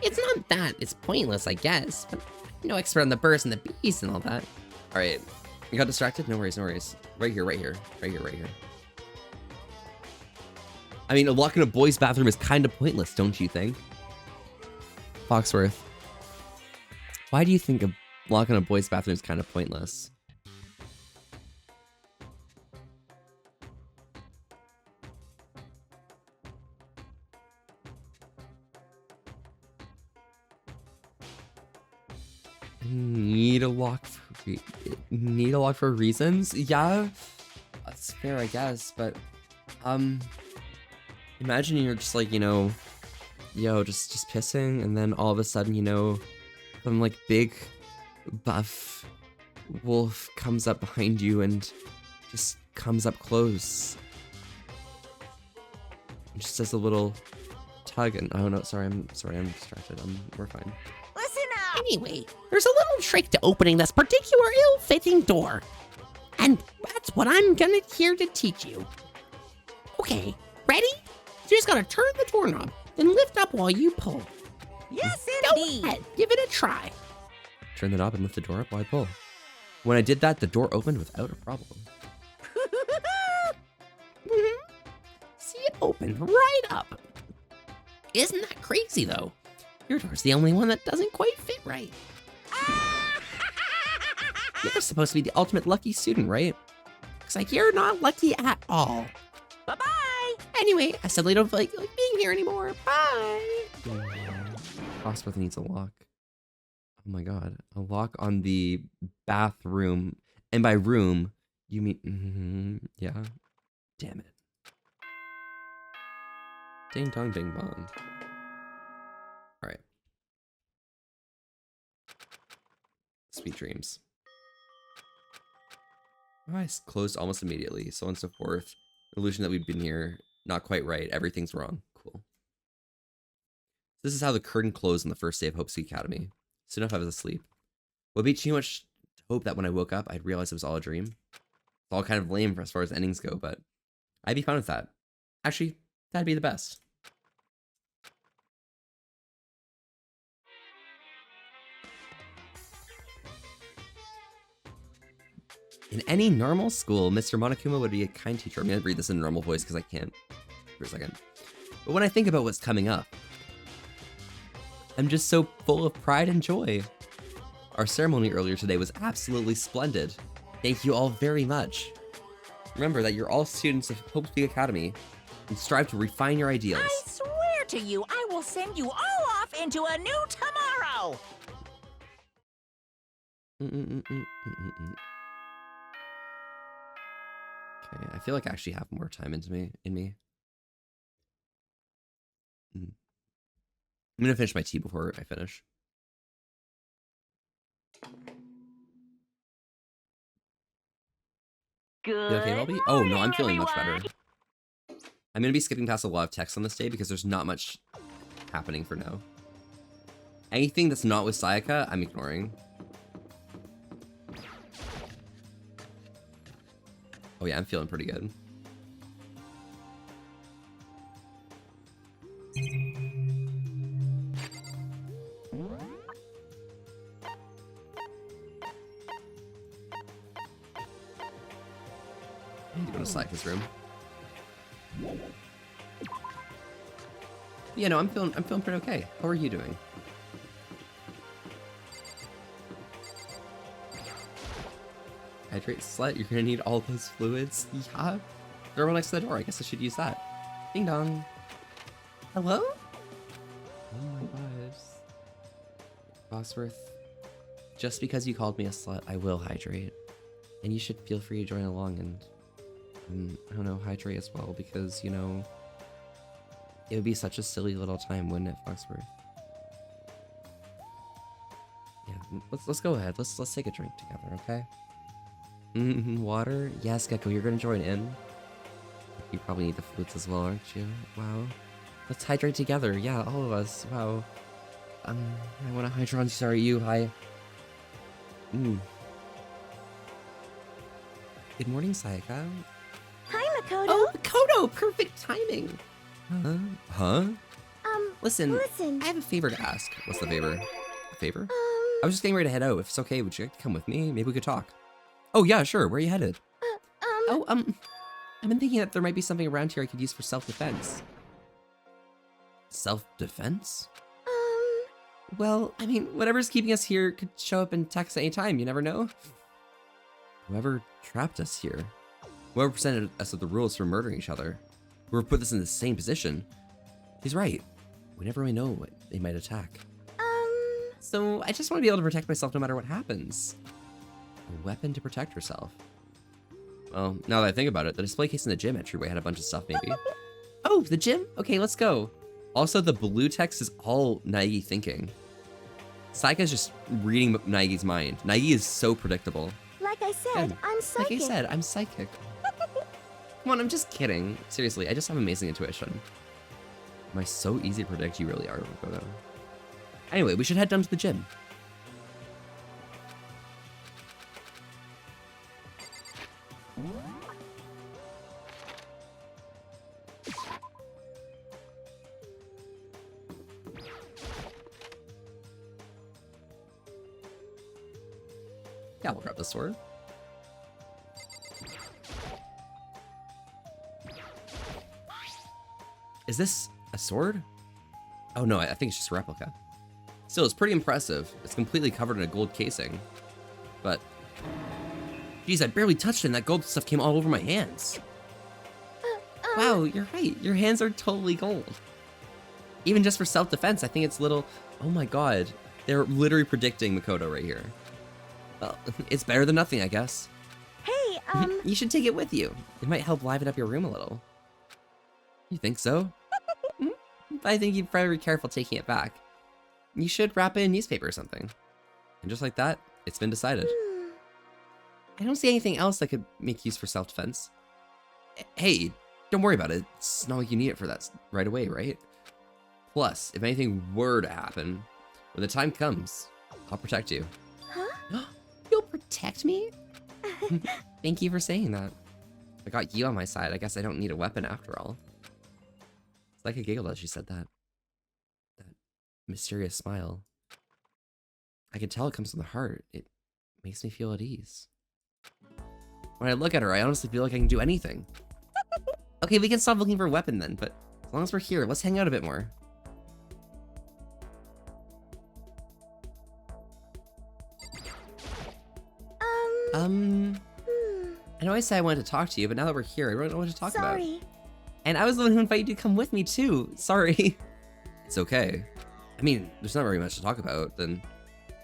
it's not that. It's pointless, I guess. But I'm no expert on the birds and the bees and all that. All right. You got distracted? No worries. Right here. I mean, a lock in a boys' bathroom is kind of pointless, don't you think? Foxworth, why do you think a lock in a boys' bathroom is kind of pointless? Need a lock for reasons? Yeah, that's fair, I guess. But imagine you're just like, you know, yo, just pissing, and then all of a sudden, you know, some like big buff wolf comes up behind you and just comes up close. And just does a little tug and oh no, sorry, I'm distracted. We're fine. Listen up! Anyway, there's a little trick to opening this particular ill-fitting door. And that's what I'm gonna here to teach you. Okay, ready? You just gotta turn the doorknob, then lift up while you pull. Yes, Go indeed! ahead, give it a try. Turn the knob and lift the door up while I pull. When I did that, the door opened without a problem. See, it opened right up. Isn't that crazy, though? Your door's the only one that doesn't quite fit right. You're supposed to be the ultimate lucky student, right? Looks like you're not lucky at all. Bye-bye! Anyway, I suddenly don't feel like being here anymore. Bye! Hospital needs a lock. Oh my god. A lock on the bathroom. And by room, you mean... yeah. Damn it. Ding dong ding bong. Alright. Sweet dreams. My eyes closed almost immediately, so on and so forth. Illusion that we've been here. Not quite right. Everything's wrong. Cool. This is how the curtain closed on the first day of Hope's Academy. Soon enough, I was asleep. Would be too much to hope that when I woke up, I'd realize it was all a dream. It's all kind of lame as far as endings go, but I'd be fine with that. Actually, that'd be the best. In any normal school, Mr. Monokuma would be a kind teacher. I'm going to read this in a normal voice because I can't for a second. But when I think about what's coming up, I'm just so full of pride and joy. Our ceremony earlier today was absolutely splendid. Thank you all very much. Remember that you're all students of Hope's Peak Academy and strive to refine your ideals. I swear to you, I will send you all off into a new tomorrow! Okay, I feel like I actually have more time in me. I'm gonna finish my tea before I finish. Good. You okay, Bobby? Oh no, I'm feeling much better. I'm gonna be skipping past a lot of text on this day because there's not much happening for now. Anything that's not with Sayaka, I'm ignoring. Oh yeah, I'm feeling pretty good. I need to go to Sayaka's room. Yeah, no, I'm feeling pretty okay. How are you doing? Hydrate, slut. You're gonna need all those fluids. Yeah. Throw one next to the door. I guess I should use that. Ding dong. Hello? Oh my gosh. Bosworth. Just because you called me a slut, I will hydrate. And you should feel free to join along and I don't know, hydrate as well because, you know, it would be such a silly little time, wouldn't it, Foxworth? Yeah, let's go ahead. Let's take a drink together, okay? Water? Yes, Gecko, you're gonna join in. You probably need the fluids as well, aren't you? Wow. Let's hydrate together. Yeah, all of us. Wow. I wanna hydrate. Sorry, you. Hi. Good morning, Sayaka. Hi, Makoto. Oh, Makoto! Perfect timing! Huh? Listen, I have a favor to ask. What's the favor? A favor? I was just getting ready to head out. If it's okay, would you like to come with me? Maybe we could talk. Oh, yeah, sure. Where are you headed? I've been thinking that there might be something around here I could use for self-defense. Self-defense? Well, I mean, whatever's keeping us here could show up in text at any time. You never know. Whoever trapped us here. Whoever presented us with the rules for murdering each other. Whoever put us in the same position. He's right. We never really know what they might attack. So I just want to be able to protect myself no matter what happens. A weapon to protect herself. Well, now that I think about it, the display case in the gym entryway had a bunch of stuff, maybe. Oh, the gym? Okay, let's go. Also, the blue text is all Naegi thinking. Saika's just reading Naigi's mind. Naegi is so predictable. Like I said, Good. I'm psychic. Like I said, I'm psychic. Come on, I'm just kidding. Seriously, I just have amazing intuition. Am I so easy to predict? You really are, Makoto. Anyway, we should head down to the gym. Yeah, we'll grab the sword. Is this a sword? Oh no, I think it's just a replica. Still, it's pretty impressive. It's completely covered in a gold casing. But, geez, I barely touched it and that gold stuff came all over my hands. Wow, you're right. Your hands are totally gold. Even just for self-defense, I think it's little... Oh my god. They're literally predicting Makoto right here. Well, it's better than nothing, I guess. Hey, You should take it with you. It might help liven up your room a little. You think so? I think you'd probably be careful taking it back. You should wrap it in newspaper or something. And just like that, it's been decided. I don't see anything else that could make use for self-defense. Hey, don't worry about it. It's not like you need it for that right away, right? Plus, if anything were to happen, when the time comes, I'll protect you. Huh? You'll protect me? Thank you for saying that. I got you on my side. I guess I don't need a weapon after all. It's like a giggle as she said that. That mysterious smile. I can tell it comes from the heart. It makes me feel at ease. When I look at her, I honestly feel like I can do anything. Okay, we can stop looking for a weapon then, but as long as we're here, let's hang out a bit more. I know I said I wanted to talk to you, but now that we're here, I don't know what to talk about. Sorry. And I was the one who invited you to come with me too. Sorry. It's okay. I mean, there's not very much to talk about, then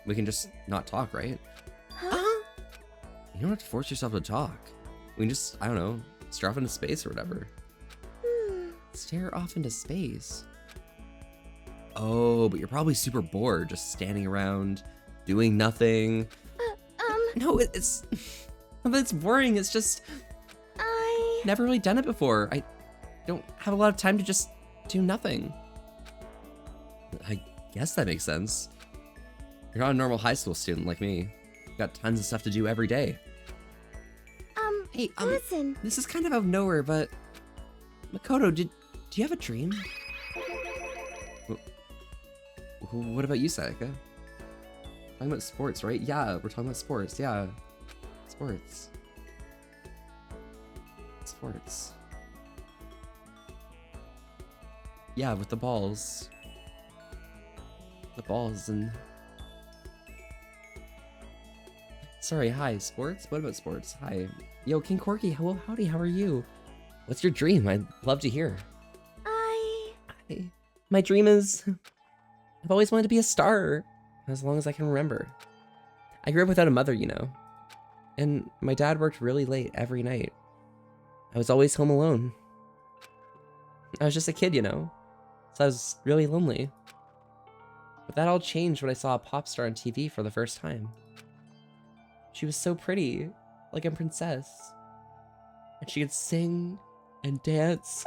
we can just not talk, right? Huh? You don't have to force yourself to talk. We can just, I don't know, stare off into space or whatever. Stare off into space? Oh, but you're probably super bored just standing around, doing nothing. No, it's... Not that it's boring, it's just... Never really done it before. I don't have a lot of time to just do nothing. I guess that makes sense. You're not a normal high school student like me. You've got tons of stuff to do every day. Hey, listen. This is kind of out of nowhere, but... Makoto, do you have a dream? What about you, Sayaka? Talking about sports, right? Yeah, we're talking about sports, yeah. Sports. Sports. Yeah, with the balls. The balls and... Sorry, hi, sports? What about sports? Hi. Yo, King Corky, hello, howdy, how are you? What's your dream? I'd love to hear. My dream is... I've always wanted to be a star, as long as I can remember. I grew up without a mother, you know. And my dad worked really late every night. I was always home alone. I was just a kid, you know. So I was really lonely. But that all changed when I saw a pop star on TV for the first time. She was so pretty, like a princess. And she could sing and dance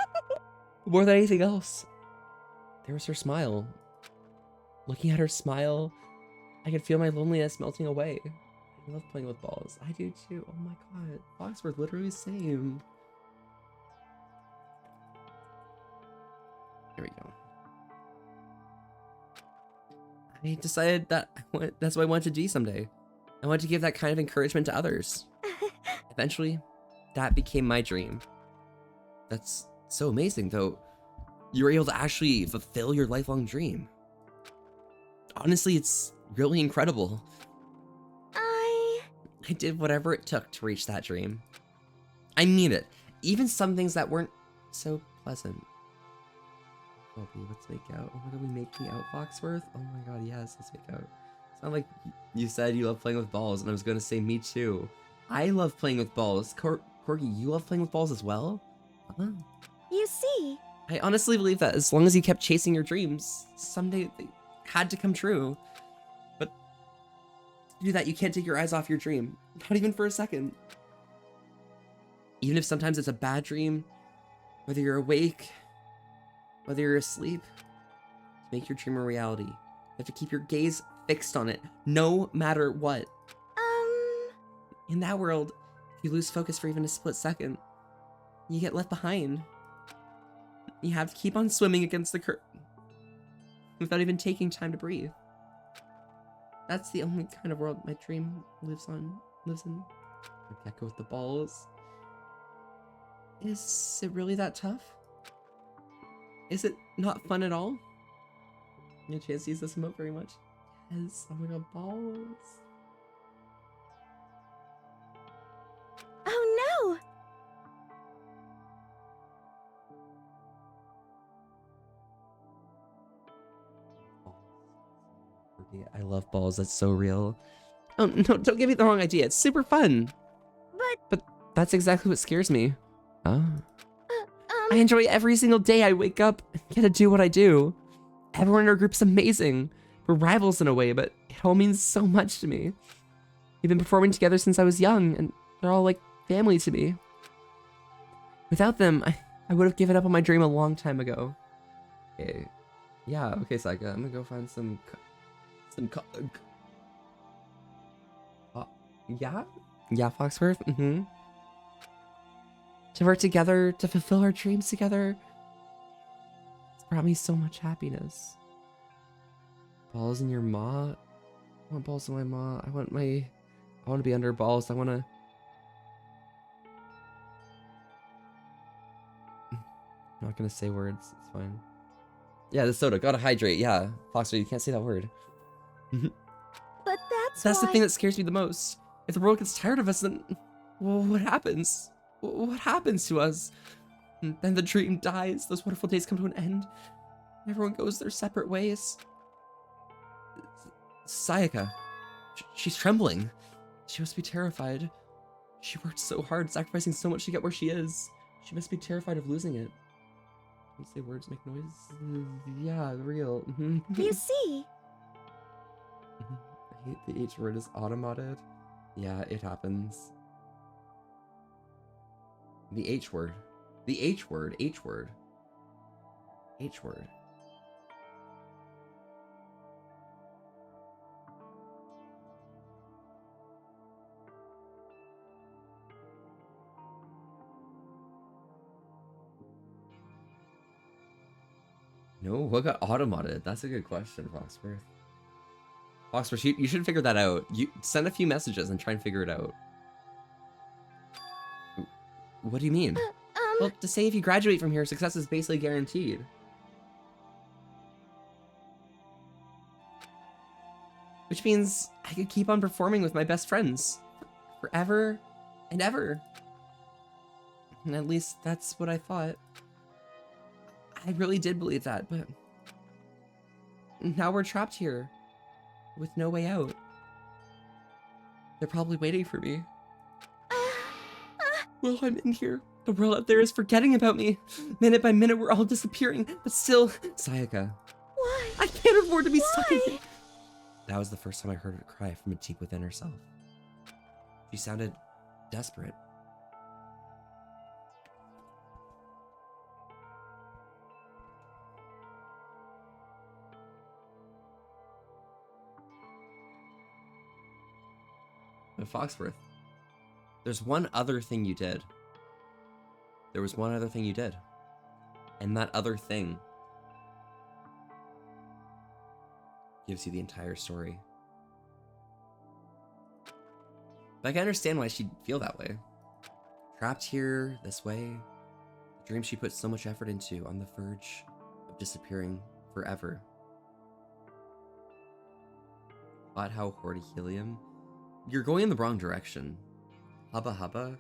more than anything else. There was her smile. Looking at her smile, I could feel my loneliness melting away. I love playing with balls. I do too. Oh my god. Fox were literally the same. Here we go. I decided that that's what I wanted to do someday. I wanted to give that kind of encouragement to others. Eventually, that became my dream. That's so amazing, though. You were able to actually fulfill your lifelong dream. Honestly, it's really incredible. I did whatever it took to reach that dream. I mean it. Even some things that weren't so pleasant. Kobe, let's make out. Oh my god, we making out, Foxworth? Oh my god, yes, let's make out. Sound like you said you love playing with balls, and I was gonna say me too. I love playing with balls. Corky, you love playing with balls as well? Huh? You see, I honestly believe that as long as you kept chasing your dreams, someday they had to come true. But to do that, you can't take your eyes off your dream. Not even for a second. Even if sometimes it's a bad dream, whether you're awake, whether you're asleep, to make your dream a reality, you have to keep your gaze fixed on it, no matter what. In that world, if you lose focus for even a split second, you get left behind. You have to keep on swimming against the current without even taking time to breathe. That's the only kind of world my dream lives in. The gecko with the balls. Is it really that tough? Is it not fun at all? No chance to use this emote very much. Yes, oh my god, balls. Oh no! I love balls, that's so real. Oh no, don't give me the wrong idea, it's super fun. But that's exactly what scares me. Oh. I enjoy every single day I wake up and get to do what I do. Everyone in our group's amazing. We're rivals in a way, but it all means so much to me. We've been performing together since I was young, and they're all like family to me. Without them, I would have given up on my dream a long time ago. Okay. Yeah, okay, Saika, I'm gonna go find some yeah? Yeah, Foxworth? Mm-hmm. To work together, to fulfill our dreams together. It's brought me so much happiness. Balls in your maw? I want balls in my maw. I want to be under balls. I want to... I'm not going to say words. It's fine. Yeah, the soda. Gotta hydrate. Yeah. Foxworth, you can't say that word. But That's the thing that scares me the most. If the world gets tired of us, then well, what happens? What happens to us? And then the dream dies. Those wonderful days come to an end. Everyone goes their separate ways. Sayaka. She's trembling. She must be terrified. She worked so hard, sacrificing so much to get where she is. She must be terrified of losing it. Don't say words, make noise. Yeah, real. You see? I hate the H word is automated. Yeah, it happens. The H word. The H word. H word. H word. No, what got automated? That's a good question, Foxworth. Foxworth, you should figure that out. You send a few messages and try and figure it out. What do you mean? Well, to say if you graduate from here, success is basically guaranteed. Which means I could keep on performing with my best friends. Forever and ever. And at least that's what I thought. I really did believe that, but... now we're trapped here. With no way out. They're probably waiting for me. Well, I'm in here. The world out there is forgetting about me. Minute by minute, we're all disappearing. But still, Sayaka. Why? I can't afford to be stuck in here. That was the first time I heard her cry from deep within herself. She sounded desperate. But Foxworth, there's one other thing you did. There was one other thing you did. And that other thing gives you the entire story. But I can understand why she'd feel that way. Trapped here, this way. The dream she put so much effort into on the verge of disappearing forever. But how hoardy helium? You're going in the wrong direction. Hubba hubba.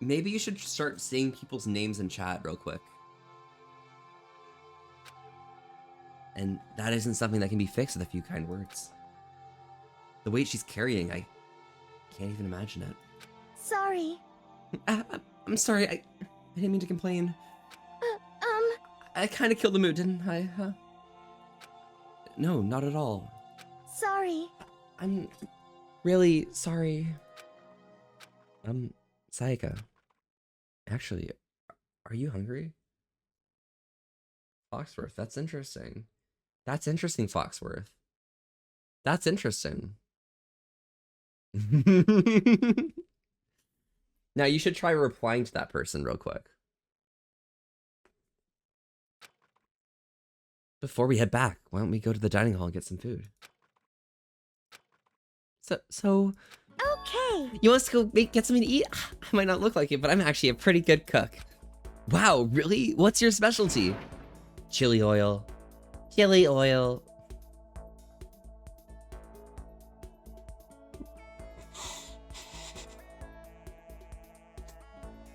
Maybe you should start saying people's names in chat real quick. And that isn't something that can be fixed with a few kind words. The weight she's carrying, I can't even imagine it. Sorry. I'm sorry, I didn't mean to complain. I kind of killed the mood, didn't I? Huh? No, not at all. Sorry. I'm really sorry. Sayaka. Actually, are you hungry? Foxworth, that's interesting. That's interesting, Foxworth. That's interesting. Now you should try replying to that person real quick. Before we head back, why don't we go to the dining hall and get some food? So Okay. you want us to go get something to eat? I might not look like it, but I'm actually a pretty good cook. Wow, really? What's your specialty? Chili oil. Chili oil.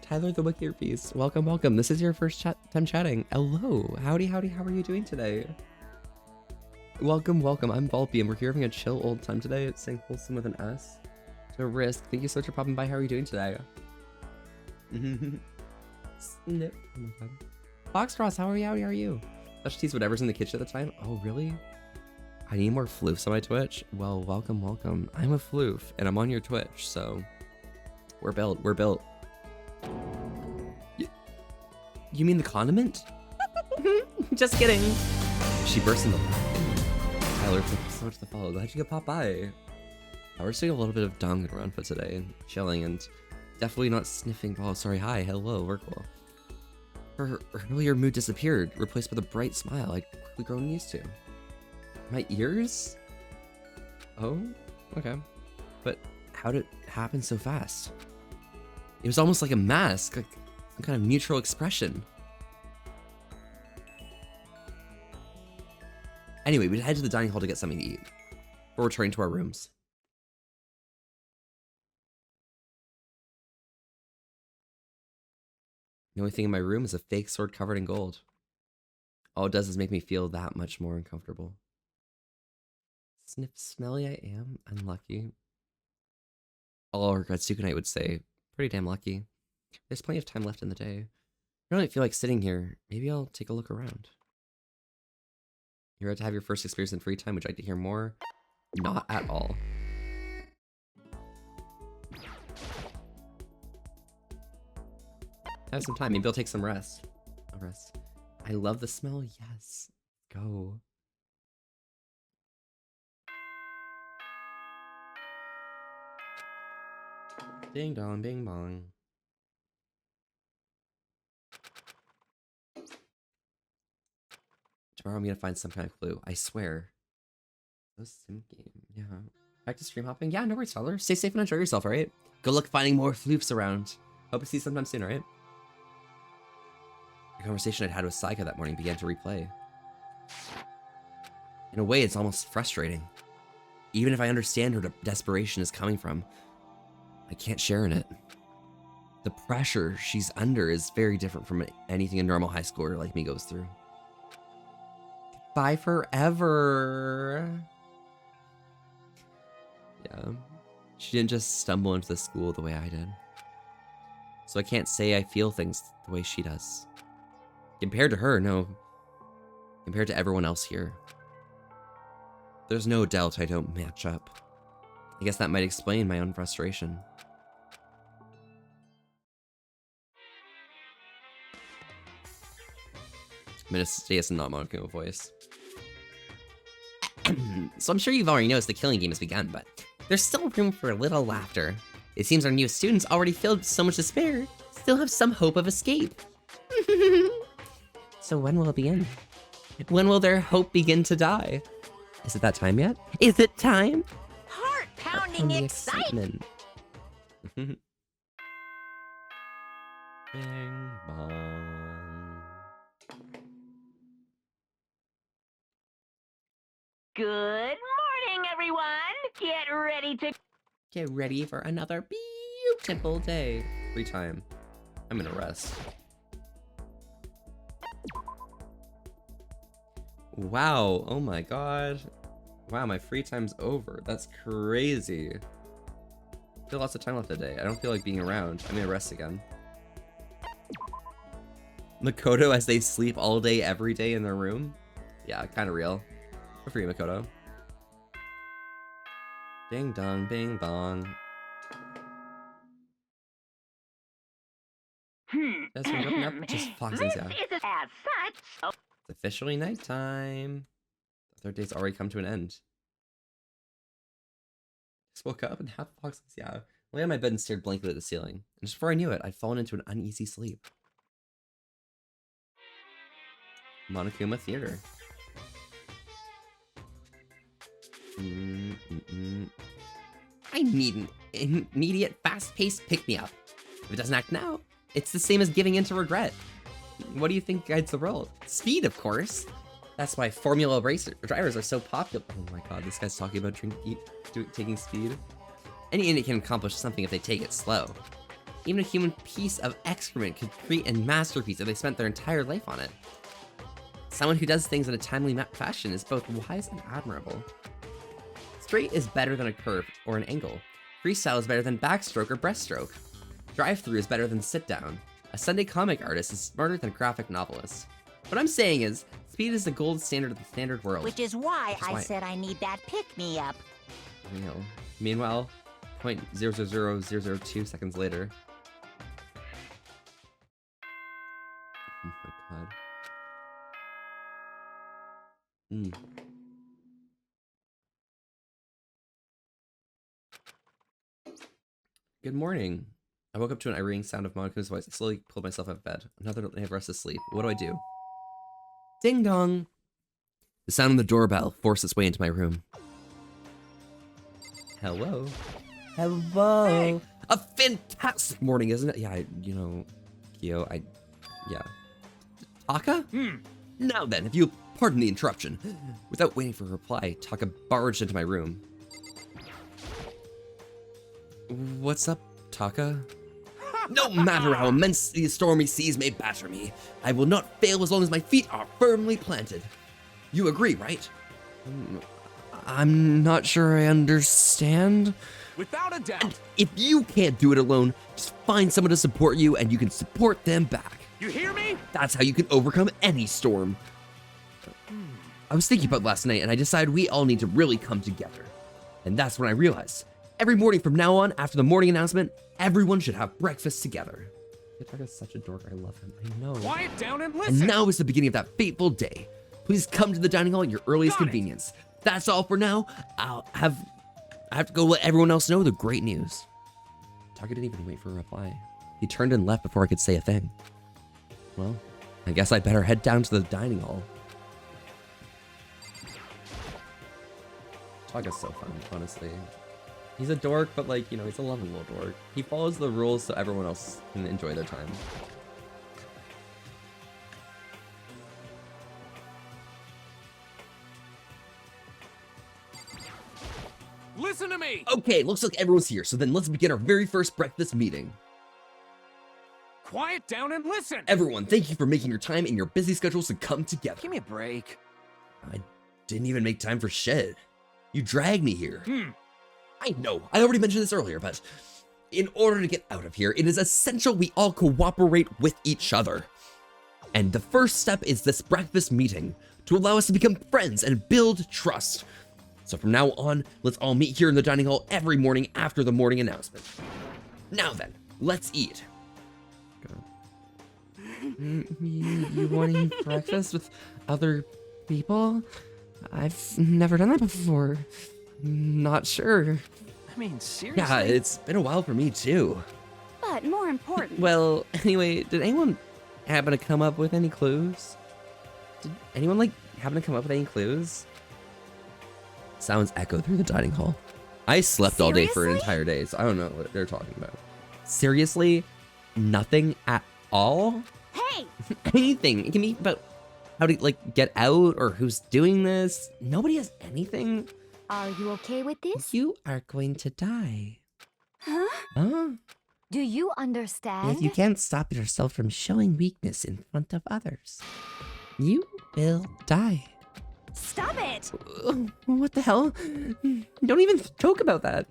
Tyler the Wick Earpiece. Welcome, welcome. This is your first time chatting. Hello. Howdy, howdy. How are you doing today? Welcome, welcome. I'm Volpe, and we're here having a chill old time today. It's saying wholesome with an S. To Risk. Thank you so much for popping by. How are you doing today? Snip. Oh my god. Foxcross, how are you? How are you? Specialties, whatever's in the kitchen at the time. Oh, really? I need more floofs on my Twitch. Well, welcome, welcome. I'm a floof, and I'm on your Twitch, so we're built. We're built. You mean the condiment? Just kidding. She burst into laughing. Tyler, thank you so much for the follow. Glad you could pop by. We're just doing a little bit of dong around for today and chilling and definitely not sniffing. Oh, sorry. Hi. Hello. We're cool. Her earlier mood disappeared, replaced with a bright smile I'd quickly grown used to. My ears? Oh, okay. But how did it happen so fast? It was almost like a mask, like some kind of neutral expression. Anyway, we'd head to the dining hall to get something to eat. We're returning to our rooms. The only thing in my room is a fake sword covered in gold. All it does is make me feel that much more uncomfortable. Sniff smelly I am, unlucky. All our Gratsukunite would say, pretty damn lucky. There's plenty of time left in the day. I don't feel like sitting here. Maybe I'll take a look around. You're about to have your first experience in free time. Would you like to hear more? Not at all. Have some time. Maybe I'll take some rest. I'll rest. I love the smell. Yes. Go. Ding dong, bing bong. Tomorrow I'm gonna find some kind of clue. I swear. So sim game. Yeah. Back to stream hopping. Yeah, no worries, Tyler. Stay safe and enjoy yourself, alright? Good luck finding more floofs around. Hope to see you sometime soon, alright? The conversation I'd had with Saika that morning began to replay. In a way, it's almost frustrating. Even if I understand where the desperation is coming from, I can't share in it. The pressure she's under is very different from anything a normal high schooler like me goes through. Bye forever. Yeah, she didn't just stumble into the school the way I did. So I can't say I feel things the way she does. Compared to her, no. Compared to everyone else here. There's no doubt I don't match up. I guess that might explain my own frustration. I'm gonna stay as a non-monochrome voice. So I'm sure you've already noticed the killing game has begun, but there's still room for a little laughter. It seems our newest students, already filled with so much despair, still have some hope of escape. So when will it begin? When will their hope begin to die? Is it that time yet? Is it time? Heart-pounding excitement. Bing bong. Good morning, everyone. Get ready for another beautiful day. Free time. I'm gonna rest. Wow. Oh my god. Wow, my free time's over. That's crazy. Still lots of time left today. I don't feel like being around. I'm gonna rest again. Makoto as they sleep all day, every day in their room. Yeah, kind of real. Good for you, Makoto. Ding dong, bing bong. That's what open up, just foxes, yeah. It's officially nighttime. The third day's already come to an end. Just woke up and had foxes, yeah. Lay on my bed and stared blankly at the ceiling. And just before I knew it, I'd fallen into an uneasy sleep. Monokuma Theater. I need an immediate, fast-paced pick-me-up. If it doesn't act now, it's the same as giving in to regret. What do you think guides the world? Speed, of course. That's why Formula drivers are so popular. Oh my god, this guy's talking about taking speed. Any idiot can accomplish something if they take it slow. Even a human piece of excrement could create a masterpiece if they spent their entire life on it. Someone who does things in a timely fashion is both wise and admirable. Straight is better than a curve or an angle. Freestyle is better than backstroke or breaststroke. Drive-through is better than sit-down. A Sunday comic artist is smarter than a graphic novelist. What I'm saying is, speed is the gold standard of the standard world. Which is why I said I need that pick-me-up. Real. Meanwhile, 0.000002 seconds later. Oh my god. Good morning. I woke up to an irate sound of Monaco's voice. I slowly pulled myself out of bed. Another night of restless sleep. What do I do? Ding dong! The sound of the doorbell forced its way into my room. Hello? Hello? Hey. A fantastic morning, isn't it? Yeah, Kyo, yeah. Taka? Now then, if you'll pardon the interruption. Without waiting for a reply, Taka barged into my room. What's up, Taka? No matter how immense these stormy seas may batter me, I will not fail as long as my feet are firmly planted. You agree, right? I'm not sure I understand. Without a doubt. And if you can't do it alone, just find someone to support you and you can support them back. You hear me? That's how you can overcome any storm. I was thinking about last night and I decided we all need to really come together. And that's when I realized, every morning from now on, after the morning announcement, everyone should have breakfast together. Taka's such a dork. I love him. I know. Quiet down and listen. And now is the beginning of that fateful day. Please come to the dining hall at your earliest convenience. That's all for now. I have to go let everyone else know the great news. Taka didn't even wait for a reply. He turned and left before I could say a thing. Well, I guess I'd better head down to the dining hall. Taka's so fun, honestly. He's a dork, but he's a loving little dork. He follows the rules so everyone else can enjoy their time. Listen to me! Okay, looks like everyone's here, so then let's begin our very first breakfast meeting. Quiet down and listen! Everyone, thank you for making your time in your busy schedules to come together. Give me a break. I didn't even make time for Shed. You dragged me here. I know, I already mentioned this earlier, but in order to get out of here, it is essential we all cooperate with each other. And the first step is this breakfast meeting to allow us to become friends and build trust. So from now on, let's all meet here in the dining hall every morning after the morning announcement. Now then, let's eat. You want to eat breakfast with other people? I've never done that before. Not sure. I mean, seriously? Yeah, it's been a while for me too. But more important. Well, anyway, did anyone happen to come up with any clues? Did anyone happen to come up with any clues? Sounds echoed through the dining hall. I slept all day for an entire day, so I don't know what they're talking about. Seriously? Nothing at all? Hey! Anything. It can be about how to, get out or who's doing this. Nobody has anything. Are you okay with this? You are going to die. Huh? Huh? Do you understand? If you can't stop yourself from showing weakness in front of others, you will die. Stop it! What the hell? Don't even joke about that.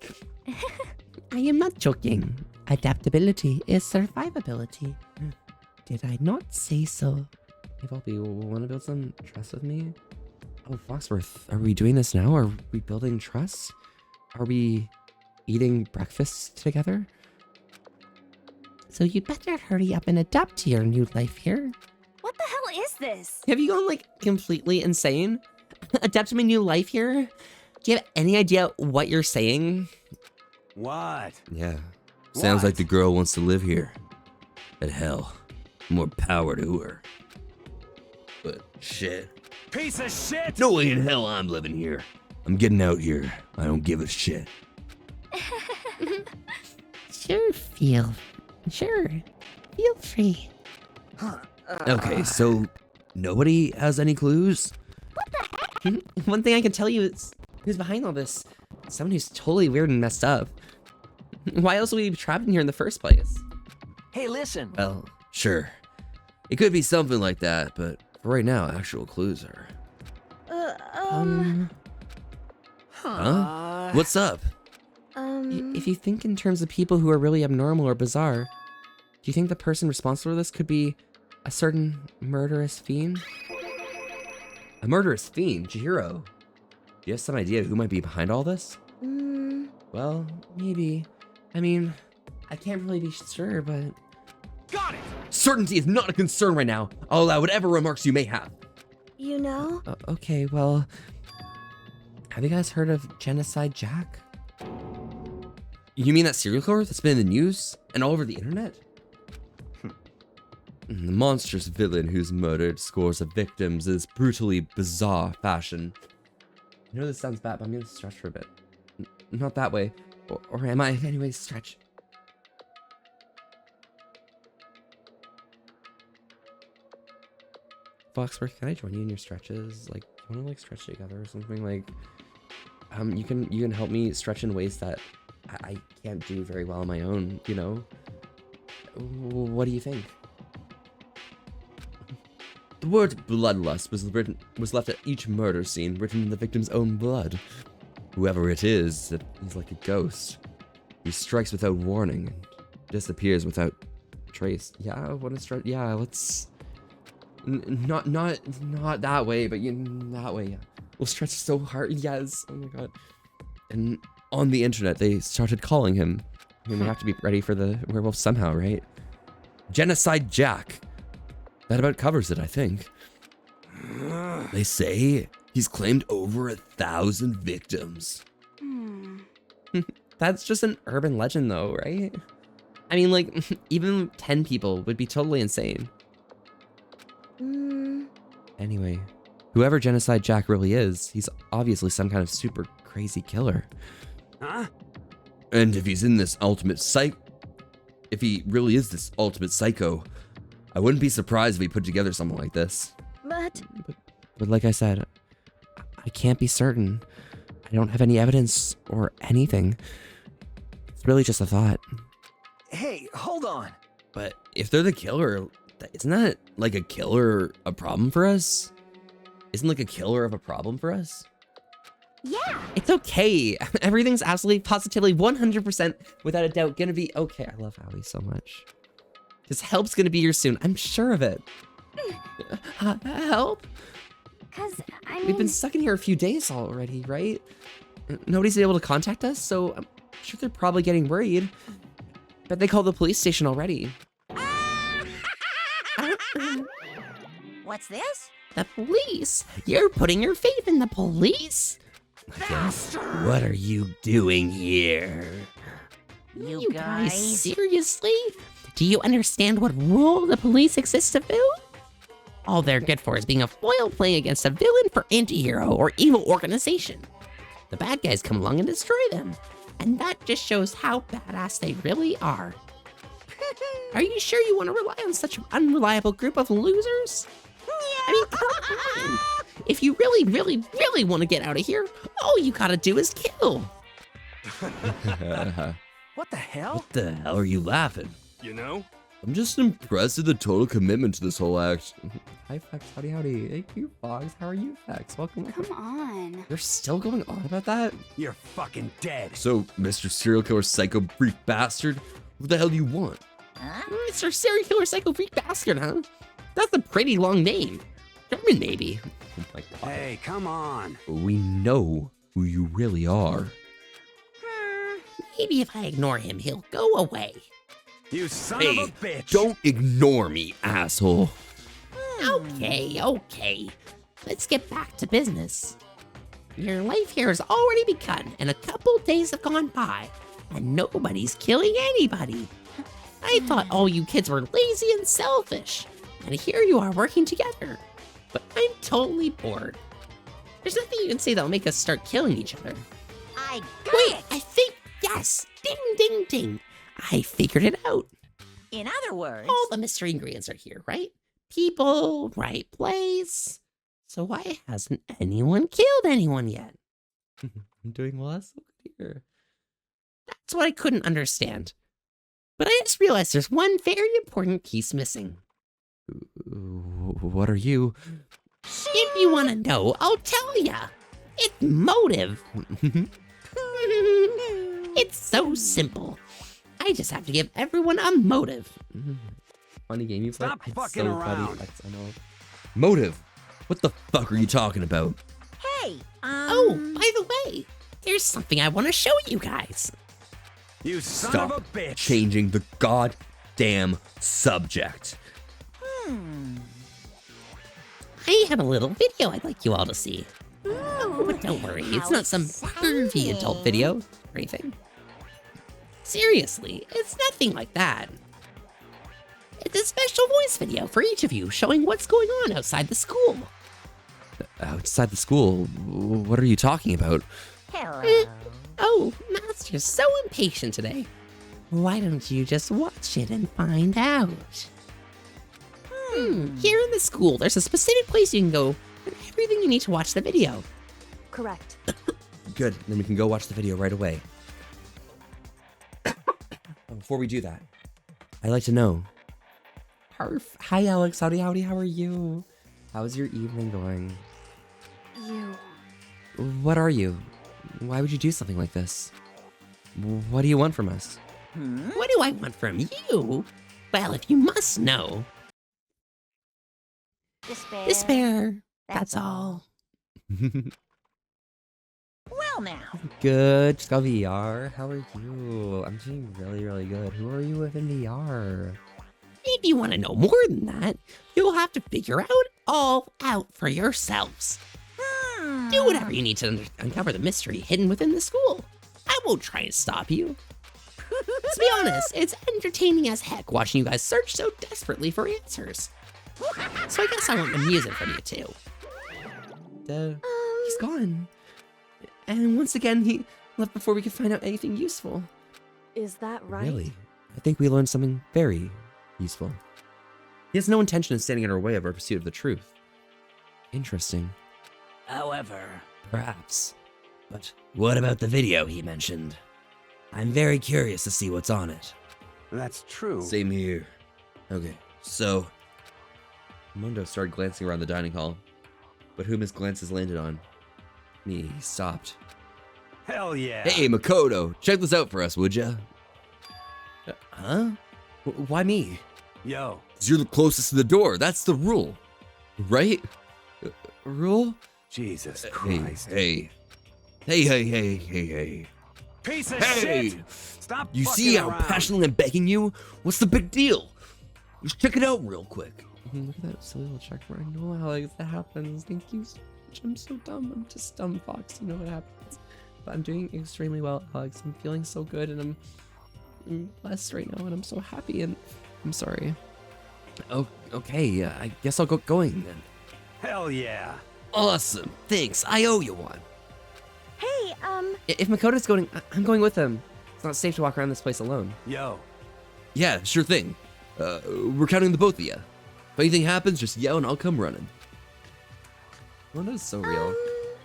I am not joking. Adaptability is survivability. Did I not say so? Hey, Volpe, want to build some trust with me? Oh, Foxworth, are we doing this now? Are we building trust? Are we eating breakfast together? So you'd better hurry up and adapt to your new life here. What the hell is this? Have you gone, like, completely insane? Adapt to my new life here? Do you have any idea what you're saying? What? Yeah. Sounds like the girl wants to live here. But hell, more power to her. But shit. Piece of shit! No way in hell I'm living here. I'm getting out here. I don't give a shit. Sure, feel free. Okay, so nobody has any clues? One thing I can tell you is who's behind all this. Someone who's totally weird and messed up. Why else would we be trapped in here in the first place? Hey, listen. Well, sure. It could be something like that, but for right now, actual clues are... Huh? What's up? If you think in terms of people who are really abnormal or bizarre, do you think the person responsible for this could be a certain murderous fiend? A murderous fiend? Chihiro? Do you have some idea who might be behind all this? Well, maybe. I mean, I can't really be sure, but... Got it! Certainty is not a concern right now. I'll allow whatever remarks you may have. You know? Okay, well... Have you guys heard of Genocide Jack? You mean that serial killer that's been in the news and all over the internet? The monstrous villain who's murdered scores of victims in this brutally bizarre fashion. I know this sounds bad, but I'm gonna stretch for a bit. Not that way. Or am I? Anyway, stretch. Foxworth, can I join you in your stretches? Like, you wanna like stretch together or something? Like, you can help me stretch in ways that I can't do very well on my own, you know? What do you think? The word bloodlust was left at each murder scene, written in the victim's own blood. Whoever it is, he's like a ghost. He strikes without warning and disappears without trace. Yeah, wanna start? Yeah, let's... Not that way, but that way, yeah. We'll stretch so hard, yes, oh my god. And on the internet, they started calling him. I mean, we have to be ready for the werewolf somehow, right? Genocide Jack. That about covers it, I think. They say he's claimed over 1,000 victims. That's just an urban legend though, right? I mean, like, even 10 people would be totally insane. Anyway, whoever Genocide Jack really is, he's obviously some kind of super crazy killer. Huh? And if he's in this ultimate if he really is this ultimate psycho, I wouldn't be surprised if he put together something like this. But like I said, I can't be certain. I don't have any evidence or anything. It's really just a thought. Hey, hold on. But if they're the killer, isn't that like a killer a problem for us? Isn't like a killer of a problem for us? Yeah. It's okay. Everything's absolutely, positively, 100% without a doubt gonna be okay. I love Howie so much. His help's gonna be here soon. I'm sure of it. Help? We've been stuck in here a few days already, right? Nobody's been able to contact us, so I'm sure they're probably getting worried. Bet they called the police station already. What's this? The police? You're putting your faith in the police? What are you doing here? You guys, seriously? Do you understand what role the police exist to fill? All they're good for is being a foil playing against a villain for anti-hero or evil organization. The bad guys come along and destroy them. And that just shows how badass they really are. Are you sure you want to rely on such an unreliable group of losers? I mean, come on. If you really, really, really want to get out of here, all you gotta do is kill. What the hell? What the hell are you laughing? You know? I'm just impressed at the total commitment to this whole act. Hi, Fex. Howdy, howdy. Hey, you Fox. How are you, Fex? Welcome. Come on. You're still going on about that? You're fucking dead. So, Mr. Serial Killer Psycho Freak Bastard, what the hell do you want? Mr. Serial Killer Psycho Freak Bastard, huh? That's a pretty long name. German, maybe. Oh my god. Hey, come on. We know who you really are. Maybe if I ignore him, he'll go away. You son Hey, of a bitch. don't ignore me, asshole. Okay. Let's get back to business. Your life here has already begun, and a couple days have gone by, and nobody's killing anybody. I thought all you kids were lazy and selfish, and here you are working together. But I'm totally bored. There's nothing you can say that'll make us start killing each other. I Wait, I think, yes! Ding, ding, ding! I figured it out. In other words, All the mystery ingredients are here, right? People, right place. So why hasn't anyone killed anyone yet? I'm doing well. That's so good here. That's what I couldn't understand. But I just realized there's one very important piece missing. What are you? If you want to know, I'll tell ya. It's motive. It's so simple. I just have to give everyone a motive. Funny game you play. Stop It's fucking so around. Funny. I know. Motive? What the fuck are you talking about? hey, Oh, by the way, there's something I want to show you guys. You son Stop of a bitch. changing the goddamn subject. I have a little video I'd like you all to see. But don't worry, it's not some pervy adult video or anything. Seriously, it's nothing like that. It's a special voice video for each of you showing what's going on outside the school. Outside the school? What are you talking about? hello. Oh, Master's so impatient today. Why don't you just watch it and find out? Here in the school, there's a specific place you can go and everything you need to watch the video. Correct. Good, then we can go watch the video right away. Before we do that, I'd like to know. Hi, Alex. Howdy. How are you? How's your evening going? What are you? Why would you do something like this? What do you want from us? What do I want from you? Well, if you must know. Despair. That's all. Well now, Good. Just got VR. How are you? I'm doing really good. Who are you with in VR? If you want to know more than that, you'll have to figure all out for yourselves. Do whatever you need to uncover the mystery hidden within the school. I won't try to stop you. To be honest, it's entertaining as heck watching you guys search so desperately for answers. So I guess I want the music from you too. He's gone. And once again, he left before we could find out anything useful. Is that right? Really? I think we learned something very useful. He has no intention of standing in our way of our pursuit of the truth. Interesting. However, Perhaps. But what about the video he mentioned? I'm very curious to see what's on it. That's true. Same here. Okay, so Mundo started glancing around the dining hall, but whom his glances landed on? Me. He stopped. Hell yeah. hey, Makoto, check this out for us, would ya? Huh? Why me? Yo. 'Cause you're the closest to the door. That's the rule, right? Rule? Jesus Hey, Christ. hey. Piece of Hey! shit. Stop You fucking see how around. passionately I'm begging you? What's the big deal? Just check it out real quick. Look at that silly little check mark. I know how that happens. Thank you so much. I'm so dumb. I'm just dumb fox. You know what happens. But I'm doing extremely well, Alex. I'm feeling so good, and I'm blessed right now, and I'm so happy. And I'm sorry. Oh, okay. I guess I'll go going then. Hell yeah. Awesome. Thanks. I owe you one. Hey, If Makoto's going, I'm going with him. It's not safe to walk around this place alone. Yo. Yeah, sure thing. We're counting the both of you. If anything happens, just yell and I'll come running. Mondo's so real.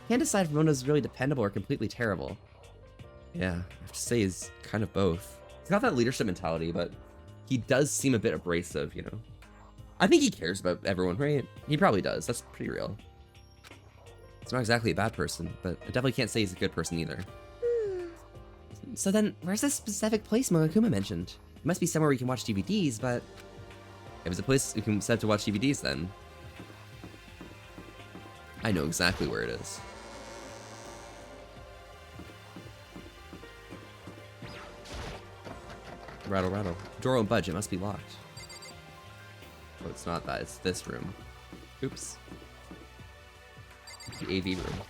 Can't decide if Mondo's really dependable or completely terrible. Yeah, I have to say he's kind of both. He's got that leadership mentality, but he does seem a bit abrasive, you know? I think he cares about everyone, right? He probably does. That's pretty real. He's not exactly a bad person, but I definitely can't say he's a good person either. So then, where's this specific place Monokuma mentioned? It must be somewhere where you can watch DVDs, but if it's a place you can set to watch DVDs, then I know exactly where it is. Rattle, rattle. Door won't budge. It must be locked. Oh, it's not that. It's this room. Oops. The AV room.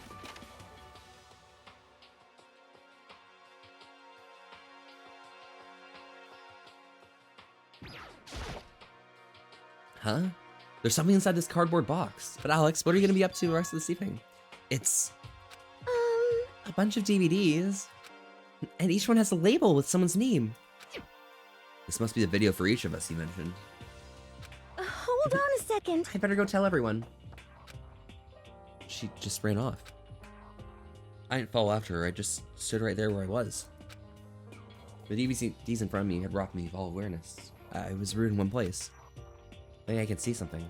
Huh? There's something inside this cardboard box. But Alex, what are you gonna be up to the rest of this evening? It's a bunch of DVDs, and each one has a label with someone's name. This must be the video for each of us, he mentioned. Hold on a second. I better go tell everyone. She just ran off. I didn't follow after her, I just stood right there where I was. The DVDs in front of me had robbed me of all awareness. I was rooted in one place. I think I can see something.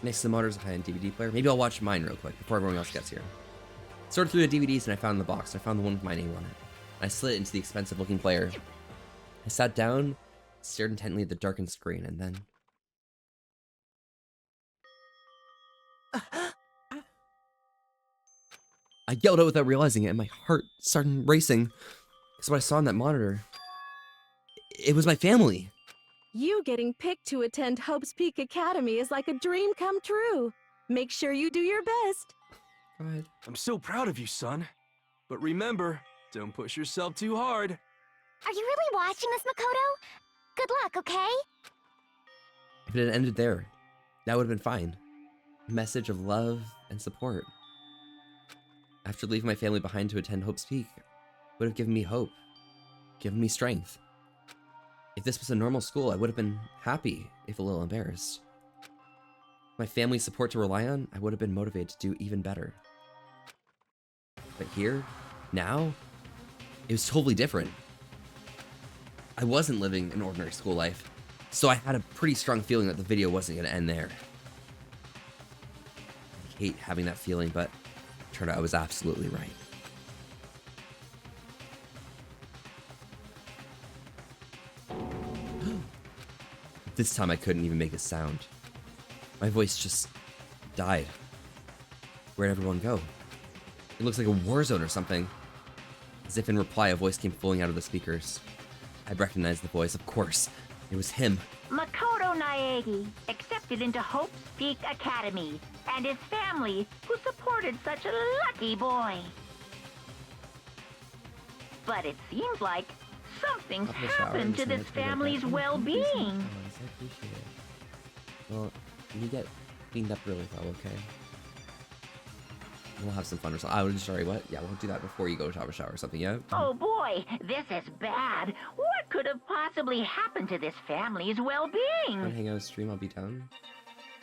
Next to the monitor's a high-end DVD player. Maybe I'll watch mine real quick before everyone else gets here. Sorted through the DVDs and I found the box. I found the one with my name on it. I slid it into the expensive-looking player. I sat down, stared intently at the darkened screen, and then... I yelled out without realizing it, and my heart started racing. Because what I saw on that monitor... It was my family. You getting picked to attend Hope's Peak Academy is like a dream come true. Make sure you do your best. God. I'm so proud of you, son. But remember, don't push yourself too hard. Are you really watching this, Makoto? Good luck, okay? If it had ended there, that would have been fine. A message of love and support. After leaving my family behind to attend Hope's Peak, would have given me hope, given me strength. If this was a normal school, I would have been happy, if a little embarrassed. My family's support to rely on, I would have been motivated to do even better. But here, now, it was totally different. I wasn't living an ordinary school life, so I had a pretty strong feeling that the video wasn't going to end there. I hate having that feeling, but it turned out I was absolutely right. This time I couldn't even make a sound. My voice just died. Where'd everyone go? It looks like a war zone or something. As if in reply, a voice came flowing out of the speakers. I recognized the voice, of course. It was him. Makoto Naegi, accepted into Hope's Peak Academy, and his family, who supported such a lucky boy. But it seems like something's happened to this family's well-being. Well, you get cleaned up really well, okay? We'll have some fun or something. I was sorry, what? Yeah, we'll do that before you go to have a shower or something, yeah? Oh boy, this is bad. What could have possibly happened to this family's well-being? Want to hang out and stream? I'll be down.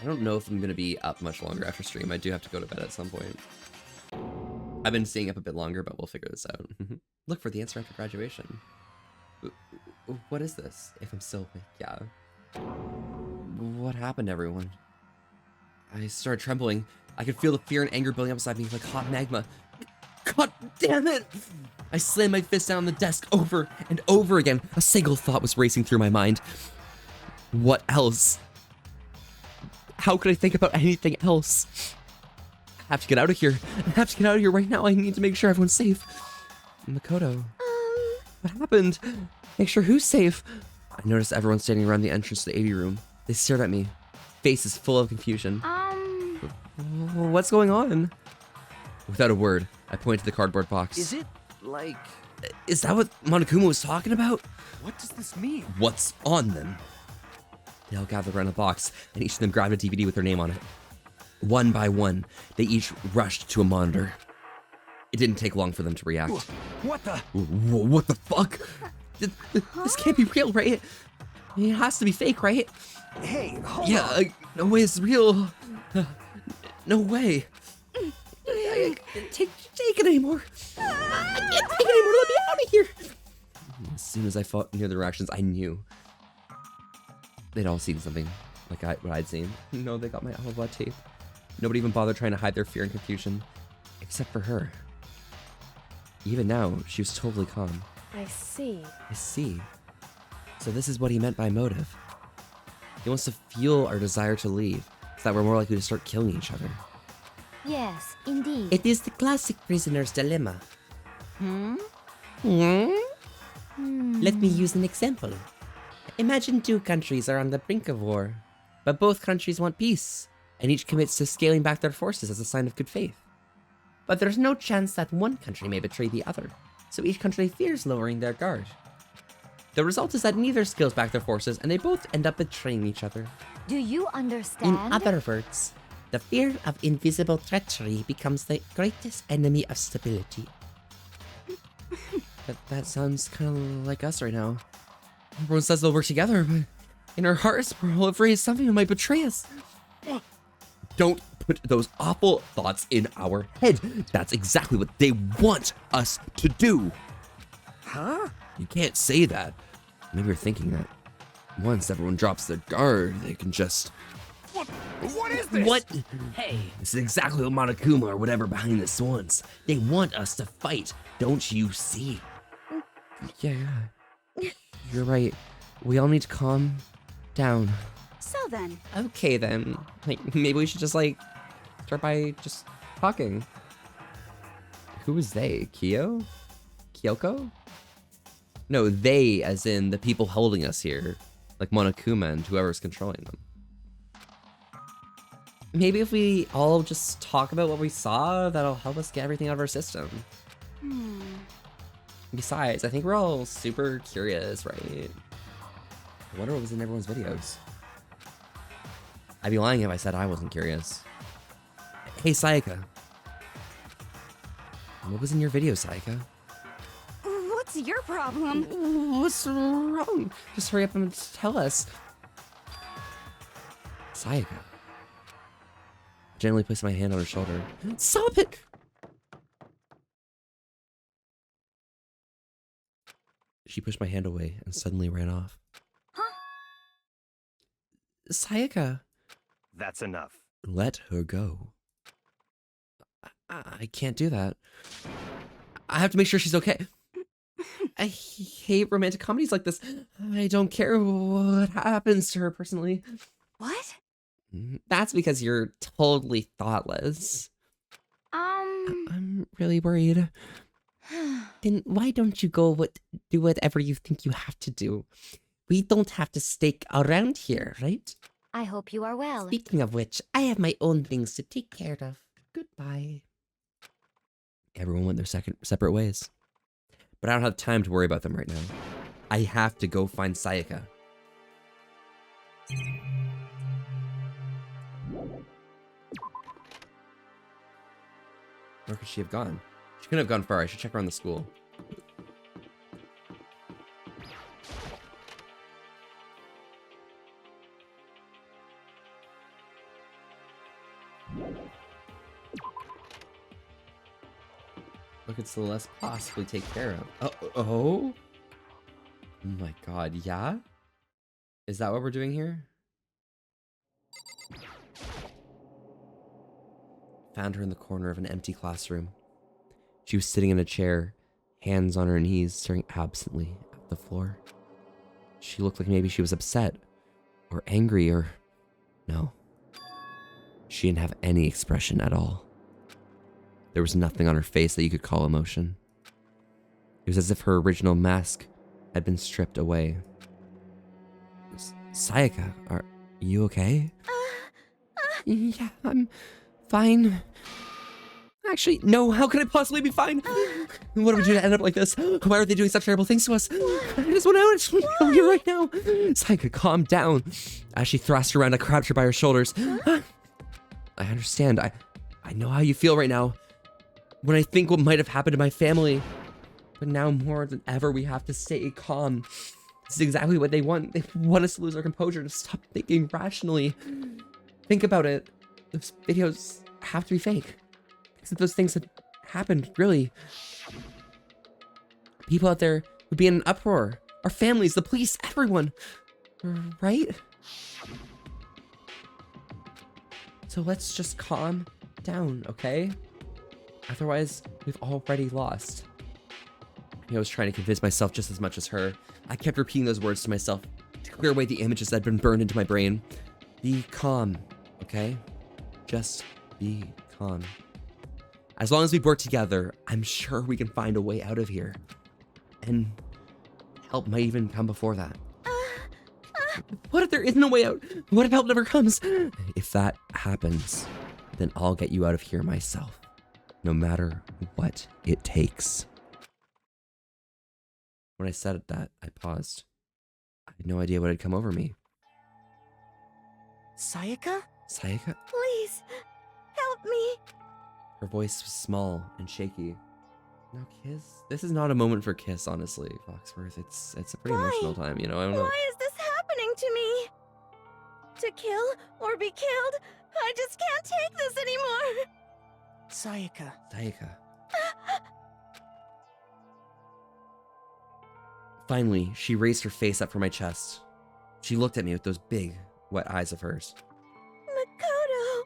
I don't know if I'm going to be up much longer after stream. I do have to go to bed at some point. I've been staying up a bit longer, but we'll figure this out. Look for the answer after graduation. What is this? If I'm still awake, yeah. What happened, everyone? I started trembling. I could feel the fear and anger building up inside me like hot magma. God damn it! I slammed my fist down on the desk over and over again. A single thought was racing through my mind. What else? How could I think about anything else? I have to get out of here. I have to get out of here right now. I need to make sure everyone's safe. Makoto. What happened? Make sure who's safe? I noticed everyone standing around the entrance to the AV room. They stared at me, faces full of confusion. What's going on? Without a word, I pointed to the cardboard box. Is it like... Is that what Monokuma was talking about? What does this mean? What's on them? They all gathered around the box, and each of them grabbed a DVD with their name on it. One by one, they each rushed to a monitor. It didn't take long for them to react. What the? What the fuck? This can't be real, right? It has to be fake, right? Hey, hold on. No way it's real. No way. I can't take it anymore. I can't take it anymore. Let me out of here. As soon as I fought near their reactions, I knew. They'd all seen something like what I'd seen. No, they got my Alibaba tape. Nobody even bothered trying to hide their fear and confusion, except for her. Even now, she was totally calm. I see. I see. So this is what he meant by motive. He wants to fuel our desire to leave, so that we're more likely to start killing each other. Yes, indeed. It is the classic prisoner's dilemma. Hmm? Let me use an example. Imagine two countries are on the brink of war, but both countries want peace, and each commits to scaling back their forces as a sign of good faith. But there's no chance that one country may betray the other, so each country fears lowering their guard. The result is that neither scales back their forces, and they both end up betraying each other. Do you understand? In other words, the fear of invisible treachery becomes the greatest enemy of stability. That sounds kind of like us right now. Everyone says they'll work together, but in our hearts, we're all afraid something might betray us. Don't put those awful thoughts in our head. That's exactly what they want us to do. Huh? You can't say that. Maybe you're thinking that once everyone drops their guard, they can just... What is this? What? Hey, this is exactly what Monokuma or whatever behind this wants. They want us to fight, don't you see? Yeah. You're right. We all need to calm down. So then, Okay then. Like, maybe we should just start by just talking. Who is they? Kyo? Kyoko? No, they as in the people holding us here. Like Monokuma and whoever's controlling them. Maybe if we all just talk about what we saw, that'll help us get everything out of our system. Besides, I think we're all super curious, right? I wonder what was in everyone's videos. I'd be lying if I said I wasn't curious. Hey, Sayaka. What was in your video, Sayaka? what's your problem? What's wrong? Just hurry up and tell us. Sayaka. Gently placed my hand on her shoulder. Stop it! She pushed my hand away and suddenly ran off. Huh? Sayaka. That's enough. Let her go. I can't do that. I have to make sure she's okay. I hate romantic comedies like this. I don't care what happens to her personally. What? That's because you're totally thoughtless. I'm really worried. Then why don't you do whatever you think you have to do? We don't have to stay around here, right? I hope you are well. Speaking of which, I have my own things to take care of. Goodbye. Everyone went their separate ways. But I don't have time to worry about them right now. I have to go find Sayaka. Where could she have gone? She couldn't have gone far. I should check around the school. What could Celeste possibly take care of? Oh my god, yeah? Is that what we're doing here? Found her in the corner of an empty classroom. She was sitting in a chair, hands on her knees, staring absently at the floor. She looked like maybe she was upset, or angry, or... No. She didn't have any expression at all. There was nothing on her face that you could call emotion. It was as if her original mask had been stripped away. Sayaka, are you okay? Yeah, I'm fine. Actually, no, how could I possibly be fine? What did we do to end up like this? Why are they doing such terrible things to us? I just want out. I just want to go here right now. Sayaka, calm down. As she thrust her around, I grabbed her by her shoulders. I understand. I know how you feel right now. When I think what might have happened to my family. But now more than ever, we have to stay calm. This is exactly what they want. They want us to lose our composure, to stop thinking rationally. Think about it. Those videos have to be fake. Because if those things had happened, really, people out there would be in an uproar. Our families, the police, everyone. Right? So let's just calm down, okay? Otherwise, we've already lost. I was trying to convince myself just as much as her. I kept repeating those words to myself to clear away the images that had been burned into my brain. Be calm, okay? Just be calm. As long as we work together, I'm sure we can find a way out of here. And help might even come before that. What if there isn't a way out? What if help never comes? If that happens, then I'll get you out of here myself. No matter what it takes. When I said that, I paused. I had no idea what had come over me. Sayaka? Sayaka? Please, help me. Her voice was small and shaky. No kiss? This is not a moment for kiss, honestly, Foxworth. It's a pretty emotional time, you know? I don't know. Why is this happening to me? To kill or be killed? I just can't take this anymore. Sayaka. Sayaka. Finally, she raised her face up from my chest. She looked at me with those big, wet eyes of hers. Makoto!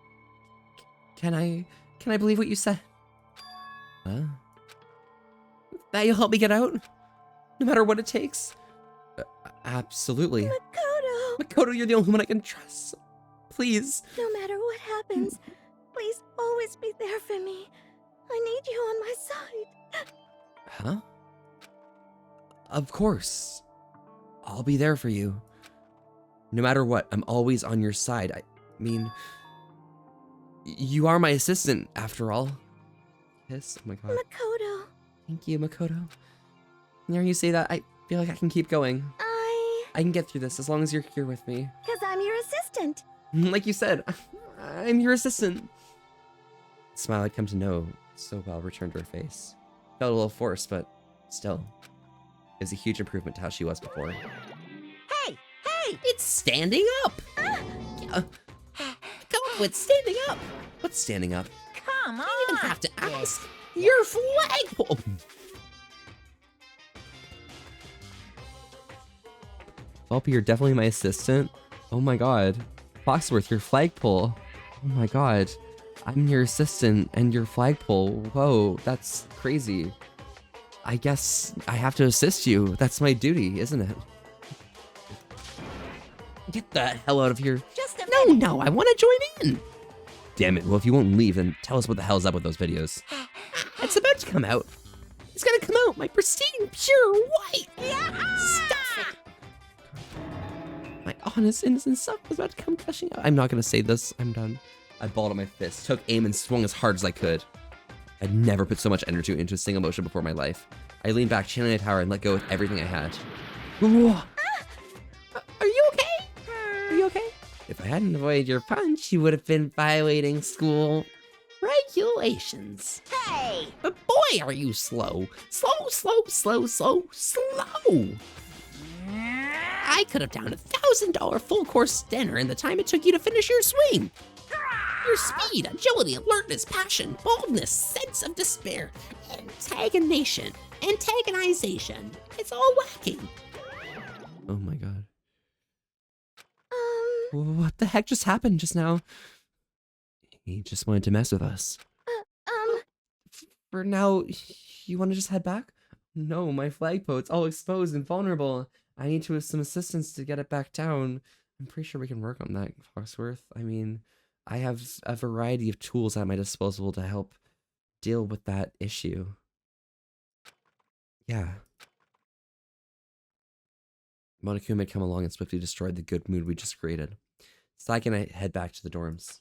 Can I believe what you said? Huh? That you'll help me get out? No matter what it takes? Absolutely. Makoto! Makoto, you're the only one I can trust. Please. No matter what happens, please always be there for me. I need you on my side. Huh? Of course. I'll be there for you. No matter what, I'm always on your side. I mean, you are my assistant, after all. Kiss? Oh my god. Makoto. Thank you, Makoto. Hearing you say that, I feel like I can keep going. I can get through this as long as you're here with me. Because I'm your assistant. Like you said, I'm your assistant. The smile I'd come to know so well returned to her face. Felt a little forced, but still. It was a huge improvement to how she was before. Hey! Hey! It's standing up! Come on with standing up! What's standing up? Come on! You even have to ask. Your flagpole! Welpy, you're definitely my assistant. Oh my god. Foxworth, your flagpole. Oh my god. I'm your assistant and your flagpole. Whoa, that's crazy. I guess I have to assist you. That's my duty, isn't it? Get the hell out of here. Just a minute. No, I want to join in. Damn it. Well, if you won't leave, then tell us what the hell's up with those videos. It's about to come out. It's gonna come out, my pristine, pure white. Yeah. Stuff it. My honest, innocent self was about to come gushing out. I'm not gonna say this. I'm done. I balled up my fist, took aim, and swung as hard as I could. I'd never put so much energy into a single motion before in my life. I leaned back, channeling my power, and let go with everything I had. Are you okay? Are you okay? If I hadn't avoided your punch, you would have been violating school regulations. Hey! But boy, are you slow. Slow. I could have downed $1,000 full course dinner in the time it took you to finish your swing. Your speed, agility, alertness, passion, boldness, sense of despair, antagonization. It's all lacking. Oh my god. What the heck just happened just now? He just wanted to mess with us. For now, you want to just head back? No, my flagpole, it's all exposed and vulnerable. I need some assistance to get it back down. I'm pretty sure we can work on that, Foxworth. I mean, I have a variety of tools at my disposal to help deal with that issue. Yeah. Monokuma had come along and swiftly destroyed the good mood we just created. Saiki and I head back to the dorms.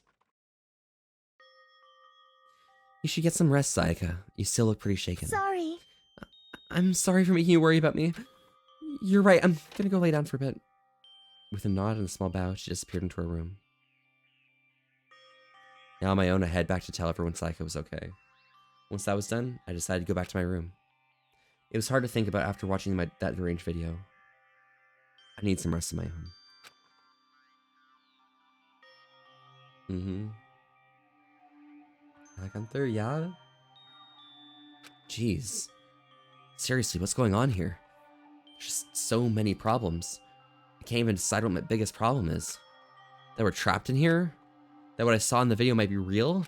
You should get some rest, Sayaka. You still look pretty shaken. Sorry. I'm sorry for making you worry about me. You're right, I'm gonna go lay down for a bit. With a nod and a small bow, she disappeared into her room. Now on my own, I head back to tell everyone Sayaka was okay. Once that was done, I decided to go back to my room. It was hard to think about after watching that deranged video. I need some rest of my own. Back on third, yeah? Jeez. Seriously, what's going on here? Just so many problems. I can't even decide what my biggest problem is. That we're trapped in here? That what I saw in the video might be real?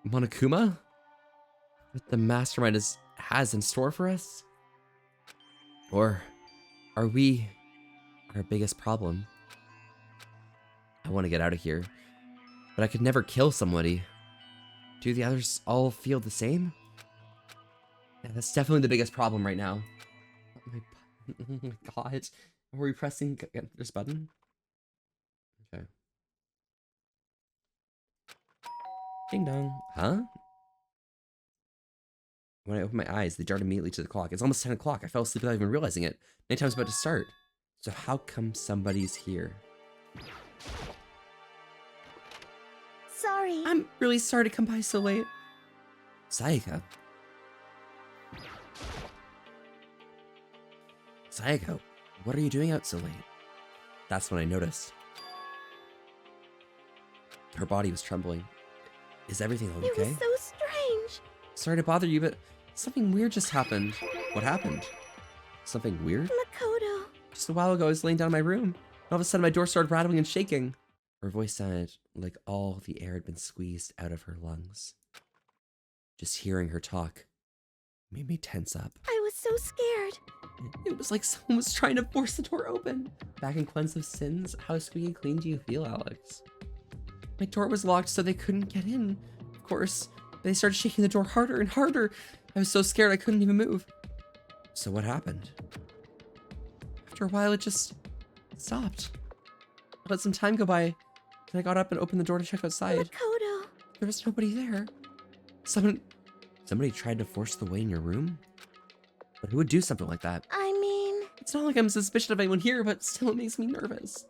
Monokuma? What the mastermind has in store for us? Or are we our biggest problem? I want to get out of here, but I could never kill somebody. Do the others all feel the same? Yeah, that's definitely the biggest problem right now. Oh my god. Are we pressing this button? Okay. Ding dong. Huh? When I open my eyes, they dart immediately to the clock. It's almost 10 o'clock. I fell asleep without even realizing it. Nighttime's about to start. So how come somebody's here? Sorry. I'm really sorry to come by so late. Sayaka. Sayaka, what are you doing out so late? That's when I noticed. Her body was trembling. Is everything okay? It was so strange. Sorry to bother you, but something weird just happened. What happened? Something weird? Makoto. Just a while ago, I was laying down in my room. And all of a sudden, my door started rattling and shaking. Her voice sounded like all the air had been squeezed out of her lungs. Just hearing her talk made me tense up. I was so scared. It was like someone was trying to force the door open. Back in Cleanse of Sins, how squeaky clean do you feel, Alex? My door was locked, so they couldn't get in. Of course, they started shaking the door harder and harder. I was so scared I couldn't even move. So what happened? After a while, it just stopped. I let some time go by, and I got up and opened the door to check outside. Makoto. There was nobody there. Somebody tried to force the way in your room? But who would do something like that? I mean... It's not like I'm suspicious of anyone here, but still it makes me nervous.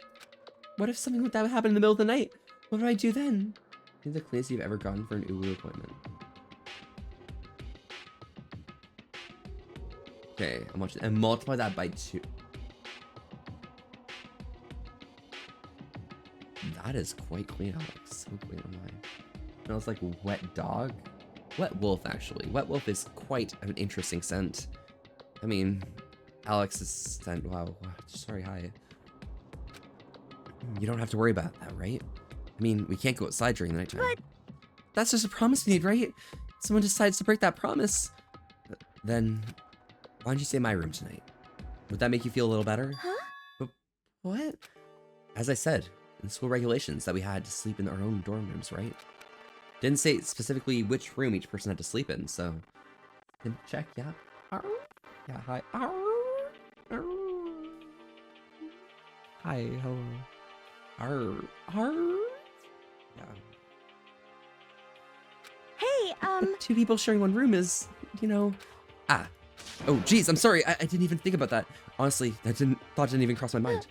What if something like that would happen in the middle of the night? What do I do then? You're the cleanest you've ever gone for an Ulu appointment. Okay, I'm watching, and multiply that by 2. That is quite clean, Alex. So clean on mine. Smells like wet dog. Wet wolf, actually. Wet wolf is quite an interesting scent. I mean, Alex's scent. Wow. Sorry, hi. You don't have to worry about that, right? I mean, we can't go outside during the nighttime. But... That's just a promise we made, right? Someone decides to break that promise. Then, why don't you stay in my room tonight? Would that make you feel a little better? Huh? But what? As I said, in school regulations that we had to sleep in our own dorm rooms, right? Didn't say specifically which room each person had to sleep in, so... Can check, yeah. Yeah, hi. Hi, hello. Yeah. Hey, Two people sharing one room is, you know... Oh, geez, I'm sorry. I didn't even think about that. Honestly, that didn't even cross my mind.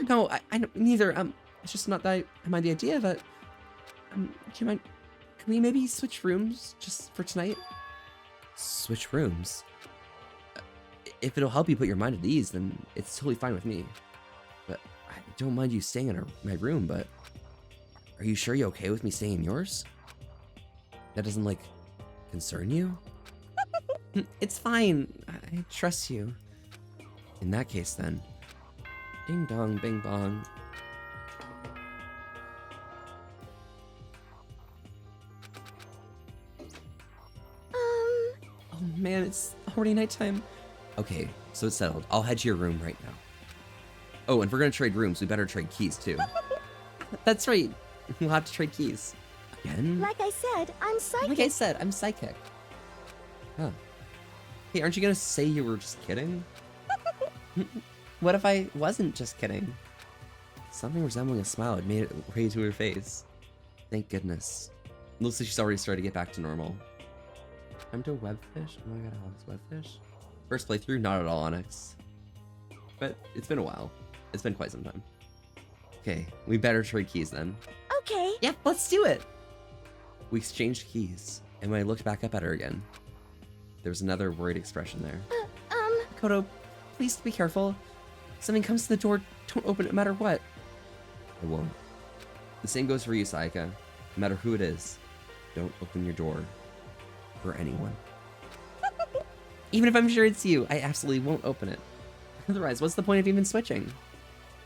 No, I neither. It's just not that I mind the idea, but... can we maybe switch rooms just for tonight? Switch rooms? If it'll help you put your mind at ease, then it's totally fine with me. But I don't mind you staying in my room, but... Are you sure you're okay with me staying in yours? That doesn't, like, concern you? It's fine. I trust you. In that case, then. Ding dong, bing bong. Oh man, it's already nighttime. Okay, so it's settled. I'll head to your room right now. Oh, and if we're gonna trade rooms, we better trade keys too. That's right. We'll have to trade keys. Again? Like I said, I'm psychic. Like I said, I'm psychic. Huh. Hey, aren't you gonna say you were just kidding? What if I wasn't just kidding? Something resembling a smile had made its way to her face. Thank goodness. Looks like she's already started to get back to normal. Time to webfish? Oh my god, Alex, webfish? First playthrough? Not at all, Onyx. But it's been a while. It's been quite some time. Okay, we better trade keys then. Okay. Yep, let's do it! We exchanged keys, and when I looked back up at her again, there was another worried expression there. Koto, please be careful. If something comes to the door, don't open it no matter what. I won't. The same goes for you, Sayaka. No matter who it is, don't open your door for anyone. Even if I'm sure it's you, I absolutely won't open it. Otherwise, what's the point of even switching?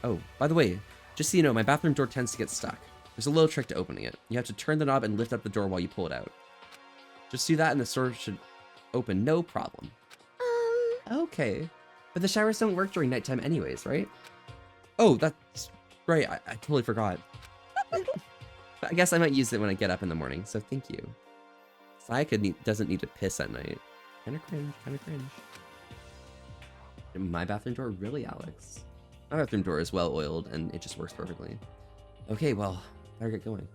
Oh, by the way, just so you know, my bathroom door tends to get stuck. There's a little trick to opening it. You have to turn the knob and lift up the door while you pull it out. Just do that and the door should open, no problem. Okay. But the showers don't work during nighttime anyways, right? Oh, that's right. I totally forgot. I guess I might use it when I get up in the morning, so thank you. Sayaka doesn't need to piss at night. Kinda cringe, kinda cringe. My bathroom door? Really, Alex? My bathroom door is well oiled and it just works perfectly. Okay, well, better get going.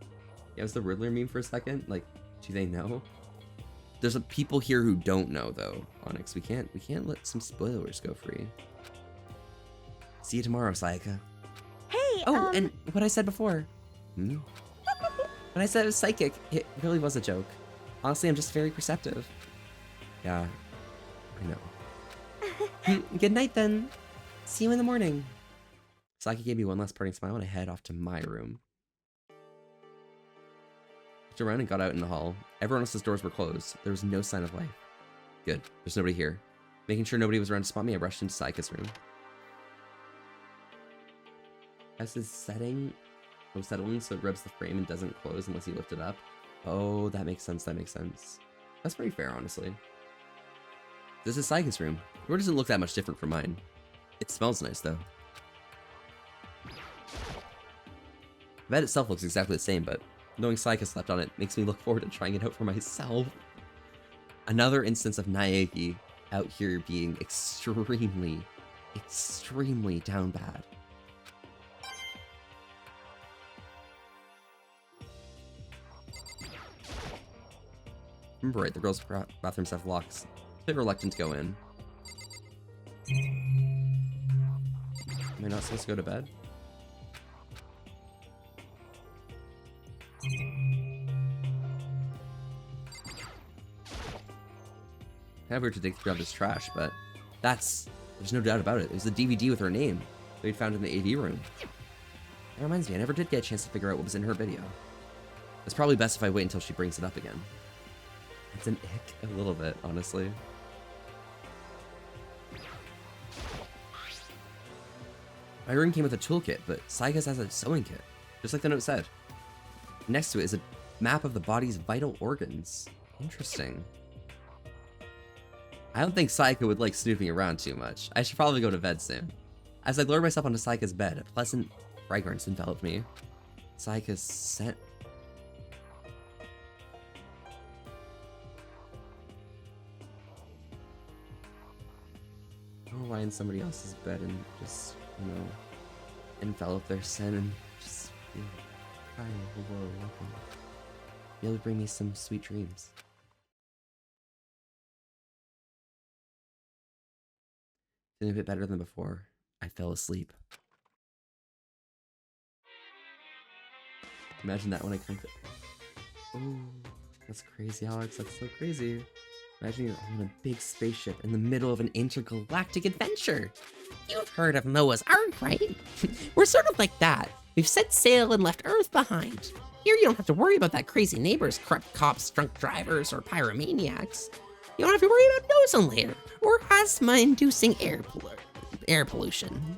Yeah, was the Riddler meme for a second? Like, do they know? There's people here who don't know though, Onyx. We can't let some spoilers go free. See you tomorrow, Sayaka. Hey, Oh, and what I said before. When I said it was psychic, it really was a joke. Honestly, I'm just very perceptive. Yeah, I know. Good night then. See you in the morning. Sayaka gave me one last parting smile and I head off to my room. Looked around and got out in the hall. Everyone else's doors were closed. There was no sign of life. Good. There's nobody here. Making sure nobody was around to spot me, I rushed into Sayaka's room. As his settling so it rubs the frame and doesn't close unless you lift it up. Oh, that makes sense. That makes sense. That's pretty fair, honestly. This is Sayaka's room. Yours doesn't look that much different from mine. It smells nice, though. The bed itself looks exactly the same, but knowing Sayaka slept on it makes me look forward to trying it out for myself. Another instance of Naegi out here being extremely, extremely down bad. Remember right, the girls' bathrooms have locks. A bit reluctant to go in. Am I not supposed to go to bed? I have to dig through all this trash, but there's no doubt about it. It was the DVD with her name that we'd found in the AV room. That reminds me, I never did get a chance to figure out what was in her video. It's probably best if I wait until she brings it up again. It's an ick a little bit, honestly. My room came with a toolkit, but Sayaka's has a sewing kit, just like the note said. Next to it is a map of the body's vital organs. Interesting. I don't think Sayaka would like snooping around too much. I should probably go to bed soon. As I lowered myself onto Sayaka's bed, a pleasant fragrance enveloped me. Sayaka's scent. I'll lie in somebody else's bed and just, envelop their scent and just feel, hi, hello, welcome. You'll bring me some sweet dreams. Feeling a bit better than before, I fell asleep. Imagine that when I come to... Oh, that's crazy, Alex. That's so crazy. Imagine you're on a big spaceship in the middle of an intergalactic adventure. You've heard of Noah's Ark, right? We're sort of like that. We've set sail and left Earth behind. Here you don't have to worry about that crazy neighbor's corrupt cops, drunk drivers, or pyromaniacs. You don't have to worry about ozone layer or asthma-inducing air pollution.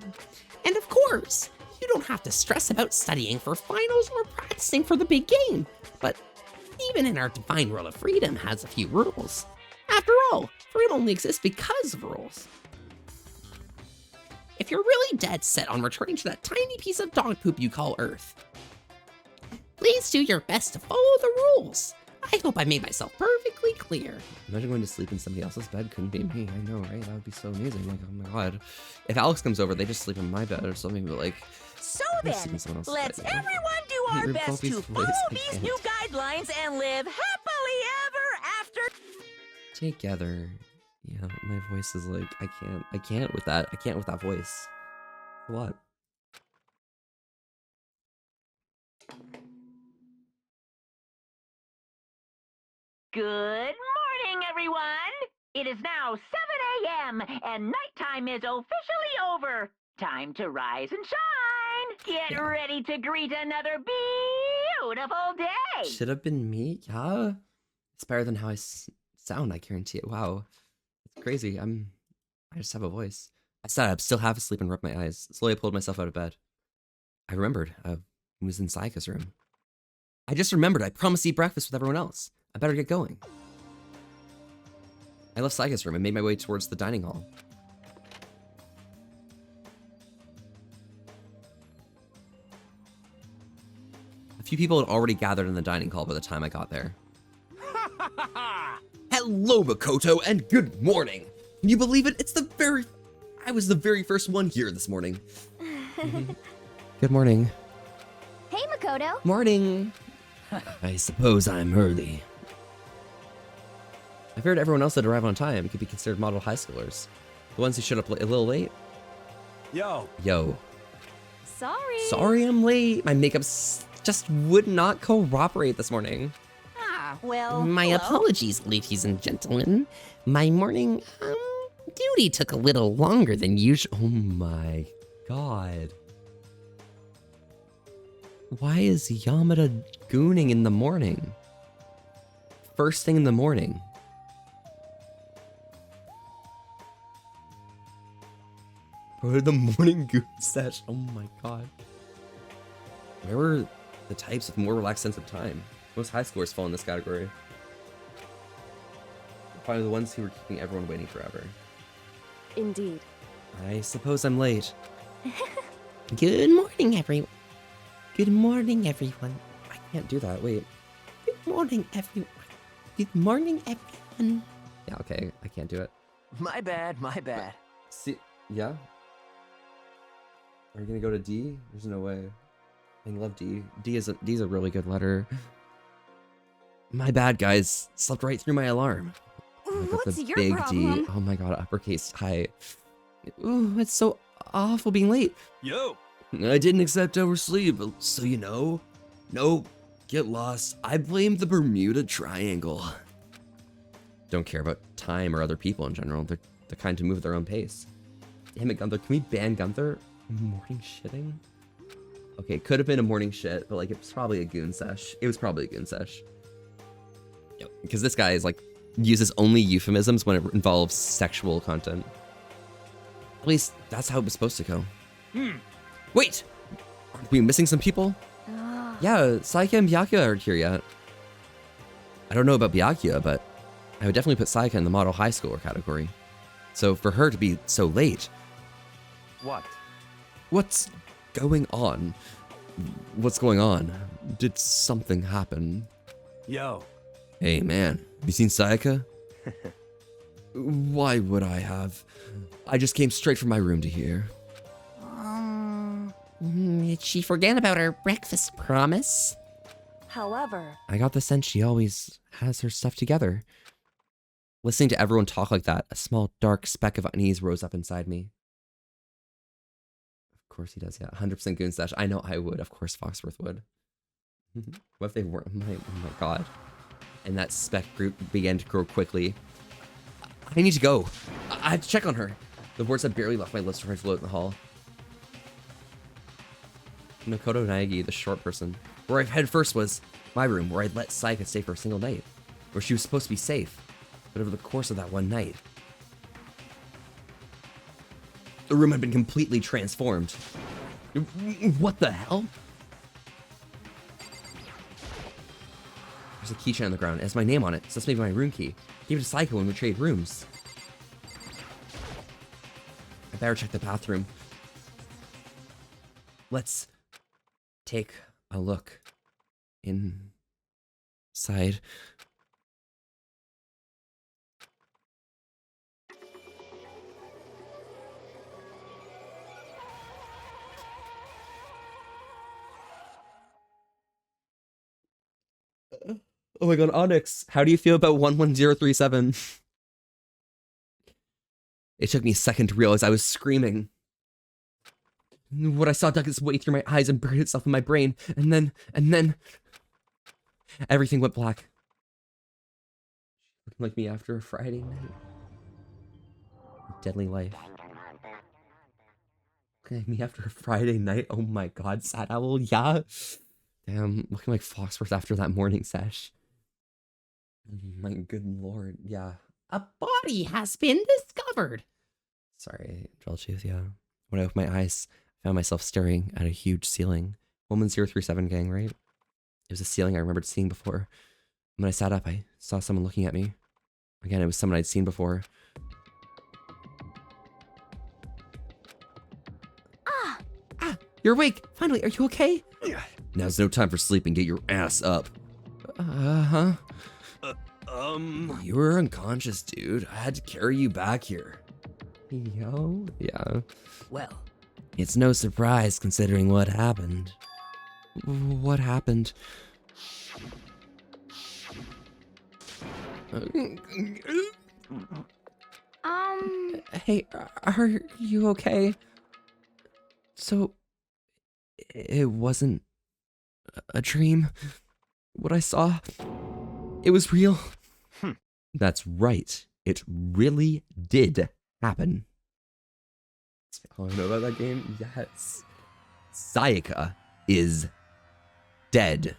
And of course, you don't have to stress about studying for finals or practicing for the big game. But even in our divine world of freedom has a few rules. After all, freedom only exists because of rules. If you're really dead set on returning to that tiny piece of dog poop you call Earth, please do your best to follow the rules. I hope I made myself perfectly clear. Imagine going to sleep in somebody else's bed. Couldn't be me. I know, right? That would be so amazing. Like, oh my god. If Alex comes over, they just sleep in my bed or something, but like... So then, let's everyone do our best to follow these new guidelines and live happily ever after. Together. Yeah, my voice is like, I can't with that. I can't with that voice. What? Good morning, everyone. It is now 7 a.m. and nighttime is officially over. Time to rise and shine. Get ready to greet another beautiful day. Should have been me? Yeah? It's better than how I sound, I guarantee it. Wow. It's crazy. I just have a voice. I sat up, still half asleep, and rubbed my eyes. Slowly I pulled myself out of bed. I remembered. I was in Sayaka's room. I just remembered I promised to eat breakfast with everyone else. I better get going. I left Saika's room and made my way towards the dining hall. A few people had already gathered in the dining hall by the time I got there. Hello, Makoto, and good morning. Can you believe it? I was the very first one here this morning. Good morning. Hey, Makoto. Morning. I suppose I'm early. I figured everyone else that arrived on time could be considered model high schoolers. The ones who showed up a little late. Yo. Sorry. Sorry I'm late. My makeup just would not cooperate this morning. Ah, well. My hello. apologies, ladies and gentlemen. My morning, duty took a little longer than usual. Oh my god. Why is Yamada gooning in the morning? First thing in the morning. Bro, the morning goon sesh. Oh my god. Where were the types with more relaxed sense of time? Most high schoolers fall in this category. Probably the ones who were keeping everyone waiting forever. Indeed. I suppose I'm late. Good morning, everyone. Good morning, everyone. I can't do that, wait. Good morning, everyone. Good morning, everyone. Yeah, okay, I can't do it. My bad, my bad. See, yeah? Are you gonna go to D? There's no way. I love D. D's a really good letter. My bad, guys. Slept right through my alarm. Oh, What's the your big problem? D. Oh my god, uppercase I. Ooh, it's so awful being late. Yo. I didn't accept oversleep, so you know. Nope. Get lost. I blame the Bermuda Triangle. Don't care about time or other people in general. They're the kind to move at their own pace. Damn it, Gunther. Can we ban Gunther? Morning shitting? Okay, it could have been a morning shit, but like it was probably a goon sesh. It was probably a goon sesh. Yep. Because this guy is like uses only euphemisms when it involves sexual content. At least that's how it was supposed to go. Wait! Aren't we missing some people? Yeah, Saika and Byakuya aren't here yet. I don't know about Byakuya, but I would definitely put Saika in the model high schooler category. So for her to be so late... What? What's going on? What's going on? Did something happen? Yo. Hey man, have you seen Sayaka? Why would I have? I just came straight from my room to here. Did she forget about her breakfast promise? However, I got the sense she always has her stuff together. Listening to everyone talk like that, a small dark speck of unease rose up inside me. Of course he does, yeah. 100% goon stash. I know I would. Of course Foxworth would. What if they weren't? Oh my god. And that speck group began to grow quickly. I need to go. I have to check on her. The words had barely left my lips before I float in the hall. Makoto Naegi, the short person. Where I headed first was my room, where I'd let Saika stay for a single night. Where she was supposed to be safe. But over the course of that one night, the room had been completely transformed. What the hell? There's a keychain on the ground. It has my name on it, so that's maybe my room key. Gave it to Saika when we traded rooms. I better check the bathroom. Let's take a look inside. Oh my god, Onyx, how do you feel about 11037? It took me a second to realize I was screaming. What I saw dug its way through my eyes and buried itself in my brain, and then... everything went black. Looking like me after a Friday night. Deadly life. Looking like me after a Friday night? Oh my god, Sad Owl, yeah. Damn, looking like Foxworth after that morning sesh. My good lord, yeah. A body has been discovered. Sorry, Drelltooth, yeah. When I opened my eyes, I found myself staring at a huge ceiling. Woman 037 gang, right? was a ceiling I remembered seeing before. When I sat up, I saw someone looking at me. Again, it was someone I'd seen before. Ah, you're awake! Finally, are you okay? Now's no time for sleeping. Get your ass up. Uh-huh. You were unconscious, dude. I had to carry you back here. Yo? Yeah. Well, It's no surprise considering what happened. What happened? Hey, are you okay? So, it wasn't a dream. What I saw, it was real. That's right. It really did happen. Oh, I know about that game? Yes. Sayaka is dead.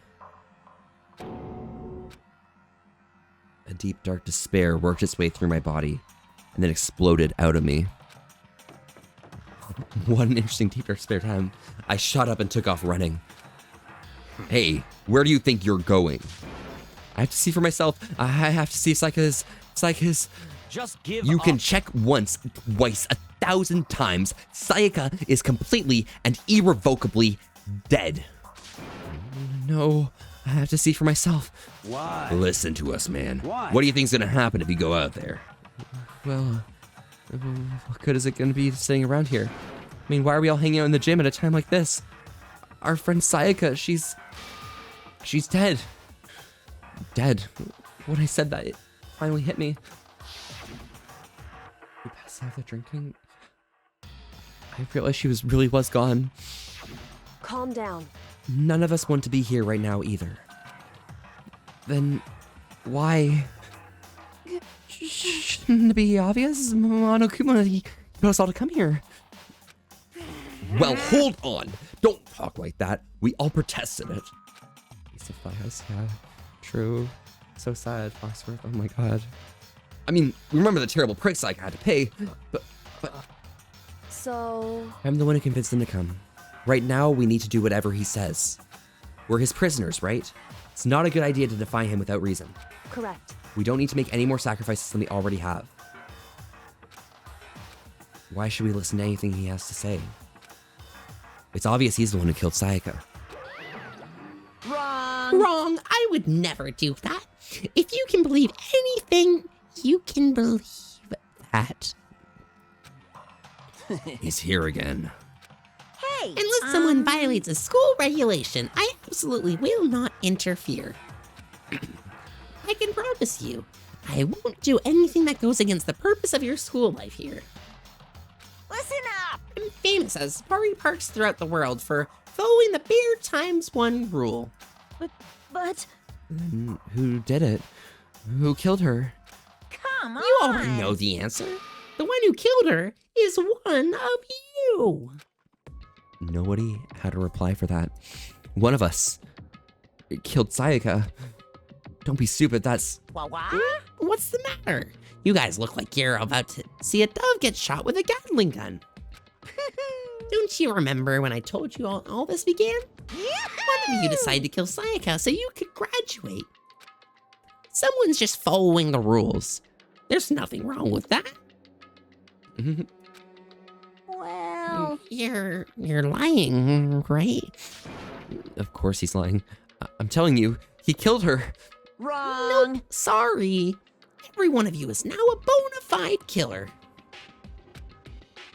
A deep, dark despair worked its way through my body and then exploded out of me. What an interesting deep, dark despair time. I shot up and took off running. Hey, where do you think you're going? I have to see for myself. I have to see Sayaka's. Just give You up. can check once, twice, 1,000 times. Sayaka is completely and irrevocably dead. No, I have to see for myself. Why? Listen to us, man. Why? What do you think's gonna happen if you go out there? Well, what good is it going to be sitting around here? I mean, why are we all hanging out in the gym at a time like this? Our friend Sayaka, she's dead. Dead. When I said that, it finally hit me. We passed out after drinking. I realized she really was gone. Calm down. None of us want to be here right now either. Then why? Shouldn't it be obvious? Monokuma, he told us all to come here. Well, hold on. Don't talk like that. We all protested it. Piece of flyhouse, yeah. True. So sad, Foxworth. Oh my god. I mean, remember the terrible price I had to pay, but So... I'm the one who convinced him to come. Right now, we need to do whatever he says. We're his prisoners, right? It's not a good idea to defy him without reason. Correct. We don't need to make any more sacrifices than we already have. Why should we listen to anything he has to say? It's obvious he's the one who killed Sayaka. Wrong. I would never do that. If you can believe anything, you can believe that. he's here again. Hey! Unless someone violates a school regulation, I absolutely will not interfere. I can promise you, I won't do anything that goes against the purpose of your school life here. Listen up! I'm famous as safari parks throughout the world for following the bear times one rule. But... Then who did it? Who killed her? Come on! You already know the answer. The one who killed her is one of you. Nobody had a reply for that. One of us killed Sayaka. Don't be stupid, that's... What? What's the matter? You guys look like you're about to see a dove get shot with a Gatling gun. Don't you remember when I told you all this began? One of you decided to kill Sayaka so you could graduate. Someone's just following the rules. There's nothing wrong with that. Well... You're lying, right? Of course he's lying. I'm telling you, he killed her. Wrong! Nope, sorry. Every one of you is now a bona fide killer.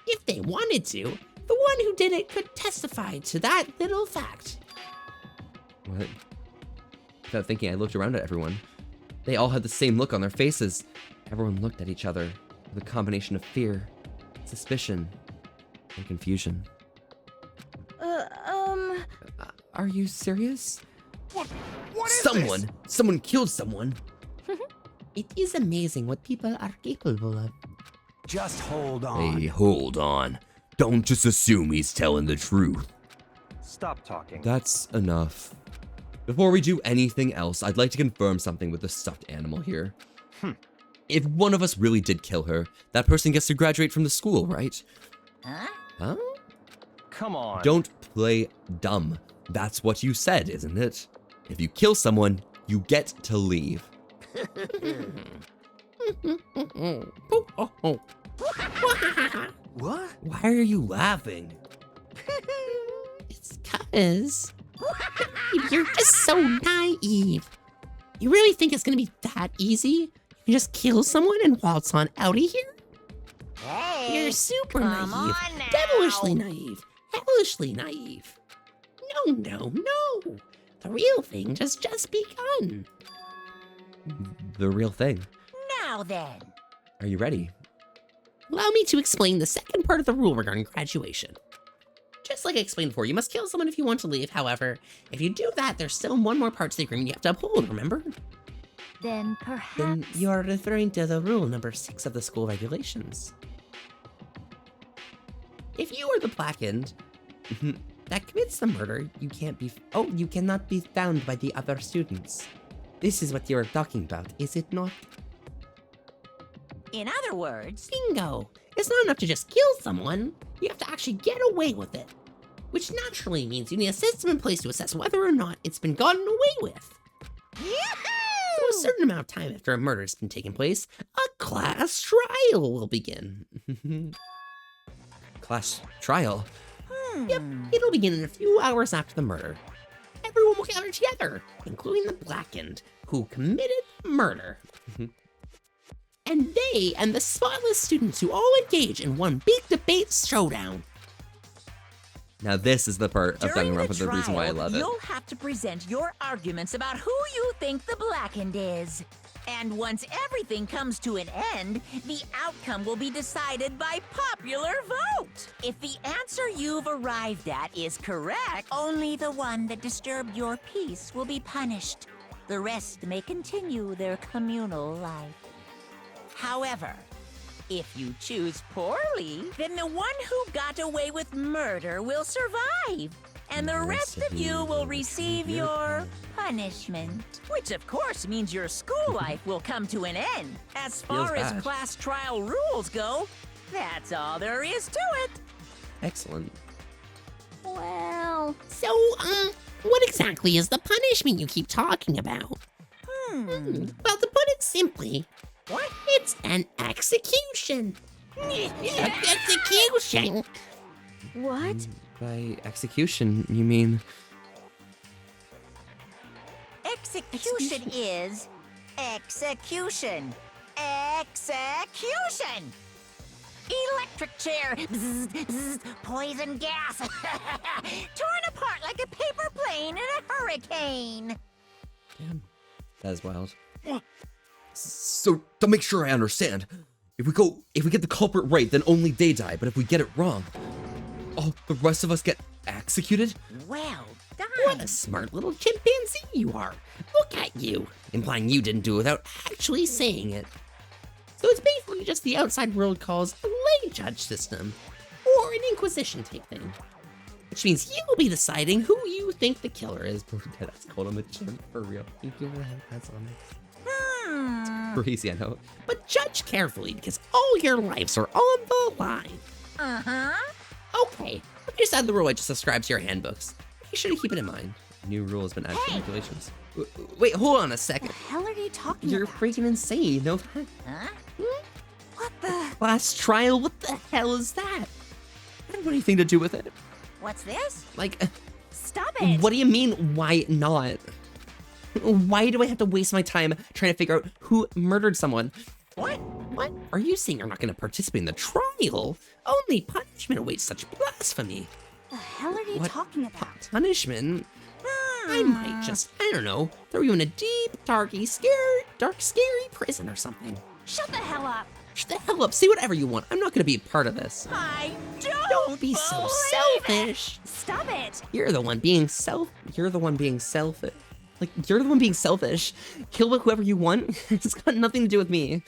If they wanted to, the one who did it could testify to that little fact. What? Without thinking, I looked around at everyone. They all had the same look on their faces. Everyone looked at each other with a combination of fear, suspicion, and confusion. Are you serious? What is Someone! Someone killed someone! It is amazing what people are capable of. Just hold on. Hey, hold on. Don't just assume he's telling the truth. Stop talking. That's enough. Before we do anything else, I'd like to confirm something with the stuffed animal here. If one of us really did kill her, that person gets to graduate from the school, right? Huh? Come on. Don't play dumb. That's what you said, isn't it? If you kill someone, you get to leave. What? Why are you laughing? It's 'cause you're just so naive. You really think it's gonna be that easy? You can just kill someone and waltz on out of here? Hey, You're super come naive, on now. devilishly naive, hellishly naive. No. The real thing has just begun. The real thing. Now then. Are you ready? Allow me to explain the second part of the rule regarding graduation. Just like I explained before, you must kill someone if you want to leave. However, if you do that, there's still one more part to the agreement you have to uphold, remember? Then perhaps... Then you're referring to the rule number 6 of the school regulations. If you are the blackened that commits the murder, you cannot be found by the other students. This is what you are talking about, is it not? In other words, Bingo! It's not enough to just kill someone. You have to actually get away with it. Which naturally means you need a system in place to assess whether or not it's been gotten away with. So a certain amount of time after a murder has been taking place, a class trial will begin. Class trial? Yep, it'll begin in a few hours after the murder. Everyone will gather together, including the blackened, who committed the murder. And they and the spotless students who all engage in one big debate showdown. Now this is the part of during Danganronpa, the reason why I trial, love it. you'll have to present your arguments about who you think the blackened is. And once everything comes to an end, the outcome will be decided by popular vote. If the answer you've arrived at is correct, only the one that disturbed your peace will be punished. The rest may continue their communal life. However, if you choose poorly, then the one who got away with murder will survive. And the rest of you will receive your punishment. Which of course means your school life will come to an end. As far as bad. class trial rules go, that's all there is to it. Excellent. Well... So, what exactly is the punishment you keep talking about? Well, to put it simply, What? it's an execution. Execution! What? By execution, you mean... Execution is execution. Execution! Electric chair. Bzz, bzz, poison gas. Torn apart like a paper plane in a hurricane. Damn. That is wild. So, to make sure I understand, if we get the culprit right, then only they die, but if we get it wrong, oh, the rest of us get executed? Well done. What a smart little chimpanzee you are. Look at you, implying you didn't do it without actually saying it. So it's basically just the outside world calls a lay judge system, or an inquisition type thing. Which means you will be deciding who you think the killer is. That's called him a chimp, for real. You give her heads on it. Hmm. Crazy, I know. But judge carefully, because all your lives are on the line. Uh-huh. Okay, let me just add the rule I just described to your handbooks. Be sure to keep it in mind. New rule has been added to regulations. Wait, hold on a second. What the hell are you talking You're about? freaking insane, you know that? Huh? What the? Class trial, what the hell is that? I don't have anything to do with it. What's this? Like, Stop it! what do you mean, why not? Why do I have to waste my time trying to figure out who murdered someone? What? What? Are you saying you're not going to participate in the trial? Only punishment awaits such blasphemy. The hell are you What? talking about? Punishment? I might just, I don't know, throw you in a deep, dark, scary prison or something. Shut the hell up! Shut the hell up, say whatever you want. I'm not going to be a part of this. I Don't be so believe selfish. Stop it! You're the one being selfish. Like, you're the one being selfish. Kill whoever you want. It's got nothing to do with me.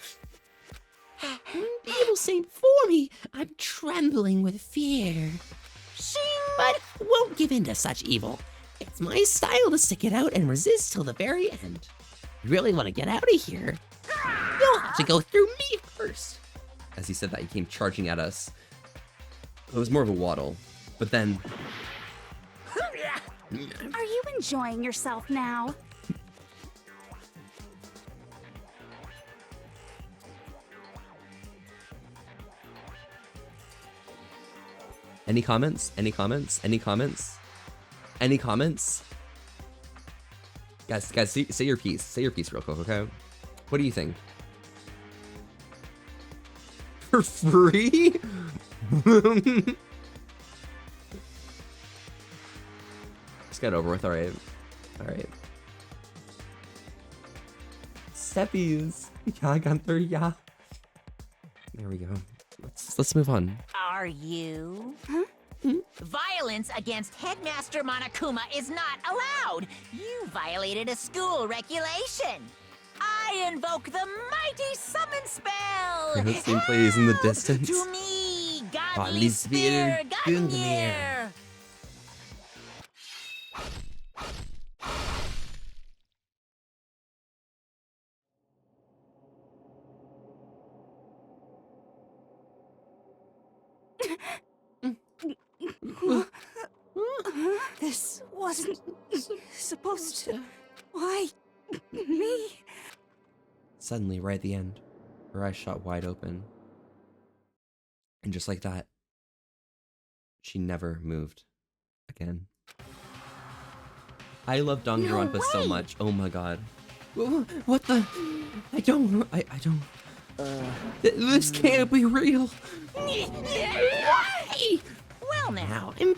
People say before me, I'm trembling with fear. But won't give in to such evil. It's my style to stick it out and resist till the very end. You really want to get out of here? You'll have to go through me first. As he said that, he came charging at us. It was more of a waddle. But then... Are you enjoying yourself now? Any comments? Any comments? Any comments? Any comments? Guys, say your piece. Say your piece real quick, okay? What do you think? For free? Just get over with, alright. Alright. Steppies. Yeah, Gunther, yeah. There we go. Let's move on. Are you? Violence against Headmaster Monokuma is not allowed. You violated a school regulation. I invoke the mighty summon spell. Yeah, this scene plays in the distance. To me, godly spear, Gungnir. This wasn't supposed to. Why me? Suddenly, right at the end, her eyes shot wide open. And just like that, she never moved again. I love Danganronpa so much. Oh my god. What the? I don't. This can't be real. Why? Well now, I'm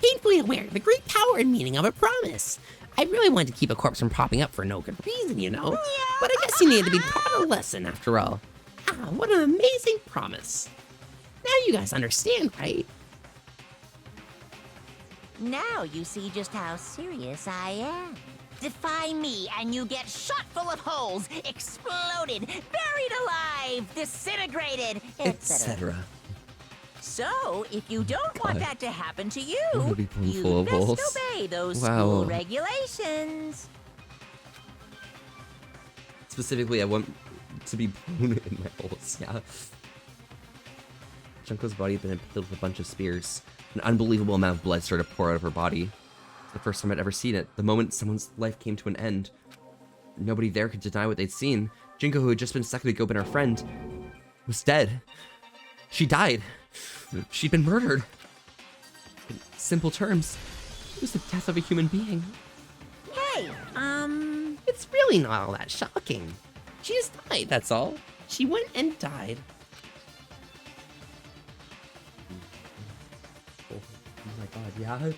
painfully aware of the great power and meaning of a promise. I really wanted to keep a corpse from popping up for no good reason, you know? But I guess you needed to be taught a lesson after all. Ah, what an amazing promise. Now you guys understand, right? Now you see just how serious I am. Defy me and you get shot full of holes, exploded, buried alive, disintegrated, etc. So, if you don't want that to happen to you, you best obey those school regulations. Specifically, I want to be blown in my holes, yeah. Junko's body had been impaled with a bunch of spears. An unbelievable amount of blood started to pour out of her body. It's the first time I'd ever seen it. The moment someone's life came to an end, nobody there could deny what they'd seen. Jinko, who had just been a second ago been her friend, was dead. She died. She'd been murdered. In simple terms, it was the death of a human being. Hey, it's really not all that shocking. She just died, that's all. She went and died. Oh my god, yeah.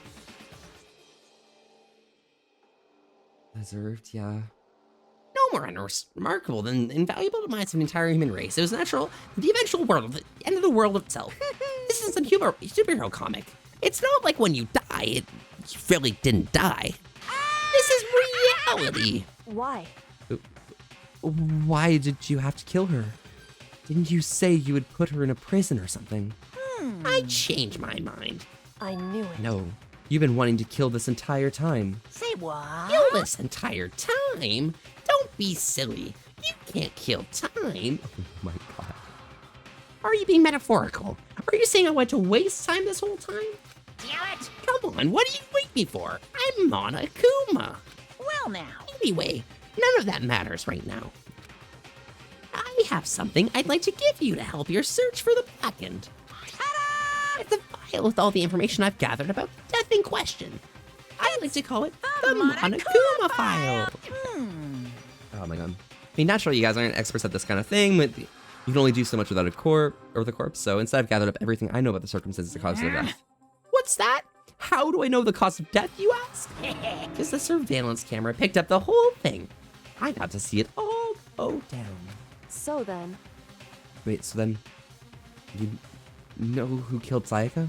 Deserved, yeah. No more unremarkable than invaluable to minds of the entire human race. It was natural, the eventual world, the end of the world itself. This isn't some superhero comic. It's not like when you die, you really didn't die. This is reality. Why? Why did you have to kill her? Didn't you say you would put her in a prison or something? I changed my mind. I knew it. No, you've been wanting to kill this entire time. Say what? Kill this entire time? Don't be silly. You can't kill time. Oh my god. Are you being metaphorical? Are you saying I went to waste time this whole time? Damn it! Come on, what do you wait me for? I'm Monokuma. Well now. Anyway, none of that matters right now. I have something I'd like to give you to help your search for the Blackened. Ta-da! It's a file with all the information I've gathered about the death in question. I like to call it the Monokuma file. Oh my god. I mean, naturally, you guys aren't experts at this kind of thing, but you can only do so much without a corpse, so instead I've gathered up everything I know about the circumstances that caused her death. What's that? How do I know the cause of death, you ask? Because the surveillance camera picked up the whole thing. I got to see it all go down. So then... Wait, so then... You know who killed Sayaka?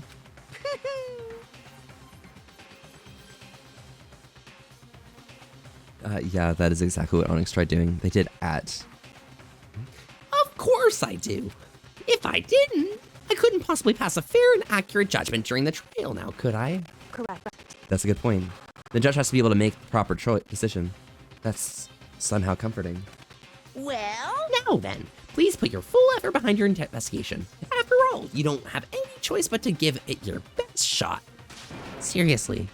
Yeah, that is exactly what Onyx tried doing. They did at... Of course I do. If I didn't, I couldn't possibly pass a fair and accurate judgment during the trial now, could I? Correct. That's a good point. The judge has to be able to make the proper decision. That's somehow comforting. Well... Now then, please put your full effort behind your investigation. After all, you don't have any choice but to give it your best shot. Seriously,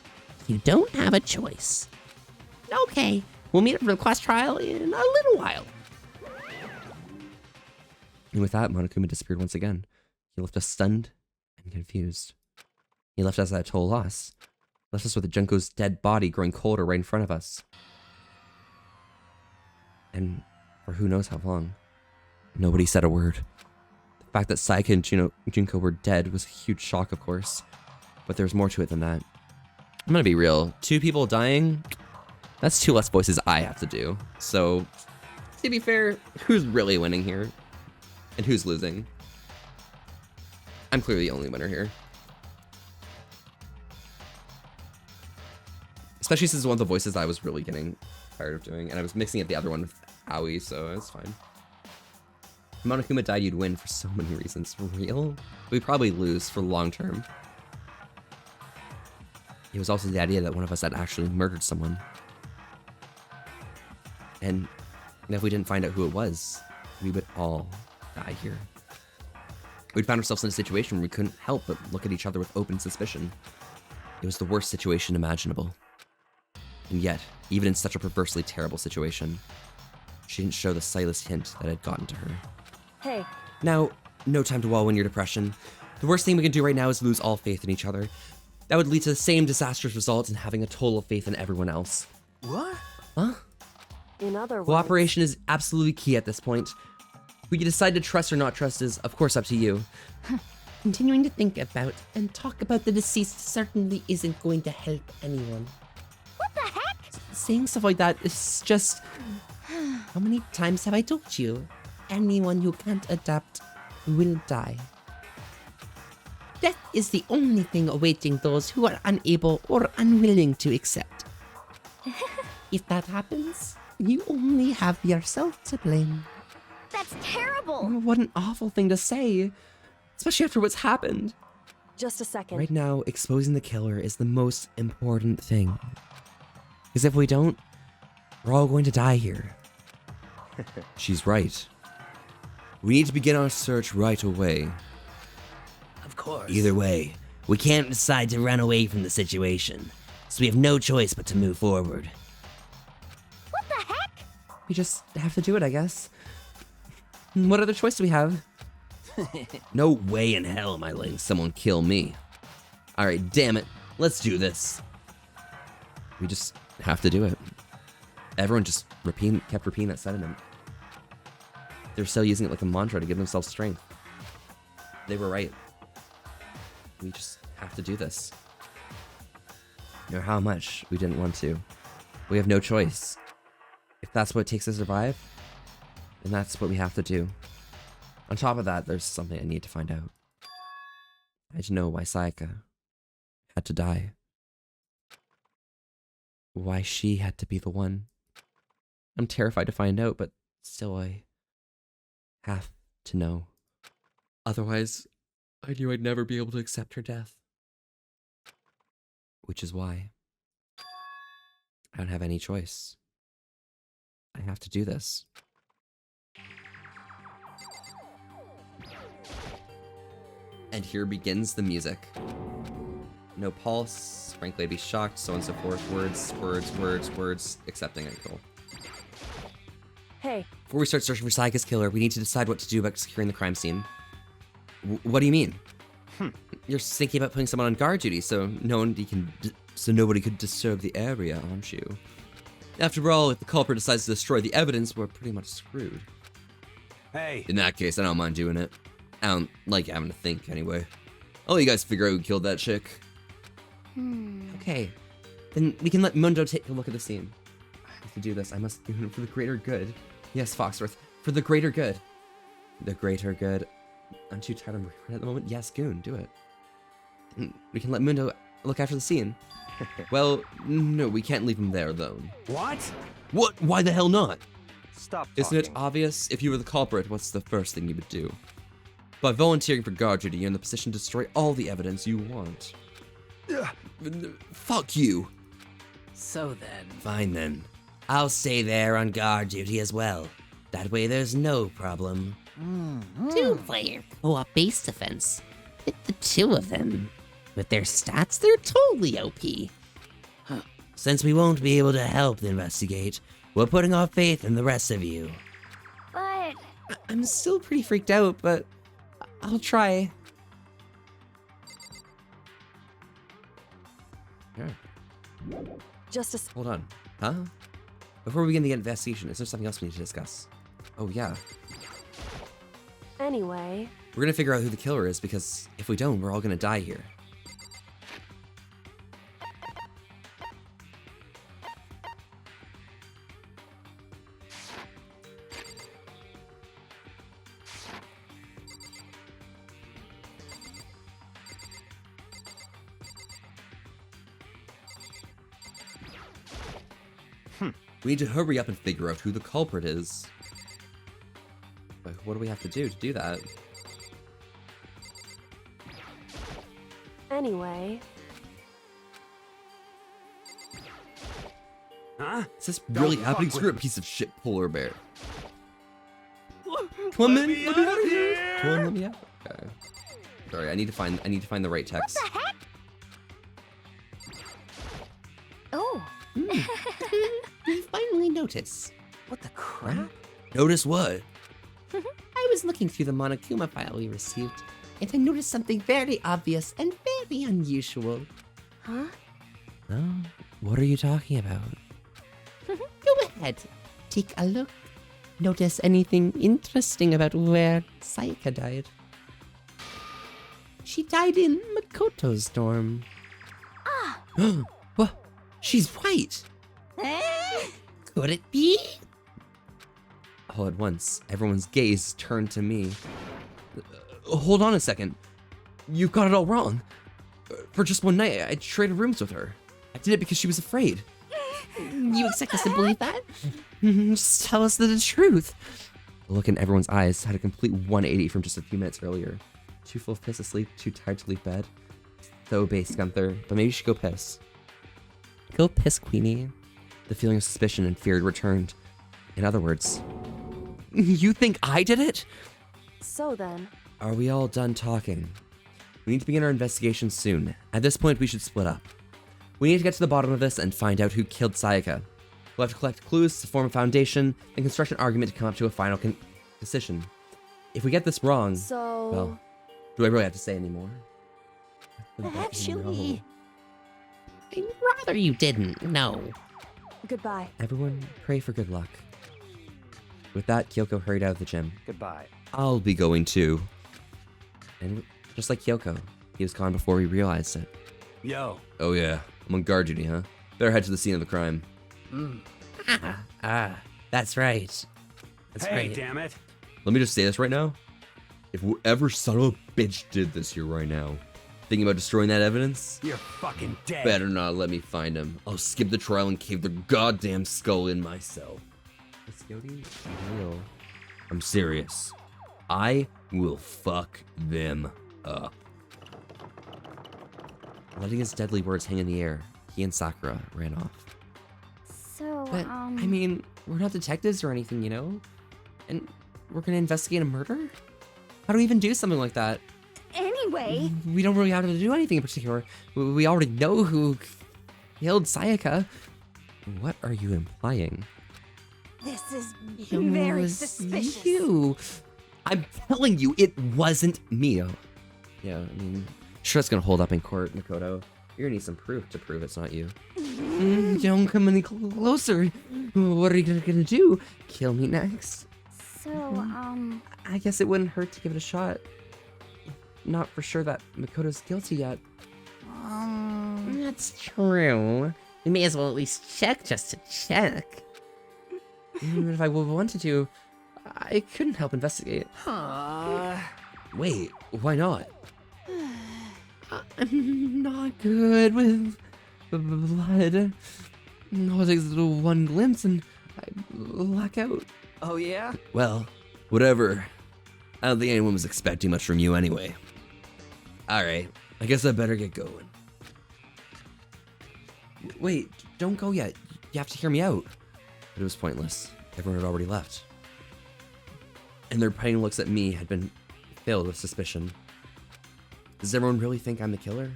You don't have a choice. Okay, we'll meet up for the quest trial in a little while. And with that, Monokuma disappeared once again. He left us stunned and confused. He left us at a total loss. Left us with Junko's dead body growing colder right in front of us. And for who knows how long. Nobody said a word. The fact that Sayaka and Junko were dead was a huge shock, of course. But there's more to it than that. I'm gonna be real. 2 people dying, that's 2 less voices I have to do. So, to be fair, who's really winning here? And who's losing? I'm clearly the only winner here. Especially since one of the voices I was really getting tired of doing, and I was mixing up the other one with Aoi, so it's fine. If Monokuma died, you'd win for so many reasons. For real? We'd probably lose for long term. It was also the idea that one of us had actually murdered someone. And if we didn't find out who it was, we would all die here. We'd found ourselves in a situation where we couldn't help but look at each other with open suspicion. It was the worst situation imaginable. And yet, even in such a perversely terrible situation, she didn't show the slightest hint that had gotten to her. Hey. Now, no time to wallow in your depression. The worst thing we can do right now is lose all faith in each other. That would lead to the same disastrous results in having a total of faith in everyone else. What? Huh? In other words, Cooperation is absolutely key at this point. Who you decide to trust or not trust is, of course, up to you. Continuing to think about and talk about the deceased certainly isn't going to help anyone. What the heck? Saying stuff like that is just... How many times have I told you? Anyone who can't adapt will die. Death is the only thing awaiting those who are unable or unwilling to accept. If that happens, you only have yourself to blame. That's terrible. What an awful thing to say. Especially after what's happened. just a second. Right now, exposing the killer is the most important thing. Because if we don't, we're all going to die here. She's right. We need to begin our search right away. Of course. Either way, we can't decide to run away from the situation, so we have no choice but to move forward. What the heck? We just have to do it, I guess. What other choice do we have? No way in hell am I letting someone kill me. Alright, damn it. Let's do this. We just have to do it. Everyone just kept repeating that sentiment. They're still using it like a mantra to give themselves strength. They were right. We just have to do this. No matter how much we didn't want to. We have no choice. If that's what it takes to survive, then that's what we have to do. On top of that, there's something I need to find out. I need to know why Sayaka had to die. Why she had to be the one. I'm terrified to find out, but still I have to know. Otherwise, I knew I'd never be able to accept her death. Which is why I don't have any choice. I have to do this. And here begins the music. No pulse, frankly I'd be shocked, so on and so forth. Words, accepting it, cool. Hey. Before we start searching for Sayaka's killer, we need to decide what to do about securing the crime scene. What do you mean? You're thinking about putting someone on guard duty so nobody could disturb the area, aren't you? After all, if the culprit decides to destroy the evidence, we're pretty much screwed. Hey. In that case, I don't mind doing it. I don't like having to think, anyway. I'll let you guys figure out who killed that chick. Okay. Then we can let Mundo take a look at the scene. To do this, I must do it for the greater good. Yes, Foxworth, for the greater good. The greater good. I'm too tired of recording at the moment. Yes, Goon, do it. And we can let Mundo look after the scene. Well, no, we can't leave him there alone. What? What? Why the hell not? Stop Isn't it talking. obvious? If you were the culprit, what's the first thing you would do? By volunteering for guard duty, you're in the position to destroy all the evidence you want. Fuck you. So then. Fine then. I'll stay there on guard duty as well. That way there's no problem. Two-player co-op base defense. Pit the two of them. With their stats, they're totally OP. Since we won't be able to help investigate, we're putting our faith in the rest of you. But I'm still pretty freaked out, but I'll try. Yeah. Hold on. Huh? Before we begin the investigation, is there something else we need to discuss? Oh, yeah. Anyway, We're gonna figure out who the killer is, because if we don't, we're all gonna die here. We need to hurry up and figure out who the culprit is. But what do we have to do that? anyway. Huh? Is this really happening? Screw a piece of shit polar bear. Come in, let me out of here. Come on, let me out. Okay. Sorry, I need to find the right text. what the heck? Oh. You finally notice. What the crap? Notice what? I was looking through the Monokuma file we received, and I noticed something very obvious and very unusual. Huh? Oh, what are you talking about? Go ahead, take a look. Notice anything interesting about where Sayaka died? She died in Makoto's dorm. Ah. What? She's white! Could it be? All at once, everyone's gaze turned to me. Hold on a second. You've got it all wrong. For just one night, I traded rooms with her. I did it because she was afraid. You expect us to believe that? Just tell us the truth. The look in everyone's eyes had a complete 180 from just a few minutes earlier. Too full of piss asleep, too tired to leave bed. So base, Gunther, but maybe you should go piss. Go piss, Queenie. The feeling of suspicion and fear returned. In other words, you think I did it? So then, Are we all done talking? We need to begin our investigation soon. At this point, we should split up. We need to get to the bottom of this and find out who killed Sayaka. We'll have to collect clues to form a foundation and construct an argument to come up to a final decision. If we get this wrong, so... well, do I really have to say any more? Actually, I'd rather you didn't, no. Goodbye. Everyone, pray for good luck. With that, Kyoko hurried out of the gym. Goodbye. I'll be going too. And just like Kyoko, he was gone before we realized it. Yo. Oh yeah, I'm on guard duty, huh? Better head to the scene of the crime. That's right. That's Hey, right. damn it. Let me just say this right now. If whoever son of a bitch did this here right now, thinking about destroying that evidence, You're fucking dead. better not let me find him. I'll skip the trial and cave their goddamn skull in myself. I'm serious. I will fuck them up. Letting his deadly words hang in the air, he and Sakura ran off. So, But, I mean, we're not detectives or anything, you know? And we're gonna investigate a murder? How do we even do something like that? Anyway, We don't really have to do anything in particular. We already know who killed Sayaka. What are you implying? this is It very was suspicious. You. I'm telling you, it wasn't me. Yeah, I mean, sure it's gonna hold up in court, Makoto. You're gonna need some proof to prove it's not you. Don't come any closer. What are you gonna do? Kill me next? So, I guess it wouldn't hurt to give it a shot. Not for sure that Makoto's guilty yet. That's true. We may as well at least check just to check. Even if I wanted to, I couldn't help investigate. Wait, why not? I'm not good with blood. All it takes is one glimpse and I black out. Oh, yeah? Well, whatever. I don't think anyone was expecting much from you anyway. Alright, I guess I better get going. Wait, don't go yet. You have to hear me out. But it was pointless. Everyone had already left. And their panic looks at me had been filled with suspicion. Does everyone really think I'm the killer?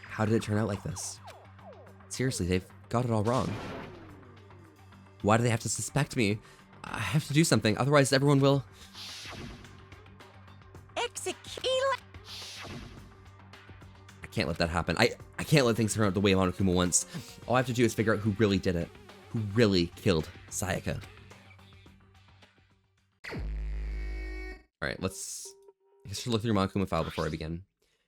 How did it turn out like this? Seriously, they've got it all wrong. Why do they have to suspect me? I have to do something, otherwise everyone will... I can't let that happen. I can't let things turn out the way Monokuma wants. All I have to do is figure out who really did it. Who really killed Sayaka. Alright, let's... I guess I should look through your Monokuma file before I begin.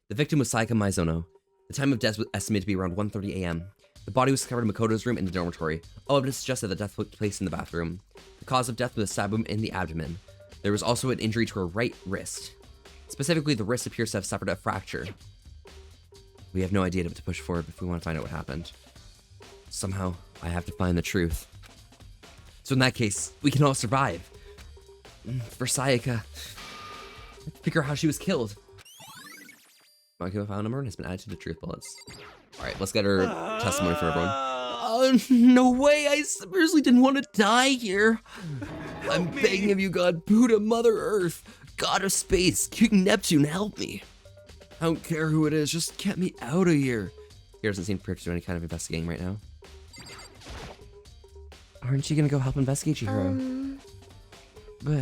The victim was Sayaka Maizono. The time of death was estimated to be around 1:30 a.m. The body was discovered in Makoto's room in the dormitory. All evidence suggested that death took place in the bathroom. The cause of death was a stab wound in the abdomen. There was also an injury to her right wrist. Specifically, the wrist appears to have suffered a fracture. We have no idea to push forward if we want to find out what happened. Somehow, I have to find the truth. So in that case, we can all survive. For Sayaka, let's figure out how she was killed. Monokuma file number has been added to the truth bullets. Alright, let's get her testimony from everyone. Oh, no way, I seriously didn't want to die here. I'm begging of you, God, Buddha, Mother Earth, God of Space, King Neptune, help me. I don't care who it is, just get me out of here. He doesn't seem prepared to do any kind of investigating right now. Aren't you gonna go help investigate, Chihiro? But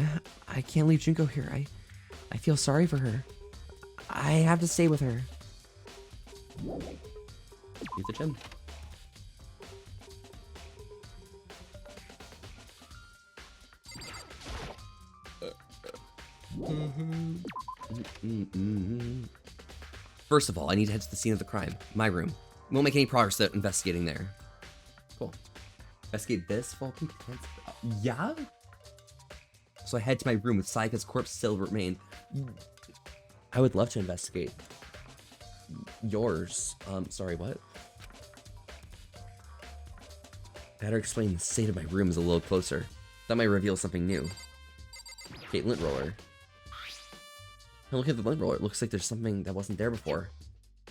I can't leave Junko here. I feel sorry for her. I have to stay with her. Leave the gym. First of all, I need to head to the scene of the crime. My room. We won't make any progress without investigating there. Cool. Investigate this while people can't... Yeah? So I head to my room with Sayaka's corpse still remained. I would love to investigate. Yours. Sorry, what? Better explain the state of my room is a little closer. That might reveal something new. Okay, lint roller. Now look at the lint roller. It looks like there's something that wasn't there before.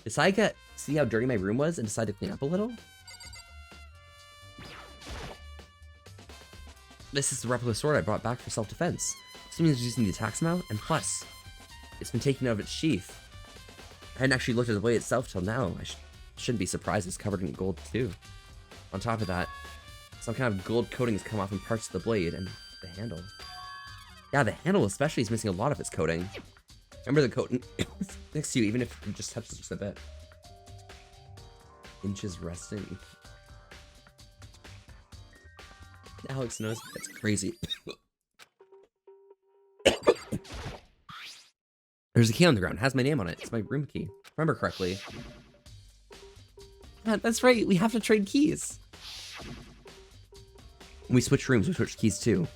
Did Sayaka see how dirty my room was and decide to clean up a little? This is the replica sword I brought back for self-defense. This means using the attack somehow, and plus, it's been taken out of its sheath. I hadn't actually looked at the blade itself till now. I shouldn't be surprised it's covered in gold too. On top of that, some kind of gold coating has come off in parts of the blade and the handle. Yeah, the handle especially is missing a lot of its coating. Remember the coating next to you, even if it just touches just a bit. Inches resting. Alex knows that's crazy. There's a key on the ground. It has my name on it. It's my room key. Remember correctly. Yeah, that's right. We have to trade keys. When we switch rooms, we switch keys too.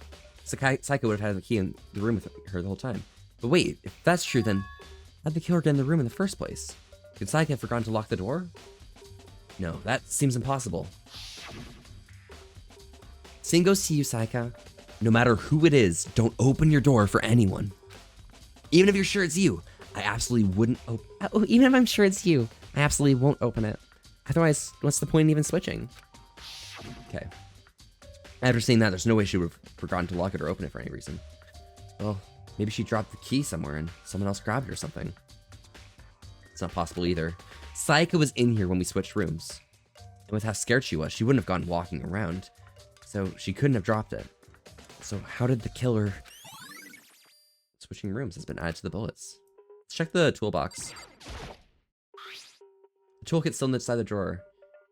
Sayaka would have had the key in the room with her the whole time. But wait, if that's true, then how'd the killer get in the room in the first place? Could Sayaka have forgotten to lock the door? No, that seems impossible. Same goes to you, Sayaka. No matter who it is, don't open your door for anyone. Even if you're sure it's you, I absolutely wouldn't open. Even if I'm sure it's you, I absolutely won't open it. Otherwise, what's the point in even switching? Okay. After seeing that, there's no way she would have forgotten to lock it or open it for any reason. Well, maybe she dropped the key somewhere and someone else grabbed it or something. It's not possible either. Sayaka was in here when we switched rooms. And with how scared she was, she wouldn't have gone walking around. So she couldn't have dropped it. So how did the killer... Switching rooms has been added to the bullets. Let's check the toolbox. The toolkit's still inside the drawer.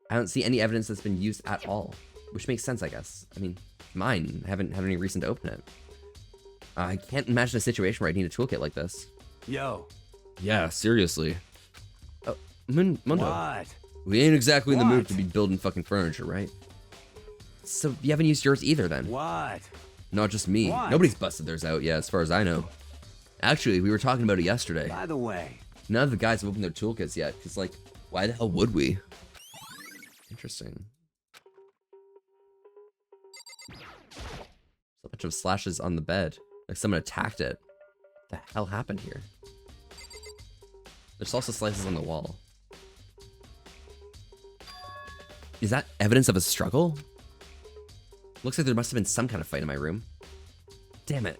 I don't see any evidence that's been used at all. Which makes sense, I guess. I mean, mine. I haven't had any reason to open it. I can't imagine a situation where I need a toolkit like this. Yo. Yeah, seriously. Oh, Mundo. What? We ain't exactly in the mood to be building fucking furniture, right? So you haven't used yours either then? What? Not just me. What? Nobody's busted theirs out yet, as far as I know. Actually, we were talking about it yesterday. By the way, none of the guys have opened their toolkits yet, because, like, why the hell would we? Interesting. A bunch of slashes on the bed. Like someone attacked it. What the hell happened here? There's also slices on the wall. Is that evidence of a struggle? Looks like there must have been some kind of fight in my room. Damn it.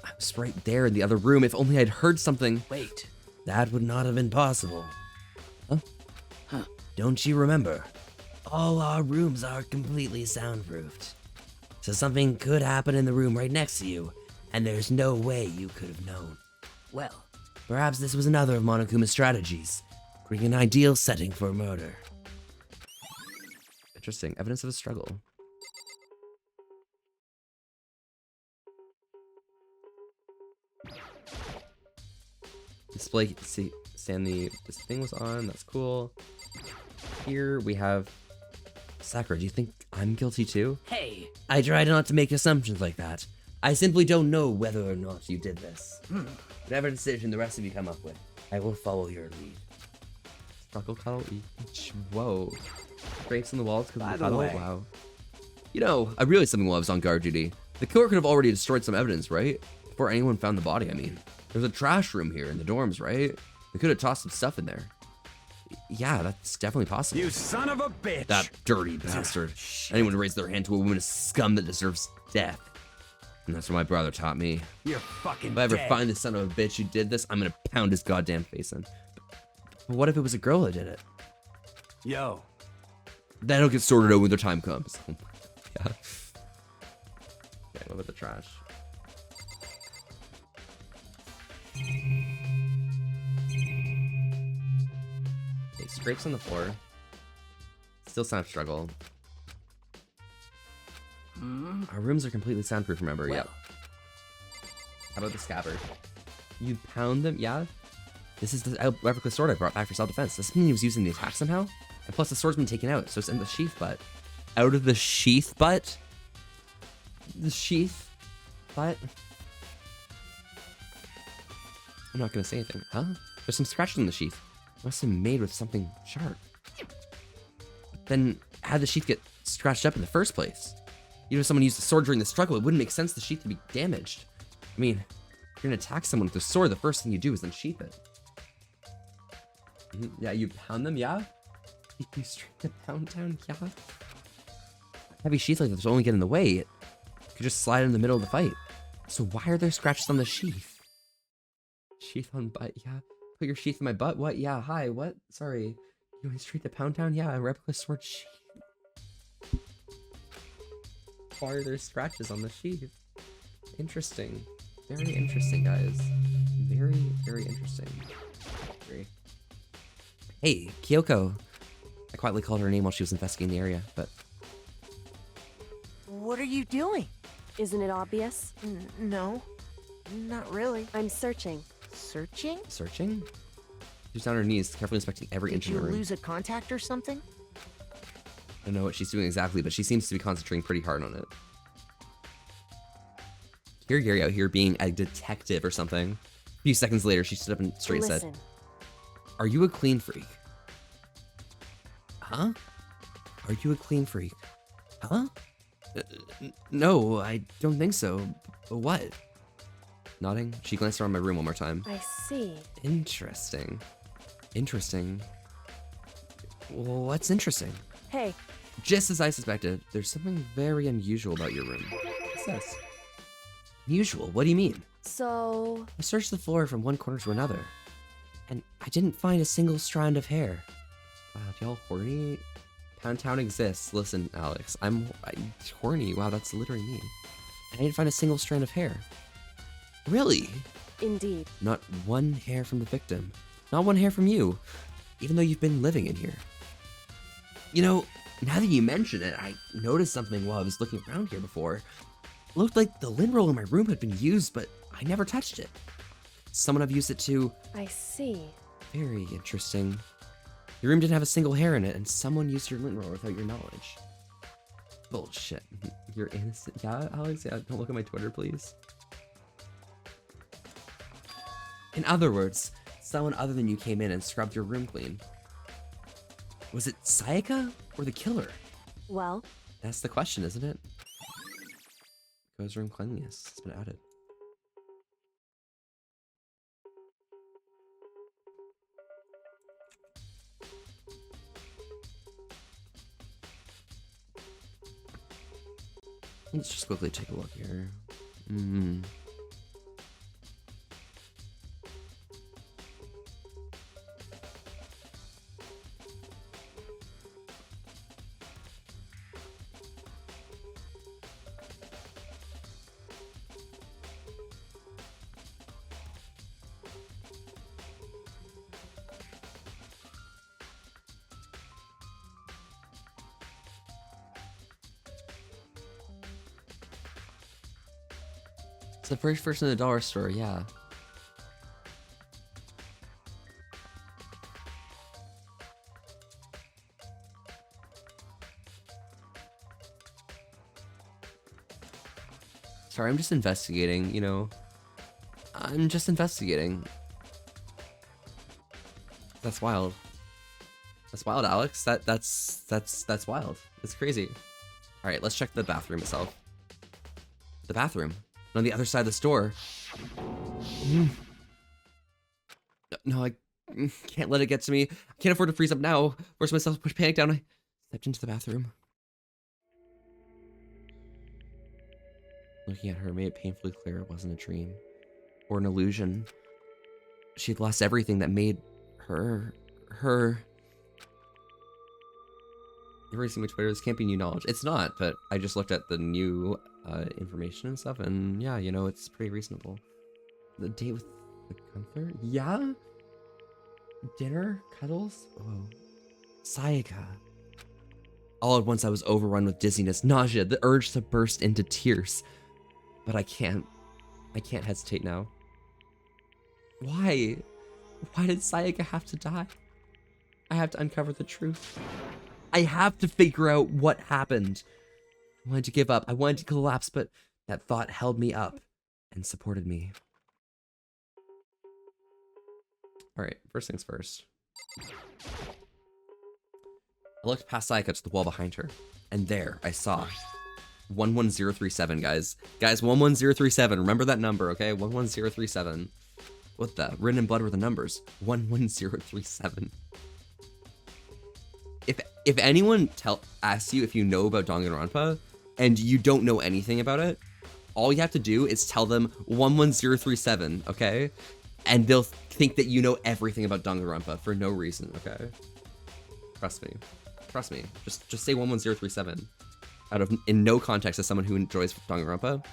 I was right there in the other room. If only I'd heard something. Wait. That would not have been possible. Huh? Don't you remember? all our rooms are completely soundproofed. So something could happen in the room right next to you, and there's no way you could have known. Well, perhaps this was another of Monokuma's strategies, creating an ideal setting for murder. Interesting. Evidence of a struggle. Display, see, Stanley, this thing was on, that's cool. Here we have Sakura. Do you think I'm guilty too? Hey, I try not to make assumptions like that. I simply don't know whether or not you did this. Whatever decision the rest of you come up with, I will follow your lead. Struggle cuddle each. Whoa. Scrapes on the walls because of the By the cuddle? way. Wow. You know, I realized something while I was on guard duty. The killer could have already destroyed some evidence, right? Before anyone found the body, I mean. There's a trash room here in the dorms, right? They could have tossed some stuff in there. Yeah, that's definitely possible. You son of a bitch! That dirty bastard. Anyone who raised their hand to a woman is scum that deserves death. And that's what my brother taught me. You're fucking If I ever dead. find this son of a bitch who did this, I'm gonna pound his goddamn face in. But what if it was a girl that did it? Yo. That'll get sorted out when the time comes. Yeah. Okay, what about the trash? Okay, scrapes on the floor. Still sign of struggle. Our rooms are completely soundproof, remember? Yep. How about the scabbard? You pound them? Yeah? This is the replica sword I brought back for self-defense. Does this mean he was using the attack somehow? And plus the sword's been taken out, so it's in the sheath butt. Out of the sheath butt? The sheath butt? I'm not gonna say anything. Huh? There's some scratches in the sheath. Must have been made with something sharp. Then how'd the sheath get scratched up in the first place? Even if someone used a sword during the struggle, it wouldn't make sense the sheath to be damaged. I mean, if you're gonna attack someone with a sword, the first thing you do is unsheath it. Yeah, you pound them, yeah? You straight to pound down, yeah? Heavy sheath like this will only get in the way. It could just slide in the middle of the fight. So why are there scratches on the sheath? Sheath on butt, yeah. Put your sheath in my butt? What? Yeah, hi, what? Sorry. You went straight to pound town? Yeah, a replica sword sheath. Why are there scratches on the sheath? Interesting. Very interesting, guys. Very, very interesting. Very. Hey, Kyoko. I quietly called her name while she was investigating the area, but... What are you doing? Isn't it obvious? No, not really. I'm searching. Searching? Searching? She's down on her knees, carefully inspecting every inch Did of you the room. lose a contact or something? I don't know what she's doing exactly, but she seems to be concentrating pretty hard on it. Hear Gary out here being a detective or something. A few seconds later, she stood up and straight said, Listen. "Are you a clean freak?" Huh? Are you a clean freak? Huh? No, I don't think so. What? Nodding, she glanced around my room one more time. I see. Interesting. Interesting. Well, what's interesting? Hey, Just as I suspected, there's something very unusual about your room. What's this? Unusual? What do you mean? so... I searched the floor from one corner to another, and I didn't find a single strand of hair. Wow, y'all horny? Pound Town exists. Listen, Alex, I'm horny. Wow, that's literally me. And I didn't find a single strand of hair. Really? Indeed. Not one hair from the victim. Not one hair from you, even though you've been living in here. You know, now that you mention it, I noticed something while I was looking around here before. It looked like the lint roll in my room had been used, but I never touched it. Someone have used it too. I see. Very interesting. Your room didn't have a single hair in it, and someone used your lint roller without your knowledge. Bullshit. You're innocent. Yeah, Alex? Yeah, don't look at my Twitter, please. In other words, someone other than you came in and scrubbed your room clean. Was it Sayaka or the killer? Well, That's the question, isn't it? Goes room cleanliness. It's been added. Let's just quickly take a look here. It's the first person in the dollar store, yeah. Sorry, I'm just investigating, you know. I'm just investigating. That's wild. That's wild, Alex. That's wild. That's crazy. All right, let's check the bathroom itself. The bathroom on the other side of the store. No, I can't let it get to me. I can't afford to freeze up now. Force myself to push panic down. I stepped into the bathroom. Looking at her made it painfully clear it wasn't a dream or an illusion. She had lost everything that made her. You've already seen my Twitter. This can't be new knowledge. It's not, but I just looked at the new information and stuff, and yeah, you know, it's pretty reasonable. The date with the Gunther? Yeah? Dinner? Cuddles? Whoa. Sayaka. All at once I was overrun with dizziness, nausea, the urge to burst into tears. But I can't hesitate now. Why? Why did Sayaka have to die? I have to uncover the truth. I have to figure out what happened. I wanted to give up. I wanted to collapse, but that thought held me up and supported me. All right, first things first. I looked past Sayaka to the wall behind her, and there I saw 11037, guys. Guys, 11037. Remember that number, okay? 11037. What the? Written in blood were the numbers. 11037. If anyone asks you if you know about Danganronpa and you don't know anything about it, all you have to do is tell them 11037, okay? And they'll think that you know everything about Danganronpa for no reason, okay? Trust me. Trust me. Just say 11037. In no context as someone who enjoys Danganronpa.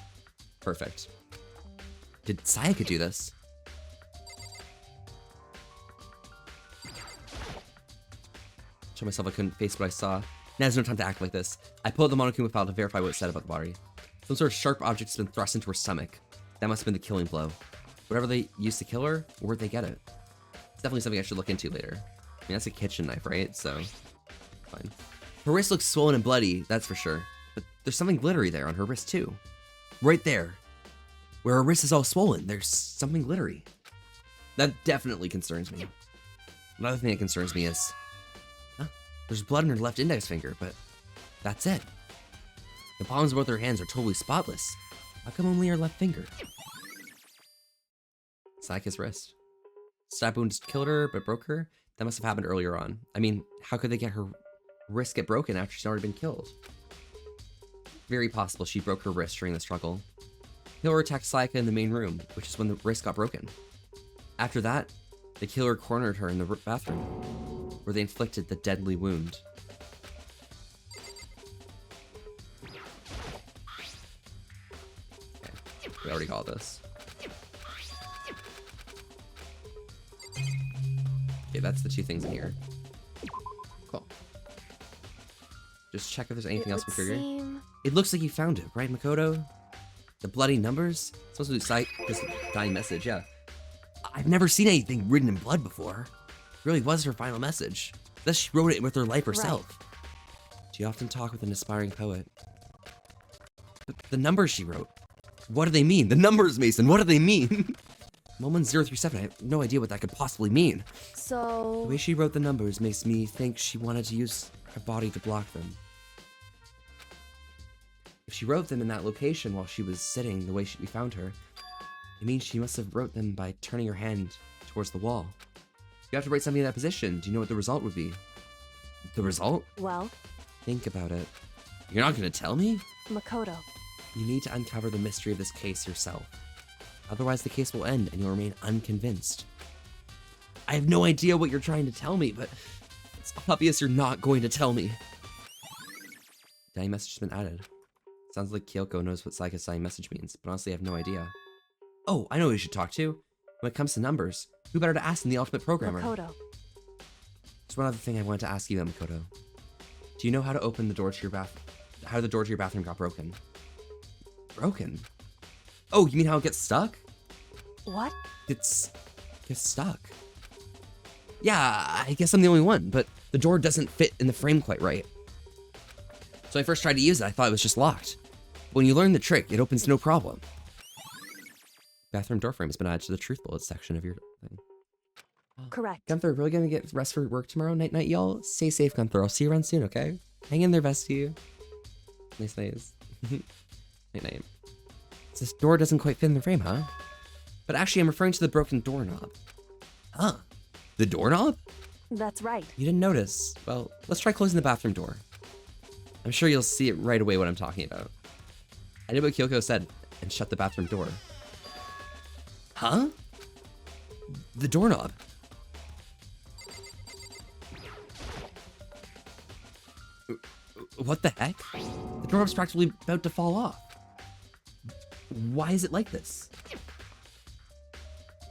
Perfect. Did Sayaka do this? Told myself I couldn't face what I saw. Now there's no time to act like this. I pulled the Monokuma file to verify what it said about the body. Some sort of sharp object has been thrust into her stomach. That must have been the killing blow. Whatever they used to kill her, where'd they get it? It's definitely something I should look into later. I mean, that's a kitchen knife, right? So, fine. Her wrist looks swollen and bloody, that's for sure. But there's something glittery there on her wrist, too. Right there. Where her wrist is all swollen, there's something glittery. That definitely concerns me. Another thing that concerns me is... there's blood in her left index finger, but that's it. The palms of both her hands are totally spotless. How come only her left finger? Sayaka's wrist. Stab wound killed her, but broke her? That must have happened earlier on. I mean, how could they get her wrist get broken after she's already been killed? Very possible she broke her wrist during the struggle. Killer attacked Sayaka in the main room, which is when the wrist got broken. After that, the killer cornered her in the bathroom, where they inflicted the deadly wound. Okay, we already got this. Okay, that's the two things in here. Cool. Just check if there's anything else we figured. It looks like you found it, right, Makoto? The bloody numbers? It's supposed to cite this dying message, yeah. I've never seen anything written in blood before. It really was her final message. Thus she wrote it with her life herself. Right. She often talked with an aspiring poet. But the numbers she wrote, what do they mean? The numbers, Mason, what do they mean? 11037, I have no idea what that could possibly mean. So... the way she wrote the numbers makes me think she wanted to use her body to block them. If she wrote them in that location while she was sitting the way we found her, it means she must have wrote them by turning her hand towards the wall. You have to write something in that position. Do you know what the result would be? The result? Well? Think about it. You're not gonna tell me? Makoto. You need to uncover the mystery of this case yourself. Otherwise the case will end and you'll remain unconvinced. I have no idea what you're trying to tell me, but it's obvious you're not going to tell me. Dying message has been added. Sounds like Kyoko knows what Sayaka's dying message means, but honestly I have no idea. Oh, I know who you should talk to. When it comes to numbers, who better to ask than the ultimate programmer? Makoto. There's one other thing I wanted to ask you, Makoto. Do you know how to open the door to your how the door to your bathroom got broken? Broken? Oh, you mean how it gets stuck? What? Gets stuck. Yeah, I guess I'm the only one, but the door doesn't fit in the frame quite right. So I first tried to use it, I thought it was just locked. When you learn the trick, it opens no problem. Bathroom door frame has been added to the truth bullet section of your thing. Correct. Gunther, really gonna get rest for work tomorrow? Night night, y'all. Stay safe, Gunther. I'll see you around soon, okay? Hang in there, bestie. Nice. Night night. This door doesn't quite fit in the frame, huh? But actually, I'm referring to the broken doorknob. Huh? The doorknob? That's right. You didn't notice. Well, let's try closing the bathroom door. I'm sure you'll see it right away what I'm talking about. I did what Kyoko said and shut the bathroom door. Huh? The doorknob. What the heck? The doorknob's practically about to fall off. Why is it like this?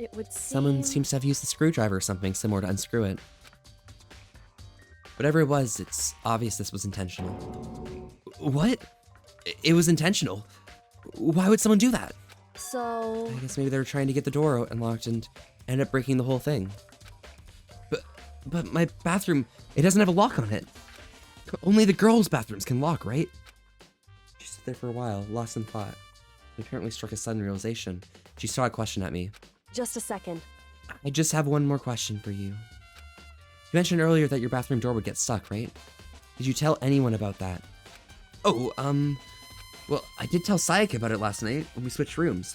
It would seem... Someone seems to have used the screwdriver or something similar to unscrew it. Whatever it was, it's obvious this was intentional. What? It was intentional? Why would someone do that? So... I guess maybe they were trying to get the door unlocked and ended up breaking the whole thing. But my bathroom, it doesn't have a lock on it. Only the girls' bathrooms can lock, right? She stood there for a while, lost in thought. It apparently struck a sudden realization. She saw a question at me. Just a second. I just have one more question for you. You mentioned earlier that your bathroom door would get stuck, right? Did you tell anyone about that? Oh, well, I did tell Sayaka about it last night when we switched rooms.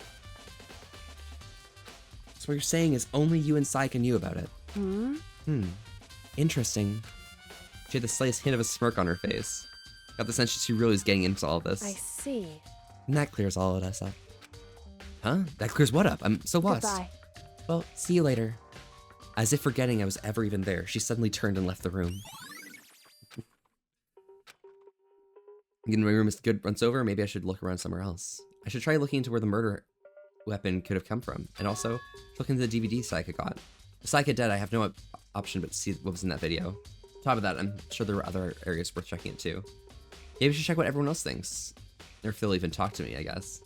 So what you're saying is only you and Sayaka knew about it. Interesting. She had the slightest hint of a smirk on her face. Got the sense she really is getting into all of this. I see. And that clears all of us up. Huh? That clears what up? I'm so lost. Goodbye. Well, see you later. As if forgetting I was ever even there, she suddenly turned and left the room. Getting my room is good once over, maybe I should look around somewhere else. I should try looking into where the murder weapon could have come from, and also look into the DVD Sayaka got. With Sayaka dead, I have no option but to see what was in that video. On top of that, I'm sure there were other areas worth checking it too. Maybe we should check what everyone else thinks. Or if they'll even talk to me, I guess.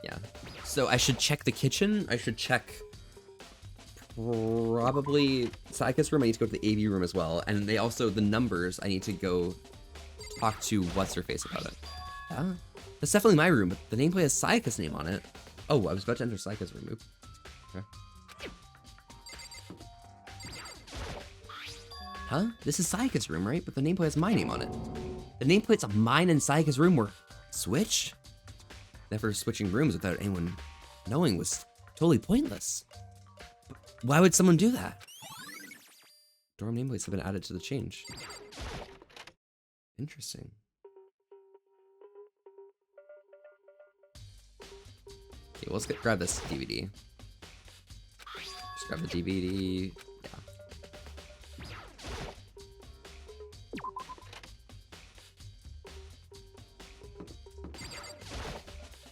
Yeah. So I should check the kitchen. I should check probably Sayaka's room. I need to go to the AV room as well. And they also, the numbers, I need to go talk to what's-her-face about it. Yeah. That's definitely my room, but the nameplate has Sayaka's name on it. Oh, I was about to enter Sayaka's room. Oops. Okay. Huh? This is Sayaka's room, right? But the nameplate has my name on it. The nameplates of mine and Sayaka's room were switched? Never switching rooms without anyone knowing was totally pointless. But why would someone do that? Dorm nameplates have been added to the change. Interesting. Okay, well, let's grab this DVD. Just grab the DVD.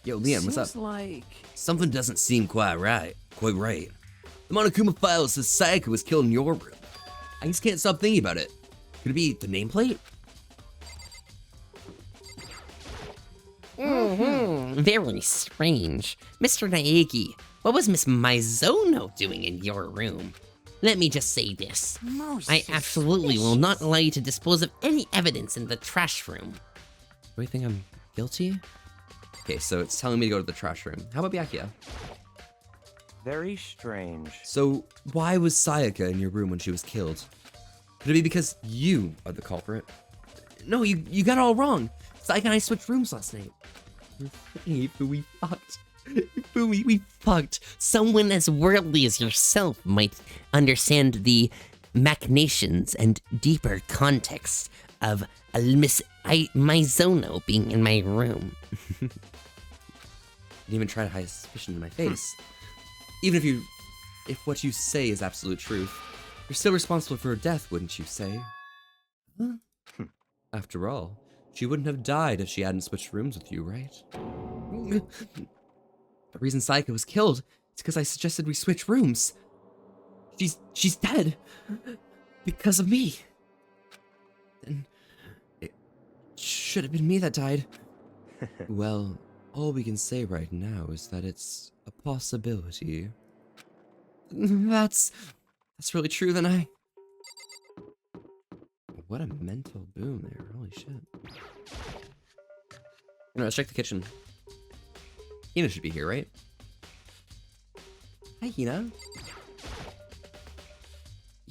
Yo, Liam, what's up? Seems like... Something doesn't seem quite right. The Monokuma file says Sayaka was killed in your room. I just can't stop thinking about it. Could it be the nameplate? Very strange. Mr. Naegi, what was Miss Mizono doing in your room? Let me just say this. I absolutely will not allow you to dispose of any evidence in the trash room. Do you think I'm guilty? Okay, so it's telling me to go to the trash room. How about Byakuya? Very strange. So, why was Sayaka in your room when she was killed? Could it be because you are the culprit? No, you got it all wrong. Sayaka and I switched rooms last night. We fucked. We fucked. Someone as worldly as yourself might understand the machinations and deeper context of Miss Mizono being in my room. You didn't even try to hide suspicion in my face. Even if what you say is absolute truth, you're still responsible for her death, wouldn't you say? Huh? After all, she wouldn't have died if she hadn't switched rooms with you, right? The reason Sayaka was killed is because I suggested we switch rooms. She's dead. Because of me. Then it should have been me that died. Well, All we can say right now is that it's a possibility. That's really true, then What a mental boom there, holy shit. Let's check the kitchen. Hina should be here, right? Hi, Hina.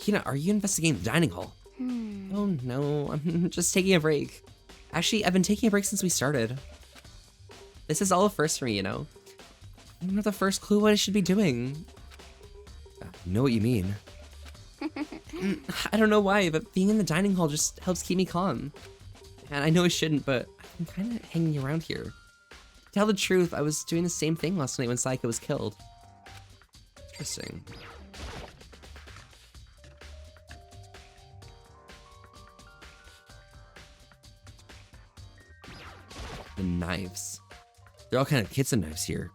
Hina, are you investigating the dining hall? Oh no, I'm just taking a break. Actually, I've been taking a break since we started. This is all a first for me, you know? I don't have the first clue what I should be doing. I know what you mean. I don't know why, but being in the dining hall just helps keep me calm. And I know I shouldn't, but I'm kind of hanging around here. To tell the truth, I was doing the same thing last night when Sayaka was killed. Interesting. The knives. They're all kind of kitchen knives here.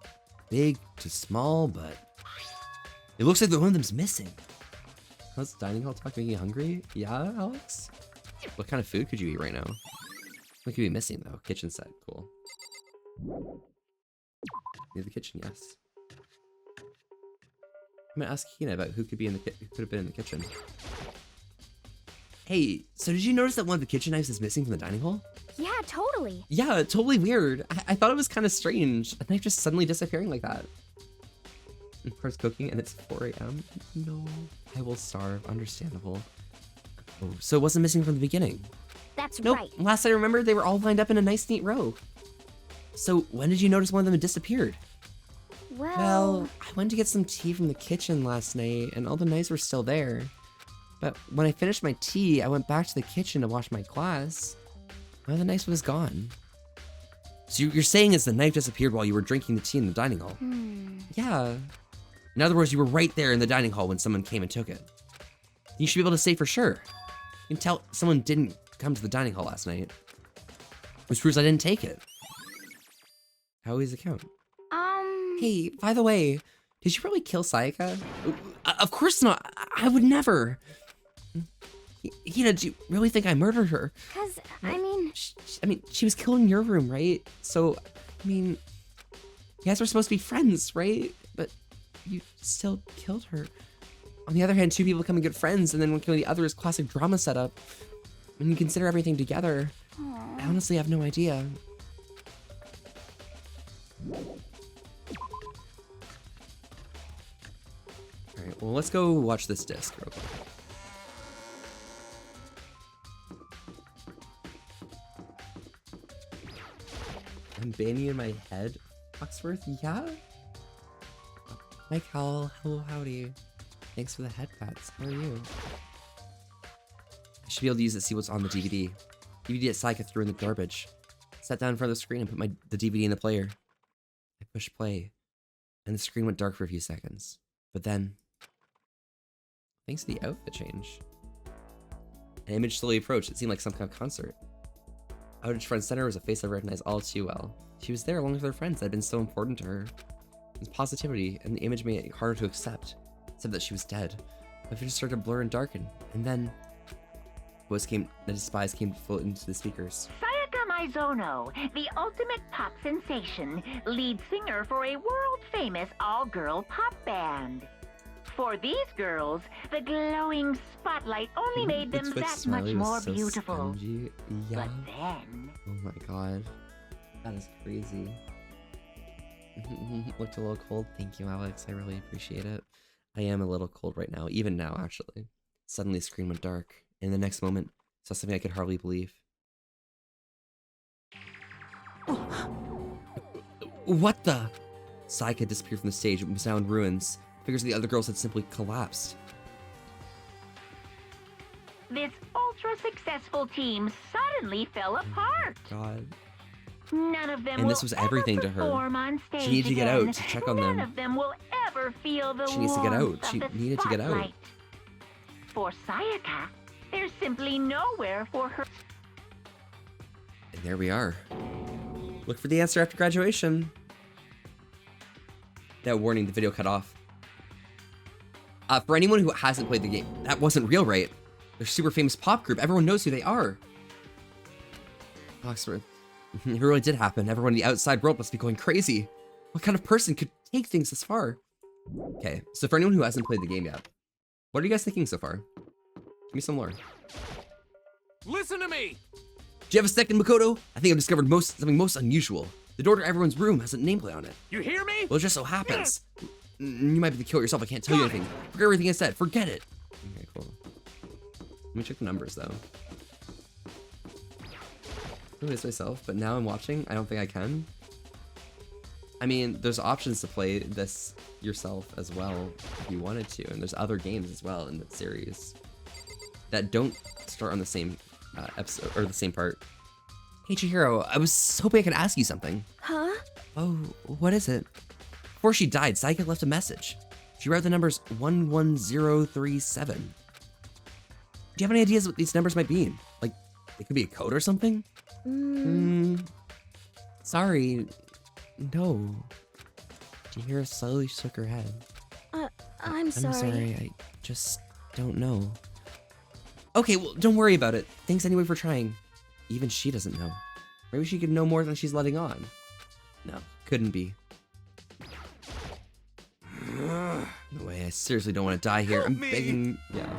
Big to small, but it looks like one of them's missing. How's dining hall talk making you hungry? Yeah, Alex? What kind of food could you eat right now? What could be missing though? Kitchen set, cool. Near the kitchen, yes. I'm gonna ask Hina about who could be in the who could have been in the kitchen. Hey, so did you notice that one of the kitchen knives is missing from the dining hall? Yeah, totally. Yeah, totally weird. I thought it was kind of strange. A knife just suddenly disappearing like that. Of course, cooking and it's 4 a.m. No, I will starve. Understandable. Oh, so it wasn't missing from the beginning. That's nope. right. Last I remember, they were all lined up in a nice, neat row. So when did you notice one of them had disappeared? Well, I went to get some tea from the kitchen last night, and all the knives were still there. But when I finished my tea, I went back to the kitchen to wash my glass. One of the knives was gone. So you're saying is the knife disappeared while you were drinking the tea in the dining hall? Yeah. In other words, you were right there in the dining hall when someone came and took it. You should be able to say for sure. You can tell someone didn't come to the dining hall last night. Which proves I didn't take it. How is the count? Hey, by the way, did you really kill Sayaka? Of course not. I would never. Hina, do you really think I murdered her? Cause, I mean, she was killed in your room, right? So, I mean, you guys were supposed to be friends, right? But you still killed her. On the other hand, two people becoming good friends, and then one killing the other is classic drama setup. When you consider everything together, I honestly have no idea. Alright, well, let's go watch this disc real quick. I'm banning in my head. Foxworth, yeah? Mike Howell, hello, howdy. Thanks for the head pats. How are you? I should be able to use it to see what's on the DVD. DVD that Sayaka threw in the garbage. Sat down in front of the screen and put the DVD in the player. I pushed play, and the screen went dark for a few seconds. But then, thanks to the outfit change, an image slowly approached. It seemed like some kind of concert. Outage front center was a face I recognized all too well. She was there along with her friends that had been so important to her. Its positivity, and the image made it harder to accept, except that she was dead. My vision started to blur and darken, and then the despise came to float into the speakers. Sayaka Maizono, the ultimate pop sensation, lead singer for a world-famous all-girl pop band. For these girls, the glowing spotlight only made them that much more beautiful. Yeah. But then... Oh my god. That is crazy. Looked a little cold. Thank you, Alex. I really appreciate it. I am a little cold right now, even now, actually. Suddenly, the screen went dark. In the next moment, saw something I could hardly believe. What the? Sayaka disappeared from the stage and was now in ruins. Figures of the other girls had simply collapsed. This ultra-successful team suddenly fell apart. God. None of them And this will was everything ever to her. perform on stage She needed to get again. out to check on them. None of them will ever feel the She needs to get out. warmth She of the needed to get out. spotlight. For Sayaka, there's simply nowhere for her. And there we are. Look for the answer after graduation. That warning, the video cut off. For anyone who hasn't played the game, that wasn't real, right? They're a super famous pop group. Everyone knows who they are. Foxworth. It really did happen. Everyone in the outside world must be going crazy. What kind of person could take things this far? Okay, so for anyone who hasn't played the game yet, what are you guys thinking so far? Give me some lore. Listen to me! Do you have a second, Makoto? I think I've discovered something most unusual. The door to everyone's room has a nameplate on it. You hear me? Well, it just so happens. You might be the killer yourself. I can't tell you anything. Forget everything I said. Forget it. Okay, cool. Let me check the numbers, though. I do this myself, but now I'm watching. I don't think I can. I mean, there's options to play this yourself as well if you wanted to, and there's other games as well in the series that don't start on the same episode or the same part. Hey Chihiro, I was hoping I could ask you something. Huh? Oh, what is it? Before she died, Saika left a message. She wrote the numbers 11037. Do you have any ideas what these numbers might mean? Like, it could be a code or something? Sorry. No. Chihiro slowly shook her head. I'm sorry. I just don't know. Okay, well, don't worry about it. Thanks anyway for trying. Even she doesn't know. Maybe she could know more than she's letting on. No, couldn't be. No way, I seriously don't want to die here. I'm begging. Yeah.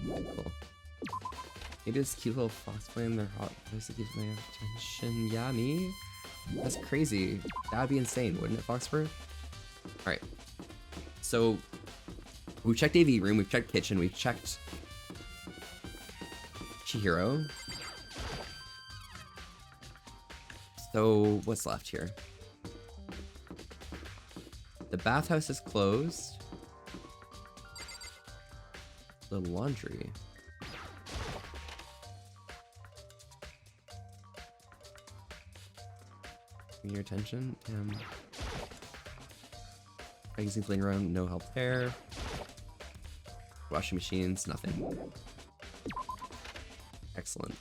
Cool. Maybe this cute little fox flame, their hot voice that keeps my attention. Yeah, me? That's crazy. That would be insane, wouldn't it, Foxford? Alright. So, we've checked AV room, we've checked kitchen, we've checked Chihiro. So, what's left here? The bathhouse is closed. The laundry. Your attention. Magazines laying around, no help there. Washing machines, nothing. Excellent.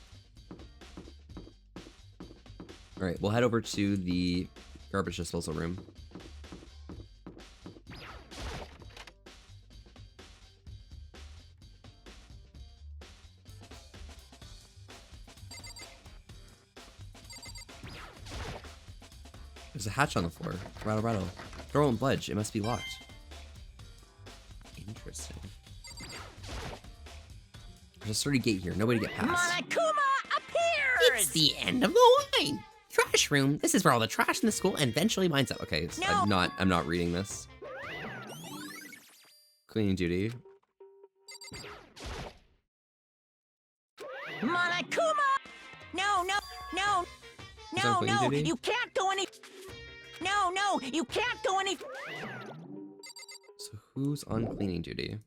Alright, we'll head over to the garbage disposal room. There's a hatch on the floor. Rattle, rattle. Door won't budge. It must be locked. Interesting. There's a sturdy gate here. Nobody get past. Monokuma appears! It's the end of the line. Trash room. This is where all the trash in the school eventually winds up. Okay, so I'm not reading this. Cleaning duty. Monokuma! No, duty? you can't go any... No, you can't go any... So who's on cleaning duty?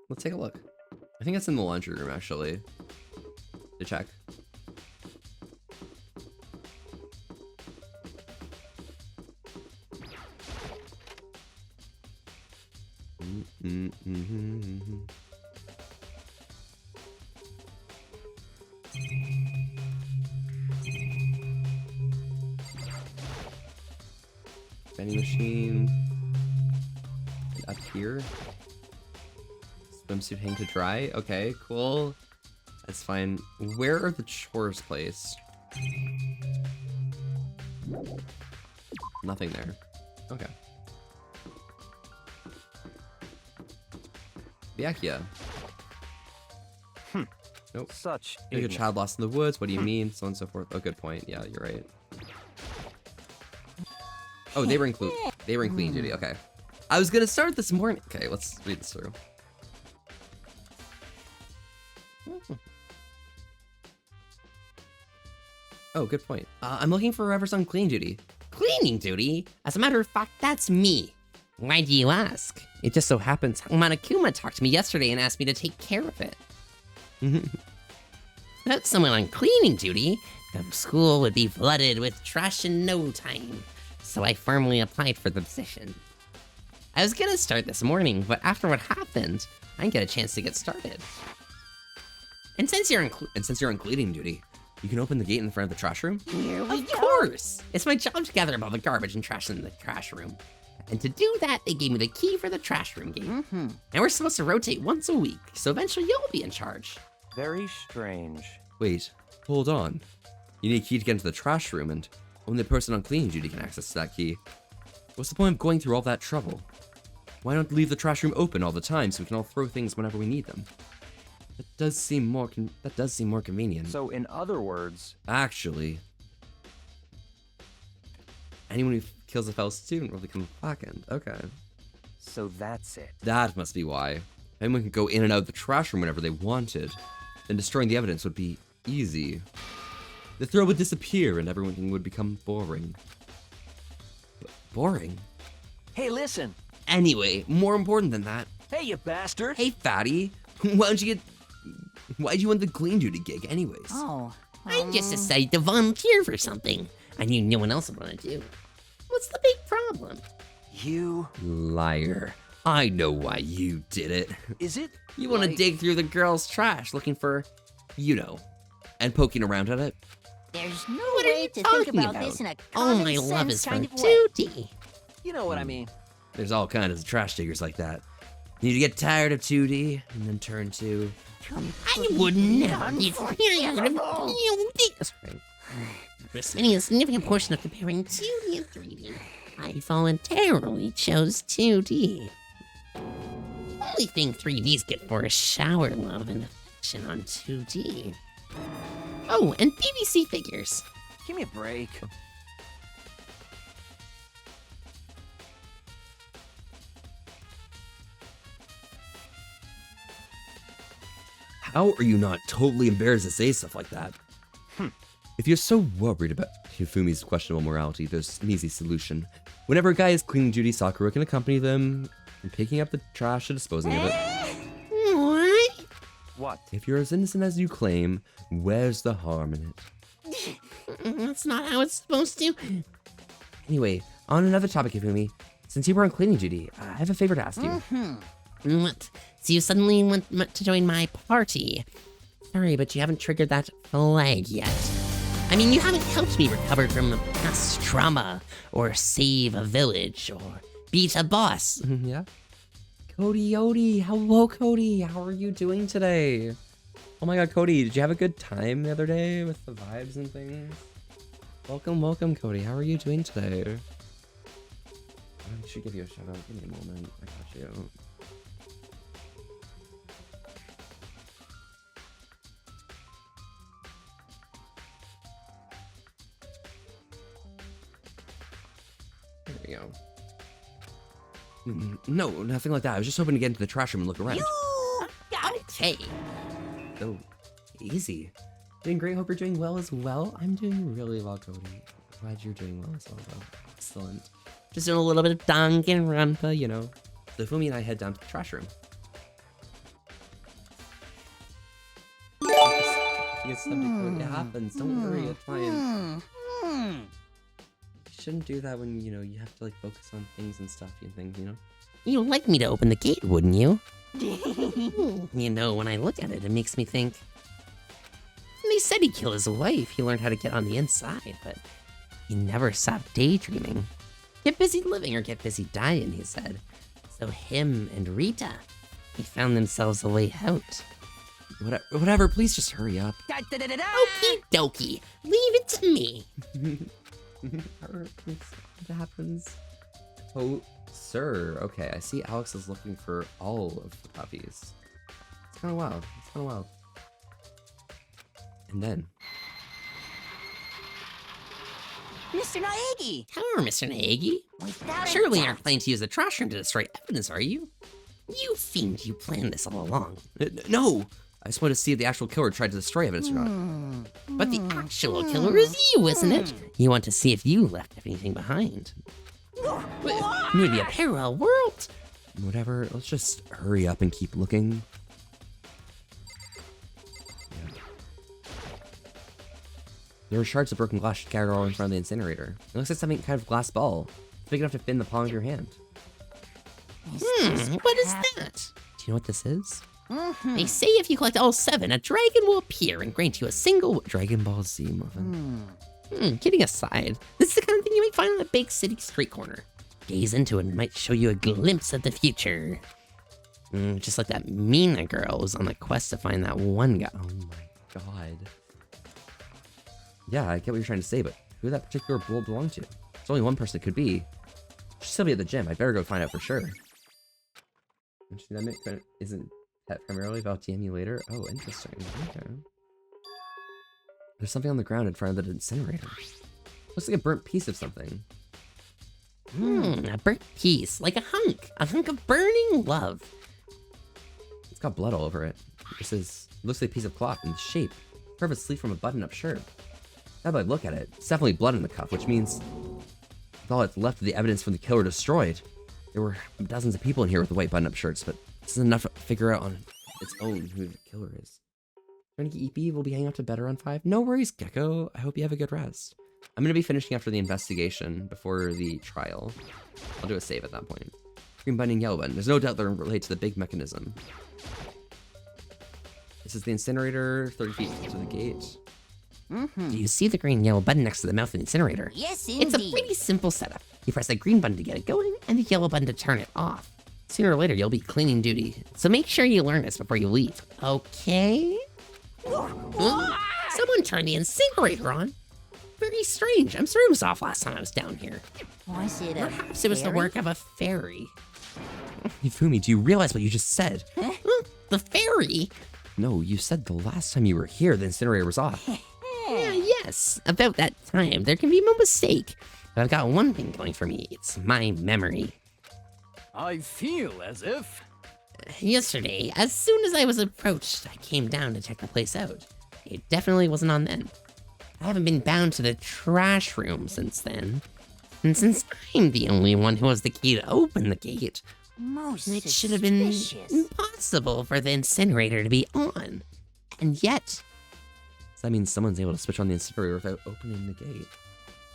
Let's take a look. I think it's in the laundry room, actually. To check. Vending machine. And up here. Swimsuit hang to dry. Okay, cool. That's fine. Where are the chores placed? Nothing there. Okay. Byakuya. Nope. Such Like a child lost in the woods. What do you mean? So on and so forth. Oh, good point. Yeah, you're right. Oh, they were in cleaning duty. Okay. I was gonna start this morning. Okay, let's read this through. Oh, good point. I'm looking for whoever's on cleaning duty. Cleaning duty? As a matter of fact, that's me. Why do you ask? It just so happens Monokuma talked to me yesterday and asked me to take care of it. Without someone on cleaning duty, the school would be flooded with trash in no time. So I firmly applied for the position. I was gonna start this morning, but after what happened, I didn't get a chance to get started. And since you're on cleaning duty, you can open the gate in front of the trash room? Of course! It's my job to gather up all the garbage and trash in the trash room. And to do that, they gave me the key for the trash room gate. And we're supposed to rotate once a week, so eventually you'll be in charge. Very strange. Wait, hold on. You need a key to get into the trash room, and only the person on cleaning duty can access that key. What's the point of going through all that trouble? Why not leave the trash room open all the time so we can all throw things whenever we need them? That does seem more convenient. So, in other words, Actually, anyone who kills a fellow student will become a black end. Okay. so that's it. That must be why. Anyone could go in and out of the trash room whenever they wanted. Then destroying the evidence would be easy. The thrill would disappear and everyone would become boring. Boring? Hey, listen. Anyway, more important than that. Hey, you bastard. Hey, fatty. Why'd you want the clean duty gig anyways? Oh. I just decided to volunteer for something I knew no one else would want to do. What's the big problem? You... Liar. I know why you did it. Is it? You want to dig through the girls' trash looking for, you know, and poking around at it. There's no What are way you to think talking about about? this in a All common my love sense is for kind of way. 2D. You know what I mean. There's all kinds of trash diggers like that. You need to get tired of 2D and then turn to... I would never be tired of you this. For spending a significant portion of comparing 2D and 3D, I voluntarily chose 2D. Only thing 3Ds get for is shower love and affection on 2D. Oh, and BBC figures. Give me a break. How are you not totally embarrassed to say stuff like that? If you're so worried about Hifumi's questionable morality, there's an easy solution. Whenever a guy is cleaning duty, Sakura can accompany them in picking up the trash and disposing of it. What? What? If you're as innocent as you claim, where's the harm in it? That's not how it's supposed to. Anyway, on another topic, Hifumi, since you were on cleaning duty, I have a favor to ask you. What? So you suddenly want to join my party? Sorry, but you haven't triggered that flag yet. I mean, you haven't helped me recover from past trauma, or save a village, or beat a boss. Yeah? Cody Yodi, hello Cody, how are you doing today? Oh my god, Cody, did you have a good time the other day with the vibes and things? Welcome, Cody, how are you doing today? I should give you a shout out, give me a moment, I got you. There we go. No, nothing like that. I was just hoping to get into the trash room and look around. Got it. Hey. Oh, easy. Doing great. Hope you're doing well as well. I'm doing really well, Cody. Glad you're doing well as well, though. Excellent. Just doing a little bit of Danganronpa, You know. So Fumi and I head down to the trash room. It happens. Don't worry. It's fine. You shouldn't do that when, you know, you have to, like, focus on things and stuff and things, you know? You'd like me to open the gate, wouldn't you? You know, when I look at it, it makes me think. They said he killed his wife. He learned how to get on the inside, but he never stopped daydreaming. Get busy living or get busy dying, he said. So him and Rita, they found themselves a way out. Whatever, please just hurry up. Okie dokie. Leave it to me. What happens? Oh, sir. Okay, I see Alex is looking for all of the puppies. It's kind of wild. And then... Mr. Naegi! Hello, Mr. Naegi. Without Surely a you doubt. aren't planning to use the trash room to destroy evidence, are you? You fiend, you planned this all along. No! I just wanted to see if the actual killer tried to destroy evidence or not. But the actual killer is you, isn't it? You want to see if you left anything behind. Maybe a parallel world? Whatever, let's just hurry up and keep looking. There are shards of broken glass scattered all in front of the incinerator. It looks like something kind of glass ball. It's big enough to fit in the palm of your hand. What is that? Do you know what this is? They say if you collect all 7, a dragon will appear and grant you a single... Dragon Ball Z, Muffin. Kidding aside, this is the kind of thing you might find on a big city street corner. Gaze into it and it might show you a glimpse of the future. Just like that Mina girl was on the quest to find that one guy. Oh my god. Yeah, I get what you're trying to say, but who that particular bull belonged to? There's only one person it could be. She'll still be at the gym. I better go find out for sure. Isn't pet primarily about TMU later? Oh, interesting. Okay. There's something on the ground in front of the incinerator. Looks like a burnt piece of something. A burnt piece, like a hunk of burning love. It's got blood all over it. Looks like a piece of cloth in shape, purposely from a button-up shirt. Now that I look at it, it's definitely blood in the cuff, which means with all that's left of the evidence from the killer destroyed. There were dozens of people in here with the white button-up shirts, but this is enough to figure out on its own who the killer is. Trinity EP will be hanging out to bed around 5. No worries, Gecko. I hope you have a good rest. I'm going to be finishing after the investigation before the trial. I'll do a save at that point. Green button and yellow button. There's no doubt they're related to the big mechanism. This is the incinerator, 30 feet to the gate. Do you see the green yellow button next to the mouth of the incinerator? Yes, indeed. It's a pretty simple setup. You press the green button to get it going, and the yellow button to turn it off. Sooner or later, you'll be cleaning duty, so make sure you learn this before you leave, okay? Someone turned the incinerator on. Very strange. I'm sorry it was off last time I was down here. Was it a Perhaps it was the fairy? work of a fairy. Hifumi, do you realize what you just said? The fairy? No, you said the last time you were here, the incinerator was off. Yeah, yes. About that time, there can be no mistake. But I've got one thing going for me. It's my memory. I feel as if... Yesterday, as soon as I was approached, I came down to check the place out. It definitely wasn't on then. I haven't been bound to the trash room since then. And since I'm the only one who has the key to open the gate, Most it should have been suspicious. impossible for the incinerator to be on. And yet, So that means someone's able to switch on the incinerator without opening the gate.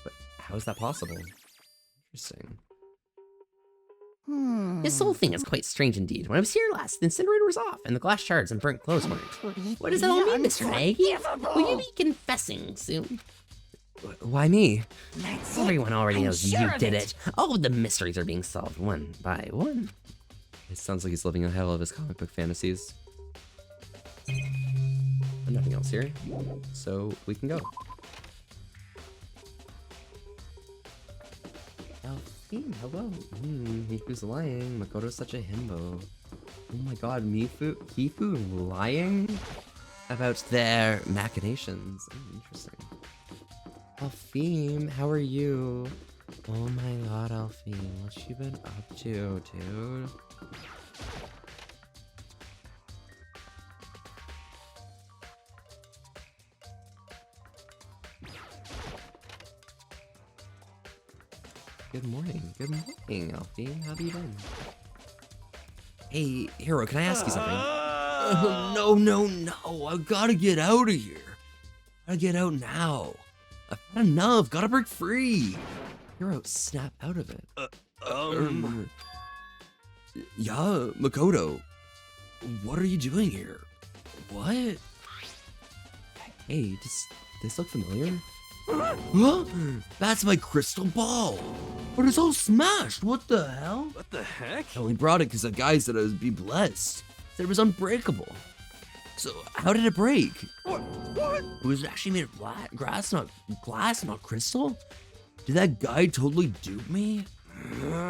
But how is that possible? Interesting. this whole thing is quite strange indeed. When I was here last, the incinerator was off, and the glass shards and burnt clothes weren't. What does that all mean, Mr. Nagy? Will you be confessing soon? Why me? Everyone already I'm knows sure you of did it. it. All of the mysteries are being solved one by one. It sounds like he's living the hell of his comic book fantasies. But nothing else here, so we can go. Elfine, hello. Mifu's lying. Makoto's such a himbo. Oh my god, Mifu lying about their machinations. Oh, interesting. Elfine, how are you? Oh my god, Elfine, what you been up to, dude? Good morning, Elfine. How have you been? Hey, Hero, can I ask you something? No. I've gotta get out of here. Gotta get out now. I've had enough. Gotta break free. Hero, snap out of it. Yeah, Makoto. What are you doing here? What? Hey, does this look familiar? Huh? That's my crystal ball. But it's all smashed. What the hell? What the heck? I only brought it because the guy said I would be blessed. Said it was unbreakable. So how did it break? What? It was actually made of glass, not crystal? Did that guy totally dupe me?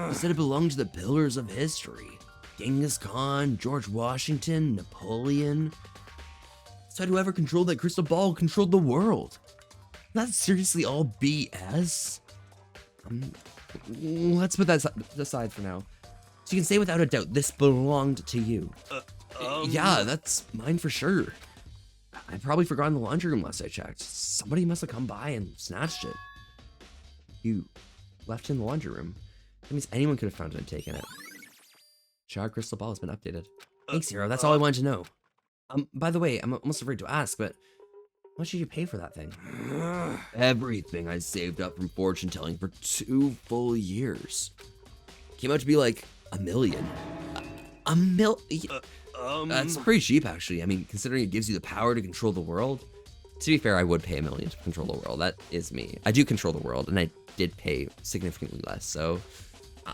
He said it belonged to the pillars of history. Genghis Khan, George Washington, Napoleon. Said whoever controlled that crystal ball controlled the world. That's seriously all BS? Let's put that aside for now. So you can say without a doubt, this belonged to you. Yeah, that's mine for sure. I probably forgot in the laundry room last I checked. Somebody must have come by and snatched it. You left it in the laundry room. That means anyone could have found it and taken it. Shard crystal ball has been updated. Thanks, Hero. That's all I wanted to know. By the way, I'm almost afraid to ask, but how much did you pay for that thing? Everything I saved up from fortune telling for 2 full years. Came out to be like $1 million. That's pretty cheap, actually. I mean, considering it gives you the power to control the world. To be fair, I would pay $1 million to control the world. That is me. I do control the world, and I did pay significantly less. So,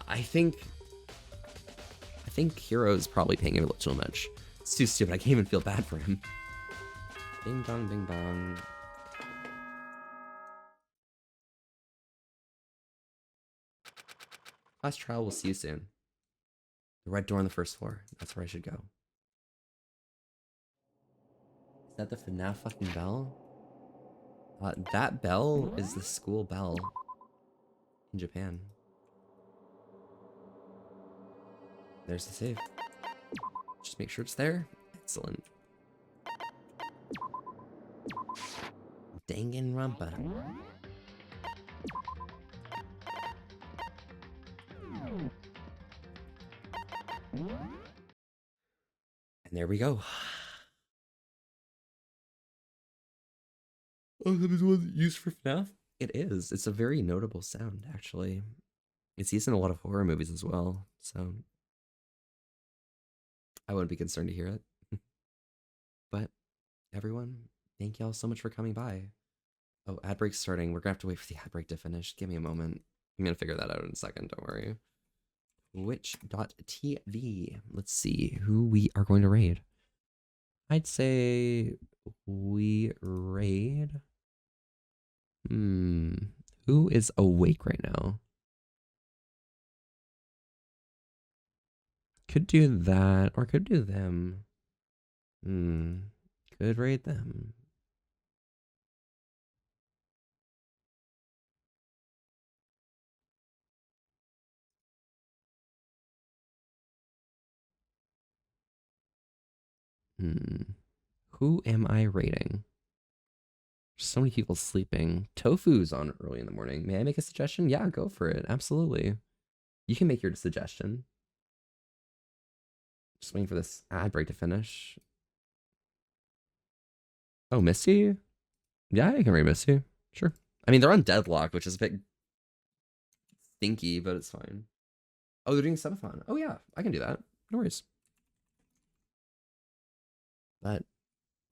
I think Hero's probably paying a little too much. It's too stupid. I can't even feel bad for him. Bing bong, bing bong. Last trial, we'll see you soon. The red door on the first floor. That's where I should go. Is that the FNAF fucking bell? That bell is the school bell in Japan. There's the save. Just make sure it's there. Excellent. Danganronpa. And there we go. Oh, that was one used for FNAF? It is. It's a very notable sound, actually. It's used in a lot of horror movies as well, so I wouldn't be concerned to hear it. But everyone, thank y'all so much for coming by. Oh, ad break's starting. We're gonna have to wait for the ad break to finish. Give me a moment. I'm gonna figure that out in a second, don't worry. Twitch.tv. Let's see who we are going to raid. I'd say we raid. Who is awake right now? Could do that, or could do them. Could raid them. Who am I raiding? So many people sleeping. Tofu's on early in the morning. May I make a suggestion? Yeah, go for it. Absolutely. You can make your suggestion. Just waiting for this ad break to finish. Oh, Misty? Yeah, I can raid Misty. Sure. I mean, they're on deadlock, which is a bit stinky, but it's fine. Oh, they're doing subathon. Oh, yeah, I can do that. No worries. But,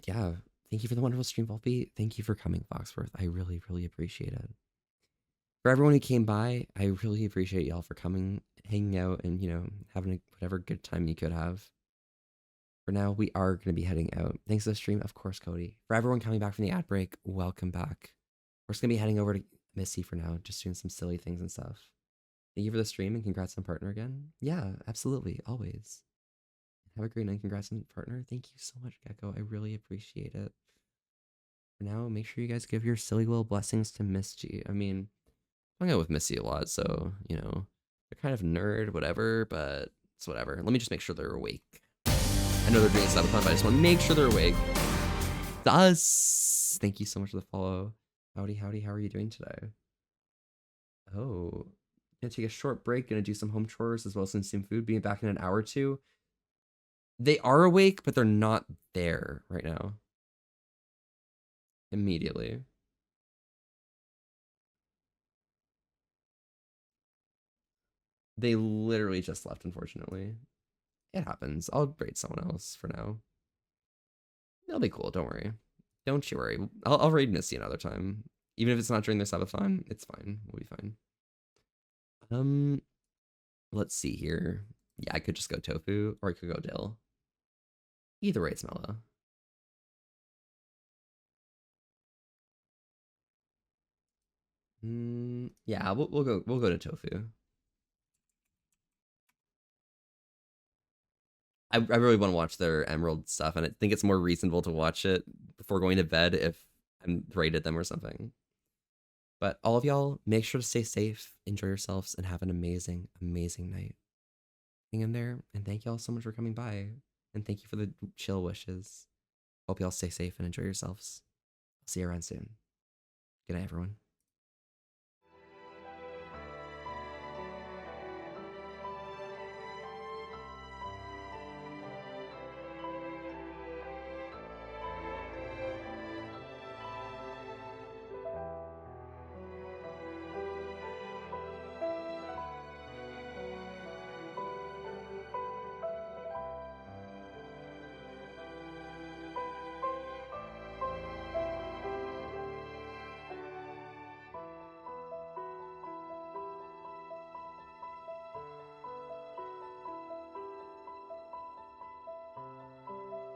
yeah, thank you for the wonderful stream, Volpe. Thank you for coming, Foxworth. I really, really appreciate it. For everyone who came by, I really appreciate y'all for coming, hanging out, and, you know, having whatever good time you could have. For now, we are going to be heading out. Thanks to the stream, of course, Cody. For everyone coming back from the ad break, welcome back. We're just going to be heading over to Missy for now, just doing some silly things and stuff. Thank you for the stream, and congrats on partner again. Yeah, absolutely, always. Have a great night. Congrats on partner. Thank you so much, Gecko. I really appreciate it. For now, make sure you guys give your silly little blessings to Miss G. I mean, I hang out with Missy a lot, so, you know, they're kind of nerd, whatever, but it's whatever. Let me just make sure they're awake. I know they're doing subathon, but I just want to make sure they're awake. Thus, thank you so much for the follow. Howdy, howdy, how are you doing today? Oh, gonna take a short break, gonna do some home chores as well as some food, being back in an hour or two. They are awake, but they're not there right now. Immediately. They literally just left, unfortunately. It happens. I'll raid someone else for now. They'll be cool, don't worry. Don't you worry. I'll raid Missy another time. Even if it's not during the subathon, it's fine. We'll be fine. Let's see here. Yeah, I could just go Tofu, or I could go Dill. Either way, it's mellow. Yeah, we'll go to Tofu. I really want to watch their Emerald stuff, and I think it's more reasonable to watch it before going to bed if I'm rated them or something. But all of y'all, make sure to stay safe, enjoy yourselves, and have an amazing, amazing night. Hang in there, and thank y'all so much for coming by. And thank you for the chill wishes. Hope y'all stay safe and enjoy yourselves. I'll see you around soon. Good night, everyone.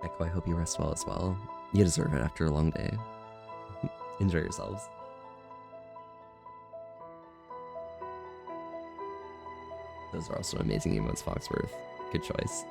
Echo, I hope you rest well as well. You deserve it after a long day. Enjoy yourselves. Those are also amazing emotes, Foxworth. Good choice.